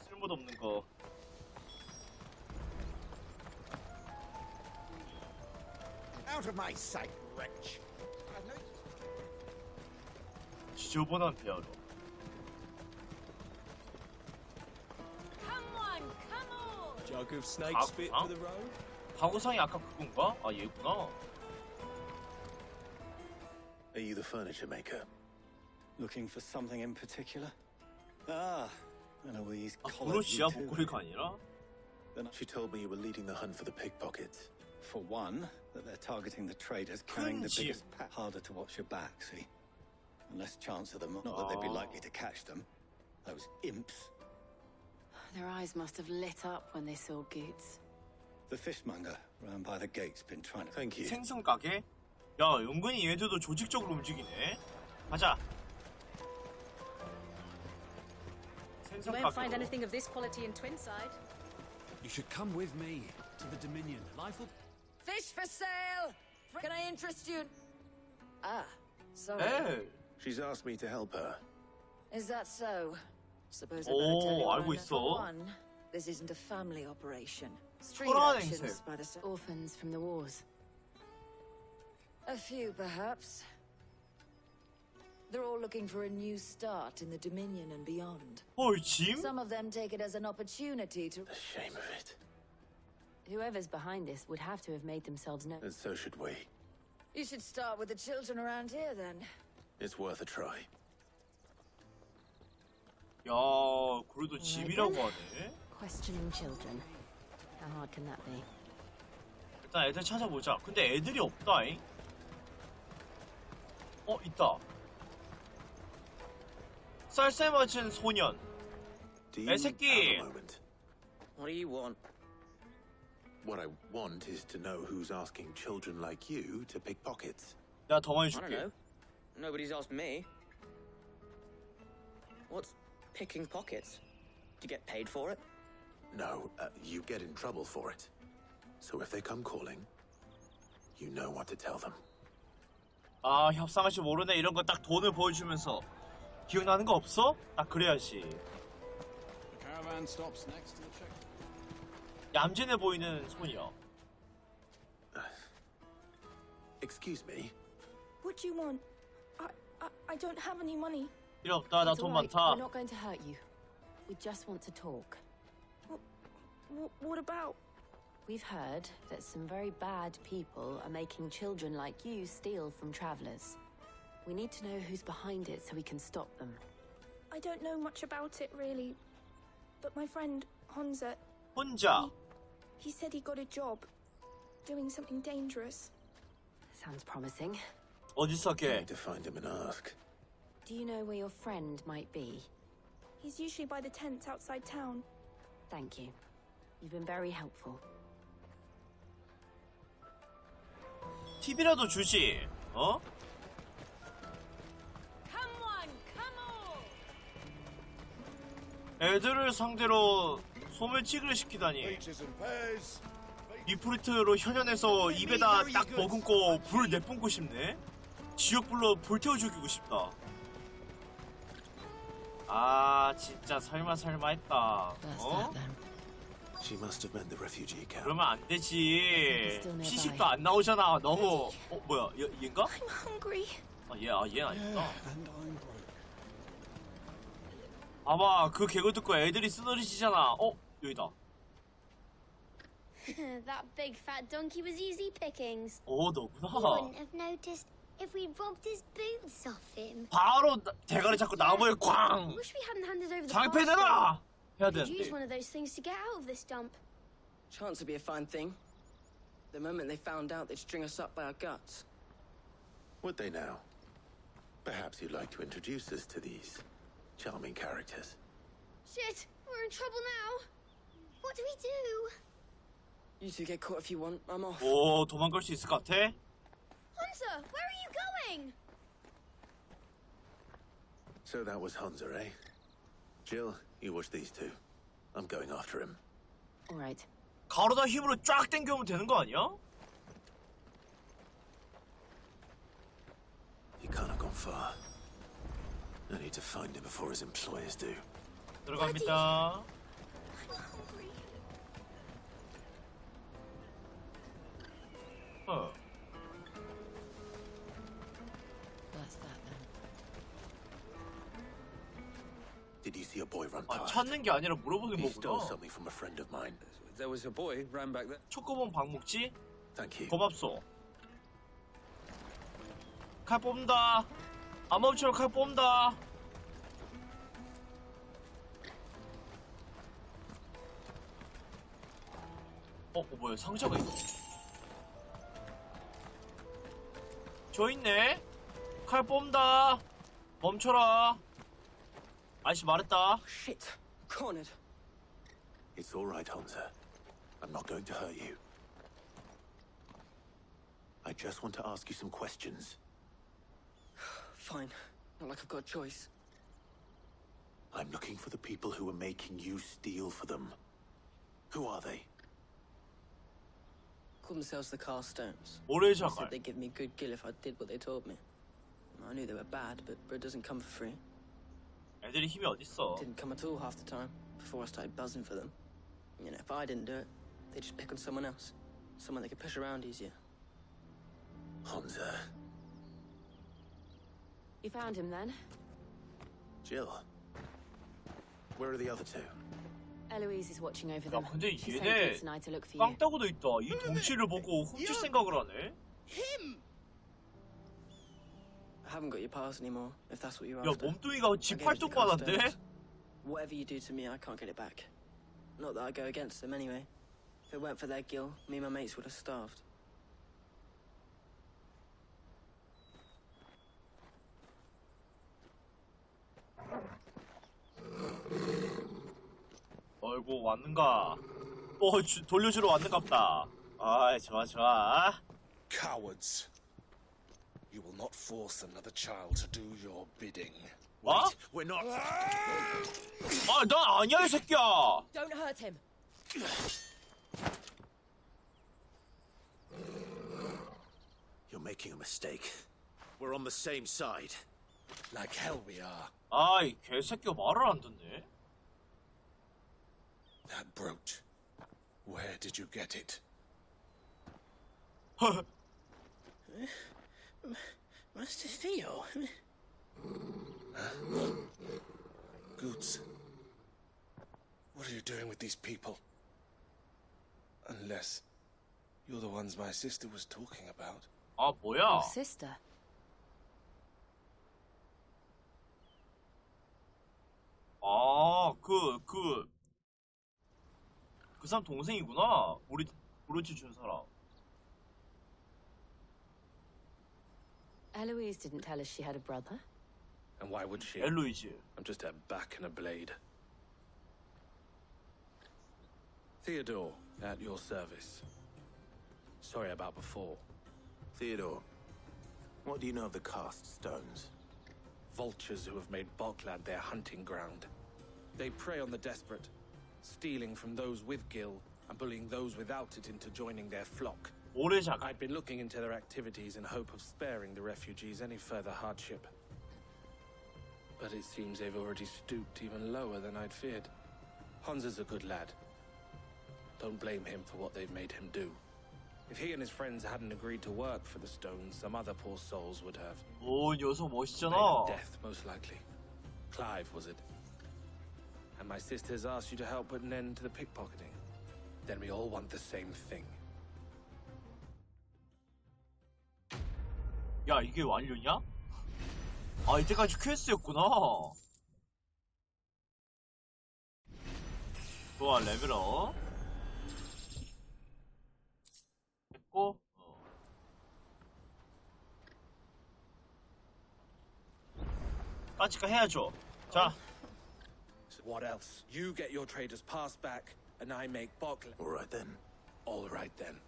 [SPEAKER 1] 쓸모도 없는 거.
[SPEAKER 21] Out of my sight, wretch.
[SPEAKER 1] 지저분한 배아로.
[SPEAKER 8] Come on, come on.
[SPEAKER 4] Jug of snake spit for the road.
[SPEAKER 1] 가구상이 아까 그건가? 아, 얘구나.
[SPEAKER 12] Are you the furniture maker?
[SPEAKER 7] Looking for something in particular? Ah, and all these
[SPEAKER 1] 브로치야? 목걸이가 아니라?
[SPEAKER 12] She told me you were leading the hunt for the pickpockets.
[SPEAKER 7] For one, that they're targeting the traders carrying the biggest pack. Harder to watch your back, see? And less chance of them, not that they'd be likely to catch them. Those imps.
[SPEAKER 17] Their eyes must have lit up when they saw Goots.
[SPEAKER 7] The fishmonger round by the gate's been trying to...
[SPEAKER 12] Thank you.
[SPEAKER 1] 생선 가게? 야, 은근히 얘들도 조직적으로 움직이네. 가자.
[SPEAKER 5] You won't find anything of this quality in Twinside.
[SPEAKER 19] You should come with me to the Dominion. Life will...
[SPEAKER 22] Fish for sale! Can I interest you? Ah, sorry.
[SPEAKER 1] Hey.
[SPEAKER 12] She's asked me to help her.
[SPEAKER 22] Is that so? Suppose I better tell you
[SPEAKER 1] 알고
[SPEAKER 22] one.
[SPEAKER 1] 있어.
[SPEAKER 22] For one, this isn't a family operation. Street
[SPEAKER 1] 초라한
[SPEAKER 22] actions
[SPEAKER 1] 행색.
[SPEAKER 22] by the
[SPEAKER 17] Orphans from the wars.
[SPEAKER 22] A few, perhaps. They're all looking for a new start in the Dominion and beyond.
[SPEAKER 1] 헐, 짐?
[SPEAKER 22] Some of them take it as an opportunity to...
[SPEAKER 12] The shame of it.
[SPEAKER 17] Whoever's behind this would have to have made themselves known.
[SPEAKER 12] And so should we.
[SPEAKER 22] You should start with the children around here, then.
[SPEAKER 12] It's worth a try.
[SPEAKER 1] 야, 그래도 짐이라고 하네.
[SPEAKER 17] Questioning children. How hard can that be?
[SPEAKER 1] 일단 애들 찾아보자. 근데 애들이 없다잉. 있다. 쌀쌀맞은 소년. 애새끼.
[SPEAKER 14] What do you want?
[SPEAKER 12] What I want is to know who's asking children like you to pick pockets.
[SPEAKER 1] 내가 더 많이
[SPEAKER 14] I don't
[SPEAKER 1] 줄게.
[SPEAKER 14] know. Nobody's asked me. What's picking pockets? Do you get paid for it?
[SPEAKER 12] No, you get in trouble for it. So if they come calling, you know what to tell them.
[SPEAKER 1] 아, 협상할지 모르네. 이런 거 딱 돈을 보여주면서 기억나는 거 없어? 딱 그래야지.
[SPEAKER 4] The caravan stops next to the check.
[SPEAKER 1] 얌전해 보이는 소녀.
[SPEAKER 12] Excuse me.
[SPEAKER 23] What do you want? I don't have any money.
[SPEAKER 1] 필요 없다. 나
[SPEAKER 17] It's
[SPEAKER 1] 돈
[SPEAKER 17] all right.
[SPEAKER 1] 많다.
[SPEAKER 17] We're not going to hurt you. We just want to talk.
[SPEAKER 23] What about?
[SPEAKER 17] We've heard that some very bad people are making children like you steal from travelers. We need to know who's behind it so we can stop them.
[SPEAKER 23] I don't know much about it, really. But my friend, Honza...
[SPEAKER 1] 혼자.
[SPEAKER 23] He said he got a job. Doing something dangerous.
[SPEAKER 17] Sounds promising.
[SPEAKER 1] 어디서
[SPEAKER 12] I
[SPEAKER 1] 걔?
[SPEAKER 12] need to find him and ask.
[SPEAKER 17] Do you know where your friend might be?
[SPEAKER 23] He's usually by the tents outside town.
[SPEAKER 17] Thank you. You've been very helpful.
[SPEAKER 1] 팁이라도 주지. 어?
[SPEAKER 8] Come on, come on.
[SPEAKER 1] 애들을 상대로 소매치기를 시키다니. 리프리트로 현연해서 입에다 딱 머금고 불을 내뿜고 싶네. 지옥불로 불태워 죽이고 싶다. 아, 진짜 설마 했다. 어?
[SPEAKER 12] She must have meant the refugee camp.
[SPEAKER 1] 그러면 안 되지. 시식도 안 나오잖아. 너무. 뭐야? 얘인가?
[SPEAKER 23] I'm hungry.
[SPEAKER 1] 얘는 아니구나. 봐봐, 그 개그 듣고 애들이 쓰러지잖아. 여기다.
[SPEAKER 25] That big fat donkey was easy pickings.
[SPEAKER 1] 너구나.
[SPEAKER 25] You wouldn't have noticed if we robbed his boots off him.
[SPEAKER 1] 바로 대가리 잡고 나무에 꽝.
[SPEAKER 25] Wish we hadn't handed over the
[SPEAKER 1] 장패
[SPEAKER 25] parcel.
[SPEAKER 1] 내놔. 해야
[SPEAKER 25] Could use
[SPEAKER 1] 되는데.
[SPEAKER 25] one of those things to get out of this dump.
[SPEAKER 5] Chance would be a fine thing. The moment they found out, they'd string us up by our guts.
[SPEAKER 12] Would they now? Perhaps you'd like to introduce us to these charming characters.
[SPEAKER 25] Shit, we're in trouble now. What do we do?
[SPEAKER 5] You two get caught if you want. I'm off.
[SPEAKER 1] 도망갈 수 있을 것 같아?
[SPEAKER 25] Hunter, where are you going?
[SPEAKER 12] So that was Hunza, eh? Jill, you watch these two. I'm going after him.
[SPEAKER 17] All right.
[SPEAKER 1] 가로다 힘으로 쫙 당겨오면 되는 거 아니야?
[SPEAKER 12] He can't have gone far. I need to find him before his employers do.
[SPEAKER 1] 들어갑니다.
[SPEAKER 17] That's that then.
[SPEAKER 12] Did you see a boy run
[SPEAKER 1] 아,
[SPEAKER 12] past?
[SPEAKER 1] 찾는 게 아니라 물어보는
[SPEAKER 12] He stole
[SPEAKER 1] 거구나.
[SPEAKER 12] something from a friend of mine.
[SPEAKER 24] There was a boy ran back there.
[SPEAKER 1] 초코본 방목지?
[SPEAKER 12] Thank you.
[SPEAKER 1] 고맙소. 칼 뽑는다. 안 멈추면 칼 뽑는다. 뭐야, 상자가 있네. 저 있네. 칼 뽑는다. 멈춰라. 아저씨 말했다.
[SPEAKER 5] Shit. Cornered.
[SPEAKER 12] It's all right, Hansa. I'm not going to hurt you. I just want to ask you some questions.
[SPEAKER 5] Fine. Not like I've got a choice.
[SPEAKER 12] I'm looking for the people who are making you steal for them. Who are they?
[SPEAKER 5] Called themselves the Carstones.
[SPEAKER 1] 모래장알.
[SPEAKER 5] Said they'd give me good gill if I did what they told me. I knew they were bad, but bread doesn't come for free.
[SPEAKER 1] 애들이 힘이 어딨어?
[SPEAKER 5] Didn't come at all half the time, before I started buzzing for them. You know, if I didn't do it, they'd just pick on someone else. Someone they could push around easier.
[SPEAKER 12] Hansa.
[SPEAKER 17] You found him then?
[SPEAKER 12] Jill. Where are the other two?
[SPEAKER 17] Eloise is watching over
[SPEAKER 1] 야,
[SPEAKER 17] them.
[SPEAKER 1] 근데
[SPEAKER 17] She sent
[SPEAKER 1] 얘네
[SPEAKER 17] kids tonight to look for you.
[SPEAKER 1] 깡따구도 있다. 이 덩치를 보고 훔칠 생각을 하네.
[SPEAKER 11] Him!
[SPEAKER 5] I haven't got your pass anymore, if that's what you're
[SPEAKER 1] 야,
[SPEAKER 5] after.
[SPEAKER 1] 몸뚱이가 지 팔뚝만한데?
[SPEAKER 5] Whatever you do to me, I can't get it back. Not that I go against them anyway. If it weren't for their gill, me and my mates would have starved.
[SPEAKER 1] 어이구, 왔는가? 돌려주러 왔는갑다. 아이, 좋아, 좋아.
[SPEAKER 10] Cowards. You will not force another child to do your bidding.
[SPEAKER 1] What?
[SPEAKER 12] We're not.
[SPEAKER 1] 아, 나 아니야, 이 새끼야.
[SPEAKER 17] Don't hurt him.
[SPEAKER 12] You're making a mistake. We're on the same side.
[SPEAKER 10] Like hell we are.
[SPEAKER 1] 아이, 개새끼가 말을 안 듣네.
[SPEAKER 10] That brooch. Where did you get it?
[SPEAKER 5] Master Theo.
[SPEAKER 10] Goods. What are you doing with these people? Unless you're the ones my sister was talking about.
[SPEAKER 1] 아, 뭐야?
[SPEAKER 17] Your sister.
[SPEAKER 1] 아, 그 사람 동생이구나. 우리 브로치 준 사람.
[SPEAKER 17] Eloise didn't tell us she had a brother.
[SPEAKER 24] And why would she?
[SPEAKER 1] 엘로이즈.
[SPEAKER 24] I'm just her back and a blade. Theodore, at your service. Sorry about before.
[SPEAKER 12] Theodore, what do you know of the cast stones?
[SPEAKER 24] Vultures who have made Bokland their hunting ground. They prey on the desperate, stealing from those with gil and bullying those without it into joining their flock.
[SPEAKER 1] 모래장.
[SPEAKER 24] I'd been looking into their activities in hope of sparing the refugees any further hardship. But it seems they've already stooped even lower than I'd feared. Hansa's a good lad. Don't blame him for what they've made him do. If he and his friends hadn't agreed to work for the stones, some other poor souls would have.
[SPEAKER 1] 오, 녀석 멋있잖아.
[SPEAKER 24] Pain of death, most likely. Clive, was it? And my sisters asked you to help put an end to the pickpocketing. Then we all want the same thing.
[SPEAKER 1] 야, 이게 완료냐? 아, 이때까지 퀘스트였구나. 좋아, 레벨업. 했고, 까치까 해야죠. 자.
[SPEAKER 24] What else? You get your trader's pass back, and I make Bokland.
[SPEAKER 12] All right then.
[SPEAKER 24] All right then.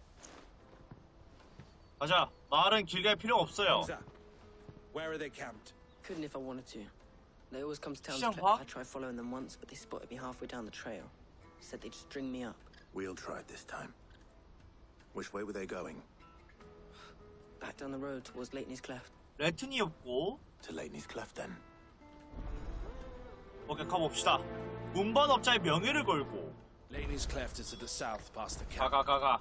[SPEAKER 1] 가자. 말은 길 갈 필요 없어요.
[SPEAKER 24] Hansa, where are they camped?
[SPEAKER 5] Couldn't if I wanted to. They always come to town
[SPEAKER 1] 시장
[SPEAKER 5] to
[SPEAKER 1] 봐?
[SPEAKER 5] I tried following them once, but they spotted me halfway down the trail. Said they'd string me up.
[SPEAKER 12] We'll try it this time. Which way were they going?
[SPEAKER 5] Back down the road towards Leighton's Cleft.
[SPEAKER 1] 레튼이었고.
[SPEAKER 12] To Leighton's Cleft then.
[SPEAKER 1] 오케이, 가봅시다. 운반업자의 명예를 걸고.
[SPEAKER 10] Laney's cleft is to the south past the camp.
[SPEAKER 1] 가가.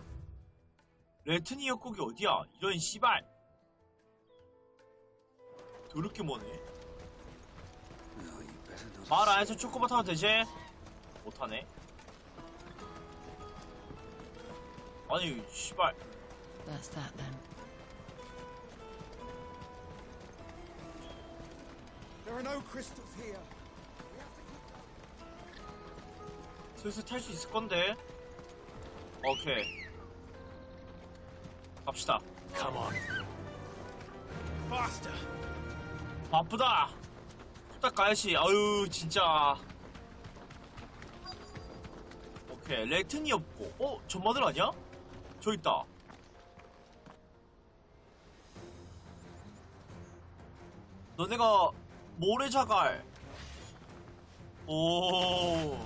[SPEAKER 1] 레트니 협곡이 어디야? 이런 씨발. 더럽게 머네. 말 안 해서 초코바 타면 되지? 못하네. 아니, 씨발.
[SPEAKER 17] That's that then.
[SPEAKER 19] There are no crystals here.
[SPEAKER 1] 슬슬 탈 수 있을 건데. 오케이. 갑시다.
[SPEAKER 10] Come on. Faster.
[SPEAKER 1] 바쁘다. 후딱 가야지. 아유, 진짜. 오케이, 레튼이 없고. 전마들 아니야? 저 있다. 너네가 모래자갈. 오.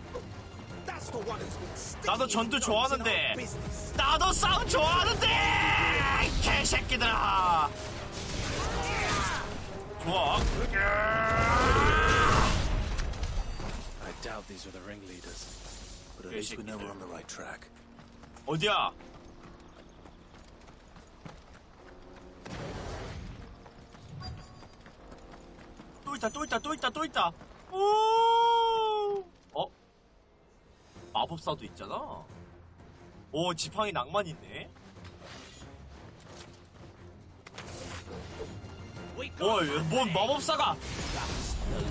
[SPEAKER 1] 나도 전투 좋아하는데. 나도 싸움 좋아하는데. 개새끼들아. 좋아.
[SPEAKER 10] I doubt these were the ringleaders,
[SPEAKER 12] but at least we know we're on the right track.
[SPEAKER 1] 어디야? 또 있다. 오! 마법사도 있잖아. 오, 지팡이 낭만 있네. 뭔 마법사가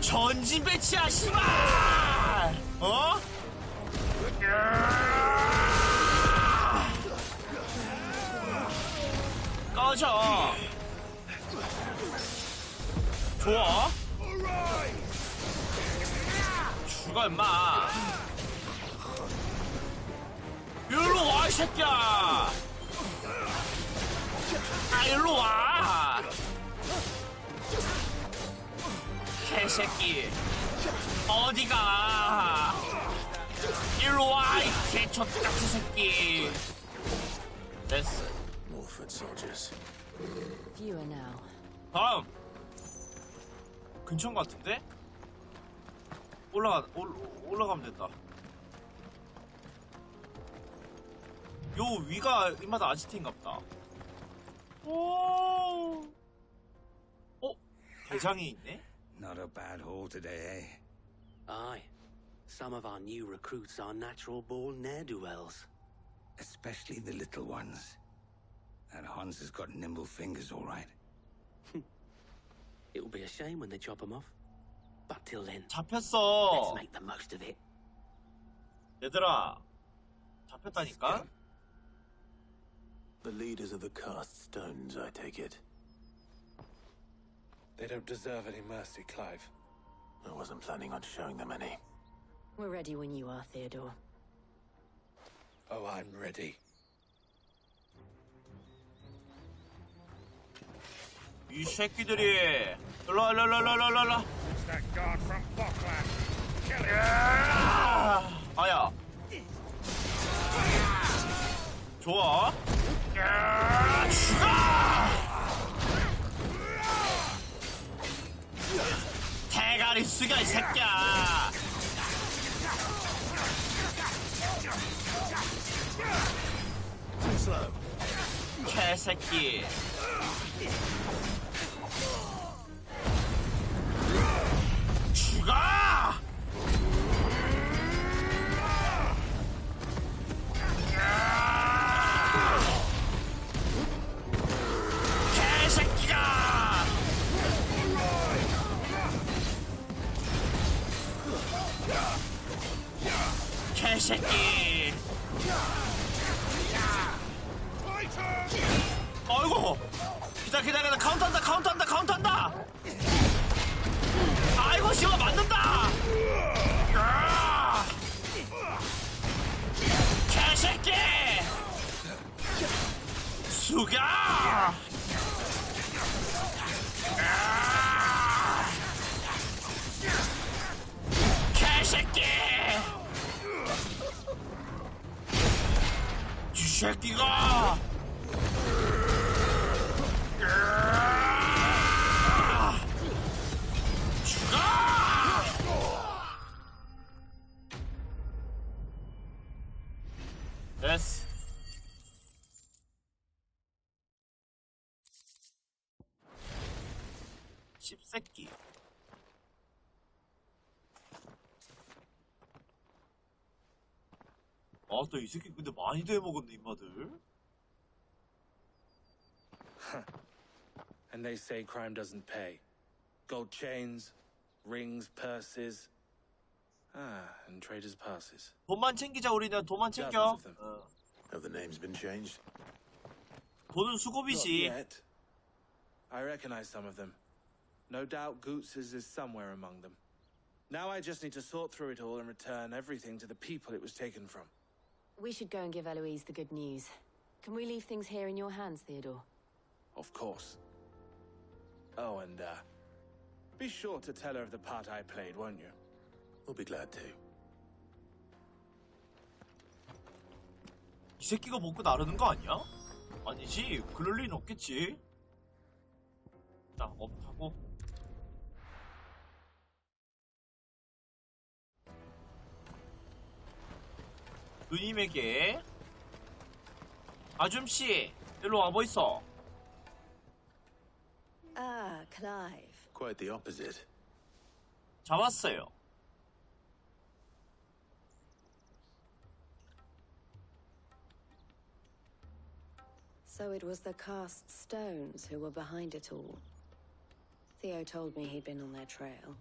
[SPEAKER 1] 전진 배치야, 씨발! 꺼져. 좋아. 죽어, 임마. 일로 와, 이 새끼야. 일로 와. 개새끼. 어디가. 일로 와, 이 개초트 같은 새끼. 됐어.
[SPEAKER 12] More foot soldiers.
[SPEAKER 17] Fewer now.
[SPEAKER 1] 다음. 근처인 것 같은데? 올라가면 된다. 요 위가 이마다 아지트인갑다. 오. 대장이 있네?
[SPEAKER 21] Not a bad haul today, eh?
[SPEAKER 3] Aye. Some of our new recruits are natural-born ne'er-do-wells.
[SPEAKER 21] Especially the little ones. That Hans has got nimble fingers, all right.
[SPEAKER 3] It will be a shame when they chop them off. But till then,
[SPEAKER 1] 잡혔어.
[SPEAKER 3] let's make the most of it.
[SPEAKER 1] 얘들아, 잡혔다니까?
[SPEAKER 12] The leaders of the cast stones, I take it.
[SPEAKER 10] They don't deserve any mercy, Clive.
[SPEAKER 12] I wasn't planning on showing them any.
[SPEAKER 17] We're ready when you are, Theodore.
[SPEAKER 10] Oh, I'm ready.
[SPEAKER 1] 이 새끼들이 일로와. 아야. 좋아. 죽어. 대가리 숙여, 이 새끼야. 개새끼. 죽어! 개새끼가! 개새끼! 아이고! 기다려. 카운트한다! 아이고, 씨발, 맞는다! 개새끼! 숙여! 개새끼! 이 새끼가! 죽어! 됐어. 씹새끼. 아, 또 이 새끼 근데 많이도 해먹었네, 인마들.
[SPEAKER 10] And they say crime doesn't pay. Gold chains, rings, purses. And traders' passes.
[SPEAKER 1] 돈만 챙기자, 우리는 돈만 챙겨.
[SPEAKER 12] Have the names been changed?
[SPEAKER 1] 돈은 수고비지.
[SPEAKER 10] Not yet. I recognize some of them. No doubt Goots's is somewhere among them. Now I just need to sort through it all and return everything to the people it was taken from.
[SPEAKER 17] We should go and give Eloise the good news. Can we leave things here in your hands, Theodore?
[SPEAKER 10] Of course. Oh, and be sure to tell her of the part I played, won't you?
[SPEAKER 12] We'll be glad to.
[SPEAKER 1] 이 새끼가 먹고 나르는 거 아니야? 아니지, 그럴 리는 없겠지. 자, 업하고. 누님에게 아줌씨, 일로 와보 있어.
[SPEAKER 6] Ah, Clive.
[SPEAKER 12] Quite the opposite.
[SPEAKER 1] 잡았어요.
[SPEAKER 6] So it was the cast stones who were behind it all. Theo told me he'd been on their trail.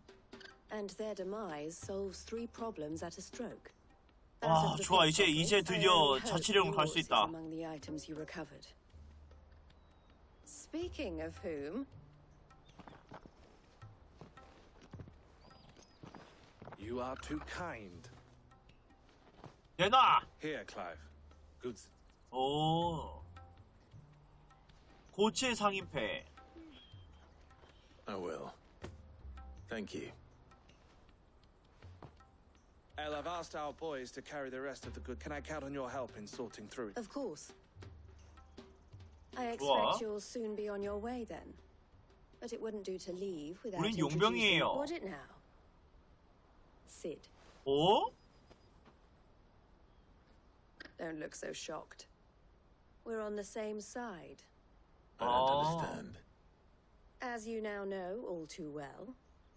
[SPEAKER 6] And their demise solves 3 problems at a stroke.
[SPEAKER 1] 와, 좋아. 이제 드디어 자치령을 갈 수 있다.
[SPEAKER 6] Among the items you recovered. Speaking of whom,
[SPEAKER 10] You are too kind.
[SPEAKER 1] 내놔.
[SPEAKER 10] Here, Clive. Goods.
[SPEAKER 1] 오. 고체 상인패.
[SPEAKER 12] I will. Thank you.
[SPEAKER 10] Elle, I've asked our boys to carry the rest of the good. Can I count on your help in sorting through it?
[SPEAKER 6] of course. I
[SPEAKER 1] 좋아.
[SPEAKER 6] expect you'll soon be on your way then. But it wouldn't do to leave without
[SPEAKER 1] 우린
[SPEAKER 6] introducing
[SPEAKER 1] 용병이에요.
[SPEAKER 6] would it now? Sid.
[SPEAKER 1] 오?
[SPEAKER 6] Don't look so shocked. We're on the same side.
[SPEAKER 12] I don't understand.
[SPEAKER 6] As you now know all too well,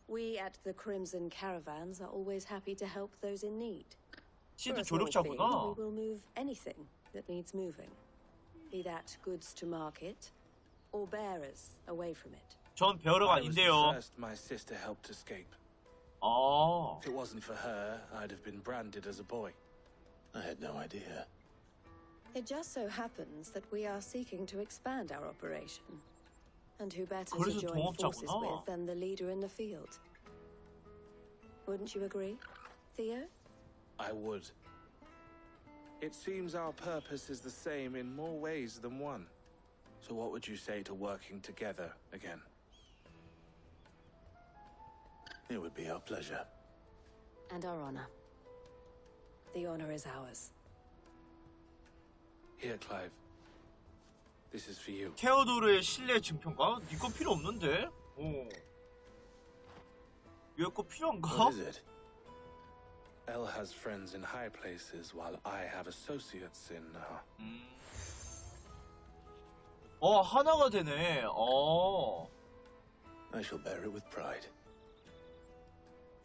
[SPEAKER 6] we at the Crimson Caravans are always happy to help those in need. For
[SPEAKER 1] 시드
[SPEAKER 6] a small fee,
[SPEAKER 1] 조력자구나.
[SPEAKER 6] we will move anything that needs moving. Be that goods to market, or bearers away from it.
[SPEAKER 1] 전 배우러가
[SPEAKER 10] I was the
[SPEAKER 1] 아닌데요.
[SPEAKER 10] first my sister helped escape.
[SPEAKER 1] 아.
[SPEAKER 10] If it wasn't for her, I'd have been branded as a boy.
[SPEAKER 12] I had no idea.
[SPEAKER 6] It just so happens that we are seeking to expand our operation. And who better to
[SPEAKER 1] 그래서
[SPEAKER 6] join forces
[SPEAKER 1] 동업자구나.
[SPEAKER 6] with than the leader in the field? Wouldn't you agree, Theo?
[SPEAKER 10] I would. It seems our purpose is the same in more ways than one. So what would you say to working together again?
[SPEAKER 12] It would be our pleasure.
[SPEAKER 17] And our honor.
[SPEAKER 6] The honor is ours.
[SPEAKER 10] Here, Clive. This is for you.
[SPEAKER 1] 테오도르의 신뢰 증평가? 니 거 필요 없는데? 어. 얘 거 필요한가?
[SPEAKER 12] What is it?
[SPEAKER 10] Elle has friends in high places, while I have associates in.
[SPEAKER 1] 하나가 되네.
[SPEAKER 12] I shall bear it with pride.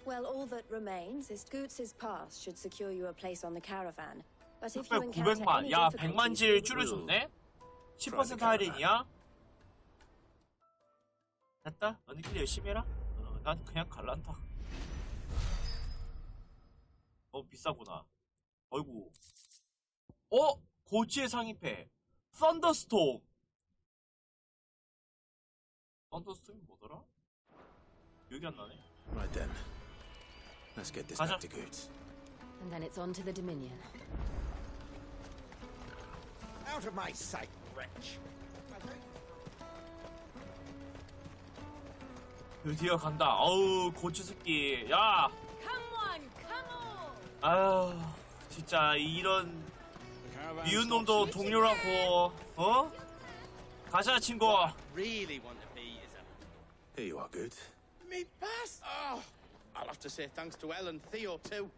[SPEAKER 6] Well, all that remains is Goots's pass should secure you a place on the caravan. But if you encounter
[SPEAKER 1] 900만.
[SPEAKER 6] any
[SPEAKER 1] 야,
[SPEAKER 6] difficulties,
[SPEAKER 1] 100만 질 줄여줬네? 10% 할인이야? 됐다. 너희끼리 열심히 해라. 난 그냥 갈란다. 비싸구나. 어이구. 고치의 상위패. 썬더스톰. 썬더스톰이 뭐더라? 기억이 안 나네.
[SPEAKER 12] Right then. Let's get this back to Goots.
[SPEAKER 17] And then it's on to the Dominion.
[SPEAKER 21] Out of my sight, wretch.
[SPEAKER 1] 드디어 간다. 어우, 고치 새끼. 야!
[SPEAKER 8] Come on, come on.
[SPEAKER 1] 아유, 진짜 이런 미운 놈도 동료라고. 가자, 친구.
[SPEAKER 11] Really want to be is
[SPEAKER 12] Here you are, Goots.
[SPEAKER 11] me pass. Oh, I'll have to say thanks to Elle and Theo too.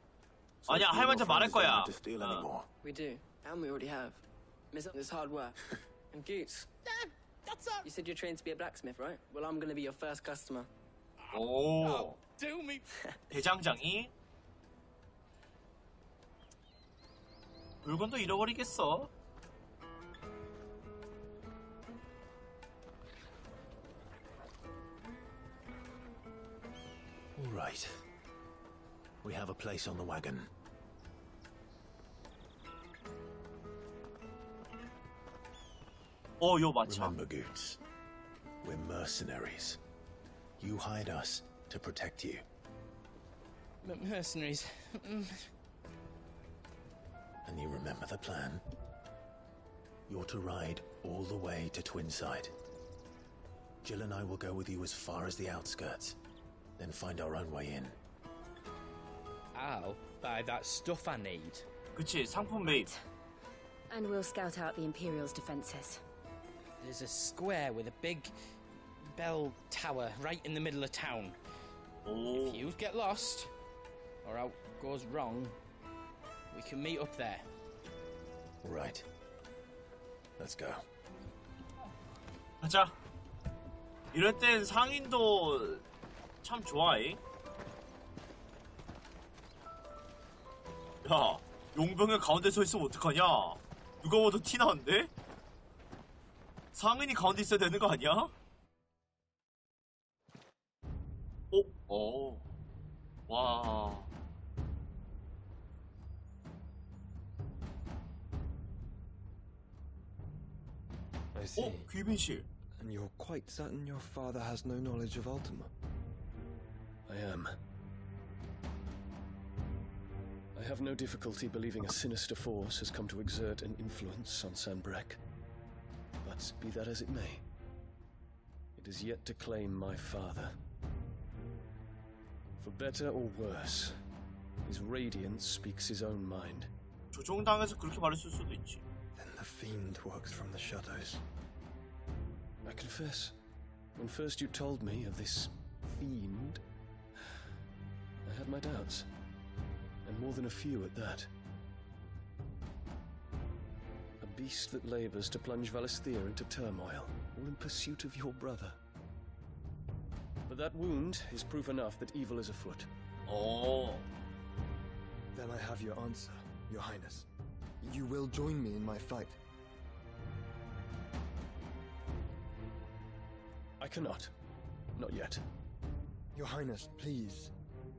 [SPEAKER 1] 아니야, 할머니한테 말할 거야.
[SPEAKER 5] We do, and we already have. Miss this hard work. And Goots.
[SPEAKER 11] Dad, that's up.
[SPEAKER 5] You said you're trained to be a blacksmith, right? Well, I'm gonna be your first customer.
[SPEAKER 1] 오.
[SPEAKER 11] Do me.
[SPEAKER 1] 대장장이 물건도 잃어버리겠어.
[SPEAKER 12] All right. We have a place on the wagon.
[SPEAKER 1] 요 마차.
[SPEAKER 12] Remember, Goots, we're mercenaries. You hired us to protect you.
[SPEAKER 11] Mercenaries.
[SPEAKER 12] And you remember the plan? You're to ride all the way to Twinside. Jill and I will go with you as far as the outskirts, then find our own way in.
[SPEAKER 11] I'll buy that stuff I need.
[SPEAKER 1] 그치, 상품 매입.
[SPEAKER 17] And we'll scout out the Imperial's defenses.
[SPEAKER 11] There's a square with a big bell tower right in the middle of town. If you get lost, or out goes wrong, we can meet up there.
[SPEAKER 12] Right. Let's go.
[SPEAKER 1] 가자. 이럴 땐 상인도 참 좋아해. 야, 용병이 가운데 서 있으면 어떡하냐? 누가 봐도 티 나는데? 상인이 가운데 있어야 되는 거 아니야? 와.
[SPEAKER 9] I see.
[SPEAKER 1] 귀빈실.
[SPEAKER 9] And you're quite certain your father has no knowledge of Ultima?
[SPEAKER 24] I am. I have no difficulty believing a sinister force has come to exert an influence on Sanbreque. But be that as it may, it is yet to claim my father. For better or worse, his radiance speaks his own mind.
[SPEAKER 1] 조종당해서 그렇게 말했을 수도 있지.
[SPEAKER 9] Then the fiend works from the shadows.
[SPEAKER 24] I confess, when first you told me of this fiend, I had my doubts, and more than a few at that. A beast that labors to plunge Valisthea into turmoil, all in pursuit of your brother. But that wound is proof enough that evil is afoot.
[SPEAKER 9] Then I have your answer, Your Highness. You will join me in my fight.
[SPEAKER 24] I cannot. Not yet.
[SPEAKER 9] Your Highness, please.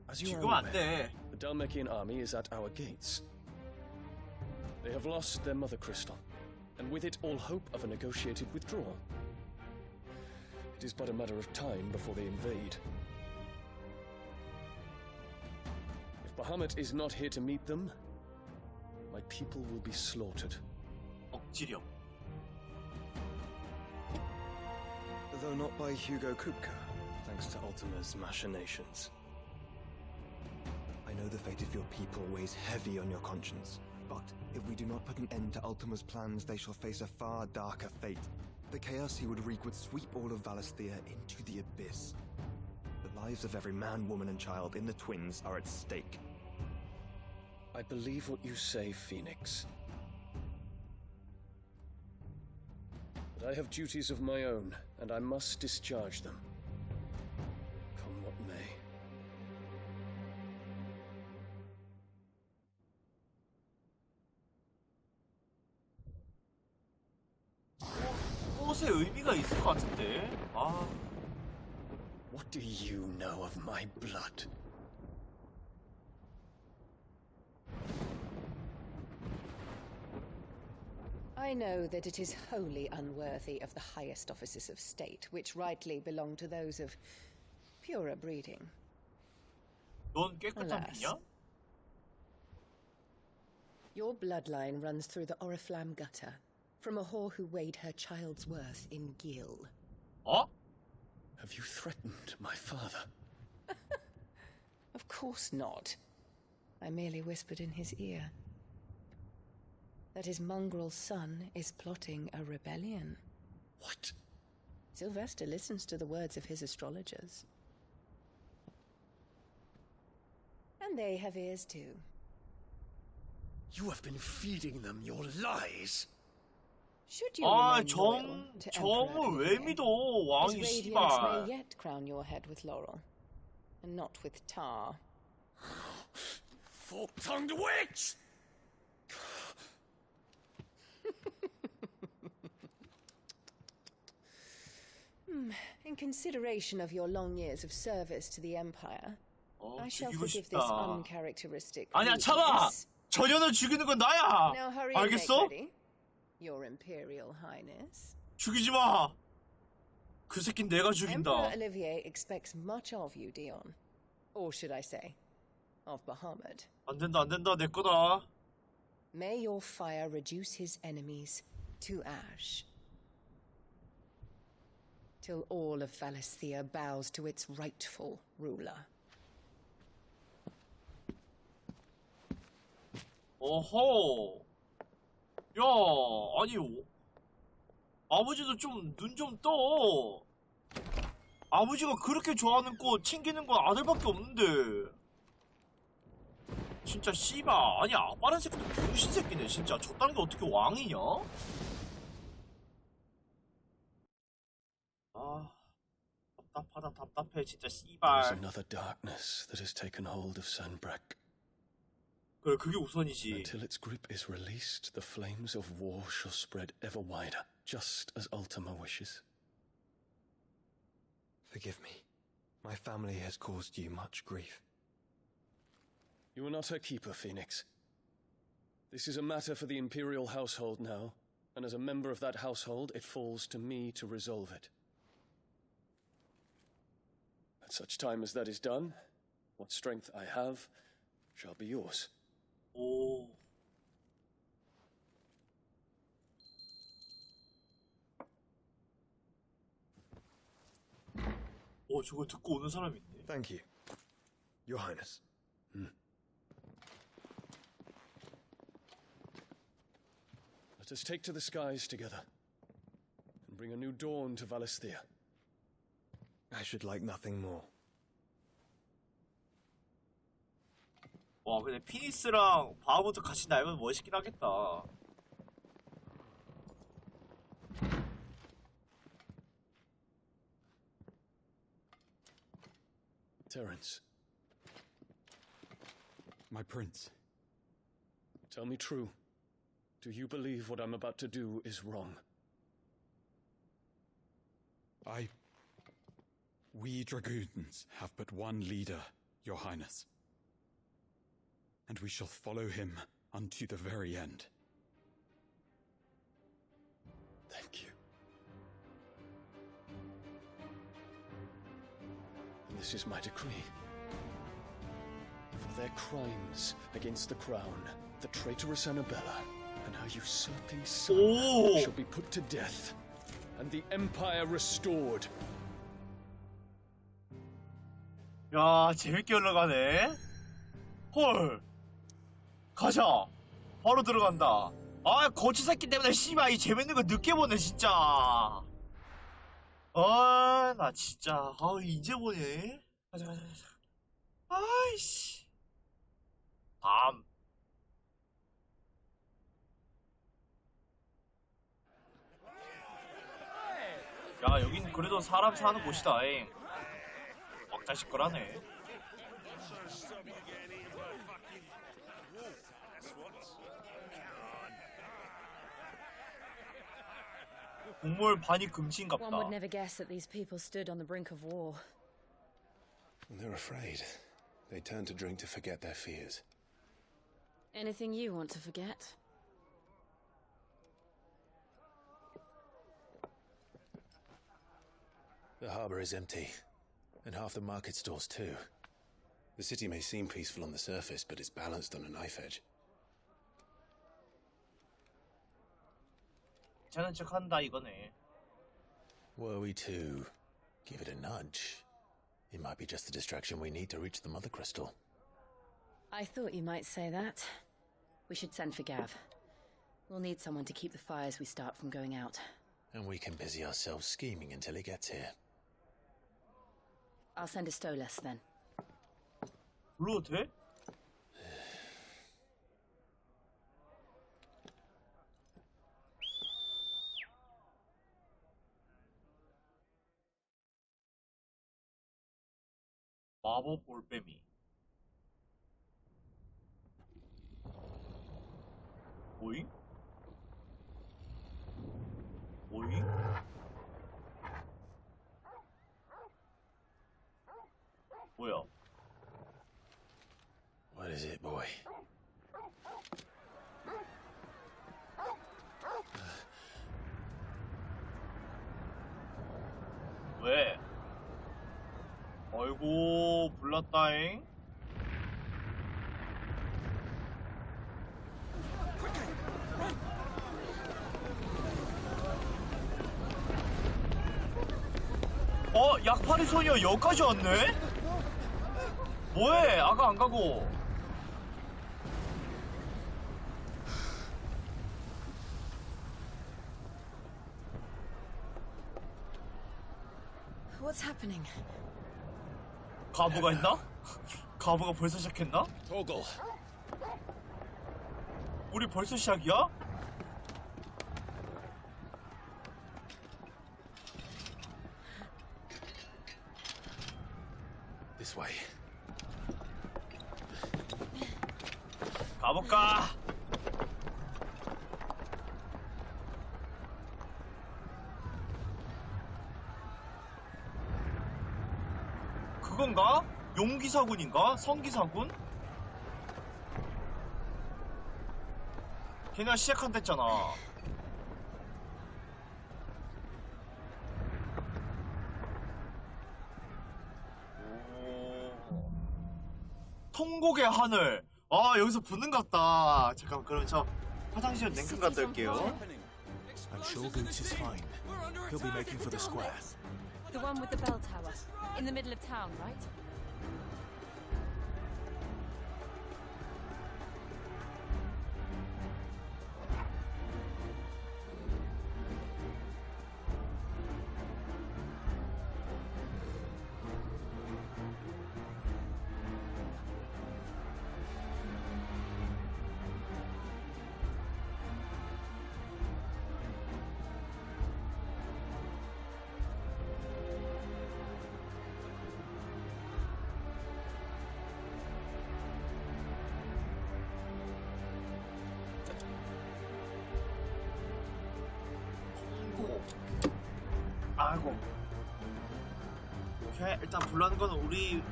[SPEAKER 24] As you are
[SPEAKER 1] 지금 안
[SPEAKER 24] aware,
[SPEAKER 1] 돼.
[SPEAKER 24] the Dalmekian army is at our gates. They have lost their mother crystal, and with it all hope of a negotiated withdrawal. It is but a matter of time before they invade. If Bahamut is not here to meet them, my people will be slaughtered.
[SPEAKER 1] 억지력.
[SPEAKER 9] Though not by Hugo Kupka, thanks to Ultima's machinations. I know the fate of your people weighs heavy on your conscience, but if we do not put an end to Ultima's plans, they shall face a far darker fate. The chaos he would wreak would sweep all of Valisthea into the abyss. The lives of every man, woman, and child in the Twins are at stake.
[SPEAKER 24] I believe what you say, Phoenix. But I have duties of my own, and I must discharge them. Come what may.
[SPEAKER 1] 꽃에 의미가 있을 것 같은데. 아.
[SPEAKER 24] What do you know of my blood?
[SPEAKER 13] I know that it is wholly unworthy of the highest offices of state, which rightly belong to those of purer breeding.
[SPEAKER 1] 넌 깨끗한 피냐?
[SPEAKER 13] Your bloodline runs through the Oriflamme gutter, from a whore who weighed her child's worth in gil.
[SPEAKER 24] Have you threatened my father?
[SPEAKER 13] Of course not. I merely whispered in his ear that his mongrel son is plotting a rebellion.
[SPEAKER 24] What?
[SPEAKER 13] Sylvester listens to the words of his astrologers. And they have ears too.
[SPEAKER 2] You have been feeding them your lies.
[SPEAKER 13] Should you
[SPEAKER 1] 아,
[SPEAKER 13] remain loyal to
[SPEAKER 1] 정을
[SPEAKER 13] Emperor
[SPEAKER 1] 왜
[SPEAKER 13] Olivier,
[SPEAKER 1] 믿어,
[SPEAKER 13] his
[SPEAKER 1] 왕이
[SPEAKER 13] radiance may
[SPEAKER 1] 씨발.
[SPEAKER 13] yet crown your head with laurel, and not with tar.
[SPEAKER 2] Fork-tongued witch!
[SPEAKER 13] In consideration of your long years of service to the Empire, I shall
[SPEAKER 1] 죽이고
[SPEAKER 13] forgive this
[SPEAKER 1] 싶다.
[SPEAKER 13] uncharacteristic.
[SPEAKER 1] 아니야, 참아!
[SPEAKER 13] rudeness.
[SPEAKER 1] 전혀는 죽이는 건 나야!
[SPEAKER 13] Now hurry and make
[SPEAKER 1] 알겠어?
[SPEAKER 13] ready, Your Imperial Highness.
[SPEAKER 1] 죽이지 마! 그 새끼는 내가
[SPEAKER 13] Emperor
[SPEAKER 1] 죽인다.
[SPEAKER 13] Olivier expects much of you, Dion. Or should I say, of Bahamut.
[SPEAKER 1] 안 된다, 안 된다, 내 거다.
[SPEAKER 13] May your fire reduce his enemies to ash. Till all of Valisthea bows to its rightful ruler.
[SPEAKER 1] 어허. 야, 아니, 아버지도 좀, 눈 좀 떠. 아버지가 그렇게 좋아하는 거 챙기는 건 아들밖에 없는데. 진짜 씨발. 아니, 빠른 새끼도 병신 새끼네, 진짜. 저딴 게 어떻게 왕이냐? 아, 답답하다, 답답해, 진짜
[SPEAKER 24] There's
[SPEAKER 1] 씨발.
[SPEAKER 24] another darkness that has taken hold of Sanbreque.
[SPEAKER 1] 그래, 그게 우선이지.
[SPEAKER 24] Until its grip is released, the flames of war shall spread ever wider, just as Ultima wishes.
[SPEAKER 9] Forgive me. My family has caused you much grief.
[SPEAKER 24] You are not her keeper, Phoenix. This is a matter for the Imperial household now, and as a member of that household, it falls to me to resolve it. At such time as that is done, what strength I have shall be yours.
[SPEAKER 1] 오. 저걸 듣고 오는 사람이 있네.
[SPEAKER 9] Thank you, Your Highness.
[SPEAKER 24] Let us take to the skies together, and bring a new dawn to Valisthea.
[SPEAKER 9] I should like nothing more.
[SPEAKER 1] 와, 근데 피니스랑 바하무트 같이 날면 멋있긴 하겠다.
[SPEAKER 24] Terence,
[SPEAKER 15] My prince.
[SPEAKER 24] tell me true. Do you believe what I'm about to do is wrong?
[SPEAKER 15] We dragoons have but one leader, Your Highness. And we shall follow him unto the very end.
[SPEAKER 24] Thank you. And this is my decree. For their crimes against the crown, the traitorous Annabella and her usurping son shall be put to death, and the Empire restored.
[SPEAKER 1] 야, 재밌게 올라가네. 헐. 가자. 바로 들어간다. 아, 거치 새끼 때문에 씨발 이 재밌는 거 늦게 보네 진짜. 아, 나 진짜. 이제 보네. 가자, 가자, 가자. 아이씨. 밤. 야, 여긴 그래도 사람 사는 곳이다잉. 막자식거라네. 동물 반이 금신갑다.
[SPEAKER 8] One would never guess that these people stood on the brink of war.
[SPEAKER 12] When they're afraid, they turn to drink to forget their fears.
[SPEAKER 8] Anything you want to forget?
[SPEAKER 12] The harbor is empty, and half the market stalls too. The city may seem peaceful on the surface, but it's balanced on a knife edge.
[SPEAKER 1] 괜찮은 척 한다 이거네.
[SPEAKER 12] Were we to give it a nudge, it might be just the distraction we need to reach the Mother Crystal.
[SPEAKER 8] I thought you might say that. We should send for Gav. We'll need someone to keep the fires we start from going out.
[SPEAKER 12] And we can busy ourselves scheming until he gets here.
[SPEAKER 8] I'll send a Stolas then.
[SPEAKER 1] 불러도 돼? 마법 올빼미. 오잉? 오잉? 뭐야?
[SPEAKER 12] What is it, boy?
[SPEAKER 1] 왜? 어이구, 불났다잉? 약파리 소녀 여기까지 왔네? 뭐해? 아까 안 가고.
[SPEAKER 8] What's happening?
[SPEAKER 1] 가부가 있나? 가부가 벌써 시작했나?
[SPEAKER 2] Torgal.
[SPEAKER 1] 우리 벌써 시작이야?
[SPEAKER 12] This way.
[SPEAKER 1] 가볼까? 그건가? 용기사군인가? 성기사군? 걔네가 시작한댔잖아. 통곡의 하늘. 여기서 붙는 것 같다. 잠깐만, 그럼 저 화장실 냉큼 갔다 올게요.
[SPEAKER 12] I'm sure Goots is fine. He'll be making for the square.
[SPEAKER 8] The one with the bell tower. In the middle of town, right?
[SPEAKER 1] 아이고. 오케이, 일단 불러는 건 우리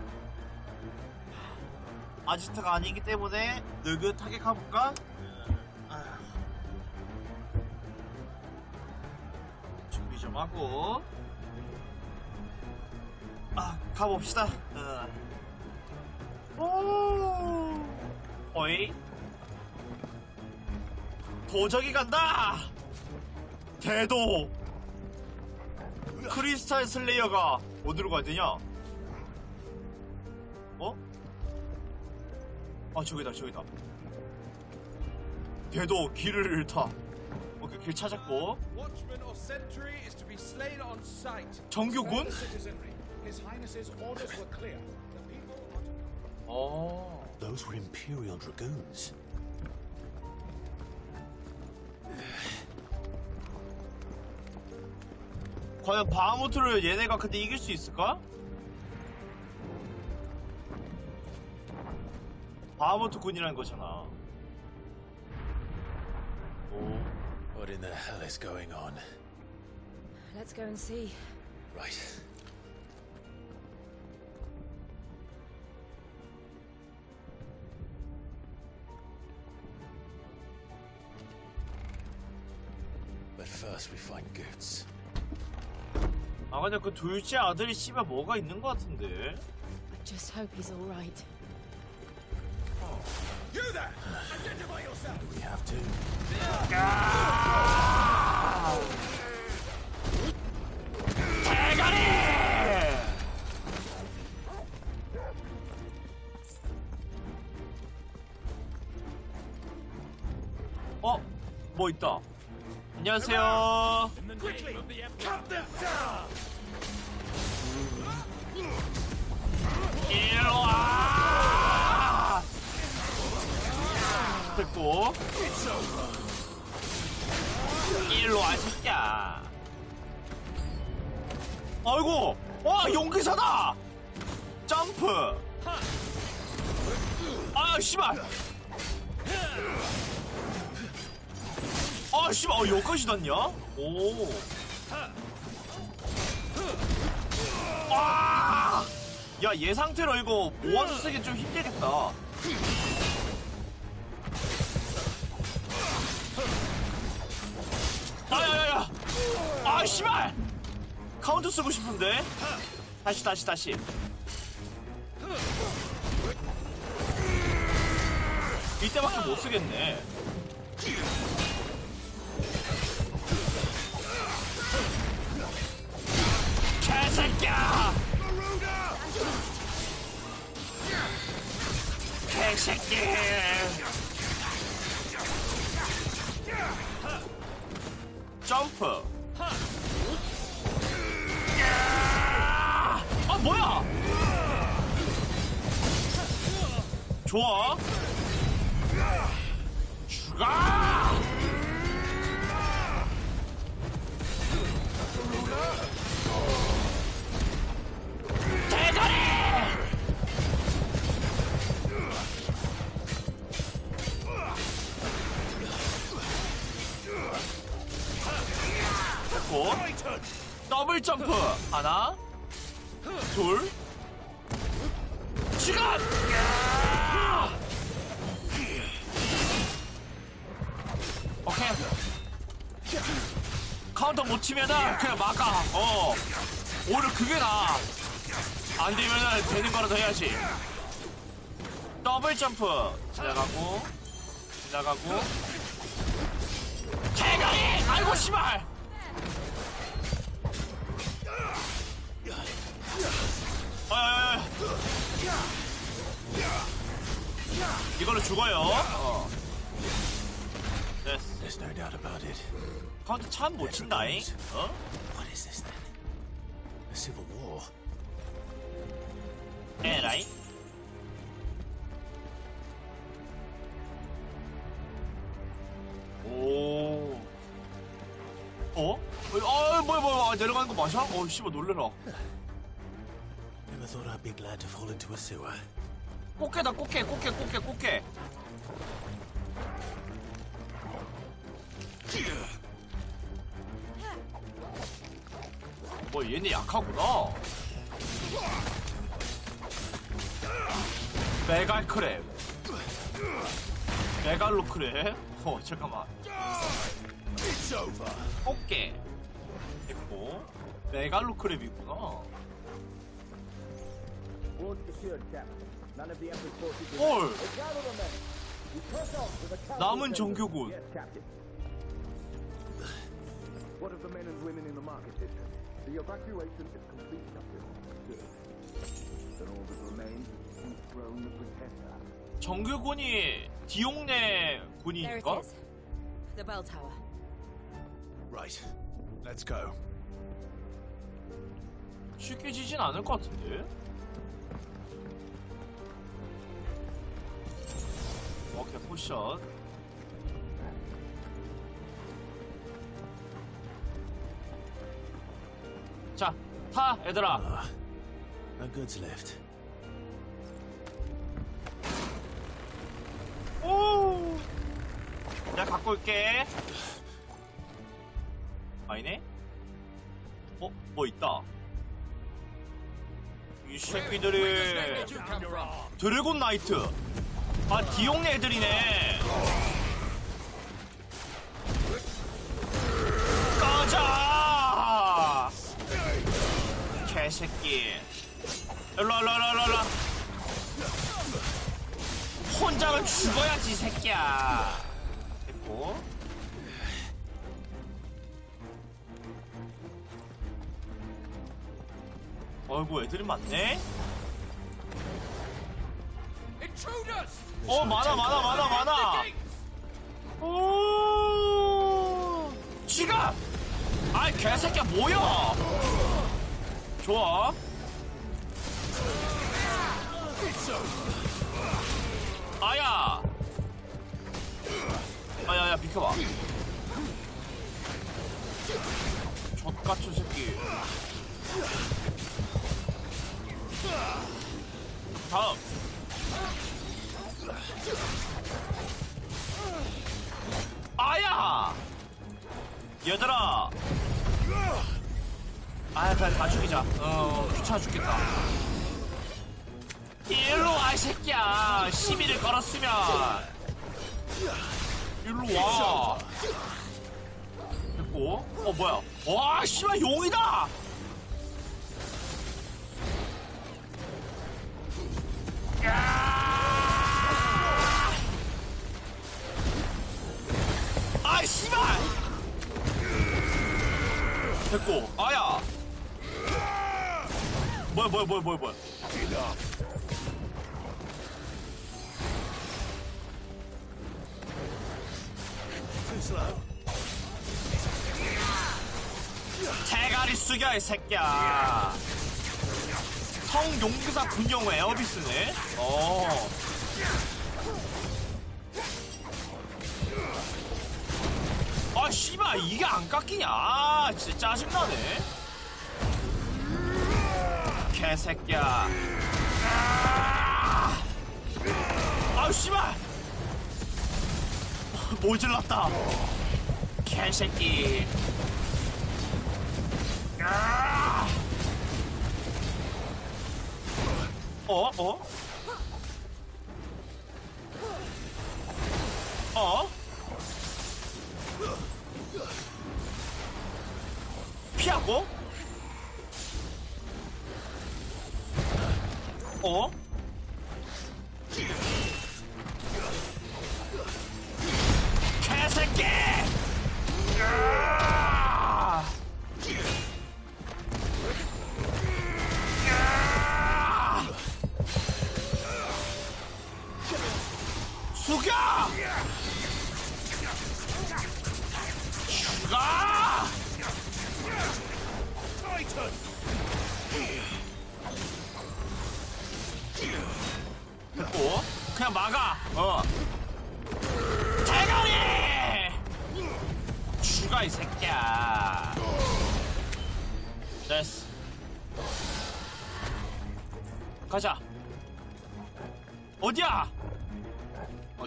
[SPEAKER 1] 아지트가 아니기 때문에 느긋하게 가볼까? 준비 좀 하고 가봅시다. 어이? 도적이 간다! 대도! 크리스탈 슬레이어가 어디로 가야 되냐? 저기다. 대도 길을 잃다. 오케이, 길 찾았고. 정규군?
[SPEAKER 12] Those were Imperial Dragoons.
[SPEAKER 1] 과연 바하무트를 얘네가 근데 이길 수 있을까? 바하무트 군이라는 거잖아.
[SPEAKER 12] What in the hell is going on?
[SPEAKER 8] Let's go and see.
[SPEAKER 12] Right. But first we find Goots.
[SPEAKER 1] 근데 그 둘째 아들이 씨발 뭐가 있는 것 같은데.
[SPEAKER 8] I just hope he's all right.
[SPEAKER 2] You there! Identify yourself!
[SPEAKER 12] We have to.
[SPEAKER 1] 대가리! 뭐 있다. 안녕하세요.
[SPEAKER 2] Quickly! Cut them down!
[SPEAKER 1] 일로 와! 됐고. 일로 와, 이 새끼야. 아이고! 용기사다! 점프. 아 씨발. 아 씨발. 여기까지 났냐? 오. 와. 야, 얘 상태로 이거 모아서 쓰기 좀 힘들겠다. 아야야야. 아 씨발. 카운터 쓰고 싶은데. 다시. 이때밖에 못 쓰겠네. 개새끼야! 개새끼! 점프. 아 뭐야? 좋아. 죽어! 대가리! 됐고 더블 점프 하나 둘 시간! 오케이. 카운터 못 치면은 그냥 막아. 오히려 그게 나아. 안 되면은 되는 거라도 해야지. 더블 점프 지나가고 대가리! 아이고 씨발! 이걸로 죽어요. 됐어.
[SPEAKER 12] There's no doubt about it.
[SPEAKER 1] 카운터 참 못 친다잉.
[SPEAKER 12] What is this then? A civil war?
[SPEAKER 1] 에라이. 오. 뭐야. 내려가는 거 맞아? 씨발 놀래라.
[SPEAKER 12] Never thought I'd be glad to fall into a sewer.
[SPEAKER 1] 꽃게다, 꽃게. 뭐 얘네 약하구나. 메갈크랩. 메갈로크랩. 잠깐만. 꽃게. 됐고. 메갈로크랩이구나. 헐. 남은 정교군.
[SPEAKER 7] What of the men and women in the market district? The evacuation is complete, Captain. Good. Then all that remains is to dethrone the Pretender.
[SPEAKER 1] 정교군이 디옥네 군인인가?
[SPEAKER 6] There it is. The bell tower.
[SPEAKER 12] Right. Let's go.
[SPEAKER 1] 쉽게 지진 않을 것 같은데? 오케이, 포션. 자, 타, 얘들아.
[SPEAKER 12] A goods lift.
[SPEAKER 1] 오! 내가 갖고 올게. 아니네? 뭐 있다. 이 새끼들이 드래곤 나이트. 아, 디옥네 애들이네. 꺼져! 개새끼. 일로와. 혼자는 죽어야지, 새끼야. 됐고. 어이구, 애들이 많네? 많아. 오, 지갑! 아이, 개새끼야, 뭐야! 좋아. 아야! 비켜봐. 젖같은 새끼. 다음. 아야! 얘들아! 아, 그냥 다 죽이자. 귀찮아 죽겠다. 일로 와, 이 새끼야! 시비를 걸었으면! 일로 와! 됐고. 뭐야. 와, 씨발, 용이다! 아, 씨발! 됐고. 아야! 뭐야. 대가리 숙여, 이 새끼야. 성용기사 군용호 에어비스네? 아, 씨발, 이게 안 깎이냐? 아, 진짜 짜증나네. 개새끼야. 아우, 씨발! 모질렀다. 개새끼. 피하고? 개새끼! 죽여! 죽어! 됐고, 그냥 막아. 대가리! 죽어, 이 새끼야. 됐어. 가자. 어디야?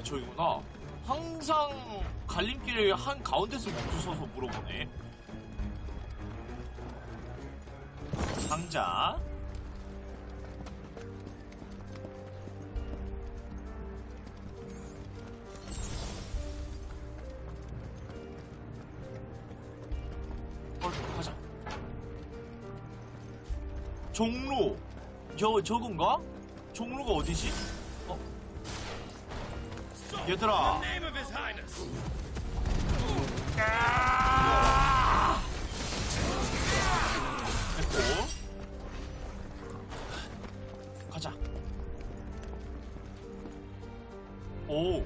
[SPEAKER 1] 저기구나. 항상 갈림길을 한 가운데서 멈춰서서 물어보네. 상자. 가자. 종로. 저건가? 종로가 어디지? 얘들아. 됐고. 가자. 오.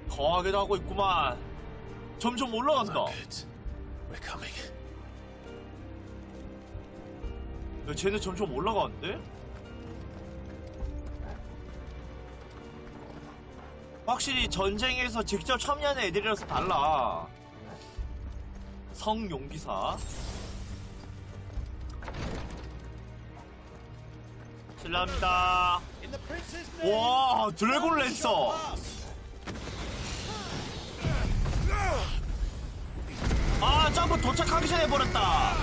[SPEAKER 1] 거하게도 하고 있구만. 점점 올라간다. 야, 쟤네 점점 올라가는데? 확실히 전쟁에서 직접 참여하는 애들이라서 달라. 성용기사. 실례합니다. 와, 드래곤 랜서. 아, 점프 도착하기 전에 해버렸다.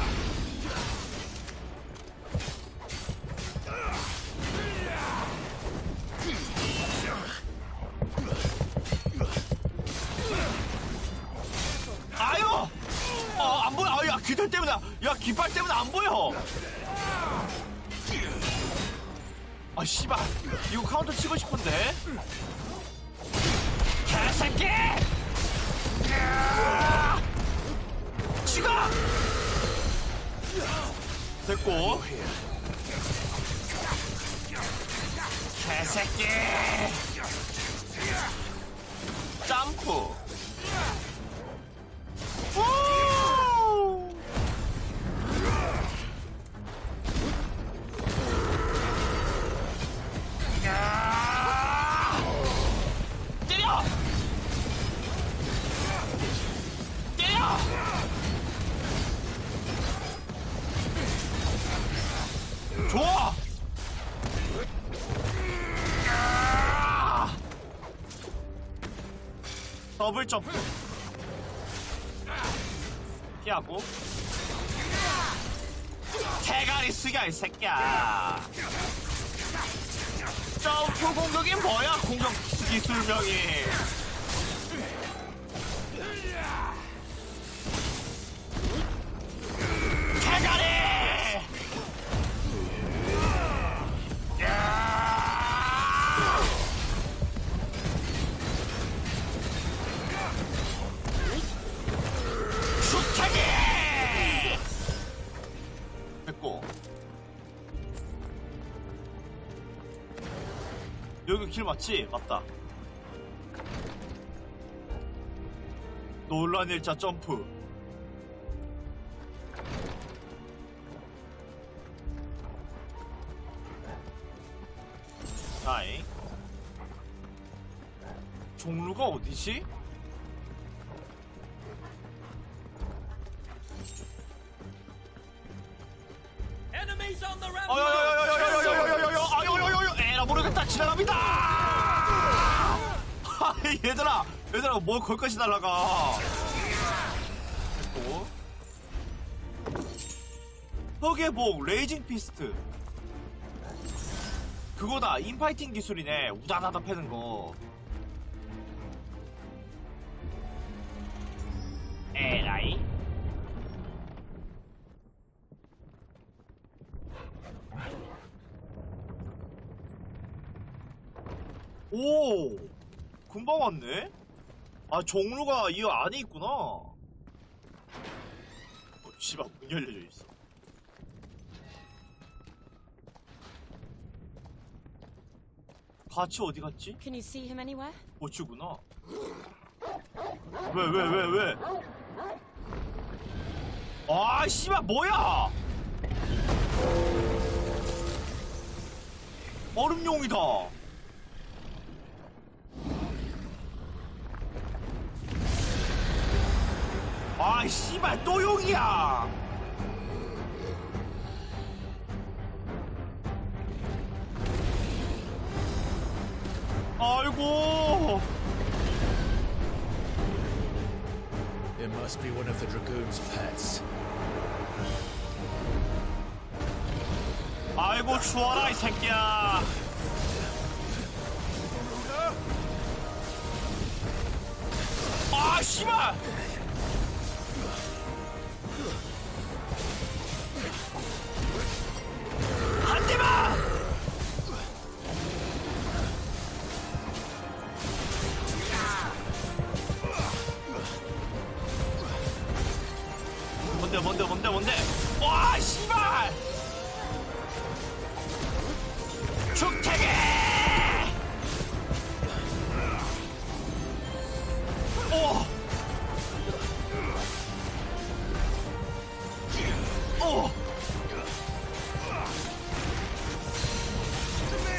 [SPEAKER 1] 아유! 안 보여. 야, 깃털 때문에, 야, 깃발 때문에 안 보여. 아, 씨발. 이거 카운터 치고 싶은데. 개새끼! 죽어! 됐고. 개새끼! 점프! 우! 때려! 때려! 더블 점프. 피하고. 대가리 쓰기야 이 새끼야. 점프 공격이 뭐야? 공격 기술명이. 대가리. 수타기. 됐고. 여기 길 맞지? 맞다. 논란 일자 점프. 다잉. 종루가 어디지?
[SPEAKER 2] Enemies on the ramp.
[SPEAKER 1] 에라 모르겠다. 지나갑니다. 얘들아 뭐 거기까지 날아가. 됐고. 흑의 복 레이징 피스트. 그거다. 인파이팅 기술이네. 우다다다 패는 거. 에라이. 오, 금방 왔네. 아, 종루가 이 안에 있구나. 씨발 문 열려져 있어. 같이 어디 갔지?
[SPEAKER 8] Can you see him anywhere?
[SPEAKER 1] 보츠구나. 왜? 아, 씨발 뭐야? 얼음용이다. 아, 씨발 또 용이야. 아이고.
[SPEAKER 2] It must be one of the dragoon's pets.
[SPEAKER 1] 아이고 추워라 이 새끼야. 아 씨발. 한 대만. 뭔데? 와 씨발. 죽태기. 오.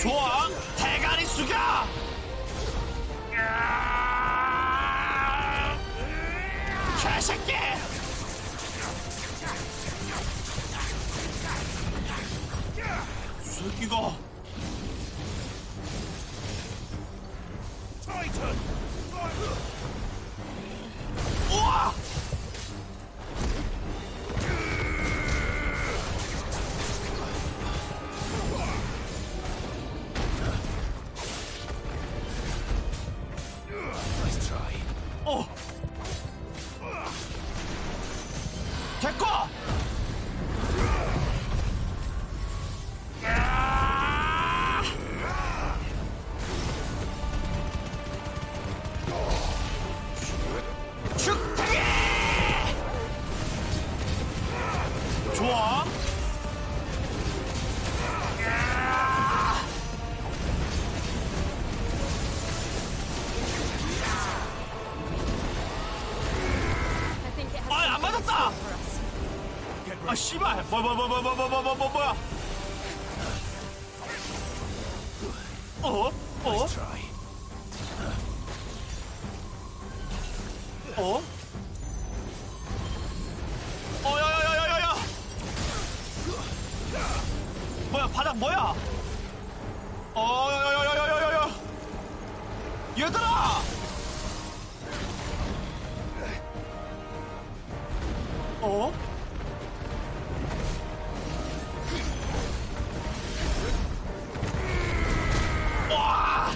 [SPEAKER 1] 좋아. 대가리 숙여. 개새끼. 새끼가. 우와. 됐고. 죽탱이. 좋아. 아, 안 맞았다. 아, 씨발. 뭐야. 야야야야야야. 뭐야, 바닥 뭐야? 야야야야야야야. 얘들아. 어? 와!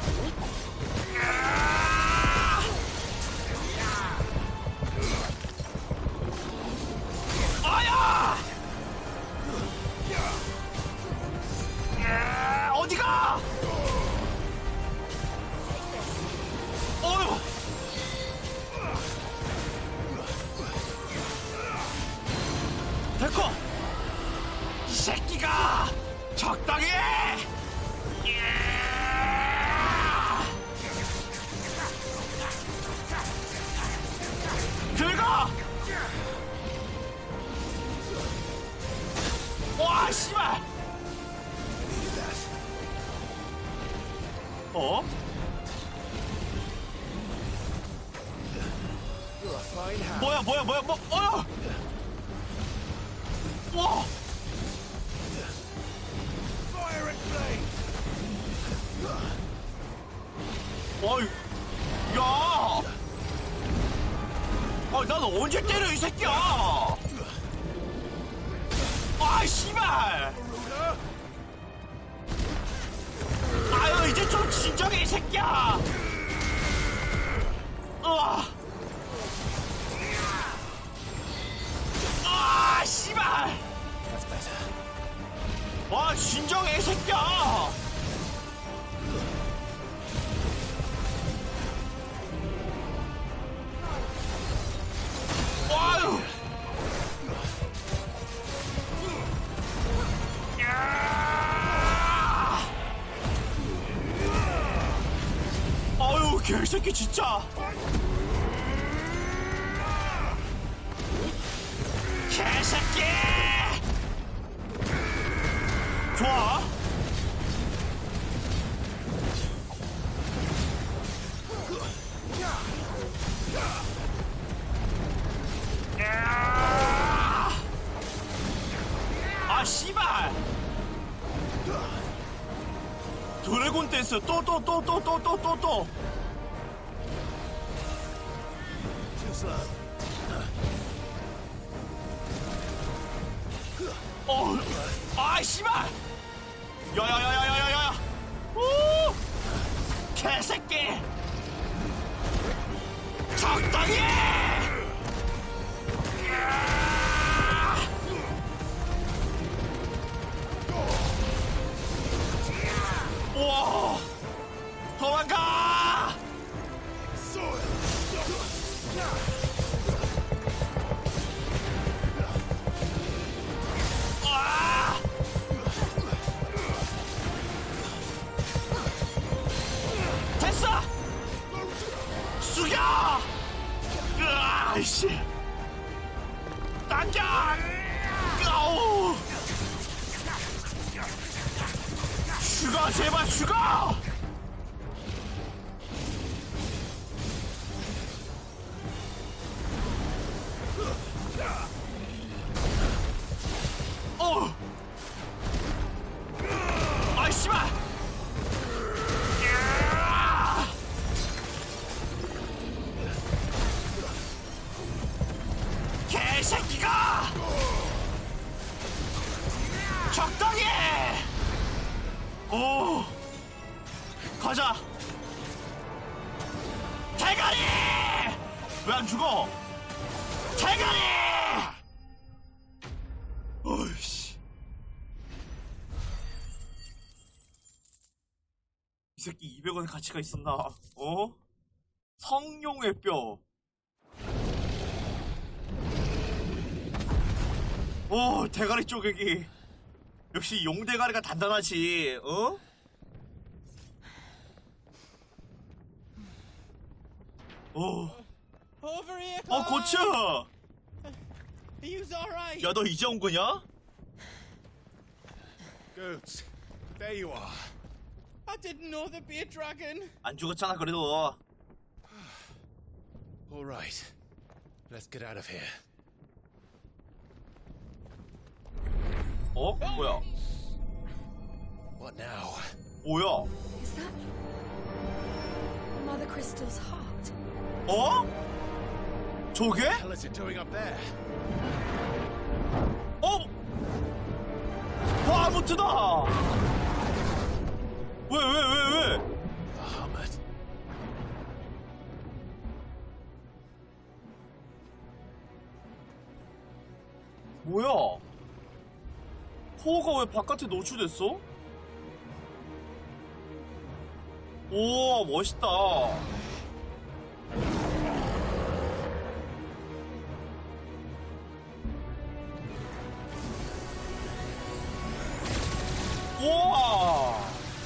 [SPEAKER 1] 아야! 어디가? 어휴! 됐고! 이 새끼가! 적당히 해! 긁어! 와, 씨발! 어? 뭐야, 뭐, 와! 어이, 야! 아, 난 언제 때려, 이 새끼야! 아, 씨발! 아유, 이제 좀 진정해, 이 새끼야! 으아! 아, 씨발! 와, 진정해, 이 새끼야! 와유! 아유, 개새끼 진짜! 개새끼! 좋아. 아, 씨발! 드래곤 댄스 또. 아, 씨발! 야야야야야야야! 오! 개새끼! 적당히 해! 우와! 도망가! 아! 됐어! 숙여! 으아이씨! 당겨! 아우! 죽어, 제발 죽어! 아이, 씨발! 개새끼가! 적당히 해! 오, 가자. 대가리! 왜 안 죽어? 대가리! 어이씨. 이 새끼 200원의 가치가 있었나? 어? 성룡의 뼈. 오, 대가리 쪼개기. 역시 용대가리가 단단하지, 어? 고쳐! 야, 너 이제 온 거냐?
[SPEAKER 4] Goots, there you are. I didn't know there'd be a dragon.
[SPEAKER 1] 안 죽었잖아, 그래도.
[SPEAKER 4] All right, let's get out of here.
[SPEAKER 1] 어? 뭐야?
[SPEAKER 4] What now?
[SPEAKER 1] 뭐야?
[SPEAKER 8] Is that Mother Crystal's heart?
[SPEAKER 1] 어? 저게?
[SPEAKER 4] What the hell is it doing up there?
[SPEAKER 1] 어? 바하무트다! 왜?
[SPEAKER 12] 바하무트.
[SPEAKER 1] 뭐야? 코어가 왜 바깥에 노출됐어? 오, 멋있다.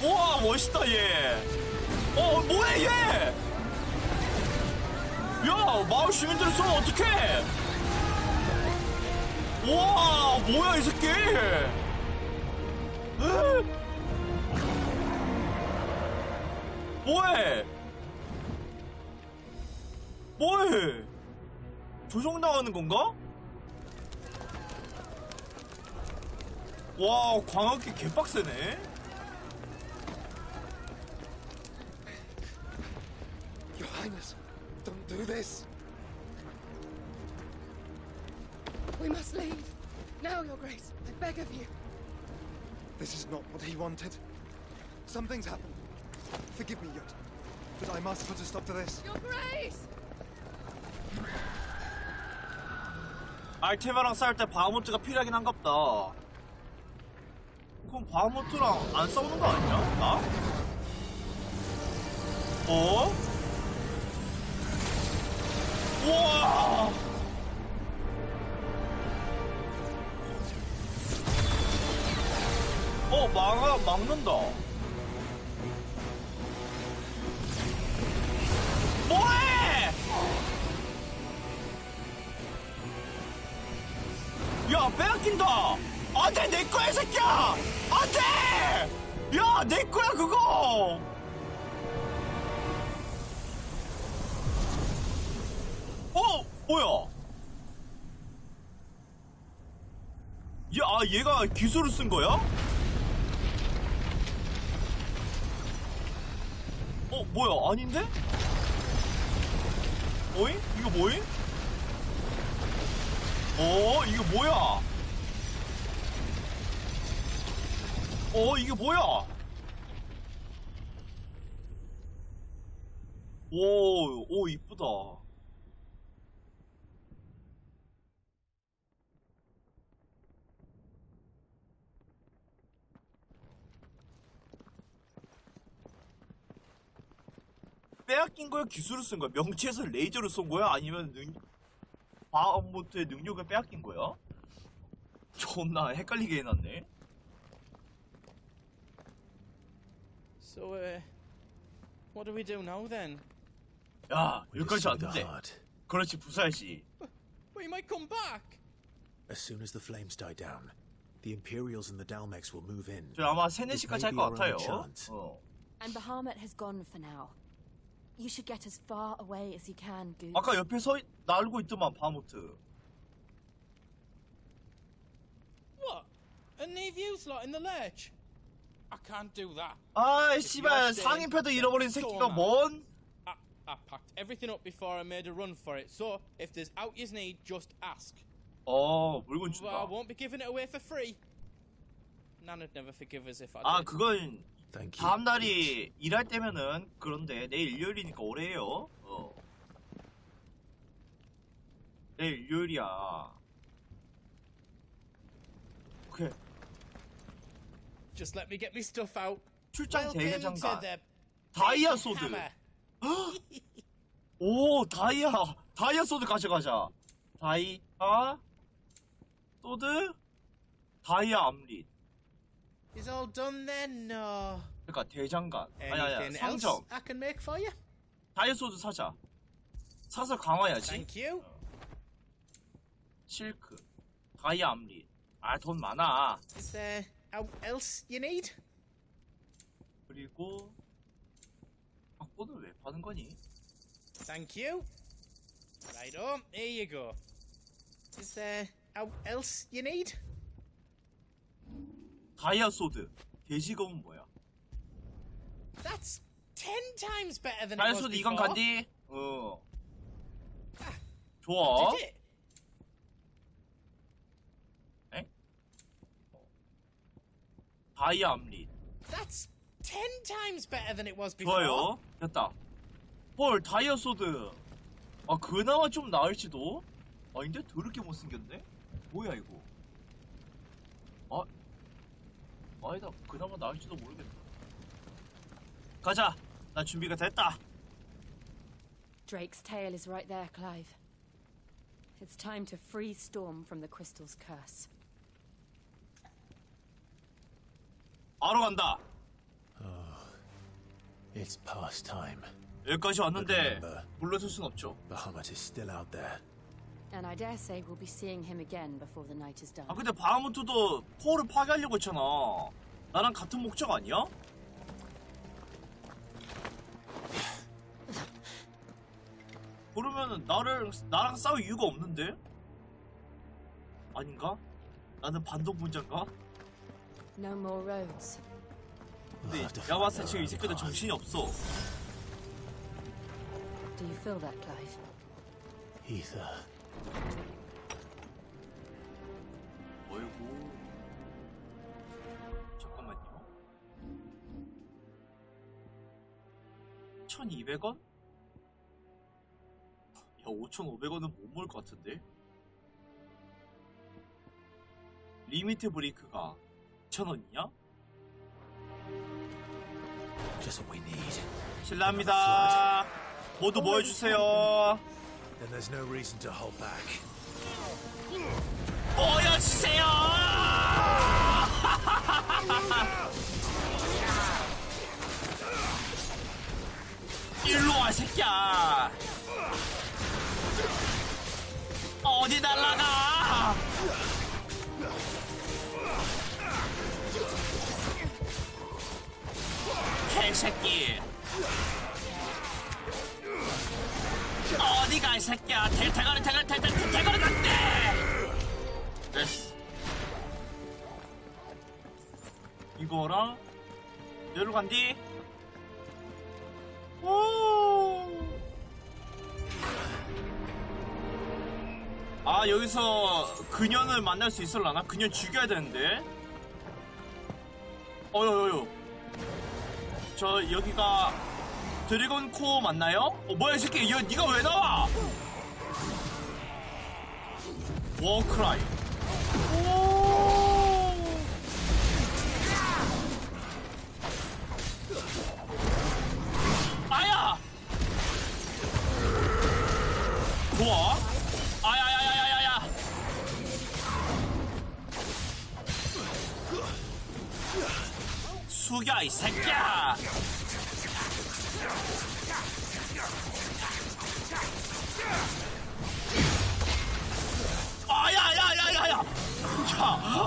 [SPEAKER 1] 우와, 멋있다, 얘. 뭐해, 얘? 야, 마을 시민들을 쏘면 어떡해? 우와, 뭐야, 이 새끼? 뭐해? 조종 나가는 건가? 와, 광학기 개빡세네.
[SPEAKER 21] Your Highness, don't do this.
[SPEAKER 14] We must leave. Now, Your Grace. I beg of you.
[SPEAKER 9] This is not what he wanted. Something's happened. Forgive me, Yot, but I must put a stop to this.
[SPEAKER 14] Your Grace!
[SPEAKER 1] 알테마랑 싸울 때 바하무트가 필요하긴 한갑다. 그럼 바하무트랑 안 싸우는 거 아니야? 나? 우와! 막는다. 뭐해! 야, 빼앗긴다! 안 돼! 내 거야, 이 새끼야! 안 돼! 야, 내 거야, 그거! 뭐야? 얘가 기술을 쓴 거야? 뭐야? 아닌데? 어잉? 이거 뭐임? 이거 뭐야? 이게 뭐야? 오, 이쁘다. 빼앗긴 거야? 기술을 쓴 거야? 명치에서 레이저를 쏜 거야? 아니면 바하무트의 능력을 빼앗긴 거야? 존나 헷갈리게 해놨네.
[SPEAKER 11] So, what do we do now then?
[SPEAKER 1] 야, 여기까지 왔는데. 그렇지, 부숴야지.
[SPEAKER 11] Well, you might come back.
[SPEAKER 12] As soon as the flames die down, the Imperials and the Dalmex will move in.
[SPEAKER 1] 저 아마 3-4시까지 할 것 같아요.
[SPEAKER 8] And Bahamut has gone for now. You should get as far away as you can, Goose.
[SPEAKER 1] 아까 옆에 날고 있더만, 바하무트.
[SPEAKER 11] What? And leave you lot in the lurch? I can't do that.
[SPEAKER 1] 아이, 씨발, 상인패드 잃어버린 새끼가 뭔?
[SPEAKER 11] I packed everything up before I made a run for it, so if there's out you need, just ask.
[SPEAKER 1] 물건 준다.
[SPEAKER 11] Well, I won't be giving it away for free. Nana'd never forgive us if I did.
[SPEAKER 1] 그건 다음 날이 일할 때면은 그런데 내일 일요일이니까 오래요. 내일 일요일이야. 오케이.
[SPEAKER 11] Just let me get me stuff out.
[SPEAKER 1] 출장
[SPEAKER 11] Welcome to
[SPEAKER 1] 대장간.
[SPEAKER 11] the
[SPEAKER 1] 다이아
[SPEAKER 11] big
[SPEAKER 1] 소드.
[SPEAKER 11] hammer.
[SPEAKER 1] 오, 다이아 소드 가져가자. 다이아 소드, 다이아 암릿.
[SPEAKER 11] Is all done then? No.
[SPEAKER 1] 그러니까 대장간.
[SPEAKER 11] Anything else
[SPEAKER 1] 상점.
[SPEAKER 11] I can make for you?
[SPEAKER 1] 다이아 소드 사자. 사서 강화해야지.
[SPEAKER 11] Thank you.
[SPEAKER 1] 실크, 다이아 암릿. 돈 많아.
[SPEAKER 11] Is there else you need?
[SPEAKER 1] 그리고 꽃은 왜 파는 거니?
[SPEAKER 11] Thank you. Righto, here you go. Is there else you need?
[SPEAKER 1] 다이아 소드. 돼지검은 뭐야?
[SPEAKER 11] That's 10 times better than
[SPEAKER 1] 다이아
[SPEAKER 11] it was
[SPEAKER 1] 소드
[SPEAKER 11] before.
[SPEAKER 1] 이건 간디? 좋아.
[SPEAKER 11] Did it?
[SPEAKER 1] 어?
[SPEAKER 11] Is there else you need?
[SPEAKER 1] 어, 이거 뭐야? 다이아 소드 사자. 사서 강화해야지.
[SPEAKER 11] Thank you. Righto, here you go. Is there else you need?
[SPEAKER 1] 다이아 암릿.
[SPEAKER 11] That's 10 times better than it was before.
[SPEAKER 1] 좋아요. 됐다. 헐, 다이아 소드. 아, 그나마 좀 나을지도? 아닌데? 더럽게 못생겼네? 뭐야, 이거? 아니다. 그나마 나을지도 모르겠다. 가자. 나 준비가 됐다.
[SPEAKER 8] Drake's tail is right there, Clive. It's time to free Storm from the crystal's curse.
[SPEAKER 1] 바로 간다.
[SPEAKER 12] It's past time.
[SPEAKER 1] 여기까지 왔는데 물러설 순 없죠.
[SPEAKER 12] Bahamut is still out there.
[SPEAKER 8] And I dare say we'll be seeing him again before the night is done.
[SPEAKER 1] 아, 근데 바하무트도 포를 파괴하려고 했잖아. 나랑 같은 목적 아니야? 그러면은 나랑 싸울 이유가 없는데? 아닌가? 나는 반동분자인가?
[SPEAKER 8] No more roads.
[SPEAKER 1] 근데 내가 봤을 때 지금 이 새끼들 정신이 없어.
[SPEAKER 8] Do you feel that, Clive?
[SPEAKER 12] Ether.
[SPEAKER 1] 어이구. 잠깐만요. 1,200원? 야, 5,500원은 못 모을 것 같은데? 리미트 브레이크가 2,000원이냐?
[SPEAKER 12] Just what we need.
[SPEAKER 1] 실례합니다. 모두 모여주세요.
[SPEAKER 2] Then there's no reason to hold back.
[SPEAKER 1] 모여주세요. 일로 와, 새끼야. 어디 날라가? 개새끼. 어디가 이 새끼야. 대가리 났대. 됐어. 이거랑 여기로 간디. 오. 아, 여기서 그년을 만날 수 있을라나? 그년 죽여야 되는데. 어여여여. 저 여기가 드래곤 코어 맞나요? 뭐야 이 새끼. 야, 니가 왜 나와? 워크라이. 오. 아야. 좋아. 아야야야야야야. 숙여 이 새끼야. 아야야야야야. 야,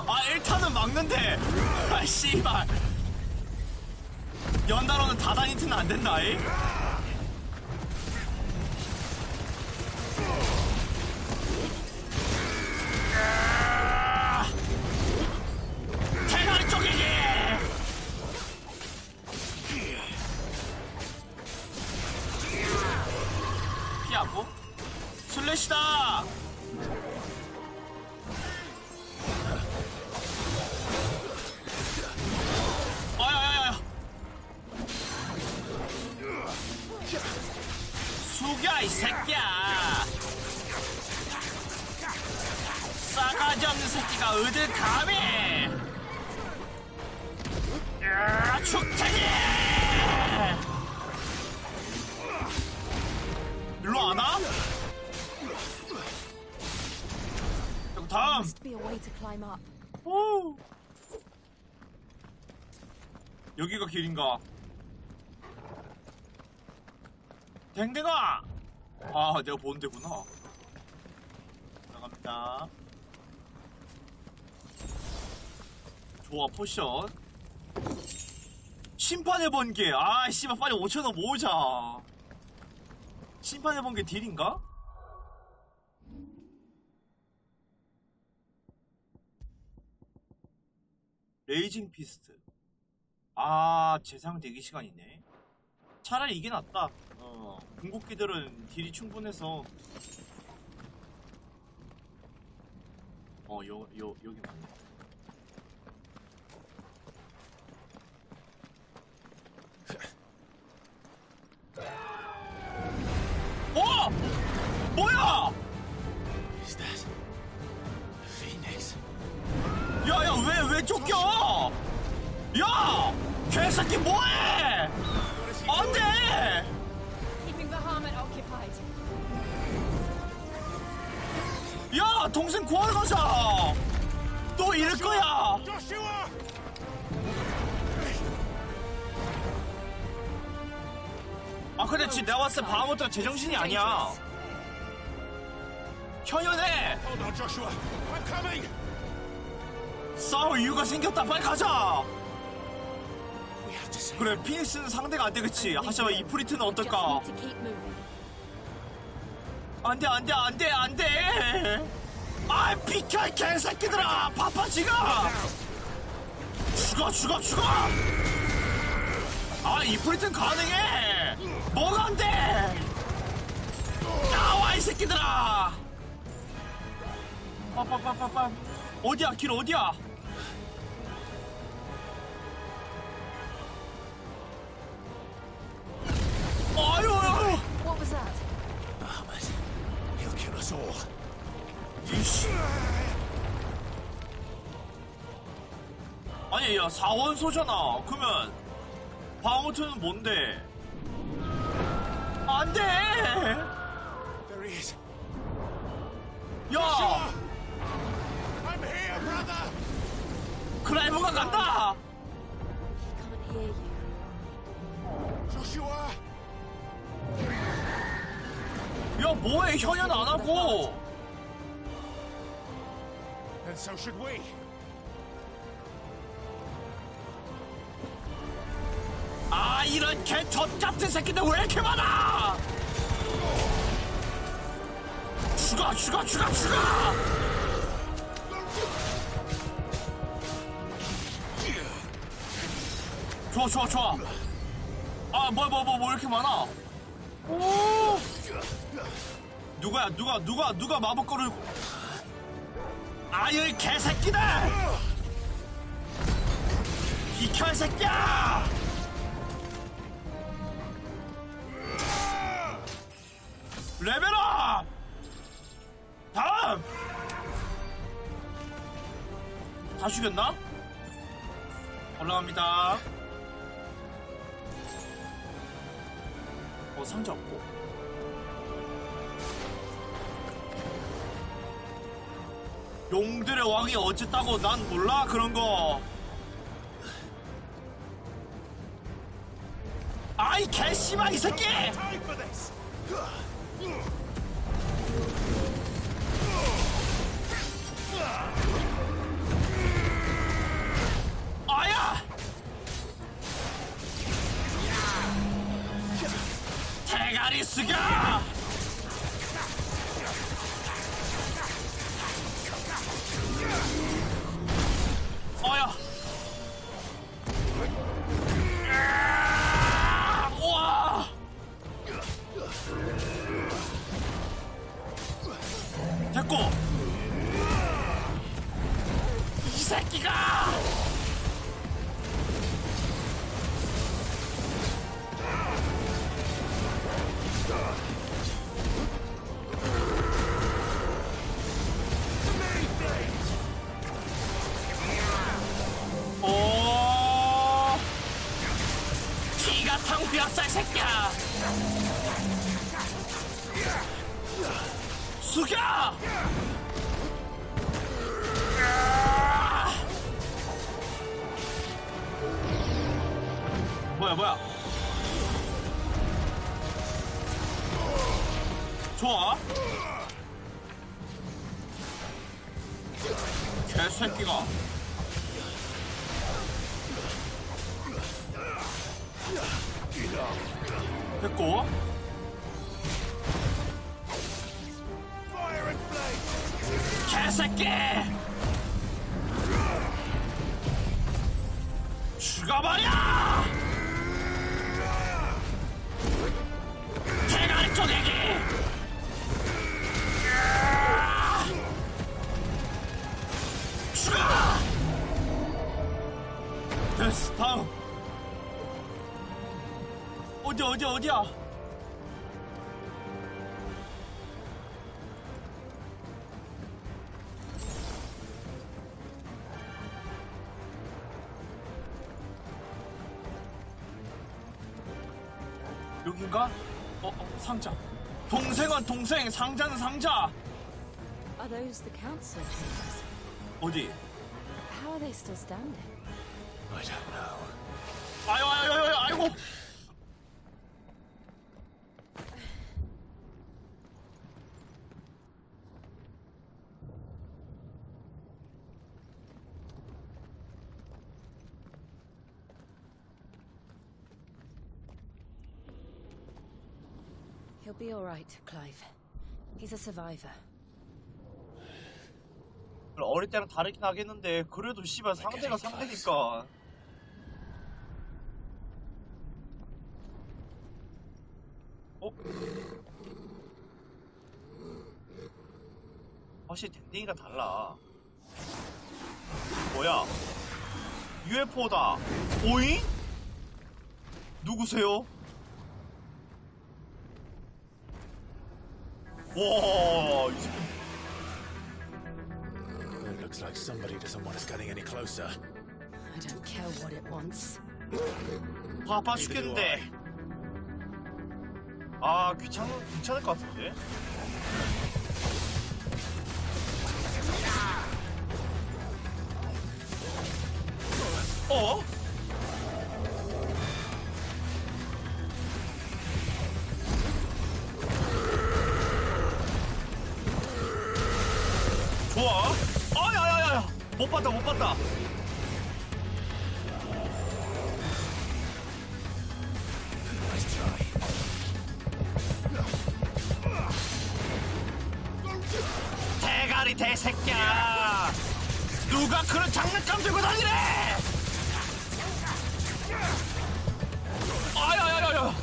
[SPEAKER 1] 아 1타는 막는데. 아 씨발. 연달아는 다다니트는 안 된다. 이? 대가리 쪽이기. 피하고 슬래시다. 아야야야. 숙여 이 새끼야. 싸가지 없는 새끼가 어딜 감히. 축태기. 일로 안 와? 그리고 다음. 오. 여기가 길인가? 댕댕아! 아, 내가 본 데구나. 나갑니다. 좋아, 포션. 심판의 번개. 아, 씨발, 빨리 5,000원 모으자. 심판의 번개 딜인가? 레이징 피스트. 아, 재상 대기 시간이네. 차라리 이게 낫다. 궁극기들은 딜이 충분해서. 여기 맞네. 쫓겨! 야! 개새끼 뭐해! 안 돼!
[SPEAKER 8] Keeping Bahamut occupied.
[SPEAKER 1] 야! 동생 구하러 가자! 또 이럴 거야! 아 근데 지금 내가 봤을 때 바하무트가 제정신이 아니야. 현연해! 싸울 이유가 생겼다. 빨리 가자! 그래, 피닉스는 상대가 안 돼, 그치? 하지만 이 프리트는 어떨까? 안 돼, 안 돼, 안 돼, 안 돼! 아, 비켜, 이 개새끼들아! 파파지가! 죽어, 죽어, 죽어! 아, 이 프리트는 가능해! 뭐가 안 돼! 나와, 이 새끼들아! 빠빠빠빠빠. 어디야, 길 어디야? 아유, 아유!
[SPEAKER 8] What was that?
[SPEAKER 12] Bahamut. He'll kill us all.
[SPEAKER 1] 이씨. 아니, 야, 사원소잖아. 그러면 바하무트는 뭔데? 안 돼!
[SPEAKER 4] There he is.
[SPEAKER 1] 야!
[SPEAKER 4] I'm here, brother.
[SPEAKER 1] 크라이브가 간다!
[SPEAKER 8] Can't hear you.
[SPEAKER 4] Joshua.
[SPEAKER 1] 야, 뭐해? 현연 안 하고!
[SPEAKER 4] And so should we.
[SPEAKER 1] 아, 이런 개젖 같은 새끼들 왜 이렇게 많아! 죽어, 죽어, 죽어, 죽어! 좋아, 좋아, 좋아. 아, 뭐 이렇게 많아? 오! 누구야, 누가 마법거를. 아유, 이 개새끼들! 비켜, 이 새끼야! 레벨업! 다음! 다 죽였나? 올라갑니다. 상자 없고. 용들의 왕이 어쨌다고 난 몰라 그런 거. 아이 개씨발 이 새끼! 아야! 대가리 숙여! 어야! 우와! 됐고! 이 새끼가! 오! 기가 탕비었어, 이 새끼야! 숙여! 뭐야? 좋아. 개새끼가. 됐고. 개새끼! 죽어버려! 대가리 쪼개기! 죽어! 됐어, 다음. 어디야? 여긴가? 상자. 동생은 동생, 상자는 상자.
[SPEAKER 8] Are those the council chambers?
[SPEAKER 1] 어디?
[SPEAKER 8] How are they still standing?
[SPEAKER 12] I don't know.
[SPEAKER 1] 아이고.
[SPEAKER 8] He'll be all right, Clive. He's a survivor.
[SPEAKER 1] 어릴 때랑 다르긴 하겠는데 그래도 씨발 상대가 상대니까. 확실히 댕댕이가 달라. 뭐야? UFO다. 오잉? 누구세요? 와, 이 새끼.
[SPEAKER 12] It looks like somebody doesn't want us getting any closer.
[SPEAKER 8] I don't care what it wants.
[SPEAKER 1] 바빠 죽겠는데. 아, 귀찮을 것 같은데. 어? 좋아. 야야야야. 못 봤다. 대가리 대새끼야. 누가 그런 장난감 들고 다니래? 야야야야.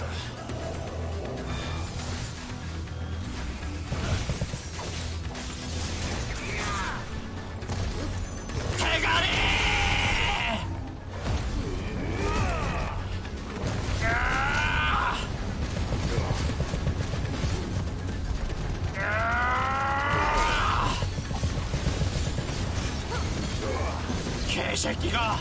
[SPEAKER 1] 대가리! 개새끼가!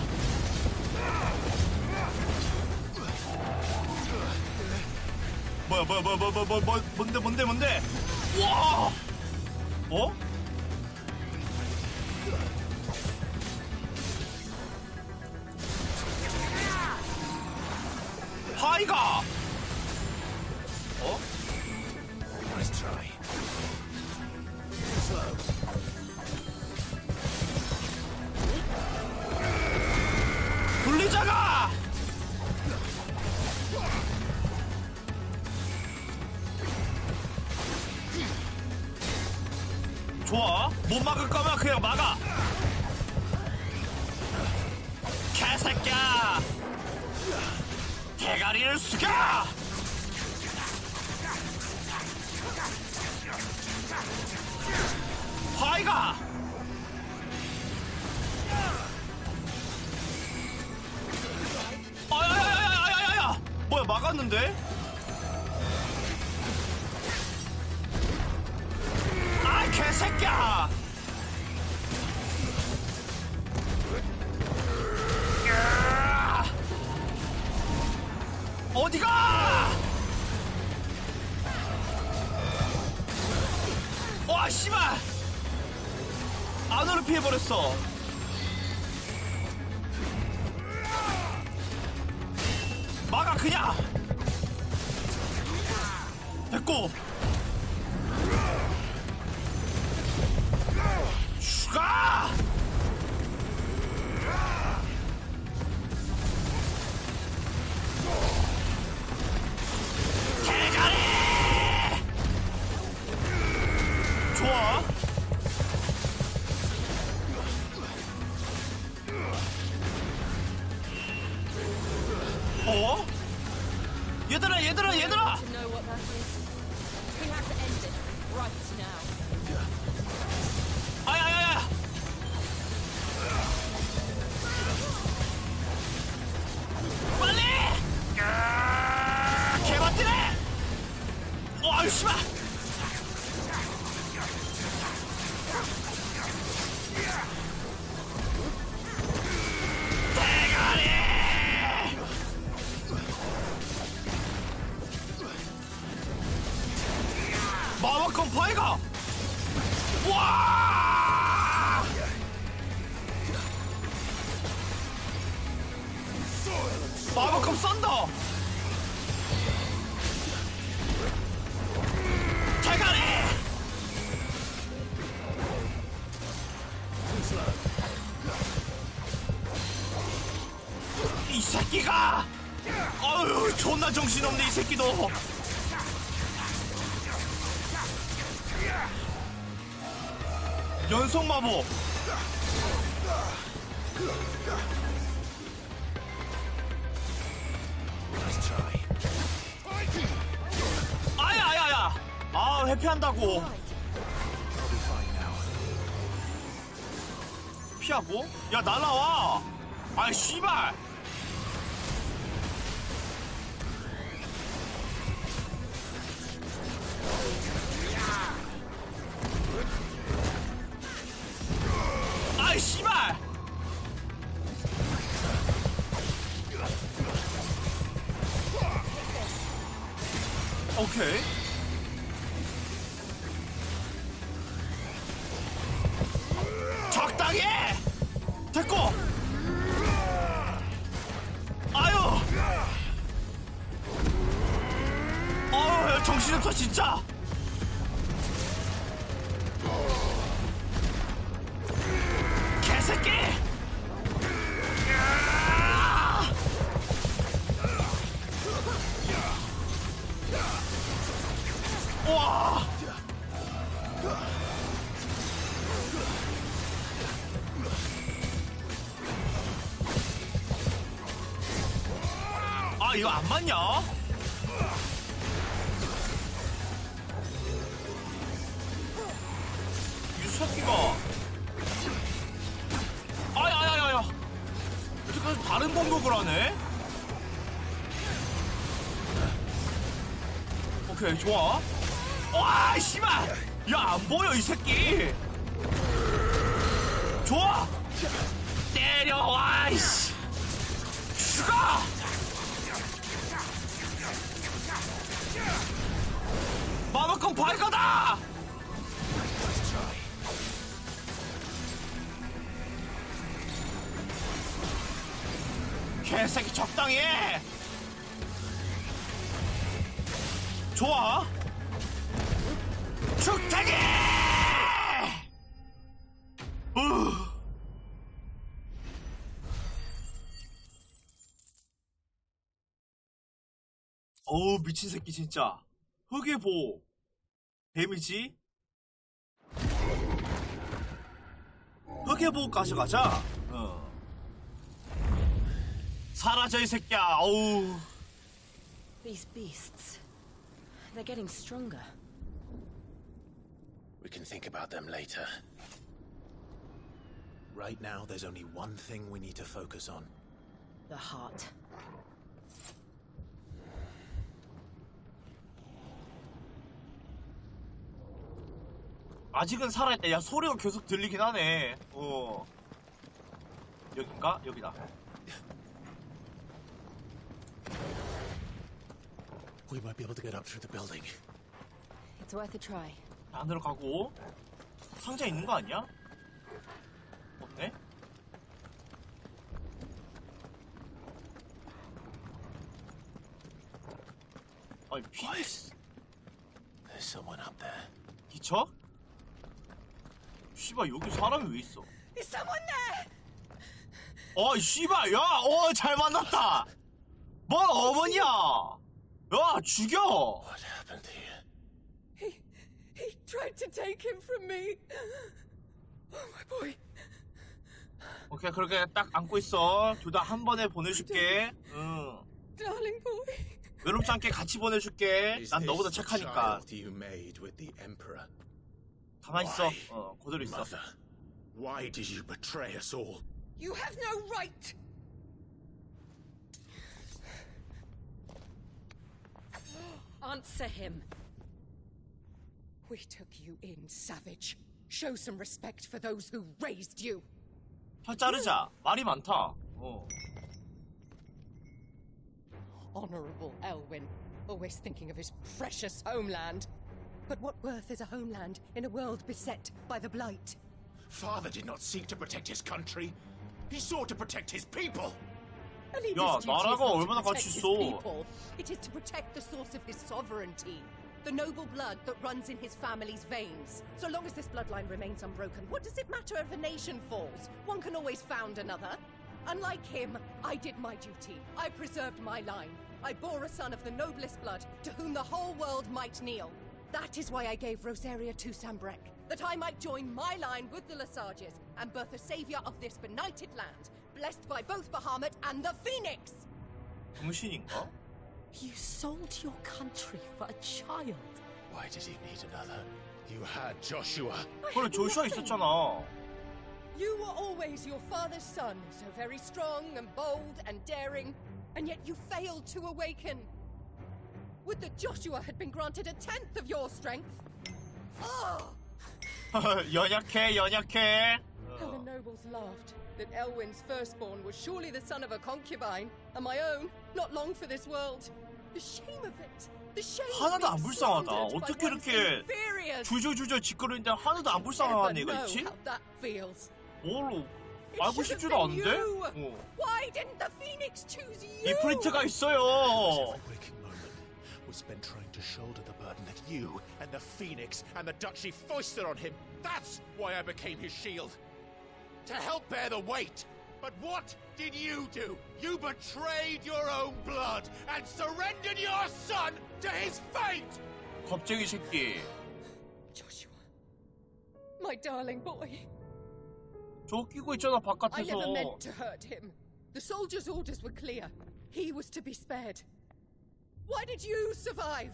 [SPEAKER 1] 뭐야, 뭔데? 와! 어? 파이가! 어?
[SPEAKER 12] Nice try. Slow.
[SPEAKER 1] 분리자가! 좋아. 못 막을 거면 그냥 막아. 개새끼야. 대가리를 숙여! 파이가! 야야야야야야야! 뭐야, 막았는데? 아이, 개새끼야! 어디가! 와, 씨발! 안으로 피해버렸어. 막아, 그냥! 됐고! 슈가! 대가리! 좋아. 어? 얘들아!
[SPEAKER 8] To know what that is, we have to end it right now.
[SPEAKER 1] 아야야야! 빨리! 개맞지네! 와, 씨발! 대가리! 마법검 파이가! 와! 마법검 썬더! 대가리! 이 새끼가! 어휴, 존나 정신없네 이 새끼도. 연속 마법. 아야야야. 아, 회피한다고. 피하고? 야, 날라와. 아이 씨발. 아이 씨발. 오케이. 적당히 됐고. 아유. 정신없어 진짜. 개새끼. 와. 아, 이거 안 맞냐? 이 새끼가. 아야야야야. 어떻게 다른 공격을 하네? 오케이, 좋아. 와, 씨발! 야, 안 보여, 이 새끼! 좋아! 때려, 와, 이씨! 죽어! 마법검 발거다! 개새끼 적당히 해! 좋아! 죽타기! 어우, 미친 새끼 진짜. 흑의 보호. 데미지? 흑의 보호까지 가자. 사라져 이 새끼야. 어우.
[SPEAKER 8] These beasts, they're getting stronger.
[SPEAKER 12] We can think about them later. Right now, there's only one thing we need to focus on.
[SPEAKER 8] The heart.
[SPEAKER 1] 아직은 살아있다. 야, 소리가 계속 들리긴 하네. 여긴가? 여기다.
[SPEAKER 12] We might be able to get up through the building.
[SPEAKER 8] It's worth a try.
[SPEAKER 1] 안으로 가고. 상자 있는 거 아니야? 없네? 아니,
[SPEAKER 12] There's someone up there.
[SPEAKER 1] 기차? 씨발, 여기 사람이 왜 있어?
[SPEAKER 14] Is someone there?
[SPEAKER 1] 씨발, 야, 잘 만났다. 뭘 어머니야? 야, 죽여.
[SPEAKER 12] What happened here?
[SPEAKER 14] He tried to take him from me. Oh, my boy.
[SPEAKER 1] 오케이, 그렇게 딱 안고 있어. 둘 다 한 번에 보내줄게.
[SPEAKER 14] Darling boy.
[SPEAKER 1] 외롭지 않게 같이 보내줄게. 난 너보다 착하니까. 가만히 있어. 그대로 있어.
[SPEAKER 12] Why did you betray us all?
[SPEAKER 14] You have no right.
[SPEAKER 13] Answer him. We took you in, savage. Show some respect for those who raised you.
[SPEAKER 1] 혀 자르자. 말이 많다.
[SPEAKER 13] Honorable Elwyn, always thinking of his precious homeland.
[SPEAKER 14] But what worth is a homeland in a world beset by the Blight?
[SPEAKER 16] Father did not seek to protect his country. He sought to protect his people.
[SPEAKER 14] A leader's
[SPEAKER 1] 야,
[SPEAKER 14] duty is
[SPEAKER 1] 나라가
[SPEAKER 14] not to
[SPEAKER 1] 얼마나
[SPEAKER 14] protect
[SPEAKER 1] 같이
[SPEAKER 14] his
[SPEAKER 1] 있어.
[SPEAKER 14] people. It is to protect the source of his sovereignty. The noble blood that runs in his family's veins. So long as this bloodline remains unbroken, what does it matter if a nation falls? One can always found another. Unlike him, I did my duty. I preserved my line. I bore a son of the noblest blood, to whom the whole world might kneel. That is why I gave Rosaria to Sambrek, that I might join my line with the Lesages and birth a savior of this benighted land, blessed by both Bahamut and the Phoenix!
[SPEAKER 1] 정신인가?
[SPEAKER 14] You sold your country for a child.
[SPEAKER 16] Why did he need another? You had Joshua.
[SPEAKER 1] 그래, 조슈아 있었잖아.
[SPEAKER 14] You were always your father's son, so very strong and bold and daring, and yet you failed to awaken. Would that Joshua had been granted a tenth of your strength? Oh!
[SPEAKER 1] 연약해, 연약해.
[SPEAKER 14] How the nobles laughed that Elwyn's firstborn was surely the son of a concubine, and my own, not long for this world. The shame of it. The shame of
[SPEAKER 1] 하나도 안
[SPEAKER 14] being
[SPEAKER 1] 불쌍하다.
[SPEAKER 14] slandered by
[SPEAKER 1] 어떻게
[SPEAKER 14] one's
[SPEAKER 1] 이렇게
[SPEAKER 14] inferiors.
[SPEAKER 1] 주저주저 짓거리는데 하나도 안 불쌍한 애가
[SPEAKER 14] Never
[SPEAKER 1] 있지?
[SPEAKER 14] know how that feels.
[SPEAKER 1] 뭘로?
[SPEAKER 14] It
[SPEAKER 1] 알고
[SPEAKER 14] should have
[SPEAKER 1] 싶지도
[SPEAKER 14] been
[SPEAKER 1] 않은데?
[SPEAKER 14] you. Why didn't the Phoenix choose you?
[SPEAKER 1] 이프리트가 있어요.
[SPEAKER 16] Every waking moment was spent trying to shoulder the burden that you and the Phoenix and the Duchy foisted on him. That's why I became his shield. To help bear the weight. But what did you do? You betrayed your own blood and surrendered your son to his fate!
[SPEAKER 1] 겁쟁이 새끼.
[SPEAKER 14] Joshua, my darling boy.
[SPEAKER 1] 저 끼고 있잖아,
[SPEAKER 14] I never
[SPEAKER 1] 바깥에서.
[SPEAKER 14] meant to hurt him. The soldiers' orders were clear. He was to be spared. Why did you survive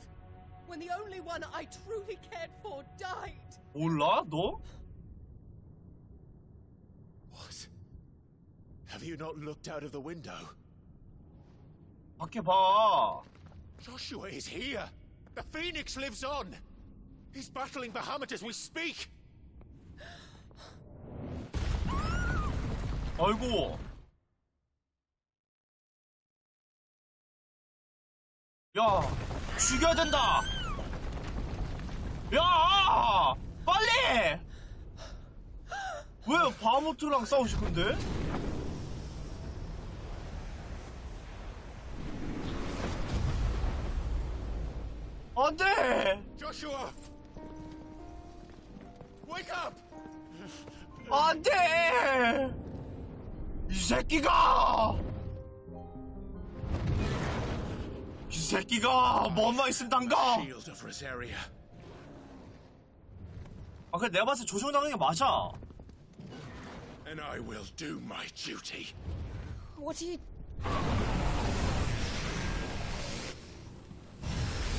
[SPEAKER 14] when the only one I truly cared for died?
[SPEAKER 1] 몰라, 너?
[SPEAKER 16] What? Have you not looked out of the window?
[SPEAKER 1] 밖에 봐.
[SPEAKER 16] Joshua is here. The Phoenix lives on. He's battling Bahamut as we speak.
[SPEAKER 1] 아이고. 야, 죽여야 된다. 야, 빨리. 왜 바하무트랑 싸우실 건데? 안 돼!
[SPEAKER 16] Joshua! Wake up!
[SPEAKER 1] 안 돼! 이 새끼가! 이 새끼가 뭐만 있으면 당가!
[SPEAKER 16] Shield of Rosaria.
[SPEAKER 1] 아, 근데 내가 봤을 때 조종당하는 게 맞아.
[SPEAKER 16] And I will do my duty.
[SPEAKER 14] What are you...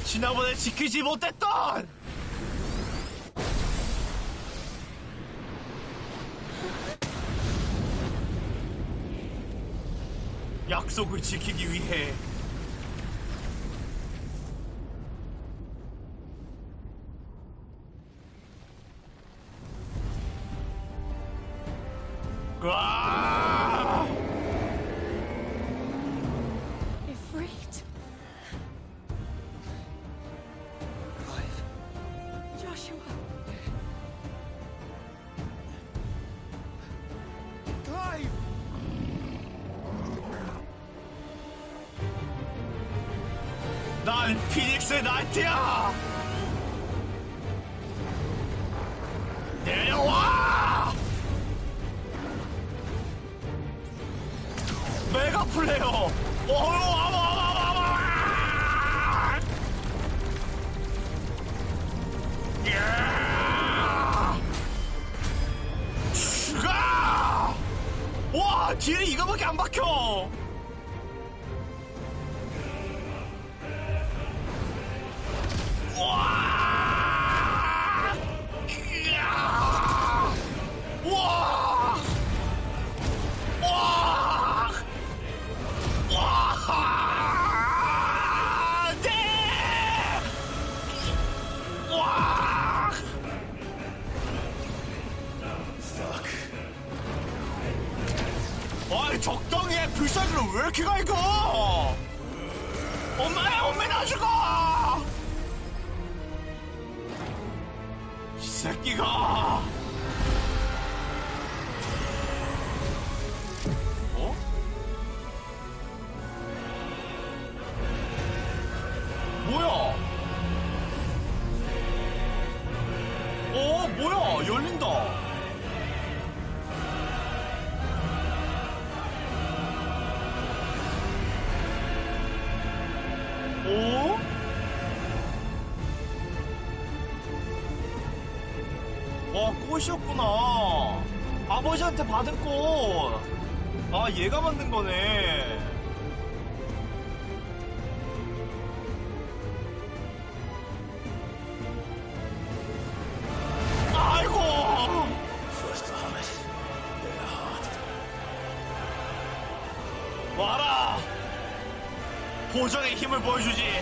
[SPEAKER 1] 지난번에 지키지 못했던! 약속을 지키기 위해 으아!
[SPEAKER 14] Ifrit. Joshua.
[SPEAKER 16] Clive!
[SPEAKER 1] 난 피닉스 나이트야! 내려와! 메가 플레이어! 추가! 와, 뒤에 이거밖에 안 박혀! 와! 와! 와! 와! 네! 와! 아이, 적당히 해. 불사기를 왜 이렇게 가, 이거! 엄마야, 엄마 나 죽어! 이 새끼가. 어? 뭐야? 뭐야? 열린다. 오? 꽃이었구나. 아버지한테 받은 꽃. 아, 얘가 만든 거네. 아이고. 와라. 보정의 힘을 보여주지.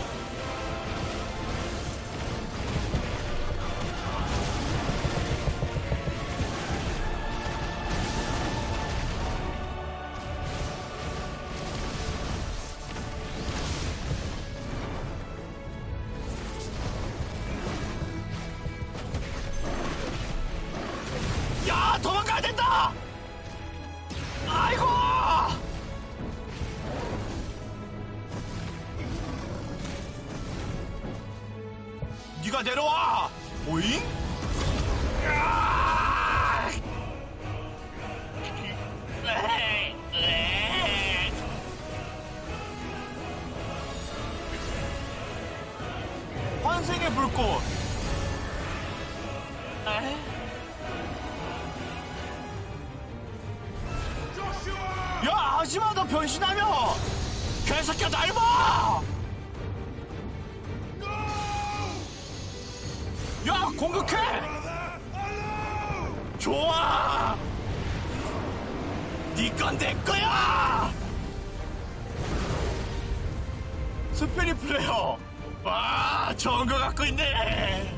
[SPEAKER 1] 야, 도망가야 된다. 아이고. 네가 내려와. 오잉? 환생의 불꽃. 야, 하지마. 너 변신하면 개새끼야 날 봐. 야, 공격해. 좋아. 니건 내 거야. 스피릿 플레이어. 와, 좋은 거 갖고 있네.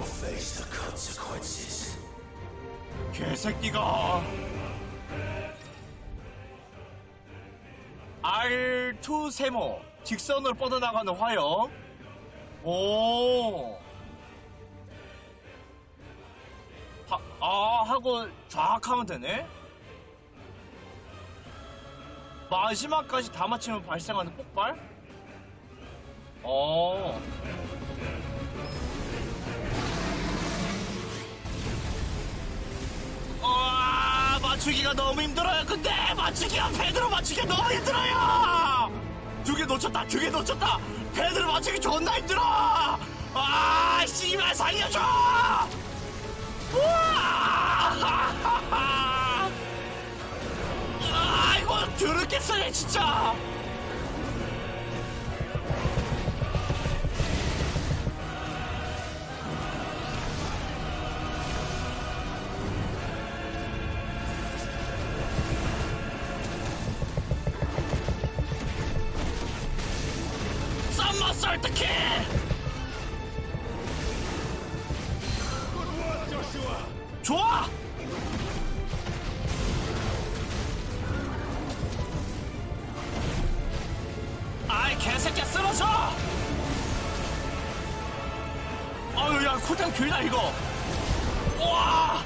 [SPEAKER 12] Face the consequences.
[SPEAKER 1] 개새끼가. R2 세모. 직선으로 뻗어나가는 화염. 오. 하고 쫙 하면 되네. 마지막까지 다 맞추면 발생하는 폭발? 맞추기가 너무 힘들어요. 근데 맞추기가 베드로 맞추기가 너무 힘들어요. 두 개 놓쳤다. 베드로 맞추기 존나 힘들어. 아, 씨발 살려줘. 아이고, 더럽겠어요 진짜. 썸머 설득해. 좋아. 아이, 개새끼야 쓰러져. 아유, 야, 쿨타임 길다 이거. 우와.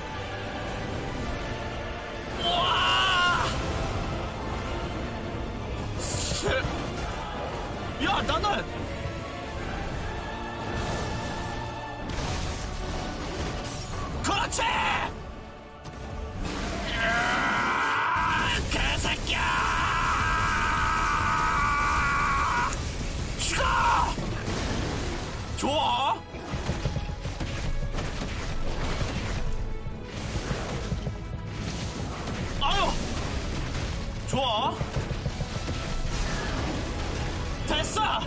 [SPEAKER 1] 야, 나는 그렇지. 개새끼야. 죽어. 좋아. 아유, 좋아. 됐어.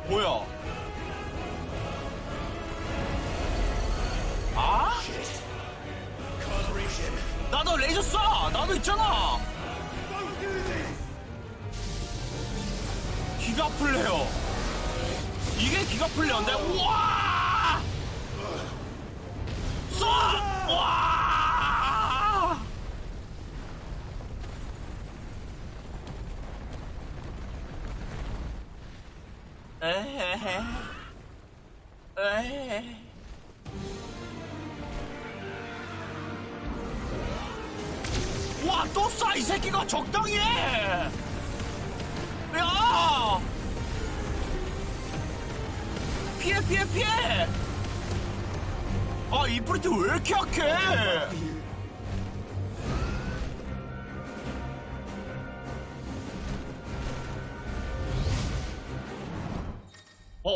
[SPEAKER 1] 뭐야? 아? 나도 레이저 쏴. 나도 있잖아. 기가 플레이어. 이게 기가 플레이어인데. 우와! 쏴! 우와! 에헤헤. 에헤헤. 와, 또 쏴! 이 새끼가 적당히 해! 야! 피해, 피해, 피해! 아, 이 프리트 왜 이렇게 약해?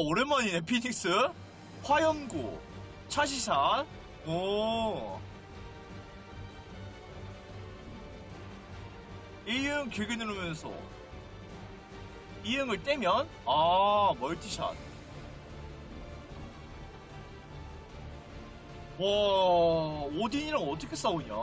[SPEAKER 1] 오랜만이네, 피닉스. 화염구, 차시샷. 오. A응 길게 누르면서 E응을 떼면 멀티샷. 와, 오딘이랑 어떻게 싸우냐?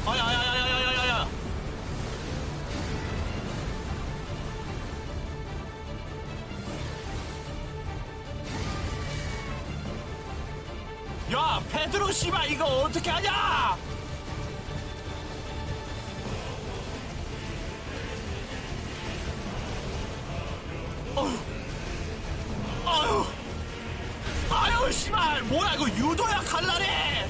[SPEAKER 1] 아야야야야야야야. 야, 페드로 씨발 이거 어떻게 하냐? 아유 씨발 뭐야 이거 유도야 칼날에.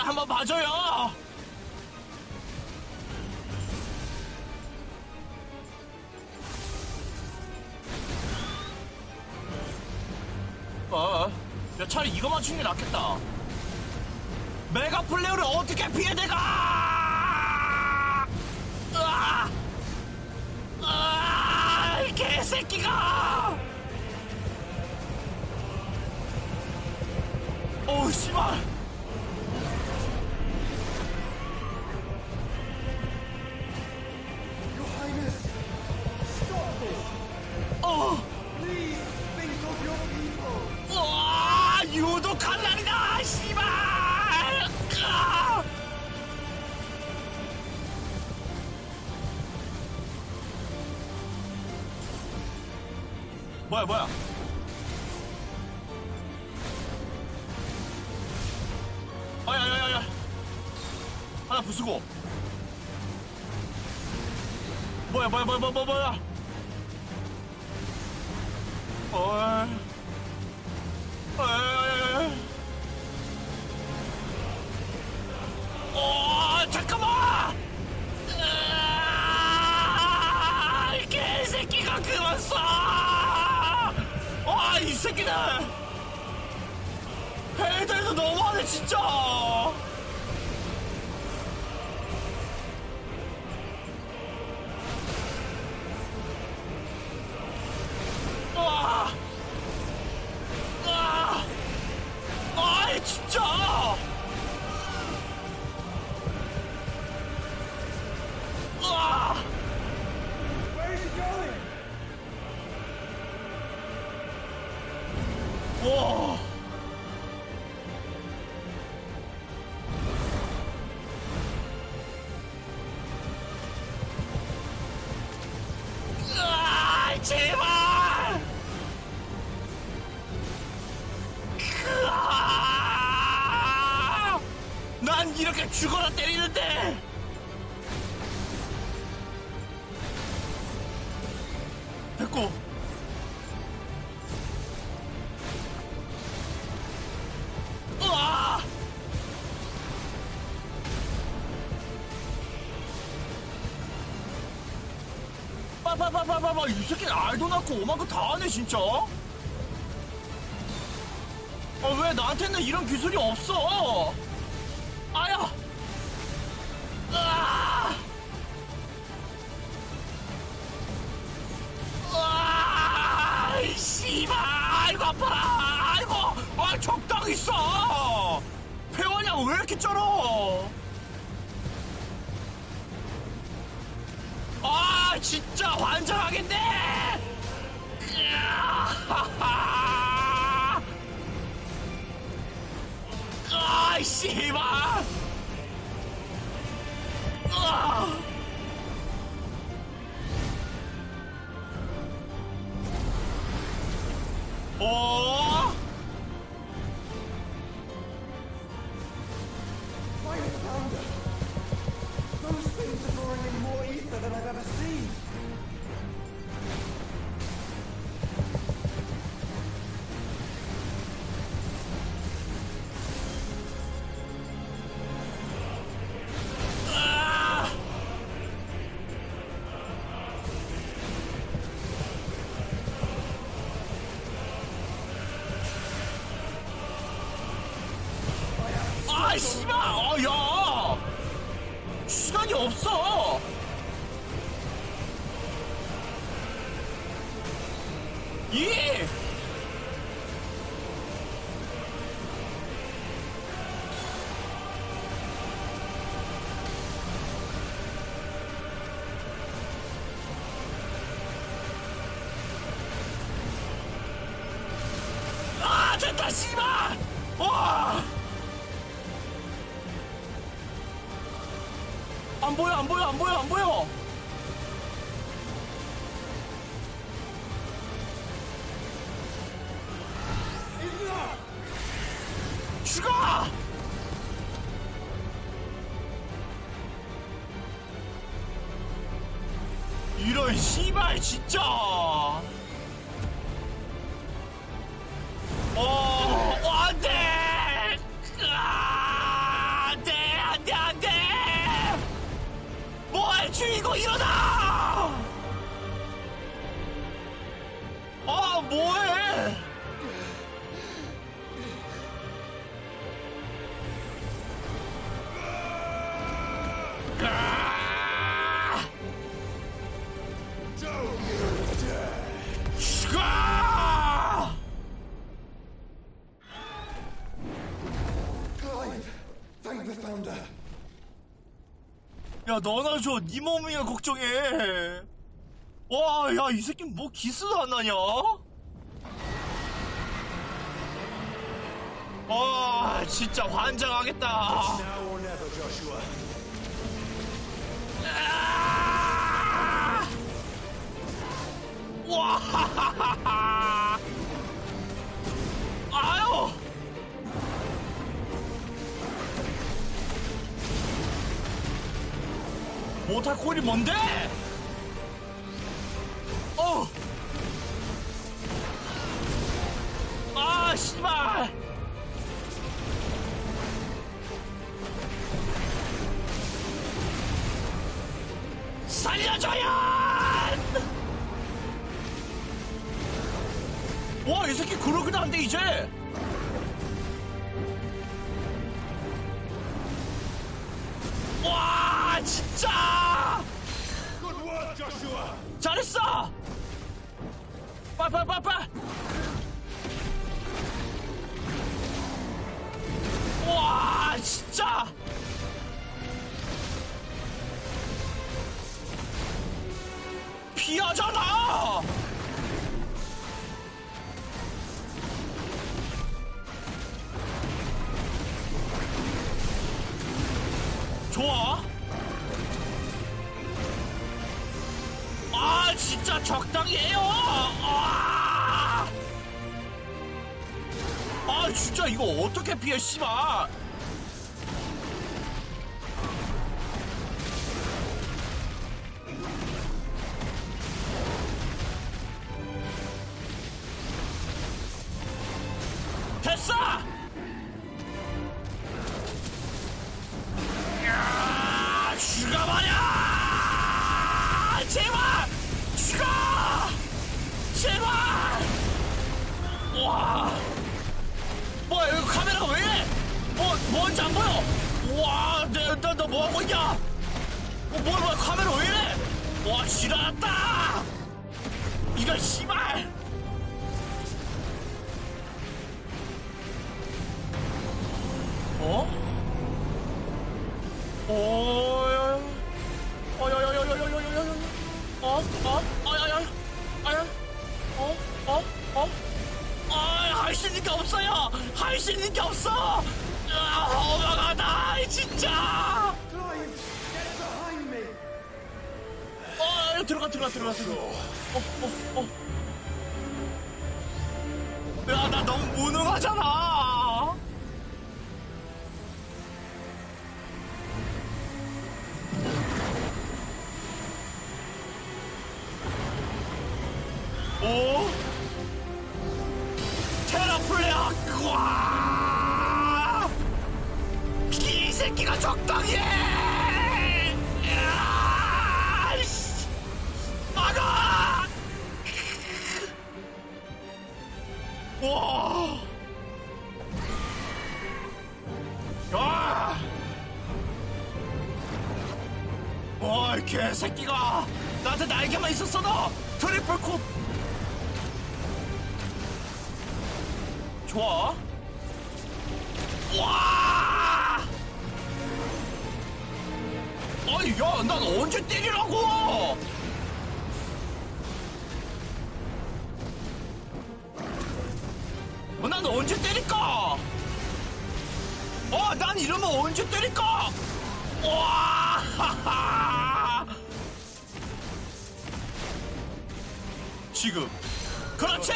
[SPEAKER 1] 한번 봐줘요. 야, 차라리 이거 맞추는 게 낫겠다. 메가 플레이어를 어떻게 피해 내가? 이 개새끼가! 어우 씨발. 유도 칼날이다, 씨발! 뭐야? 야야야야! 하나 부수고. 뭐야? 잠깐만! 이 개새끼가 그만 쏴! 이 새끼들! 헤드에서 너무하네, 진짜! 진짜!
[SPEAKER 7] Where is he going?
[SPEAKER 1] 와. 제발! 난 이렇게 죽어라 때리는데! 됐고. 으아! 빠바바바바바, 이 새끼는 알도 낳고 오만 거 다 하네, 진짜? 왜 나한테는 이런 기술이 없어? 아야! 으아! 으아! 이 씨발! 아이고, 아파라! 아이고! 적당히 써! 회원량 왜 이렇게 쩔어? 진짜 환장하겠네! 씨발! 어?
[SPEAKER 21] Those things are drawing in more ether than I've ever seen.
[SPEAKER 1] 아, 씨발! 야! 시간이 없어! 예! 아, 됐다, 씨발! 와! 안 보여, 안 보여, 안 보여, 안 보여! 죽어! 이런 씨발 진짜! 안 돼! 안 돼, 안 돼, 안 돼! 뭐해, 주인공 일어나! 뭐해! 죽어!
[SPEAKER 21] Clive, thank the founder.
[SPEAKER 1] 야, 너나 줘. 네 몸이야 걱정해. 와, 야, 이 새끼 뭐 기스도 안 나냐? 와, 진짜 환장하겠다.
[SPEAKER 21] Now or never, Joshua.
[SPEAKER 1] 와, 아유. 못할 꼴이 뭔데? 아, 씨발. 살려줘요! 와, 이 새끼 그러기도 안 돼, 이제! 와, 진짜!
[SPEAKER 16] Good work, Joshua.
[SPEAKER 1] 잘했어! 빨빨빨빨! 와, 진짜! 피하잖아! 좋아. 아, 진짜 적당히 해요. 진짜 이거 어떻게 피해, 씨발. 됐어. 죽어버려! 제발! 죽어! 제발! 와! 뭐야, 여기 카메라가 왜 이래? 뭔지 안 보여! 와, 너 뭐하고 있냐? 뭐야, 카메라 왜 이래? 와, 지랄났다! 이런 씨발! 할 수 있는 게 없어요! 할 수 있는 게 없어! 어마가다, 진짜!
[SPEAKER 21] Clive, get the
[SPEAKER 1] 들어가. 야, 나 너무 무능하잖아. 오? 테라플레아, 와! 이 새끼가 적당히 해! 야! 씨! 막아! 와! 야! 와, 이 개새끼가 나한테 날개만 있었어, 너! 트리플 코! 좋아. 와! 아니, 야, 난 언제 때리라고! 난 언제 때릴까? 난 이러면 언제 때릴까? 와! 지금. 그렇지!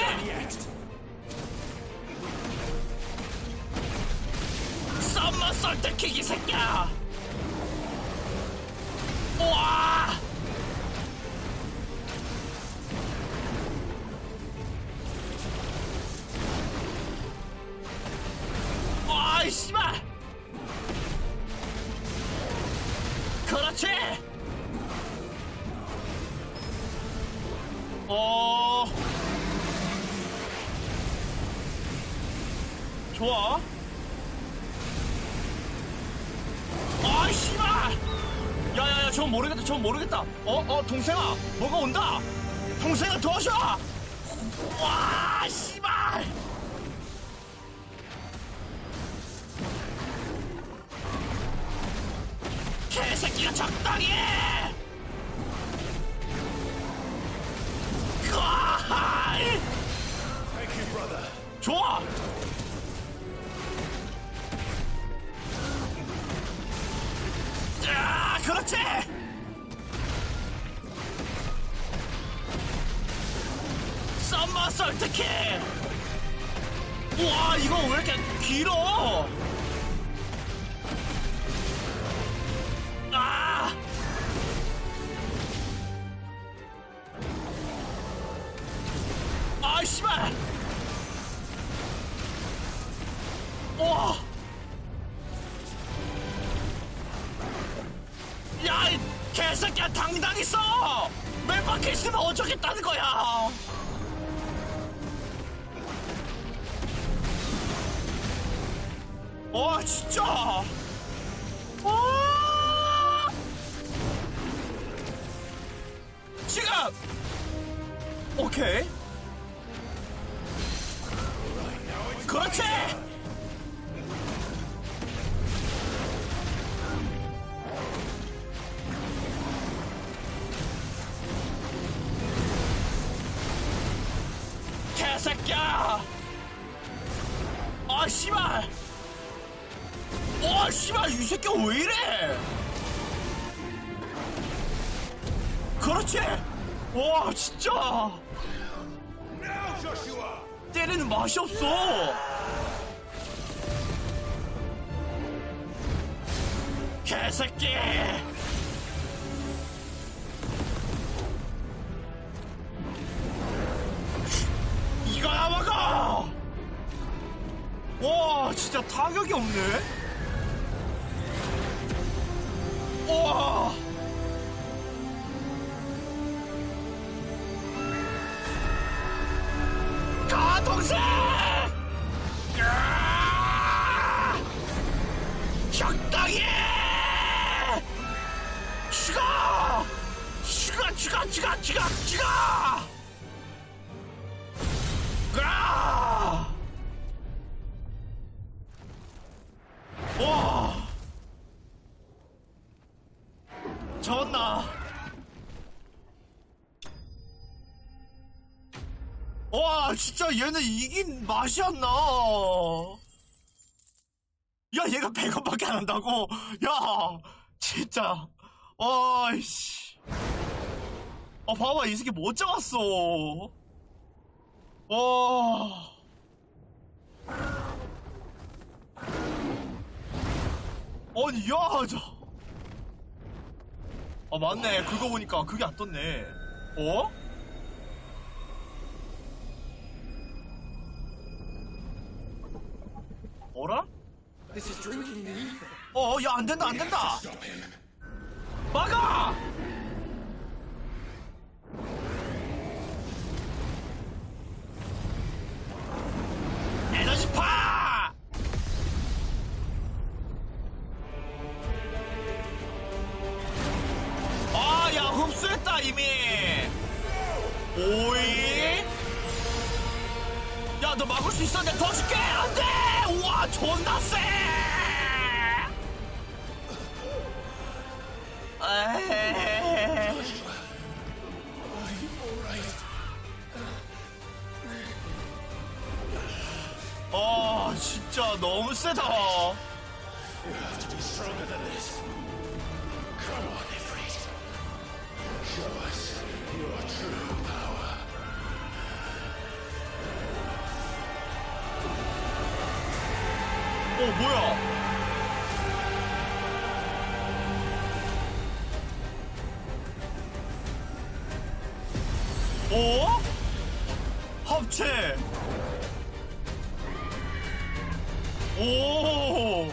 [SPEAKER 1] 썸머 썰때킥 이 새끼야! 우와! 아이 씨발! 그렇지! 좋아. 아이 씨발! 야야야, 저건 모르겠다. 동생아, 뭐가 온다. 동생아, 도와줘. 와, 씨발! 개새끼가 적당히 해! 좋아! 자, 그렇지! 썸머 설득해! 우와, 이거 왜 이렇게 길어? 아이 씨발! 우와! 야, 이 개새끼야, 당당히 써! 몇 바퀴 있으면 어쩌겠다는 거야! 진짜! 지금! 오케이. 그렇지! 개새끼야! 씨발! 씨발, 이 새끼 왜 이래? 그렇지! 와, 진짜! 때리는 맛이 없어! 개새끼! 이거야 먹어! 와, 진짜 타격이 없네? 와! 가, 동생! 적당히 해! 죽어! 죽어! 와! 졌나? 와, 진짜 얘는 이긴 맛이 안 나. 야, 얘가 100원밖에 안 한다고? 야, 진짜. 아이씨. 봐봐, 이 새끼 못 잡았어. 와. 아니, 야, 맞네. 그거 보니까 그게 안 떴네. 어라? 야, 안 된다, 안 된다! 막아! 에너지파! 야, 흡수했다, 이미! 오이? 야, 너 막을 수 있었는데 더 줄게! 안 돼! 우와, 존나 세! 진짜 너무 세다.
[SPEAKER 16] You have to be stronger than this. Come on, Ifrit. Show us your true power.
[SPEAKER 1] 뭐야? 합체. 오.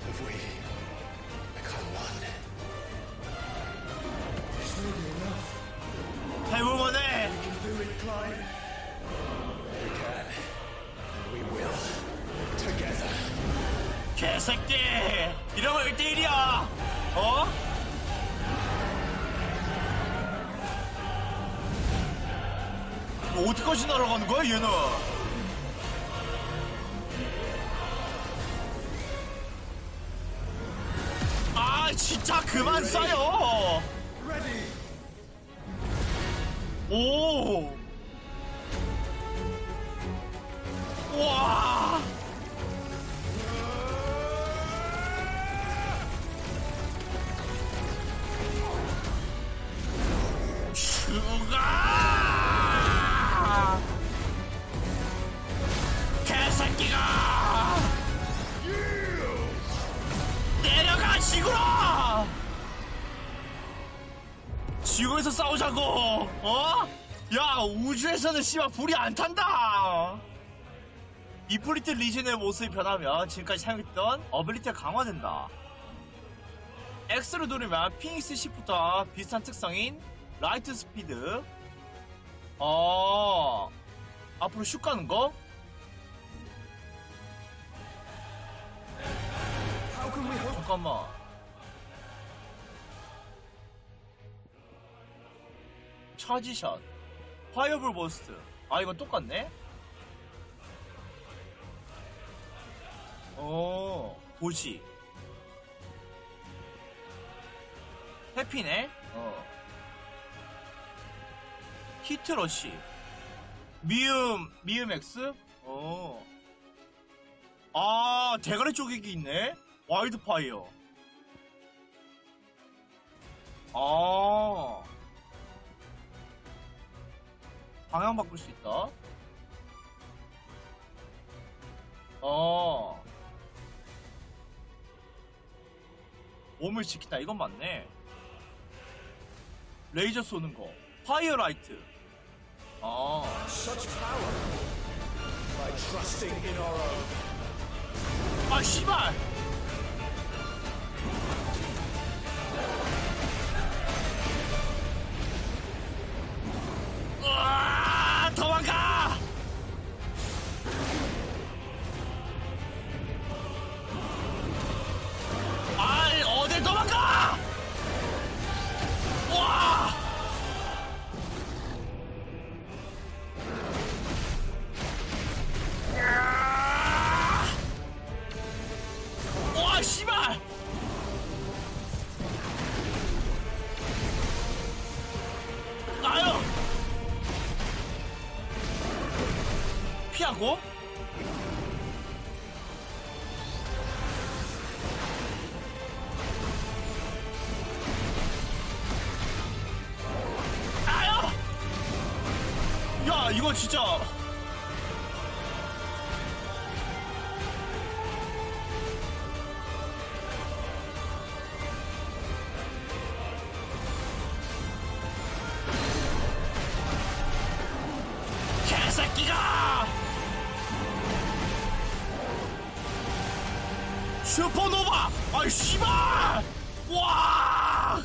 [SPEAKER 16] If we become one, this may be enough.
[SPEAKER 1] 해볼만해.
[SPEAKER 16] We can do it, Clyde. We can. And we will. Together.
[SPEAKER 1] 개새끼. 이러면 1대1이야. 어디까지 날아가는 거야, 얘는? 진짜 그만 쏴요. 오. 와. 죽어! 개새끼가! 내려가, 지구로! 지구에서 싸우자고! 야, 우주에서는 씨발 불이 안 탄다! 이프리트 리즌의 모습이 변하면 지금까지 사용했던 어빌리티가 강화된다. X를 누르면 피닉스 시프트와 비슷한 특성인 라이트 스피드. 앞으로 슉 가는 거? 잠깐만. 차지샷. 파이어볼 버스트. 이건 똑같네? 도시. 해피네? 히트러시. 미음 X? 대가리 쪼개기 있네? 와일드파이어. 방향 바꿀 수 있다. 몸을 지킨다. 이건 맞네. 레이저 쏘는 거. 파이어라이트.
[SPEAKER 16] Such power. By trusting in our own.
[SPEAKER 1] 씨발! 도망가! 어딜 도망가! 와! 피하고. 아야! 야, 이거 진짜. 개새끼가! 슈퍼노바! 아이 씨발! 와!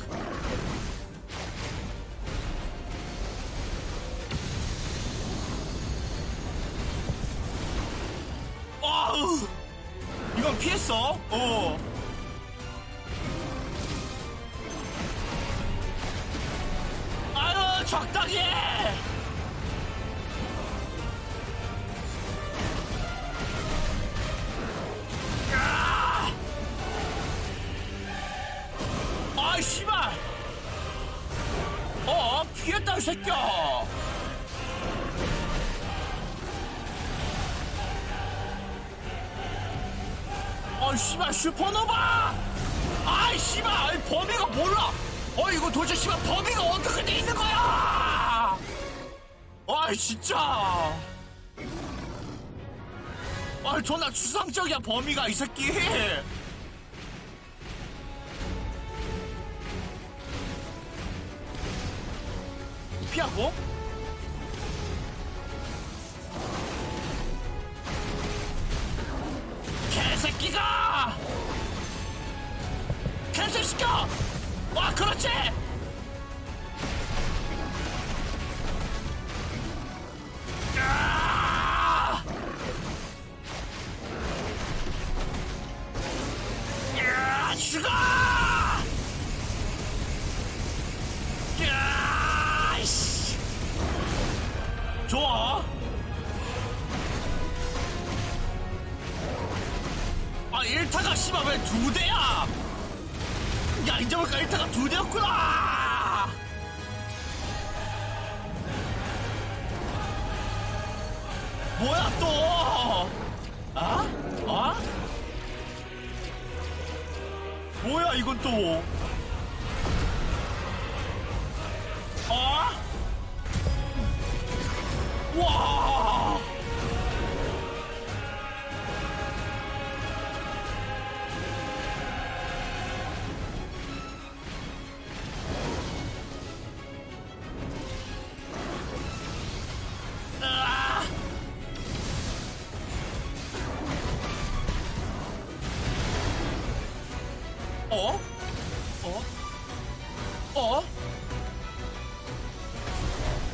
[SPEAKER 1] 와우! 이건 피했어? 아유, 적당히 해! 아이 씨발! 피했다 이 새끼야! 아이 씨발 슈퍼노바! 아이 씨발! 아이, 범위가 몰라! 이거 도대체 씨발 범위가 어떻게 돼 있는 거야! 아이 진짜! 아이 존나 추상적이야 범위가 이 새끼! 피하고. 개새끼가! 캔슬시켜! 와, 그렇지! 야! 야, 죽어! 야, 이씨! 좋아. 아, 1타가 씨발 왜 2대야? 야, 이제 보니까 1타가 2대였구나! 뭐야 또? 뭐야 이건 또? 와!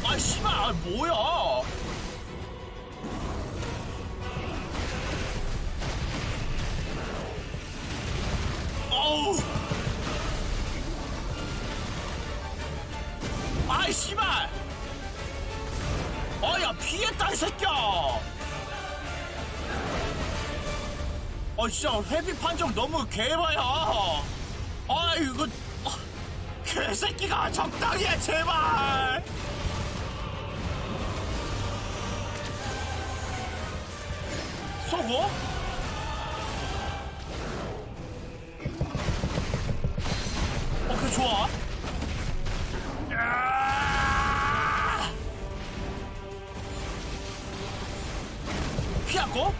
[SPEAKER 1] 아, 씨발, 뭐야? 어우. 아이, 씨발! 야, 피했다, 이 새끼야! 진짜, 회피 판정 너무 개봐야! 이거, 개새끼가 적당히 해, 제발! 쏘고? 오케이, 좋아. 피하고?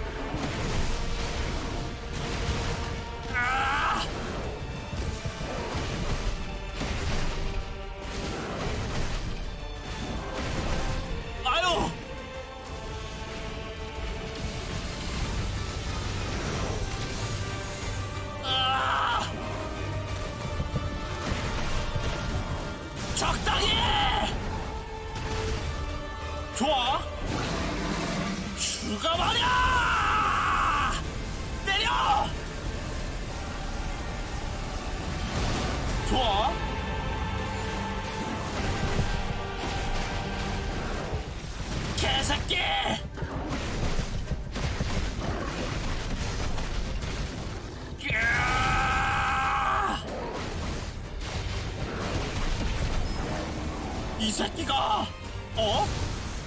[SPEAKER 1] 아유! 적당히! 좋아. 죽어버려! 때려! 좋아. 개새끼! 이 새끼가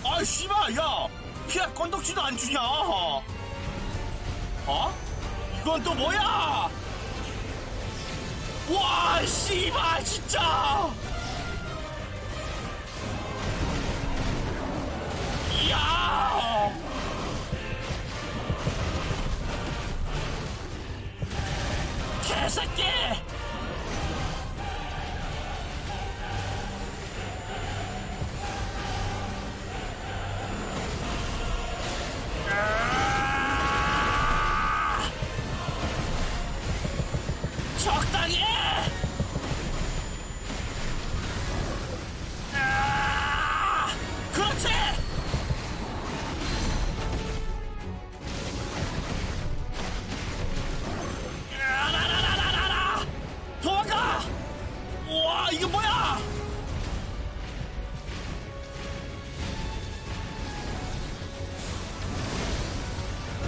[SPEAKER 1] 아이 씨발 야 피할 건덕지도 안 주냐? 어? 이건 또 뭐야? 와, 씨발, 진짜! 이야! 개새끼! 적당히 해! 그렇지! 라라라라라라! 도망가! 우와, 이게 뭐야!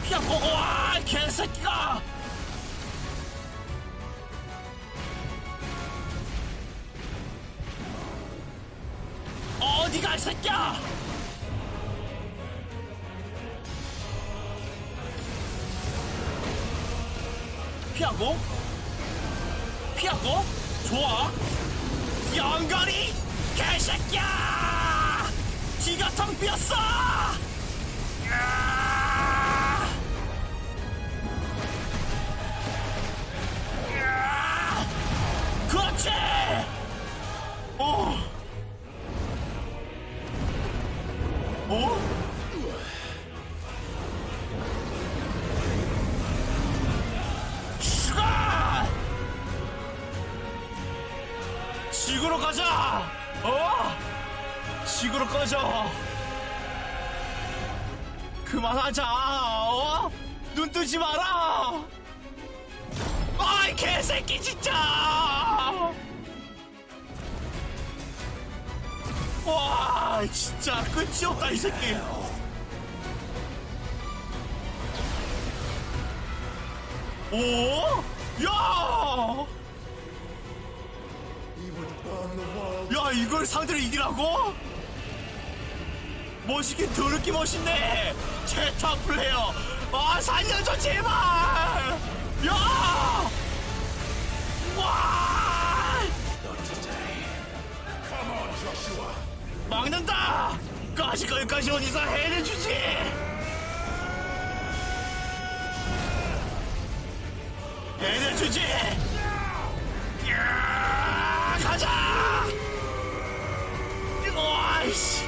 [SPEAKER 1] 피하고, 와, 개새끼가! 어디가 이 새끼야! 피하고 피하고 좋아 영거리 개새끼야! 뒤가 텅 비었어! 그렇지! 어? 슈가! 지구로 가자! 지구로 꺼져! 그만하자! 눈 뜨지 마라! 아이 개새끼 진짜! 와 진짜 끝이 없다 이 새끼. 오? 야! 야 이걸 상대로 이기라고? 멋있긴 더럽게 멋있네. 제타 플레이어. 아 살려줘 제발. 야! 와! 막는다! 거기까지 어디서 해내주지! 해내주지! 야, 가자! 와이씨!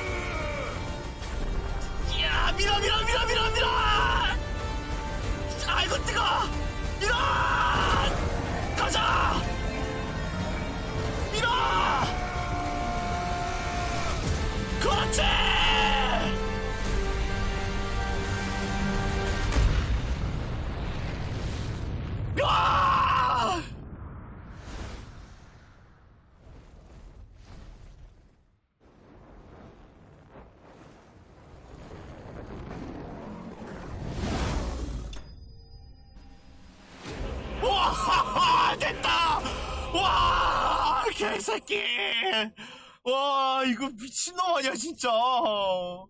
[SPEAKER 1] 야, 밀어! 아이고, 뜨거! 밀어! 가자! 밀어! 그렇지! 야! 와! 됐다! 와! 개새끼! 와 이거 미친놈 아니야 진짜. 와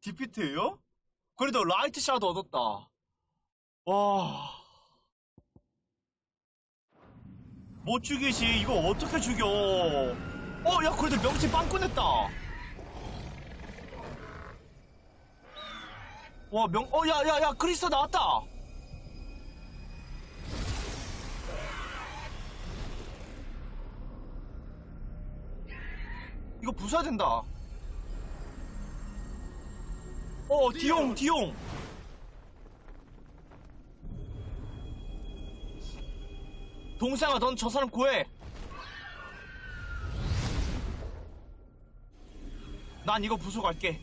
[SPEAKER 1] 디피트예요? 그래도 라이트 샷 얻었다. 와 못 죽이지. 이거 어떻게 죽여? 야 그래도 명치 빵 꺼냈다. 와 야야야 크리스터 나왔다. 이거 부숴야 된다. 디용. 동생아, 넌 저 사람 구해. 난 이거 부숴갈게.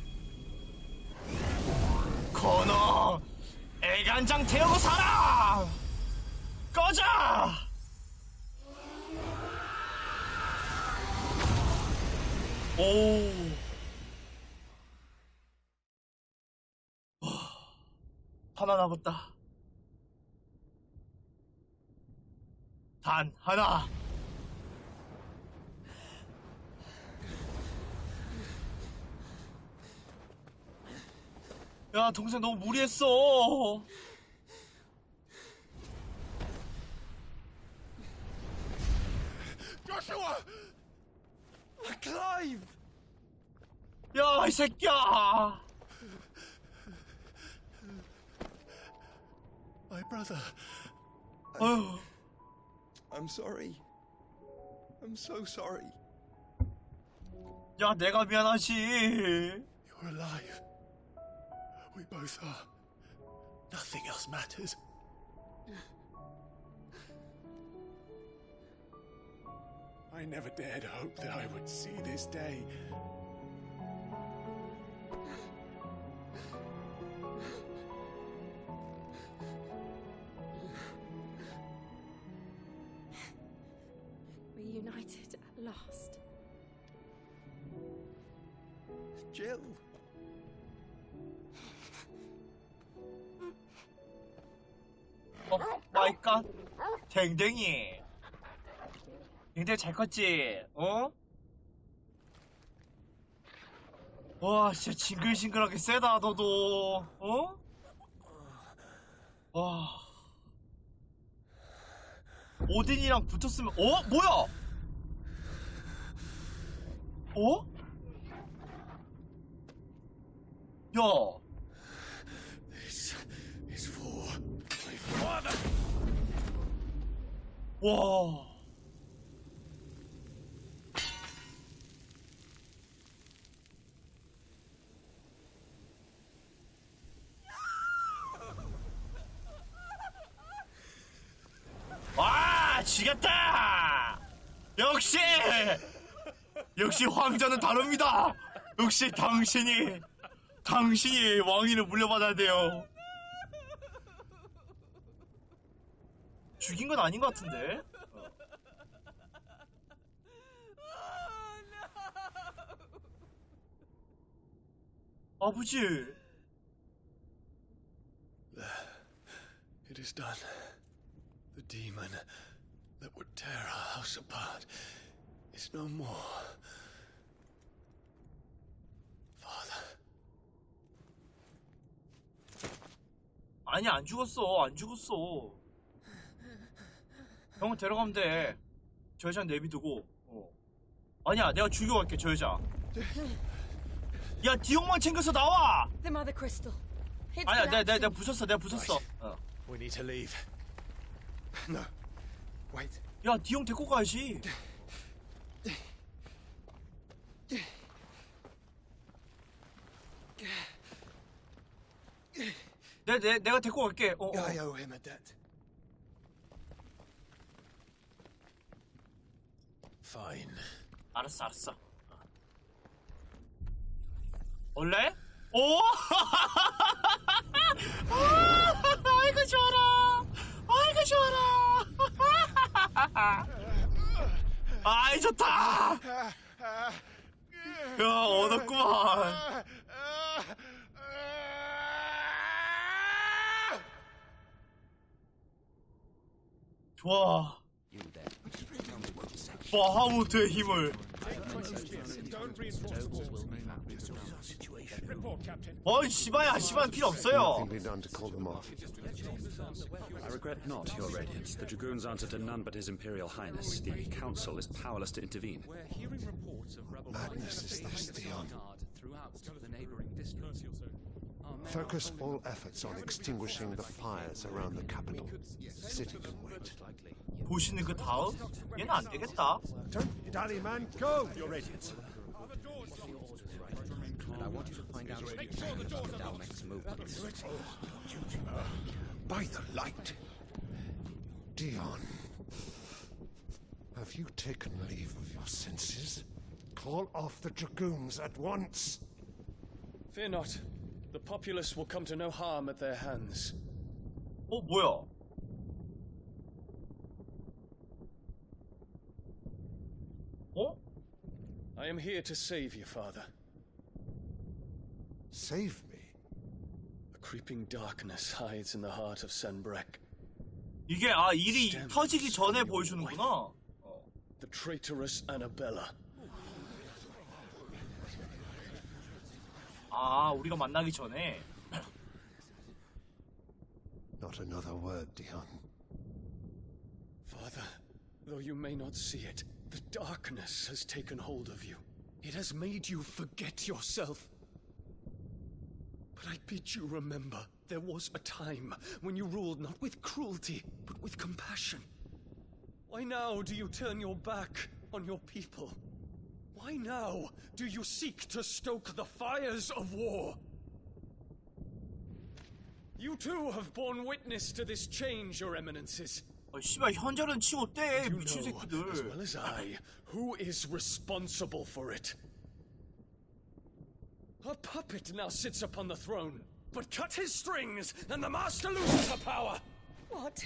[SPEAKER 1] 건어, 애간장 태우고 살아! 꺼져! 오. 하나 남았다. 단 하나. 야, 동생 너무 무리했어.
[SPEAKER 16] Joshua!
[SPEAKER 21] Clive!
[SPEAKER 1] 야, 이 새끼야.
[SPEAKER 21] My brother.
[SPEAKER 1] 어휴.
[SPEAKER 21] I'm sorry. I'm so sorry.
[SPEAKER 1] 야, 내가 미안하지.
[SPEAKER 16] You're alive. We both are. Nothing else matters. I never dared hope that I would see this day.
[SPEAKER 6] Reunited at last.
[SPEAKER 21] Jill.
[SPEAKER 1] 마이 갓. 댕댕이. 댕댕이 잘 컸지? 어? 와, 진짜 징글징글하게 세다, 너도. 어? 와. 오딘이랑 붙었으면, 어? 뭐야? 어? 야.
[SPEAKER 16] This is for my father.
[SPEAKER 1] 와. 와, 지겠다. 역시 황자는 다릅니다. 역시 당신이 왕위를 물려받아야 돼요. 죽인 건 아닌 것 같은데. 아버지.
[SPEAKER 9] It is done. The demon that would tear our house apart is no more. Father.
[SPEAKER 1] 아니, 안 죽었어. 형은 데려가면 돼. 저 여자는 내비두고. 아니야, 내가 죽여갈게, 저 여자. 야, 디용만 챙겨서 나와.
[SPEAKER 8] The mother crystal. It's
[SPEAKER 1] 아니야,
[SPEAKER 8] collapsing.
[SPEAKER 1] 내가 부쉈어.
[SPEAKER 9] We need to leave. No. Wait.
[SPEAKER 1] 야, 디용 데리고 가야지. 내가 데리고 갈게.
[SPEAKER 9] I owe him a debt.
[SPEAKER 12] Fine.
[SPEAKER 1] 알았어. 원래? 오! 아이고 좋아라. 아이 좋다. 야, 얻었구만. 좋아. 바하무트의 힘을. 씨발야, 씨발 필요 없어요.
[SPEAKER 18] I regret not, Your Radiance. The Dragoons answer to none but His Imperial Highness. The Council is powerless to intervene.
[SPEAKER 21] Madness is this, Theon. Focus all efforts on extinguishing the fires around the capital. City can wait.
[SPEAKER 1] 보시는 그 다음? 얘는 안 되겠다.
[SPEAKER 21] Don't dally, man. Go!
[SPEAKER 16] Your Radiance.
[SPEAKER 20] I want you to find out the Dalmec's movements.
[SPEAKER 21] By the light. Dion. Have you taken leave of your senses? Call off the Dragoons at once.
[SPEAKER 24] Fear not. The populace will come to no harm at their hands.
[SPEAKER 1] 뭐야?
[SPEAKER 24] I am here to save you, Father.
[SPEAKER 21] Save me?
[SPEAKER 24] A creeping darkness hides in the heart of Sanbreque.
[SPEAKER 1] 이게 일이 터지기 전에 보여주는구나.
[SPEAKER 24] The traitorous Annabella.
[SPEAKER 1] 우리가 만나기 전에.
[SPEAKER 21] Not another word, Dion.
[SPEAKER 24] Father, though you may not see it, the darkness has taken hold of you. It has made you forget yourself. But I bid you remember, there was a time when you ruled not with cruelty, but with compassion. Why now do you turn your back on your people? Why now do you seek to stoke the fires of war? You too have borne witness to this change, your eminences.
[SPEAKER 1] 씨발 현절은 치고 떼
[SPEAKER 24] You
[SPEAKER 1] 미친
[SPEAKER 24] know,
[SPEAKER 1] 새끼들.
[SPEAKER 24] as well as I, who is responsible for it. A puppet now sits upon the throne, but cut his strings, and the master loses her power.
[SPEAKER 13] What?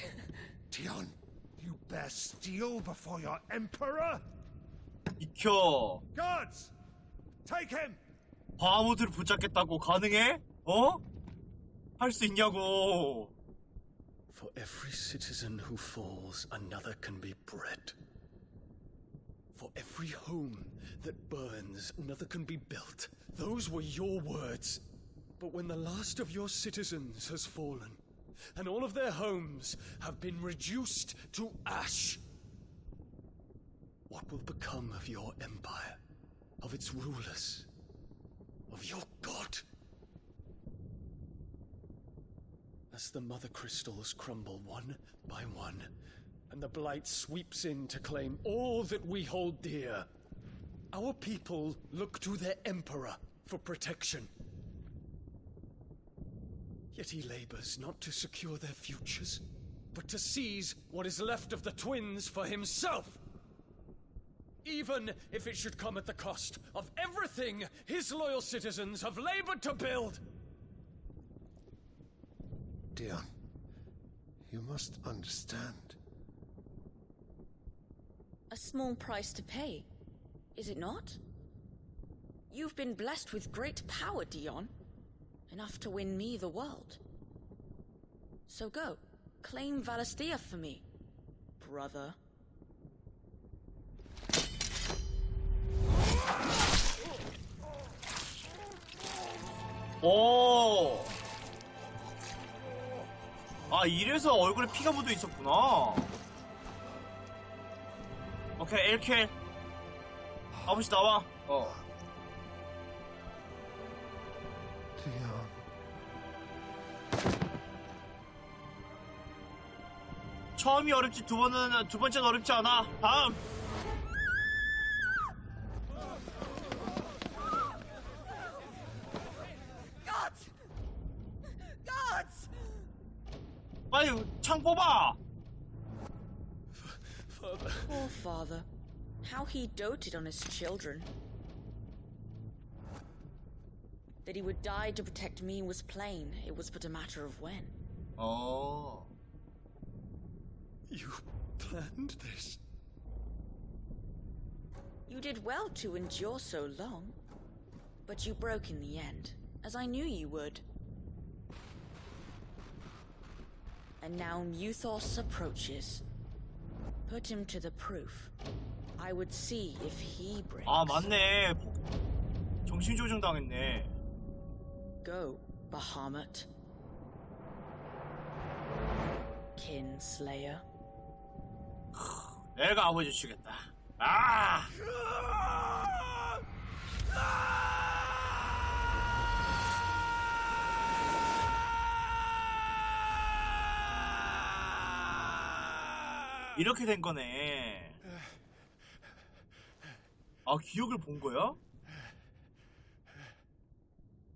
[SPEAKER 16] Dion, you bear steel before your emperor?
[SPEAKER 1] 익혀.
[SPEAKER 16] Guards, take him.
[SPEAKER 1] 바하무트를 붙잡겠다고 가능해? 어? 할 수 있냐고.
[SPEAKER 24] For every citizen who falls, another can be bred. For every home that burns, another can be built. Those were your words. But when the last of your citizens has fallen, and all of their homes have been reduced to ash, what will become of your empire, of its rulers, of your god? As the mother crystals crumble one by one, and the blight sweeps in to claim all that we hold dear, our people look to their emperor for protection. Yet he labors not to secure their futures, but to seize what is left of the twins for himself. Even if it should come at the cost of everything his loyal citizens have labored to build.
[SPEAKER 21] Dion, you must understand.
[SPEAKER 8] A small price to pay, is it not? You've been blessed with great power, Dion. Enough to win me the world. So go, claim Valisthea for me, brother.
[SPEAKER 1] 오. 아, 이래서 얼굴에 피가 묻어 있었구나. 오케이, 1킬. 아버지 나와.
[SPEAKER 21] Dion.
[SPEAKER 1] 처음이 어렵지 두 번째는 어렵지 않아. 다음.
[SPEAKER 14] Guards! Guards!
[SPEAKER 1] 빨리 창 뽑아.
[SPEAKER 24] Father.
[SPEAKER 8] Poor father. How he doted on his children. That he would die to protect me was plain. It was but a matter of when.
[SPEAKER 1] Oh.
[SPEAKER 24] You planned this?
[SPEAKER 8] You did well to endure so long. But you broke in the end, as I knew you would. And now Muthos approaches. Put him to the proof. I would see if he breaks.
[SPEAKER 1] 아, 맞네. 정신조종 당했네.
[SPEAKER 8] Go, Bahamut. Kinslayer.
[SPEAKER 1] 내가 아버지 주겠다. 아! 이렇게 된 거네. 아, 기억을 본 거야?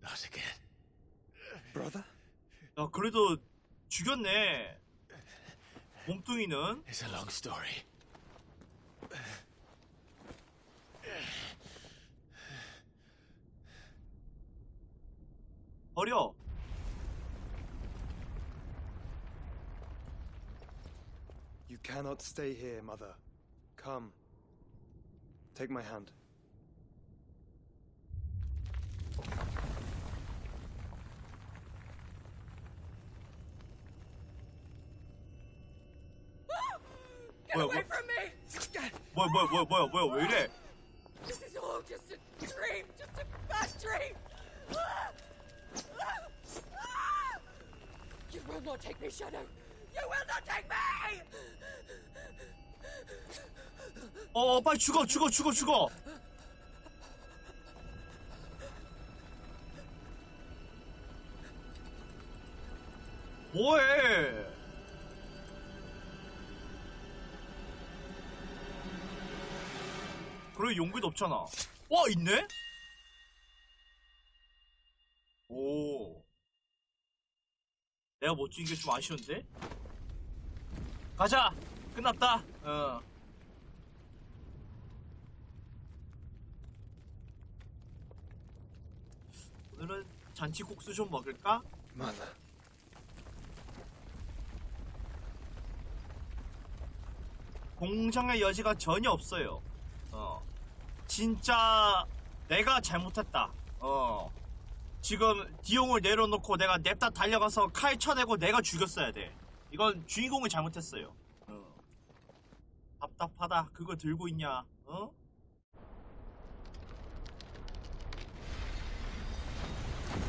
[SPEAKER 16] Not again.
[SPEAKER 24] Brother?
[SPEAKER 1] 야, 그래도 죽였네. 몸뚱이는.
[SPEAKER 16] It's a long story.
[SPEAKER 1] 버려.
[SPEAKER 9] You cannot stay here, Mother. Come. Take my hand.
[SPEAKER 14] Get away from me!
[SPEAKER 1] 뭐야, 왜 이래?
[SPEAKER 14] This is all just a dream, just a bad dream! You will not take me, Shadow! You will not take me!
[SPEAKER 1] 빨리 죽어. 뭐해? 그래 용기도 없잖아. 와 있네? 오. 내가 못 죽인 게 좀 아쉬운데? 가자. 끝났다. 오늘은 잔치국수 좀 먹을까?
[SPEAKER 9] Mother.
[SPEAKER 1] 공정의 여지가 전혀 없어요. 진짜 내가 잘못했다. 지금 디용을 내려놓고 내가 냅다 달려가서 칼 쳐내고 내가 죽였어야 돼. 이건 주인공이 잘못했어요. 답답하다. 그거 들고 있냐?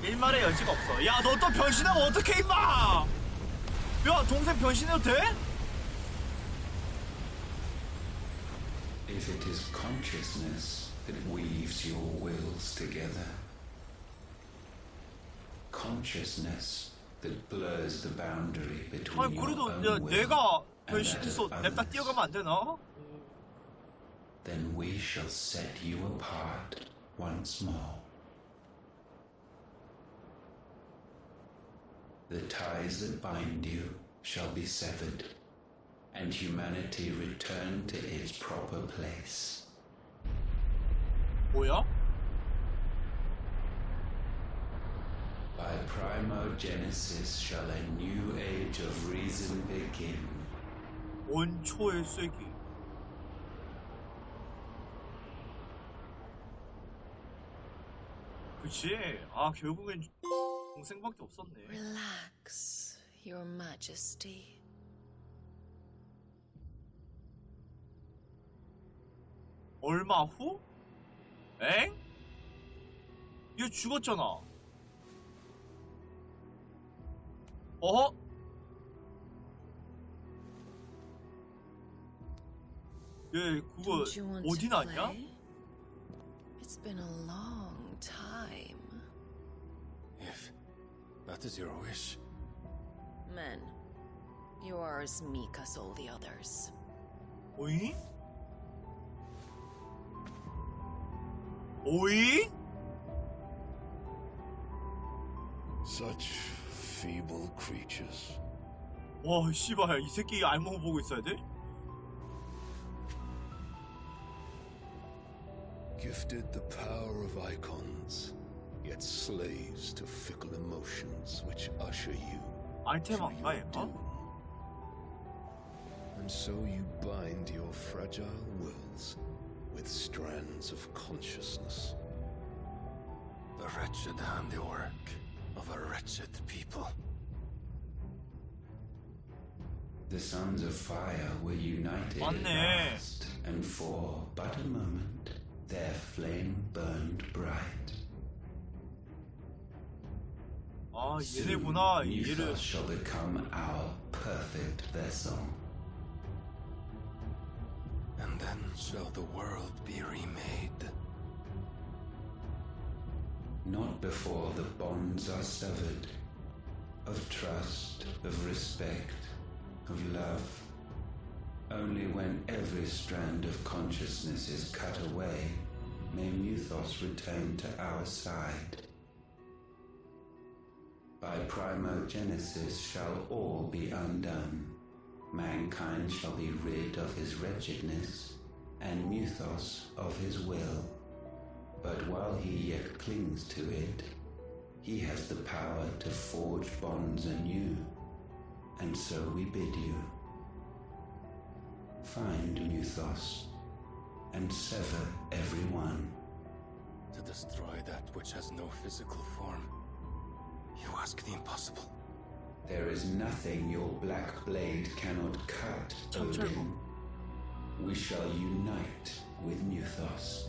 [SPEAKER 1] 일말의 여지가 없어. 야, 너 또 변신하면 어떡해, 임마! 야, 동생 변신해도 돼?
[SPEAKER 3] If it is consciousness that weaves your wills together, consciousness that blurs the boundary between
[SPEAKER 1] 아니,
[SPEAKER 3] your
[SPEAKER 1] 그래도
[SPEAKER 3] own
[SPEAKER 1] 야,
[SPEAKER 3] will
[SPEAKER 1] 내가
[SPEAKER 3] and that
[SPEAKER 1] 변신해서
[SPEAKER 3] of
[SPEAKER 1] 냅다
[SPEAKER 3] others,
[SPEAKER 1] 뛰어가면 안 되나?
[SPEAKER 3] then we shall set you apart once more. The ties that bind you shall be severed, and humanity return to its proper place.
[SPEAKER 1] 뭐야?
[SPEAKER 3] By primogenesis shall a new age of reason begin.
[SPEAKER 1] 원초의 쐐기. 그치? 아, 결국엔 동생밖에 없었네.
[SPEAKER 13] Relax, Your Majesty.
[SPEAKER 1] 얼마 후? 엥? 얘 죽었잖아. 어허? 얘 그거
[SPEAKER 13] Don't you want
[SPEAKER 1] 어디
[SPEAKER 13] to
[SPEAKER 1] 났냐?
[SPEAKER 13] play? It's been a long time.
[SPEAKER 9] If that is your wish.
[SPEAKER 13] Men, you are as meek as all the others.
[SPEAKER 1] 오잉? 오잉?
[SPEAKER 2] Such feeble creatures.
[SPEAKER 1] 와, 씨발, 이 새끼 알몸 보고 있어야 돼?
[SPEAKER 2] Gifted the power of icons, yet slaves to fickle emotions which usher you to your doom. And so you bind your fragile wills with strands of consciousness.
[SPEAKER 9] The wretched handiwork of a wretched people.
[SPEAKER 3] The sons of fire were united at
[SPEAKER 1] 맞네.
[SPEAKER 3] last, and for but a moment their flame burned bright.
[SPEAKER 1] 아,
[SPEAKER 3] Soon
[SPEAKER 1] 얘네구나. 얘를
[SPEAKER 3] Mythos shall become our perfect vessel.
[SPEAKER 9] And then shall the world be remade.
[SPEAKER 3] Not before the bonds are severed, of trust, of respect, of love. Only when every strand of consciousness is cut away may Mythos return to our side. By primogenesis shall all be undone. Mankind shall be rid of his wretchedness, and Mythos of his will. But while he yet clings to it, he has the power to forge bonds anew. And so we bid you, find Mythos, and sever every one.
[SPEAKER 9] To destroy that which has no physical form, you ask the impossible.
[SPEAKER 3] There is nothing your black blade cannot cut, Odin. We shall unite with Mythos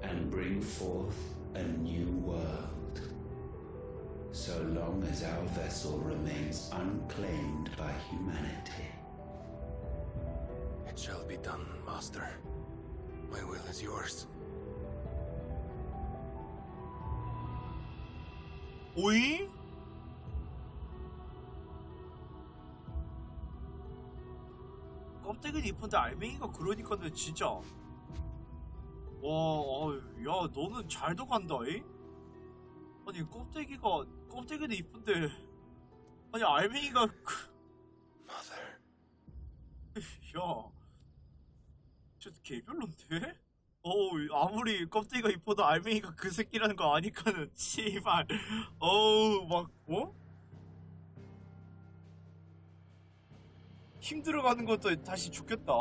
[SPEAKER 3] and bring forth a new world. so long as our vessel remains unclaimed by humanity.
[SPEAKER 12] It shall be done, Master. My will is yours.
[SPEAKER 1] 오잉? 껍데기는 이쁜데 알맹이가 그러니까는 진짜 야 너는 잘도 간다 이? 아니 껍데기는 이쁜데 아니 알맹이가 야 진짜 개별론데? 아무리 껍데기가 이뻐도 알맹이가 그 새끼라는 거 아니까는 씨발 막 힘들어가는 것도 다시 죽겠다.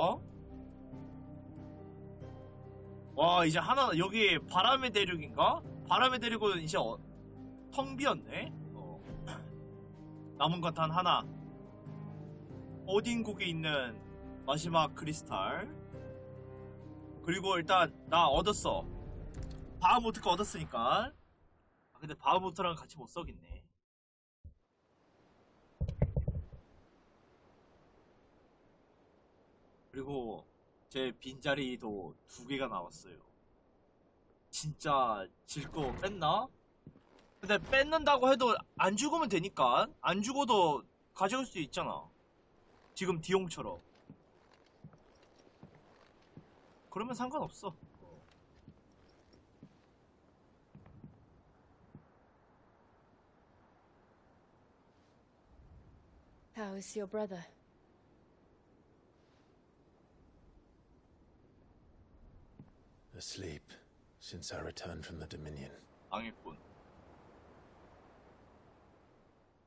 [SPEAKER 1] 와 이제 하나 여기 바람의 대륙인가? 바람의 대륙은 이제 텅 비었네. 남은 것 단 하나. 오딘국에 있는 마지막 크리스탈. 그리고 일단 나 얻었어. 바하무트가 얻었으니까. 근데 바하무트랑 같이 못 써겠네. 그리고 제 빈자리도 2개가 나왔어요. 진짜 질 거 뺐나? 근데 뺏는다고 해도 안 죽으면 되니까. 안 죽어도 가져올 수 있잖아. 지금 디용처럼. 그러면 상관없어.
[SPEAKER 13] How is your brother?
[SPEAKER 12] Asleep since I returned from the Dominion.
[SPEAKER 1] 망했군.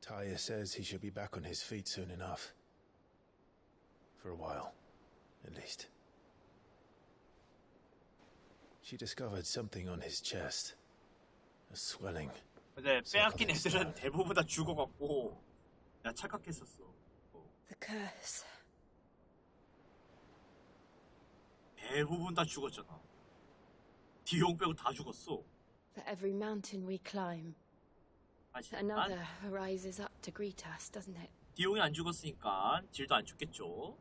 [SPEAKER 12] Taya says he should be back on his feet soon enough. For a while, at least. She discovered something on his chest. A swelling.
[SPEAKER 1] 근데 빼앗긴 애들은 대부분 다 죽어갖고 나 착각했었어.
[SPEAKER 13] The curse.
[SPEAKER 1] 대부분 다 죽었잖아. 디용 빼고 다 죽었어.
[SPEAKER 6] For every mountain we climb, another rises up to greet us, doesn't it?
[SPEAKER 1] 디용이 안 죽었으니까 질도 안 죽겠죠.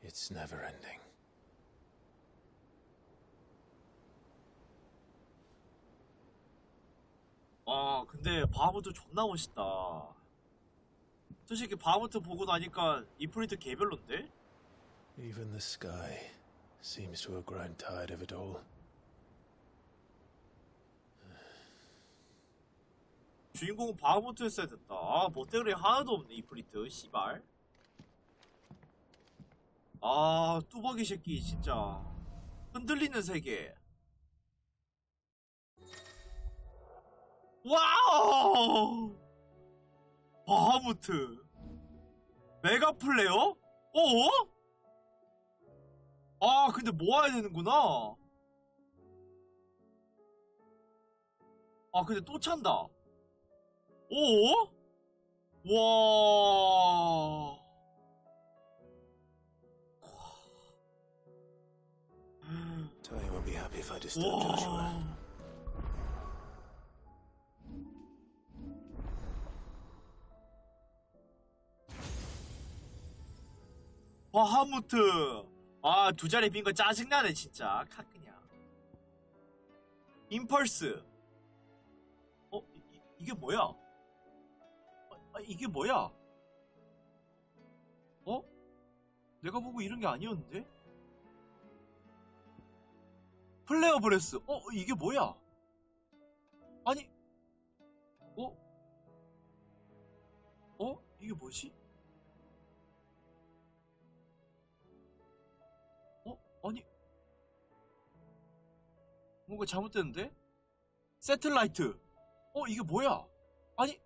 [SPEAKER 12] It's never ending.
[SPEAKER 1] 근데 바하무트 존나 멋있다. 솔직히 바하무트 보고 나니까 이프리트 개별론데?
[SPEAKER 12] Even the sky seems to have grown tired of it all.
[SPEAKER 1] 주인공은 바하무트였어야 됐다. 멋대가리 하나도 없네 이프리트 씨발. 뚜벅이 새끼 진짜 흔들리는 세계. 와우! 바하무트 메가 플레이어? 근데 모아야 되는구나. 근데 또 찬다. 와.
[SPEAKER 12] Taya won't be happy if I disturb Joshua.
[SPEAKER 1] 바하무트. 두 자리 빈 거 짜증나네 진짜. 그냥. 임펄스. 이게 뭐야? 이게 뭐야? 내가 보고 이런 게 아니었는데? 플레어 브레스. 이게 뭐야? 아니. 이게 뭐지? 아니. 뭔가 잘못됐는데? 세틀라이트. 이게 뭐야? 아니.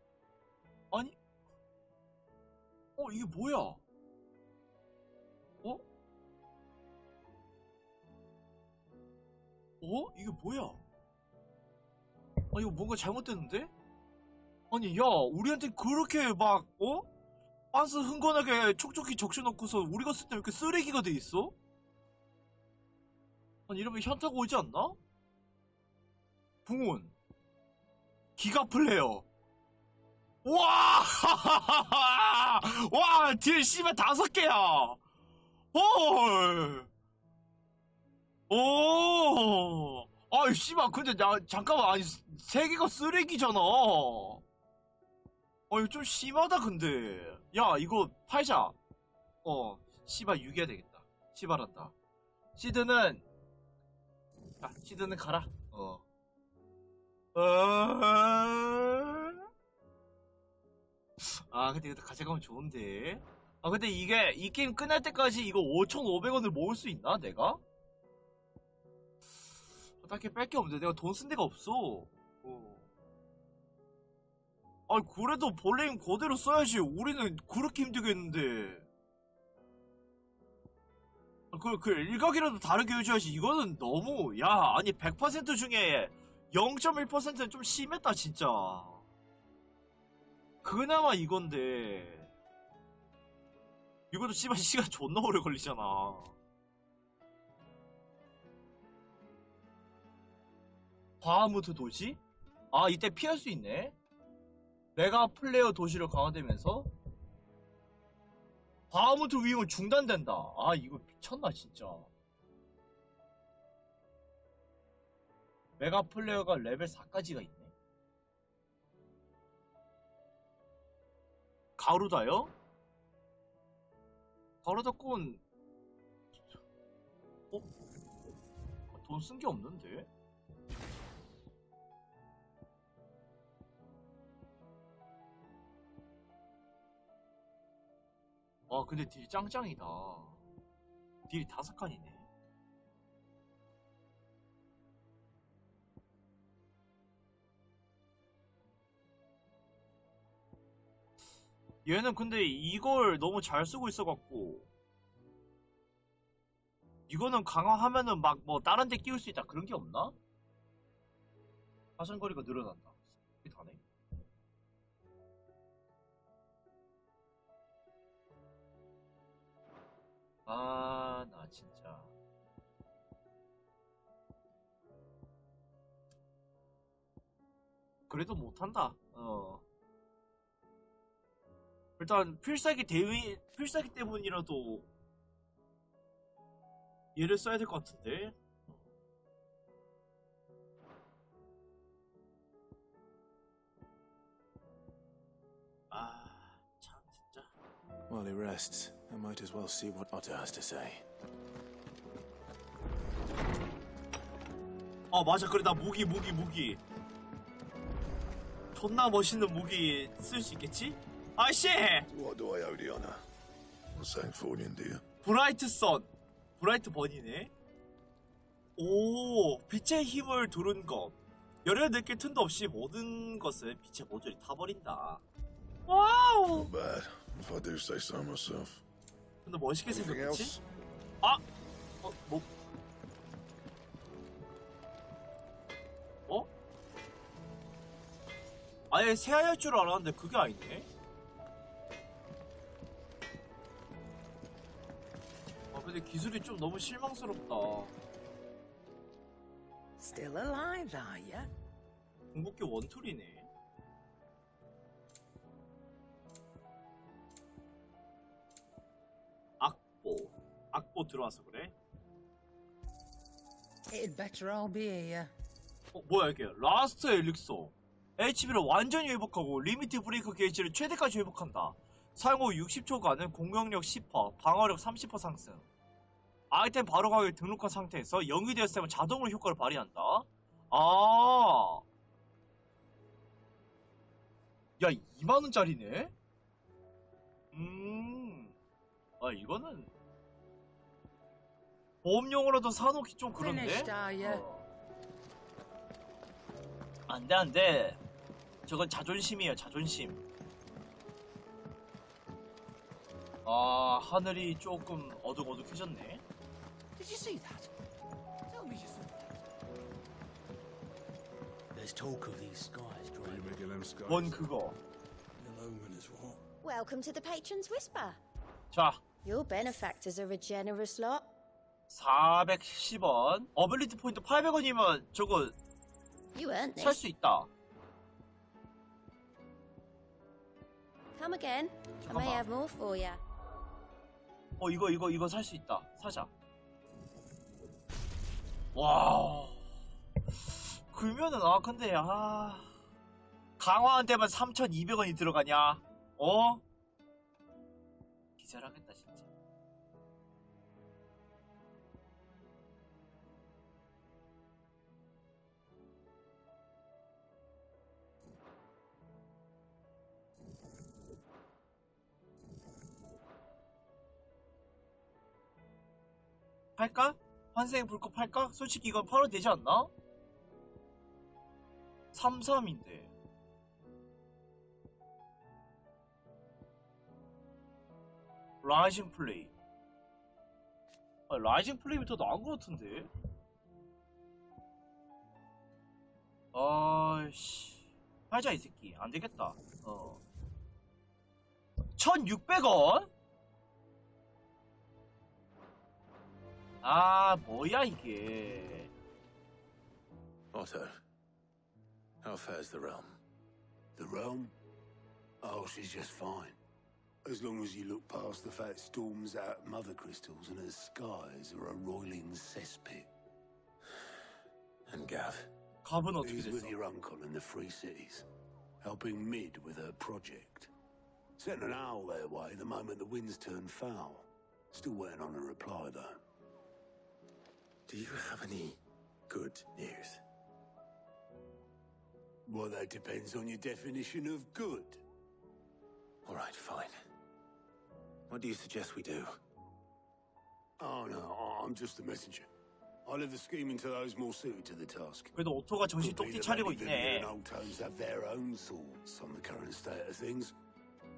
[SPEAKER 1] 이게 뭐야? 이게 뭐야? 이거 뭔가 잘못됐는데? 아니, 야, 우리한테 그렇게 막, 빤스 흥건하게 촉촉히 적셔놓고서 우리가 쓸 때 왜 이렇게 쓰레기가 돼 있어? 아니, 이러면 현타가 오지 않나? 붕온. 기가 플레이어. 와! 와, 딜 씨발 5개야. 헐. 오. 아이 씨발 근데 나 잠깐만 아니 3개가 쓰레기잖아. 이거 좀 심하다 근데. 야 이거 팔자. 씨발 6해야 되겠다. 씨발한다. 시드는 시드는 가라. 근데 이거 가져가면 좋은데. 근데 이게 이 게임 끝날 때까지 이거 5,500원을 모을 수 있나 내가? 딱히 뺄 게 없는데 내가 돈 쓴 데가 없어. 아니 그래도 본래인 그대로 써야지. 우리는 그렇게 힘들게 했는데. 그 일각이라도 다르게 해줘야지. 이거는 너무 아니 100% 중에 0.1%는 좀 심했다 진짜. 그나마 이건데 이것도 씨발 시간 존나 오래 걸리잖아. 바하무트 도시? 이때 피할 수 있네. 메가 플레이어 도시를 강화되면서 바하무트 위용은 중단된다. 이거 미쳤나 진짜. 메가 플레이어가 레벨 4까지가 있네. 가루다요? 가루다꾼 돈 쓴 게 없는데? 근데 딜 짱짱이다. 딜이 5칸이네. 얘는 근데 이걸 너무 잘 쓰고 있어갖고 이거는 강화하면은 막 뭐 다른 데 끼울 수 있다 그런 게 없나? 화산거리가 늘어난다. 이게 다네. 나 진짜 그래도 못한다. 일단 필살기 때문이라도 얘를 써야 될 것 같은데. 참 진짜.
[SPEAKER 12] While he rests, I might as well see what Otter has to say.
[SPEAKER 1] 맞아. 그래 나 무기 존나 멋있는 무기 쓸 수 있겠지? 씨!
[SPEAKER 2] What do I owe the honor? What's that for in dear?
[SPEAKER 1] 브라이트 번이네. 오, 빛의 힘을 두른 것. 열을 느낄 틈도 없이 모든 것을 빛의 모조리 타버린다. 와우.
[SPEAKER 2] Not bad, if I do say so myself.
[SPEAKER 1] 근데 멋있게 생겼지? 아예 새하얄 줄 알았는데 그게 아니네. 근데 기술이 좀 너무 실망스럽다.
[SPEAKER 10] Still alive, are ya?
[SPEAKER 1] 궁극기 원툴이네. 악보 들어와서 그래?
[SPEAKER 10] It'd better all be here.
[SPEAKER 1] 뭐야 이게? 라스트 엘릭서. HP를 완전히 회복하고 리미트 브레이크 게이지를 최대까지 회복한다. 사용 후 60초간은 공격력 10%, 방어력 30% 상승. 아이템 바로 가격을 등록한 상태에서 연기되었을 때만 자동으로 효과를 발휘한다. 야 2만원짜리네? 이거는 보험용으로도 사놓기 좀 그런데? 안돼. 저건 자존심이에요, 자존심. 하늘이 조금 어둑어둑해졌네.
[SPEAKER 10] Did you see that? Tell me you saw that. There's talk of these skies drying.
[SPEAKER 1] 뭔 그거?
[SPEAKER 6] Welcome to the Patron's Whisper.
[SPEAKER 1] 자.
[SPEAKER 6] Your benefactors are a generous lot.
[SPEAKER 1] 410원. 어빌리티 포인트 800원이면 저거
[SPEAKER 6] You earned
[SPEAKER 1] 살
[SPEAKER 6] this.
[SPEAKER 1] 수 있다.
[SPEAKER 6] Come again. I may have more for you.
[SPEAKER 1] 이거 살 수 있다. 사자. 와. 그러면은 근데 강화한 데만 3,200원이 들어가냐? 기절하겠다 진짜. 팔까? 환생의 불꽃 팔까? 솔직히 이건 팔아도 되지 않나? 33인데. 라이징 플레이. 라이징 플레이이 더 나은 것 같은데? 아이씨. 팔자 이 새끼. 안 되겠다. 1,600원? 뭐야 이게.
[SPEAKER 12] Otto, how fares the realm?
[SPEAKER 2] The realm? Oh, she's just fine. As long as you look past the fact storms out mother crystals and her skies are a roiling cesspit.
[SPEAKER 12] And Gav?
[SPEAKER 1] Gav은 어떻게
[SPEAKER 2] He's
[SPEAKER 1] 됐어?
[SPEAKER 2] with your uncle in the Free Cities, helping Mid with her project. Sent an owl their way the moment the winds turned foul. Still waiting on a reply though.
[SPEAKER 12] Do you have any good news?
[SPEAKER 2] Well, that depends on your definition of good.
[SPEAKER 12] All right, fine. What do you suggest we do?
[SPEAKER 2] Oh no, I'm just a messenger. I'll leave the scheming to those more suited to the task.
[SPEAKER 1] 그래도 오토가 정신 똑띠 차리고 있네.
[SPEAKER 2] Old tones have their own thoughts on the current state of things.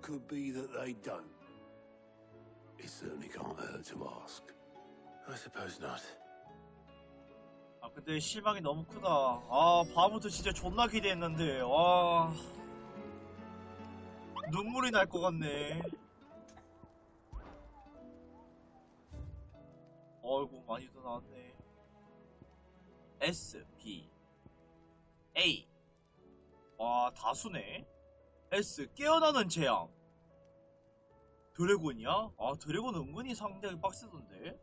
[SPEAKER 2] Could be that they don't. It certainly can't hurt to ask.
[SPEAKER 12] I suppose not.
[SPEAKER 1] 근데 실망이 너무 크다. 바하무트 진짜 존나 기대했는데. 눈물이 날 것 같네. 어이구 많이 더 나왔네. S, B, A. 다수네. S, 깨어나는 재앙. 드래곤이야? 드래곤 은근히 상당히 빡세던데.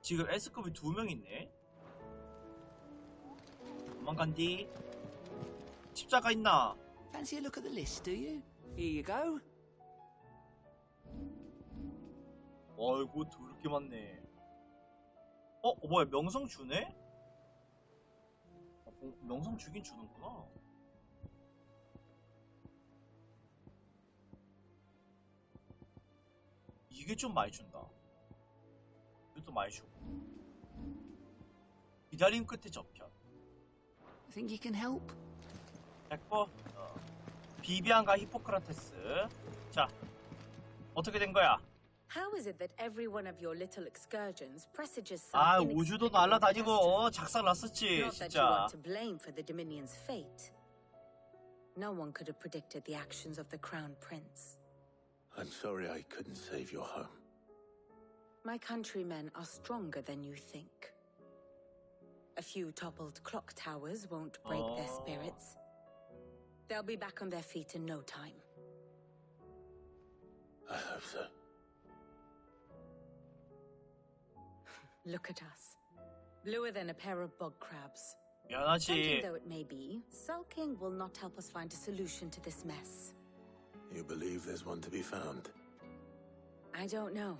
[SPEAKER 1] 지금 S급이 2명 있네. 도망간디. 십자가 있나?
[SPEAKER 10] Fancy a look at the list, do you? Here you go.
[SPEAKER 1] 어이구 더럽게 많네. 뭐야 명성 주네? 명성 주긴 주는구나. 이게 좀 많이 준다. 이것도 많이 주고. 기다림 끝에 저편.
[SPEAKER 10] Think you can help?
[SPEAKER 1] 됐고. 비비안과 히포크라테스. 자, 어떻게 된 거야?
[SPEAKER 6] How is it that every one of your little excursions presages some
[SPEAKER 1] 우주도 날아다니고 작살 났었지,
[SPEAKER 6] Not that you
[SPEAKER 1] 진짜.
[SPEAKER 6] want to blame for the Dominion's fate. No one could have predicted the actions of the Crown Prince.
[SPEAKER 12] I'm sorry I couldn't save your home.
[SPEAKER 6] My countrymen are stronger than you think. A few toppled clock towers won't break their spirits. They'll be back on their feet in no time.
[SPEAKER 12] I hope so.
[SPEAKER 6] Look at us. Bluer than a pair of bog crabs.
[SPEAKER 1] 미안하지.
[SPEAKER 6] Tempting though it may be, sulking will not help us find a solution to this mess.
[SPEAKER 12] You believe there's one to be found?
[SPEAKER 6] I don't know.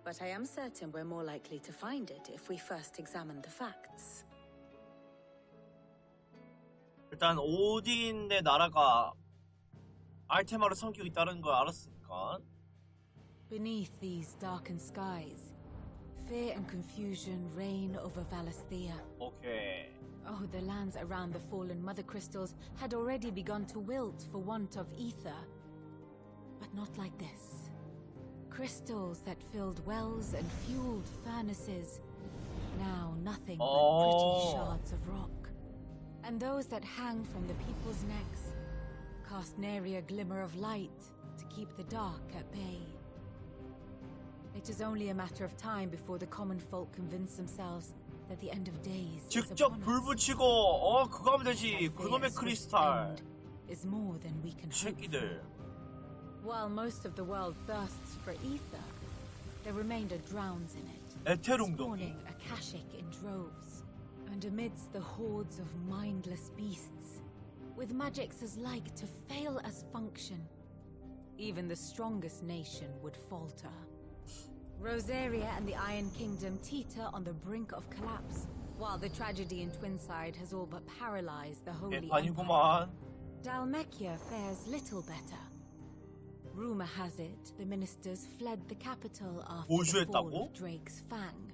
[SPEAKER 6] But I am certain we're more likely to find it if we first examine the facts.
[SPEAKER 1] 일단 오딘의 나라가 알테마를 섬기고 있다는 걸 알았으니까.
[SPEAKER 5] Beneath these darkened skies, fear and confusion reign over Valisthea.
[SPEAKER 1] 오케이.
[SPEAKER 5] Oh, the lands around the fallen mother crystals had already begun to wilt for want of ether. But not like this. Crystals that filled wells and fueled furnaces. Now nothing but pretty shards of rock. And those that hang from the people's necks cast nary a glimmer of light to keep the dark at bay. It is only a matter of time before the common folk convince themselves that the end of days is
[SPEAKER 1] 직접
[SPEAKER 5] upon
[SPEAKER 1] 불
[SPEAKER 5] us.
[SPEAKER 1] 붙이고 그거 하면 되지. 그놈의 크리스탈.
[SPEAKER 5] Is more than we can hope for.
[SPEAKER 1] 새끼들.
[SPEAKER 5] While most of the world thirsts for ether, the remainder drowns in it,
[SPEAKER 1] 에테롱동이.
[SPEAKER 5] spawning akashic in droves. And amidst the hordes of mindless beasts, with magics as like to fail as function, even the strongest nation would falter. Rosaria and the Iron Kingdom teeter on the brink of collapse, while the tragedy in Twinside has all but paralyzed the Holy Empire.
[SPEAKER 1] 아니구만.
[SPEAKER 5] Dalmekia fares little better. Rumor has it the ministers fled the capital after the fall of Drake's Fang,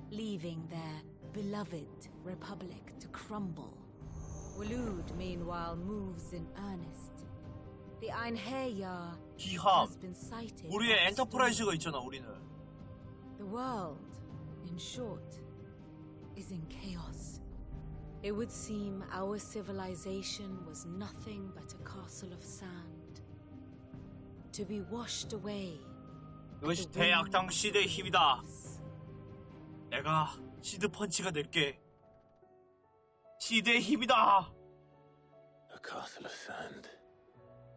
[SPEAKER 5] leaving their beloved republic to crumble. Waloed, meanwhile, moves in earnest. The Einherjar has been sighted.
[SPEAKER 1] 우리의 엔터프라이즈가 있잖아, 우리는.
[SPEAKER 5] The world, in short, is in chaos. It would seem our civilization was nothing but a castle of sand, to be washed away.
[SPEAKER 1] 이것이 대악당 시대의 힘이다. 내가 시드 펀치가 될게. 시대의 힘이다.
[SPEAKER 12] A castle of sand.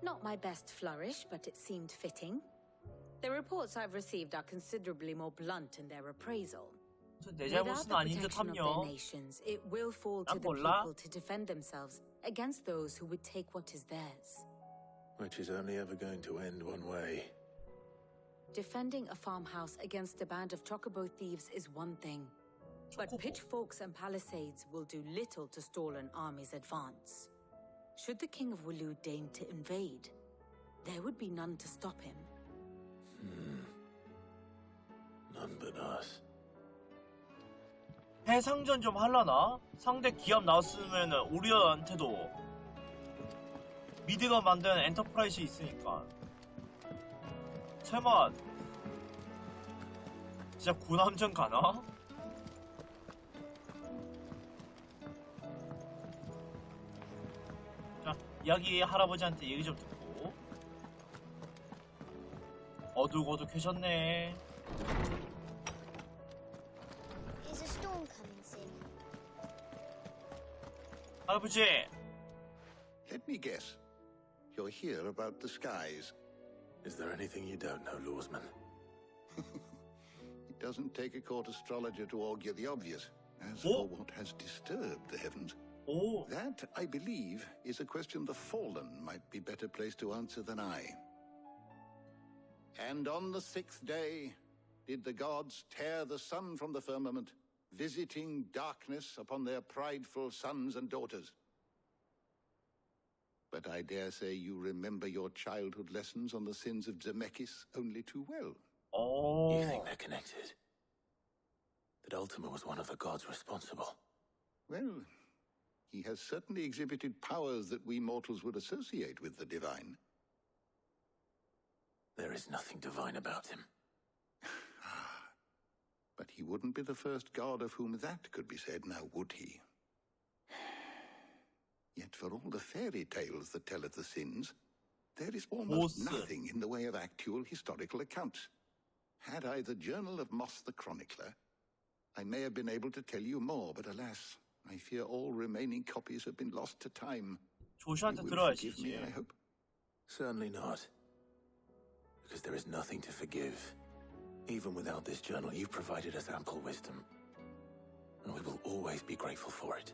[SPEAKER 6] Not my best flourish, but it seemed fitting. The reports I've received are considerably more blunt in their appraisal.
[SPEAKER 1] 내
[SPEAKER 6] Without
[SPEAKER 1] 잘못은
[SPEAKER 6] the
[SPEAKER 1] 아닌
[SPEAKER 6] protection of their
[SPEAKER 1] 듯함요.
[SPEAKER 6] nations, it will fall to
[SPEAKER 1] 난
[SPEAKER 6] the
[SPEAKER 1] 몰라.
[SPEAKER 6] people to defend themselves against those who would take what is theirs.
[SPEAKER 12] Which is only ever going to end one way.
[SPEAKER 6] Defending a farmhouse against a band of chocobo thieves is one thing, but pitchforks and palisades will do little to stall an army's advance. Should the King of Waloed deign to invade, there would be none to stop him.
[SPEAKER 12] None but us.
[SPEAKER 1] 해상전 좀 할라나? 상대 기합 나왔으면 우리한테도 미드가 만든 엔터프라이즈 있으니까. 설마 진짜 고남전 가나? 자, 이야기 할아버지한테 얘기 좀 듣고. 어둑어둑해졌네.
[SPEAKER 17] Is a storm coming soon?
[SPEAKER 1] 할아버지.
[SPEAKER 19] Let me guess. You're here about the skies.
[SPEAKER 12] Is there anything you don't know, Lawsman?
[SPEAKER 19] It doesn't take a court astrologer to augur the obvious. As for what has disturbed the heavens, that, I believe, is a question the Fallen might be better placed to answer than I. And on the 6th day did the gods tear the sun from the firmament, visiting darkness upon their prideful sons and daughters. But I dare say you remember your childhood lessons on the sins of Zemeckis only too well.
[SPEAKER 12] You think they're connected? That Ultima was one of the gods responsible?
[SPEAKER 19] Well, he has certainly exhibited powers that we mortals would associate with the divine.
[SPEAKER 12] There is nothing divine about him.
[SPEAKER 19] But he wouldn't be the first god of whom that could be said, now would he? Yet for all the fairy tales that tell of the sins, there is almost nothing in the way of actual historical accounts. Had I the Journal of Moss the Chronicler, I may have been able to tell you more, but alas, I fear all remaining copies have been lost to time.
[SPEAKER 1] 조슈한테
[SPEAKER 19] You will forgive
[SPEAKER 1] 들어야지.
[SPEAKER 19] me, I hope.
[SPEAKER 12] Certainly not. Because there is nothing to forgive. Even without this journal, you've provided us ample wisdom. And we will always be grateful for it.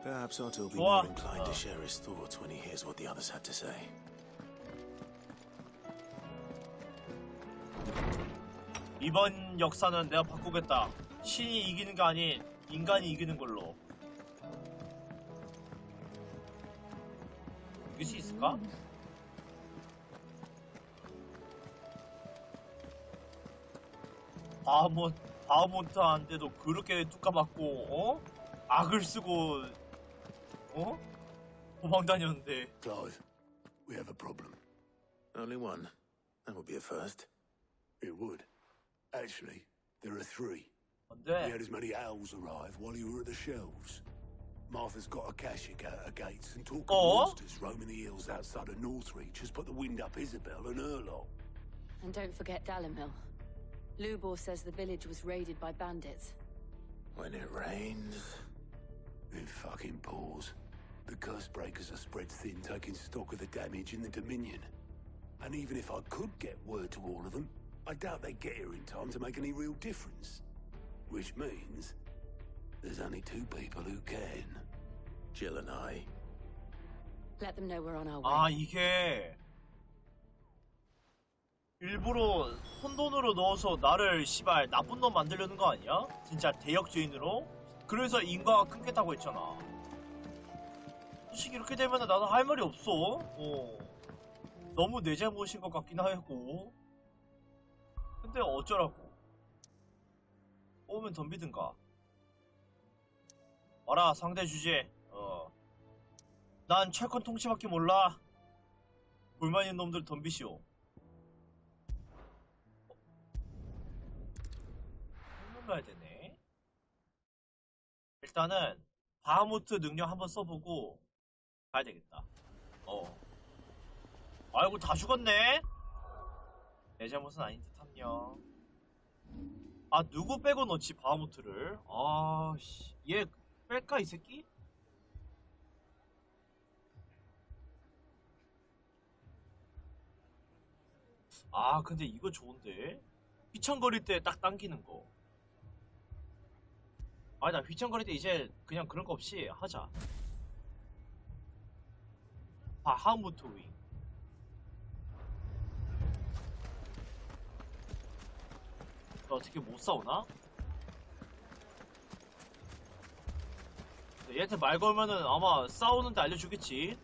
[SPEAKER 12] Perhaps Otto will be more inclined to share his thoughts when he hears what the others had to say.
[SPEAKER 1] 이번 역사는 내가 바꾸겠다. 신이 이기는 게 아닌 인간이 이기는 걸로. 이길 수 있을까? 바하무트한테도 그렇게 뚜까 맞고, 어? 악을 쓰고, 어? 도망 다녔는데.
[SPEAKER 2] Clive, we have a problem.
[SPEAKER 12] Only one. That would be a first.
[SPEAKER 2] It would. Actually, there are three.
[SPEAKER 1] 뭔데?
[SPEAKER 2] We had as many owls arrive while you were at the shelves. Martha's got a Akashic out her gates, and talk of monsters roaming the hills outside of Northreach has put the wind up Isabel and her lot.
[SPEAKER 6] And don't forget Dalimil. Lubor says the village was raided by bandits.
[SPEAKER 12] When it rains...
[SPEAKER 2] It fucking pours. The curse breakers are spread thin, taking stock of the damage in the Dominion. And even if I could get word to all of them, I doubt they'd get here in time to make any real difference. Which means there's only two people who can.
[SPEAKER 12] Jill and I.
[SPEAKER 6] Let them know we're on our way.
[SPEAKER 1] 아, 이게 일부러 혼돈으로 넣어서 나를 씨발 나쁜 놈 만들려는 거 아니야? 진짜 대역죄인으로? 그래서 인과가 끊겠다고 했잖아. 솔직히 이렇게 되면 나도 할 말이 없어. 너무 내 잘못인 것 같긴 하고. 근데 어쩌라고. 오면 덤비든가. 와라 상대 주제. 난 철권 통치밖에 몰라. 불만 있는 놈들 덤비시오. 해야 되네. 일단은 바하무트 능력 한번 써보고 가야 되겠다. 아이고 다 죽었네. 내 잘못은 아닌 듯함요. 아 누구 빼고 넣지 바하무트를? 아씨 얘 뺄까 이 새끼? 아 근데 이거 좋은데? 휘청거릴 때 딱 당기는 거. 아니 나 휘청거릴 때 이제 그냥 그런 거 없이 하자. 바하무트 윙. 너 어떻게 못 싸우나? 얘한테 말 걸면은 아마 싸우는데 알려주겠지.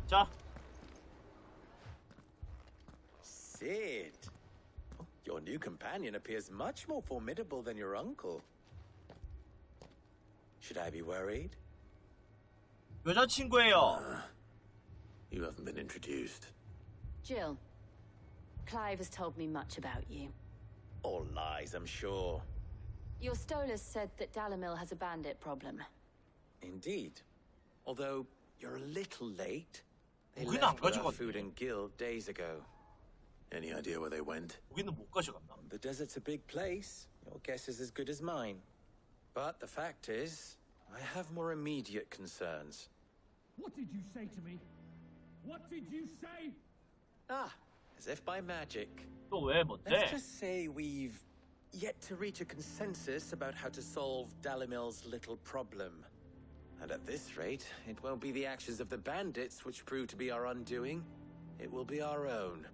[SPEAKER 1] 자.
[SPEAKER 12] Sid, your new companion appears much more formidable than your uncle. Should I be worried?
[SPEAKER 1] 여자친구예요.
[SPEAKER 12] You haven't been introduced.
[SPEAKER 11] Jill, Clive has told me much about you.
[SPEAKER 12] All lies, I'm sure.
[SPEAKER 11] Your Stolas said that Dalamil has a bandit problem.
[SPEAKER 12] Indeed. Although, you're a little late. They
[SPEAKER 1] 우리는 안
[SPEAKER 12] left with our
[SPEAKER 1] 가져갔네.
[SPEAKER 12] food and guild days ago. Any idea where they went?
[SPEAKER 1] 우리는 못 가져갔나?
[SPEAKER 12] The desert's a big place. Your guess is as good as mine. But the fact is, I have more immediate concerns.
[SPEAKER 15] What did you say to me? What did you say?
[SPEAKER 12] Ah, as if by magic.
[SPEAKER 1] 또 왜 뭔데?
[SPEAKER 12] Let's just say we've yet to reach a consensus about how to solve Dalimil's little problem. And at this rate, it won't be the actions of the bandits which prove to be our undoing. It will be our own.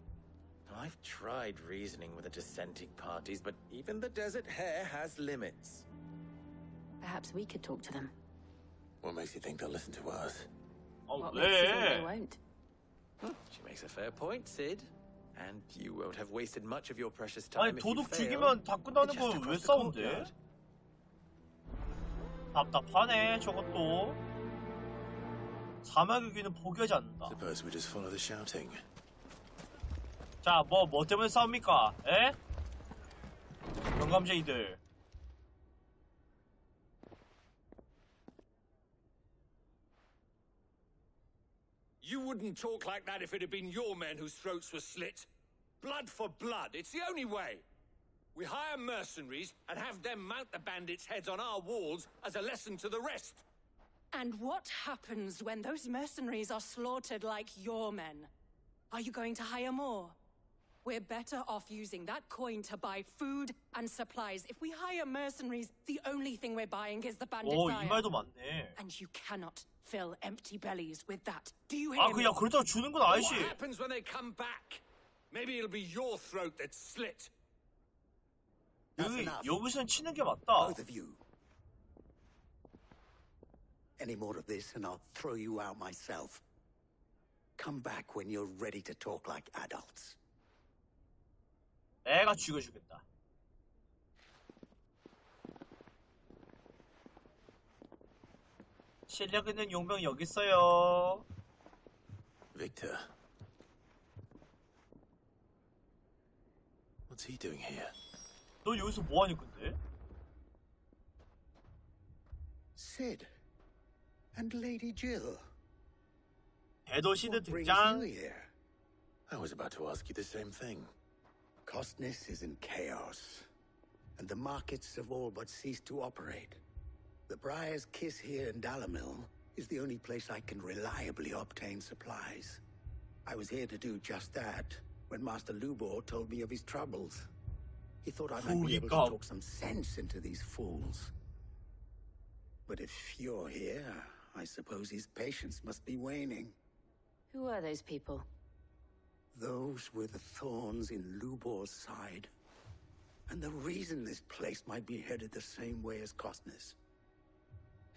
[SPEAKER 12] I've tried reasoning with the dissenting parties, but even the Desert Hare has limits.
[SPEAKER 11] Perhaps we could talk to them.
[SPEAKER 12] What makes you think they'll listen to us?
[SPEAKER 11] What makes you think they won't?
[SPEAKER 12] She makes a fair point, Sid. And you won't have wasted much of your precious time
[SPEAKER 1] 아니
[SPEAKER 12] if you
[SPEAKER 1] 도둑
[SPEAKER 12] fail.
[SPEAKER 1] 죽이면 다 끝나는
[SPEAKER 12] Just
[SPEAKER 1] 걸 왜
[SPEAKER 12] across the
[SPEAKER 1] 싸운대?
[SPEAKER 12] courtyard.
[SPEAKER 1] 답답하네 저것도. 사막의 귀는 포기하지 않는다.
[SPEAKER 12] Suppose we just follow the shouting.
[SPEAKER 1] 자, 뭐 때문에 싸웁니까? 에? 영감쟁이들.
[SPEAKER 22] You wouldn't talk like that if it had been your men whose throats were slit. Blood for blood, it's the only way. We hire mercenaries and have them mount the bandits' heads on our walls as a lesson to the rest.
[SPEAKER 14] And what happens when those mercenaries are slaughtered like your men? Are you going to hire more? We're better off using that coin to buy food and supplies. If we hire mercenaries, the only thing we're buying is the bandit
[SPEAKER 1] 오,
[SPEAKER 14] sire.
[SPEAKER 1] 이 말도 맞네.
[SPEAKER 14] And you cannot fill empty bellies with that. Do you hear
[SPEAKER 1] 아,
[SPEAKER 14] me?
[SPEAKER 1] 그냥 그렇다고 주는 건 아니지.
[SPEAKER 22] What happens when they come back? Maybe it'll be your throat that's slit.
[SPEAKER 1] 여기선 치는 게 맞다.
[SPEAKER 23] Both of you. Any more of this and I'll throw you out myself. Come back when you're ready to talk like adults.
[SPEAKER 1] 내가 죽여주겠다. 실력 있는 용병 여기 있어요.
[SPEAKER 12] Victor. What's he doing here?
[SPEAKER 1] 너 여기서 뭐하니 근데?
[SPEAKER 23] Sid. And Lady Jill.
[SPEAKER 1] 대도시드
[SPEAKER 23] What brings
[SPEAKER 1] 등장.
[SPEAKER 23] you here?
[SPEAKER 12] I was about to ask you the same thing.
[SPEAKER 23] Costness is in chaos, and the markets have all but ceased to operate. The Briar's Kiss here in Dalamil is the only place I can reliably obtain supplies. I was here to do just that when Master Lubor told me of his troubles. He thought I might be able to talk some sense into these fools. But if you're here, I suppose his patience must be waning.
[SPEAKER 11] Who are those people?
[SPEAKER 23] Those were the thorns in Lubor's side. And the reason this place might be headed the same way as Costner's.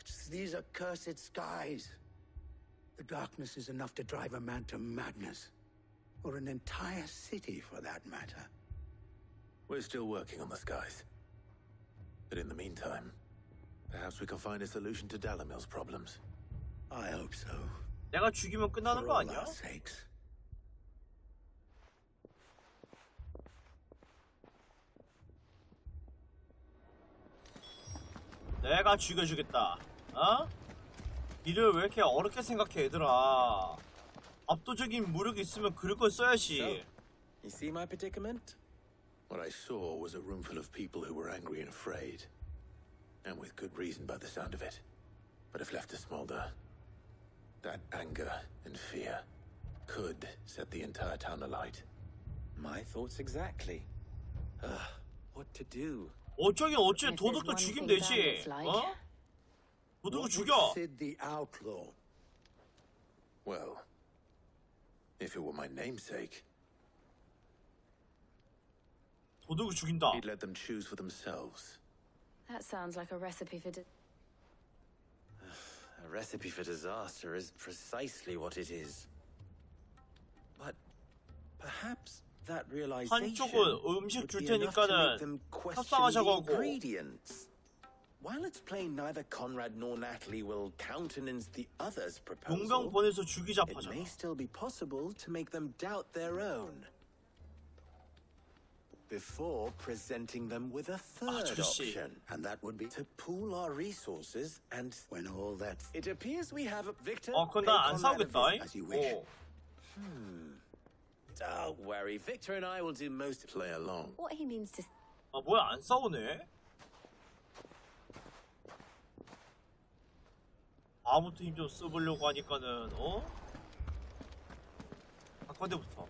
[SPEAKER 23] It's these accursed skies. The darkness is enough to drive a man to madness. Or an entire city, for that matter.
[SPEAKER 12] We're still working on the skies. But in the meantime, perhaps we can find a solution to Dalamil's problems.
[SPEAKER 23] I hope so.
[SPEAKER 1] 내가 죽이면 끝나는 거 아니야? 내가 죽여주겠다. 어? 일을 왜 이렇게 어렵게 생각해, 얘들아? 압도적인 무력이 있으면 그럴 걸 써야지.
[SPEAKER 12] You see my predicament? What I saw was a room full of people who were angry and afraid. And with good reason by the sound of it. But if left to smolder, that anger and fear could set the entire town alight.
[SPEAKER 4] My thoughts exactly. What to do?
[SPEAKER 1] 어쩌긴 어째 도둑도 죽이면 되지. 어? 도둑을 죽여.
[SPEAKER 23] The outlaw.
[SPEAKER 12] Well, if it were my namesake,
[SPEAKER 1] 도둑을 죽인다.
[SPEAKER 12] he'd let them choose for themselves.
[SPEAKER 11] That sounds like a recipe for
[SPEAKER 4] A recipe for disaster is precisely what it is. But perhaps that realization
[SPEAKER 1] 한쪽은 음식 줄
[SPEAKER 4] would be enough to make
[SPEAKER 1] 테니까는
[SPEAKER 4] them question
[SPEAKER 1] 협상하자고
[SPEAKER 4] the
[SPEAKER 1] 하고.
[SPEAKER 4] ingredients. While it's plain neither Conrad nor Natalie will countenance the other's proposal,
[SPEAKER 1] 용병 보내서 죽이자
[SPEAKER 4] it
[SPEAKER 1] 파잖아.
[SPEAKER 4] may still be possible to make them doubt their own before presenting them with a third option.
[SPEAKER 23] And that would be
[SPEAKER 4] to pool our resources and
[SPEAKER 23] when all that.
[SPEAKER 4] It appears we have Victor.
[SPEAKER 1] 그건 나 안 싸우겠다.
[SPEAKER 23] As you wish.
[SPEAKER 4] Don't worry, Victor and I will do most.
[SPEAKER 12] Play along.
[SPEAKER 11] What he means to.
[SPEAKER 1] 아 뭐야 안 싸우네? 아무튼 힘 좀 써보려고 하니까는 아까부터.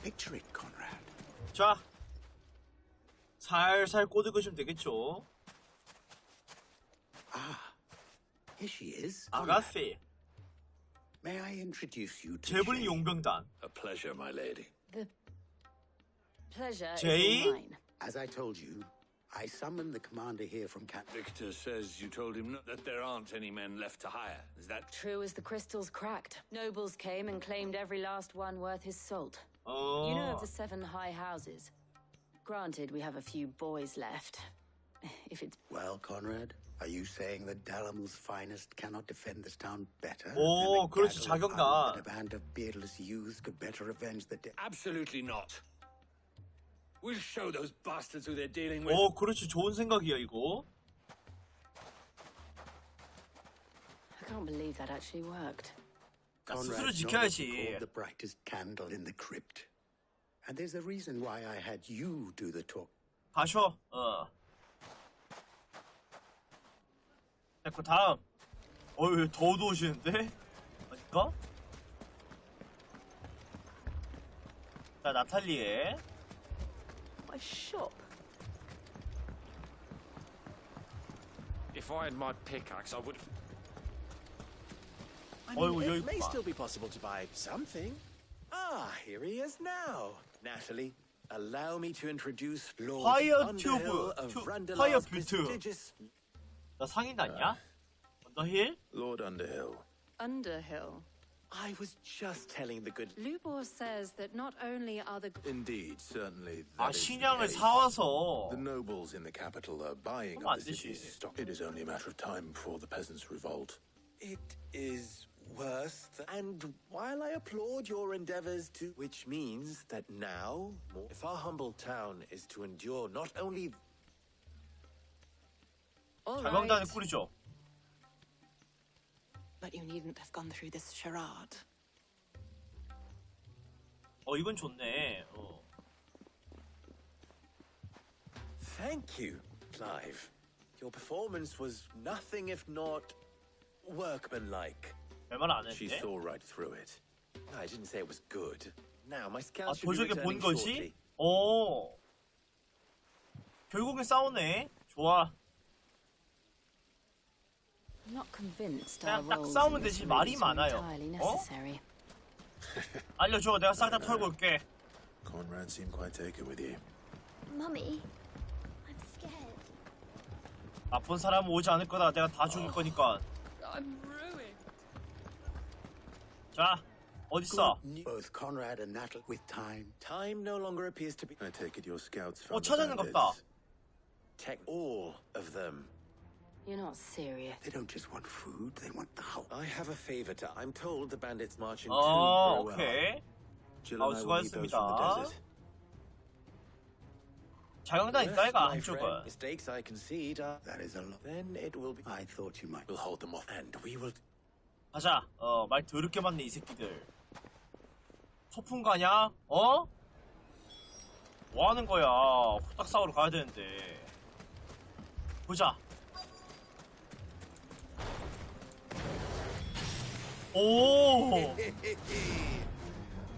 [SPEAKER 23] Picture it, Conrad.
[SPEAKER 1] 자, 살살 꼬드기시면 되겠죠.
[SPEAKER 23] Here she is.
[SPEAKER 1] 아가씨.
[SPEAKER 23] May I introduce you to
[SPEAKER 1] 제블린 용병단.
[SPEAKER 12] A pleasure, my lady.
[SPEAKER 11] The pleasure
[SPEAKER 1] Jay?
[SPEAKER 11] is all mine.
[SPEAKER 23] As I told you, I summoned the commander here from
[SPEAKER 22] Victor says you told him that there aren't any men left to hire. Is that
[SPEAKER 11] True as the crystals cracked. Nobles came and claimed every last one worth his salt. You know of the 7 high houses. Granted, we have a few boys left. If it's...
[SPEAKER 23] Well, Conrad, are you saying that Dalamil's finest cannot defend this town better?
[SPEAKER 1] 오, 그렇지, 자경단.
[SPEAKER 23] That a band of beardless youths could better avenge the dead?
[SPEAKER 22] Absolutely not. We'll show those bastards who they're dealing with.
[SPEAKER 1] 그렇지, 좋은 생각이야, 이거.
[SPEAKER 11] I can't believe that actually worked.
[SPEAKER 1] 스스로 지켜야지.
[SPEAKER 23] The brightest candle in the crypt. And there's a reason why I had you do the talk.
[SPEAKER 1] 가셔. 됐고 다음. 더 어두우시는데? 아닐까? 자, 나탈리에.
[SPEAKER 8] My shop.
[SPEAKER 22] If I had my pickaxe, I would.
[SPEAKER 4] I mean, it may still be possible to buy something. Here he is now. Natalie, allow me to introduce Lord Underhill of Randalar's prestigious...
[SPEAKER 1] 나 상인 아니야? 언더힐?
[SPEAKER 12] Lord Underhill.
[SPEAKER 11] Underhill.
[SPEAKER 4] I was just telling the good...
[SPEAKER 6] Lubor says that not only are the...
[SPEAKER 12] Indeed, certainly that is the
[SPEAKER 1] 식량을
[SPEAKER 12] case.
[SPEAKER 1] 사와서.
[SPEAKER 12] The nobles in the capital are buying
[SPEAKER 1] 그럼 안
[SPEAKER 12] up the city's
[SPEAKER 1] 되지.
[SPEAKER 12] stock. It is only a matter of time before the peasants revolt.
[SPEAKER 4] It is worse, and while I applaud your endeavors to... Which means that now, if our humble town is to endure not only...
[SPEAKER 1] 자경단을 꾸리죠.
[SPEAKER 7] But you needn't have gone through this charade.
[SPEAKER 1] 이건 좋네.
[SPEAKER 4] Thank you, Clive. Your performance was nothing if not workmanlike.
[SPEAKER 1] 별말 안
[SPEAKER 4] She
[SPEAKER 1] 했는데?
[SPEAKER 4] saw right through it. I didn't say it was good. Now my
[SPEAKER 1] 아,
[SPEAKER 4] scouts should be
[SPEAKER 1] 도적에 본
[SPEAKER 4] returning
[SPEAKER 1] 것이?
[SPEAKER 4] shortly.
[SPEAKER 1] 오. 결국엔 싸우네. 좋아.
[SPEAKER 11] Not convinced
[SPEAKER 1] 그냥
[SPEAKER 11] our
[SPEAKER 1] 딱
[SPEAKER 11] roles
[SPEAKER 1] 싸우면
[SPEAKER 11] in this
[SPEAKER 1] 되지 말이
[SPEAKER 11] race are
[SPEAKER 1] 많아요.
[SPEAKER 11] entirely
[SPEAKER 1] 어?
[SPEAKER 11] necessary.
[SPEAKER 1] 알려줘. 내가 싹 다 털고 올게.
[SPEAKER 12] Conrad seemed quite taken with you.
[SPEAKER 17] Mummy, I'm scared.
[SPEAKER 1] 나쁜 사람은 오지 않을 거다. 내가 다 죽일 거니까.
[SPEAKER 17] I'm ruined.
[SPEAKER 1] 자, 어딨어?
[SPEAKER 23] Both Conrad and Natal with time.
[SPEAKER 4] Time no longer appears to be.
[SPEAKER 12] I take it your scouts
[SPEAKER 1] 어,
[SPEAKER 12] found the
[SPEAKER 1] 찾아낸 것 같다.
[SPEAKER 12] bandits.
[SPEAKER 4] Take all of them.
[SPEAKER 11] You're not serious.
[SPEAKER 23] They don't just want food, they want the whole.
[SPEAKER 4] I have a favor to. I'm told the bandits march in
[SPEAKER 1] 어,
[SPEAKER 4] two very
[SPEAKER 1] 오케이.
[SPEAKER 12] Jill
[SPEAKER 1] 아우,
[SPEAKER 12] and I will meet those from the
[SPEAKER 1] 수고하셨습니다.
[SPEAKER 12] desert.
[SPEAKER 1] 자경단 있다, 이가
[SPEAKER 4] my friend.
[SPEAKER 1] 한쪽은.
[SPEAKER 4] Mistakes I concede are.
[SPEAKER 23] That is a lot.
[SPEAKER 4] Then it will be.
[SPEAKER 23] I thought you might.
[SPEAKER 12] We'll hold them off.
[SPEAKER 4] And we will.
[SPEAKER 1] 가자. 말 더럽게 맞네, 이 새끼들. 소풍 가냐? 어? 뭐 하는 거야? 후딱 싸우러 가야 되는데. 보자. 오!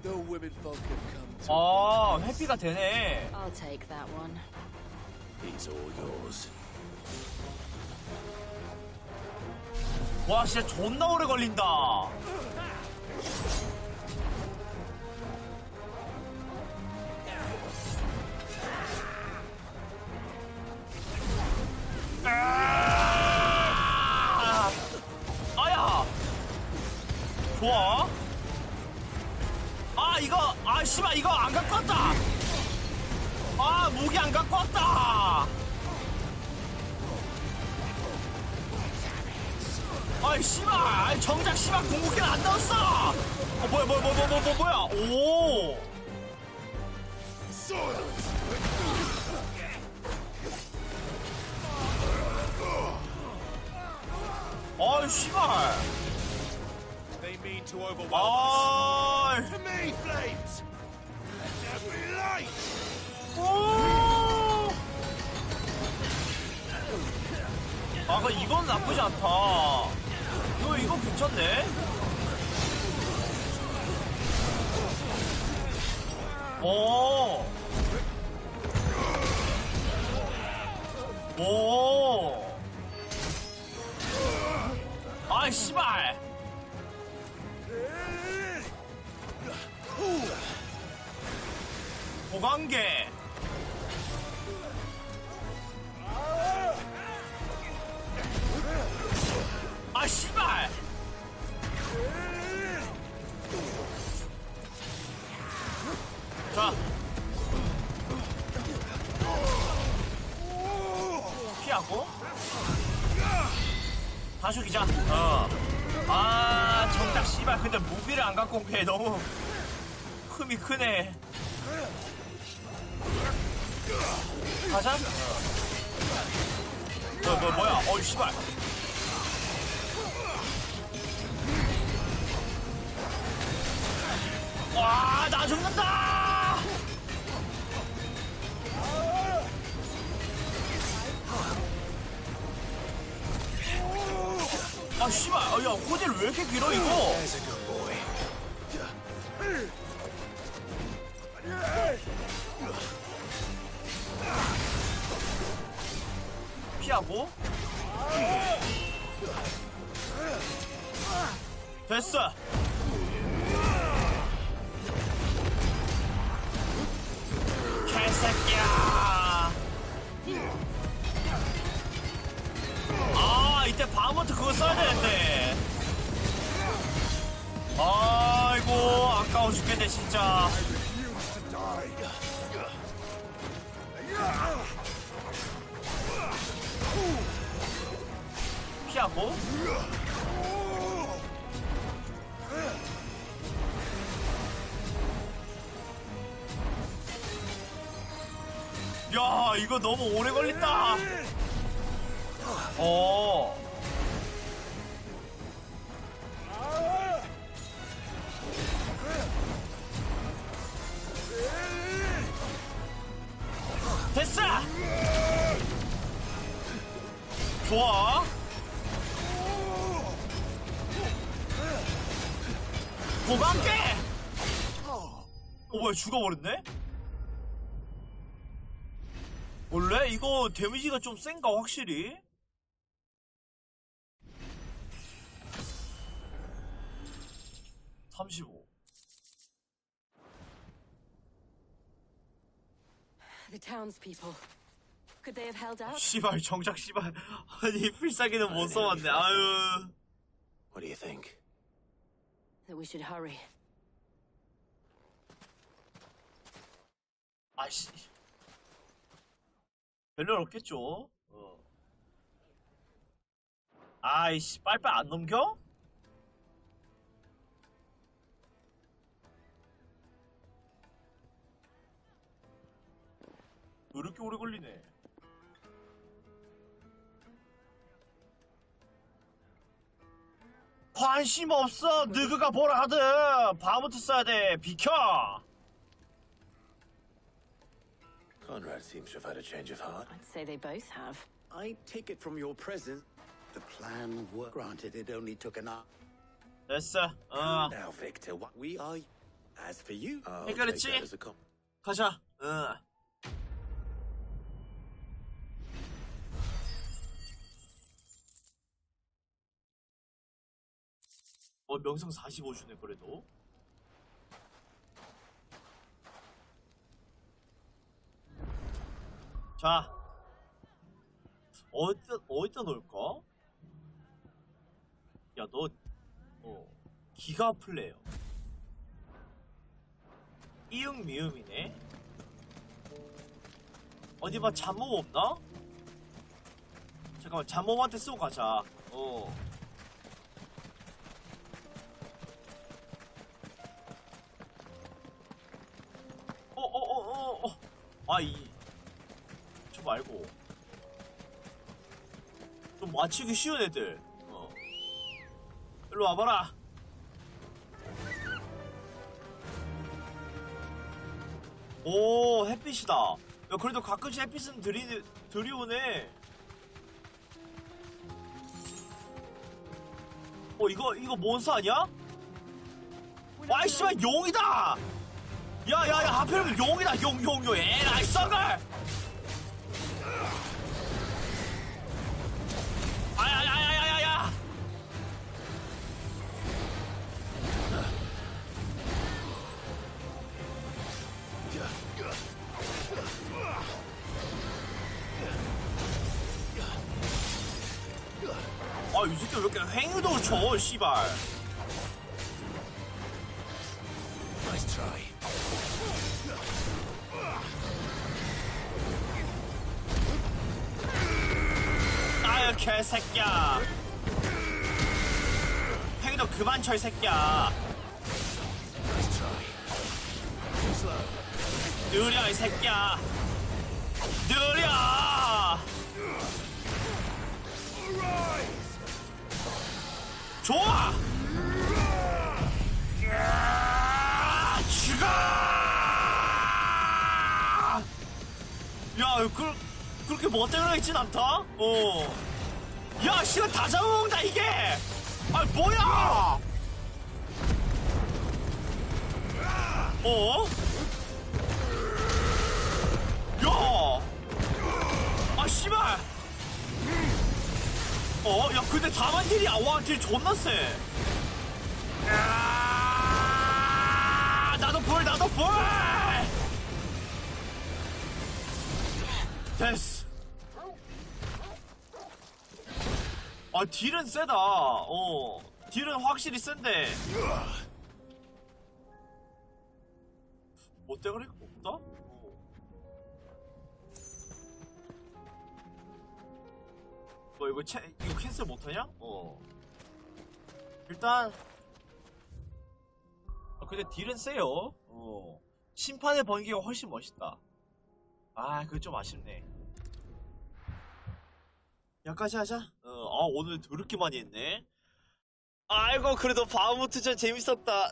[SPEAKER 9] The women folk have come to.
[SPEAKER 1] 아, 회피가 되네.
[SPEAKER 11] I'll take that one.
[SPEAKER 12] He's all yours.
[SPEAKER 1] 와, 진짜 존나 오래 걸린다. 아야! 좋아. 아, 이거, 아, 씨발, 이거 안 갖고 왔다! 아, 무기 안 갖고 왔다! 아이, 씨발! 아이, 정작 씨발, 궁극기는 안 넣었어! 뭐야, 뭐야, 오! 아이, 씨발!
[SPEAKER 16] They mean to overwhelm
[SPEAKER 1] 아이!
[SPEAKER 16] us. To me, flames! Let there be light!
[SPEAKER 1] 오! 아, 이건 나쁘지 않다. 이거 괜찮네? 오! 오! 아이, 씨발! 보관계! 아, 씨발! 자. 피하고. 다 죽이자. 아, 정작 씨발. 근데 무기를 안 갖고 온 게 너무 흠이 크네. 가자. 뭐야. 어이, 씨발. 와, 나 죽는다! 아, 씨발. 야, 호딜 왜 이렇게 길어, 이거? 피하고. 됐어. 개새끼야. 아, 이때 바하무트 그거 써야 되는데. 아이고, 아까워 죽겠네, 진짜. 피하고. 야, 이거 너무 오래 걸린다. 됐어. 좋아. 도망게. 뭐야, 죽어버렸네? 원래 이거 데미지가 좀 센가 확실히?
[SPEAKER 11] The townspeople. Could they have held out?
[SPEAKER 1] 씨발 정작 씨발 아니 필살기는 못 써왔네. 아유.
[SPEAKER 12] What do you think?
[SPEAKER 11] That we should hurry.
[SPEAKER 1] 아씨. 별로 없겠죠. 아이씨 빨빨 안 넘겨? 왜 이렇게 오래 걸리네. 관심 없어. 너그가 뭐라 하든 바하무트 써야 돼. 비켜.
[SPEAKER 12] Conrad seems to have had a change of heart.
[SPEAKER 11] I'd say they both have.
[SPEAKER 23] I take it from your presence. The plan worked. Granted, it only took an hour.
[SPEAKER 1] 됐어.
[SPEAKER 23] Now, Victor, what we are. As for you,
[SPEAKER 1] 해결했지? 가자. 명성 45주네 그래도. 자, 어디다 놓을까? 야, 너 기가 플레이어. 이응 미음이네. 어디 봐 잠몸 없나? 잠깐만 잠몸한테 쓰고 가자. 저 말고 좀 맞추기 쉬운 애들. 일로 와봐라. 오, 햇빛이다. 야, 그래도 가끔씩 햇빛은 들이오네. 이거 몬스터 아니야? 와이 씨발 용이다. 야야야, 하필이면 용이다. 용 에라이 썩을. 아야야야야야야. 이 새끼 왜 이렇게 횡유도 쳐, 씨발.
[SPEAKER 16] Nice try.
[SPEAKER 1] 아유, 개새끼야. 횡유도 그만 쳐, 이 새끼야.
[SPEAKER 16] Nice try. Slow.
[SPEAKER 1] 느려, 이 새끼야. 느려. 좋아! 죽어! 야, 그렇게 멋대로 있진 않다? 야, 씨발, 다 잡아먹는다, 이게! 아, 뭐야! 야! 아, 씨발! 야, 근데 다만 딜이야. 와, 딜 존나 세. 나도 불! 됐어. 딜은 세다. 딜은 확실히 센데. 못대가리가 없다? 이거 캔슬 못하냐? 일단 근데 딜은 세요. 심판의 번개가 훨씬 멋있다. 그거 좀 아쉽네. 여기까지 하자. 오늘 더럽게 많이 했네. 아이고, 그래도 바하무트전 재밌었다.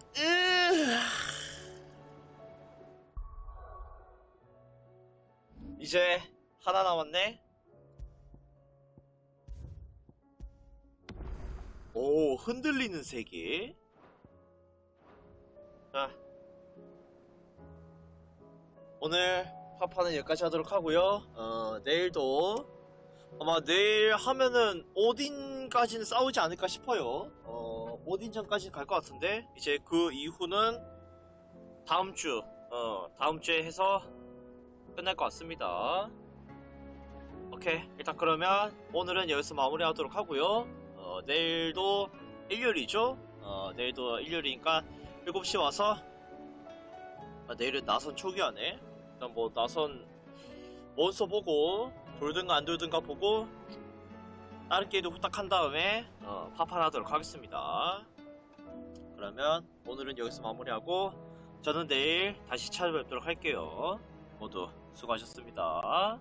[SPEAKER 1] 이제 하나 남았네. 오, 흔들리는 세계. 자, 오늘 파파는 여기까지 하도록 하고요. 내일도 아마 내일 하면은 오딘까지는 싸우지 않을까 싶어요. 오딘전까지는 갈 것 같은데 이제 그 이후는 다음 주에 해서 끝날 것 같습니다. 오케이, 일단 그러면 오늘은 여기서 마무리하도록 하고요. 내일도 일요일이죠. 내일도 일요일이니까 7시 와서 내일은 나선 초기화네. 일단 뭐 나선 몬스터 보고 돌든가 안 돌든가 보고 다른 게임도 후딱 한 다음에 파판하도록 하겠습니다. 그러면 오늘은 여기서 마무리하고 저는 내일 다시 찾아뵙도록 할게요. 모두 수고하셨습니다.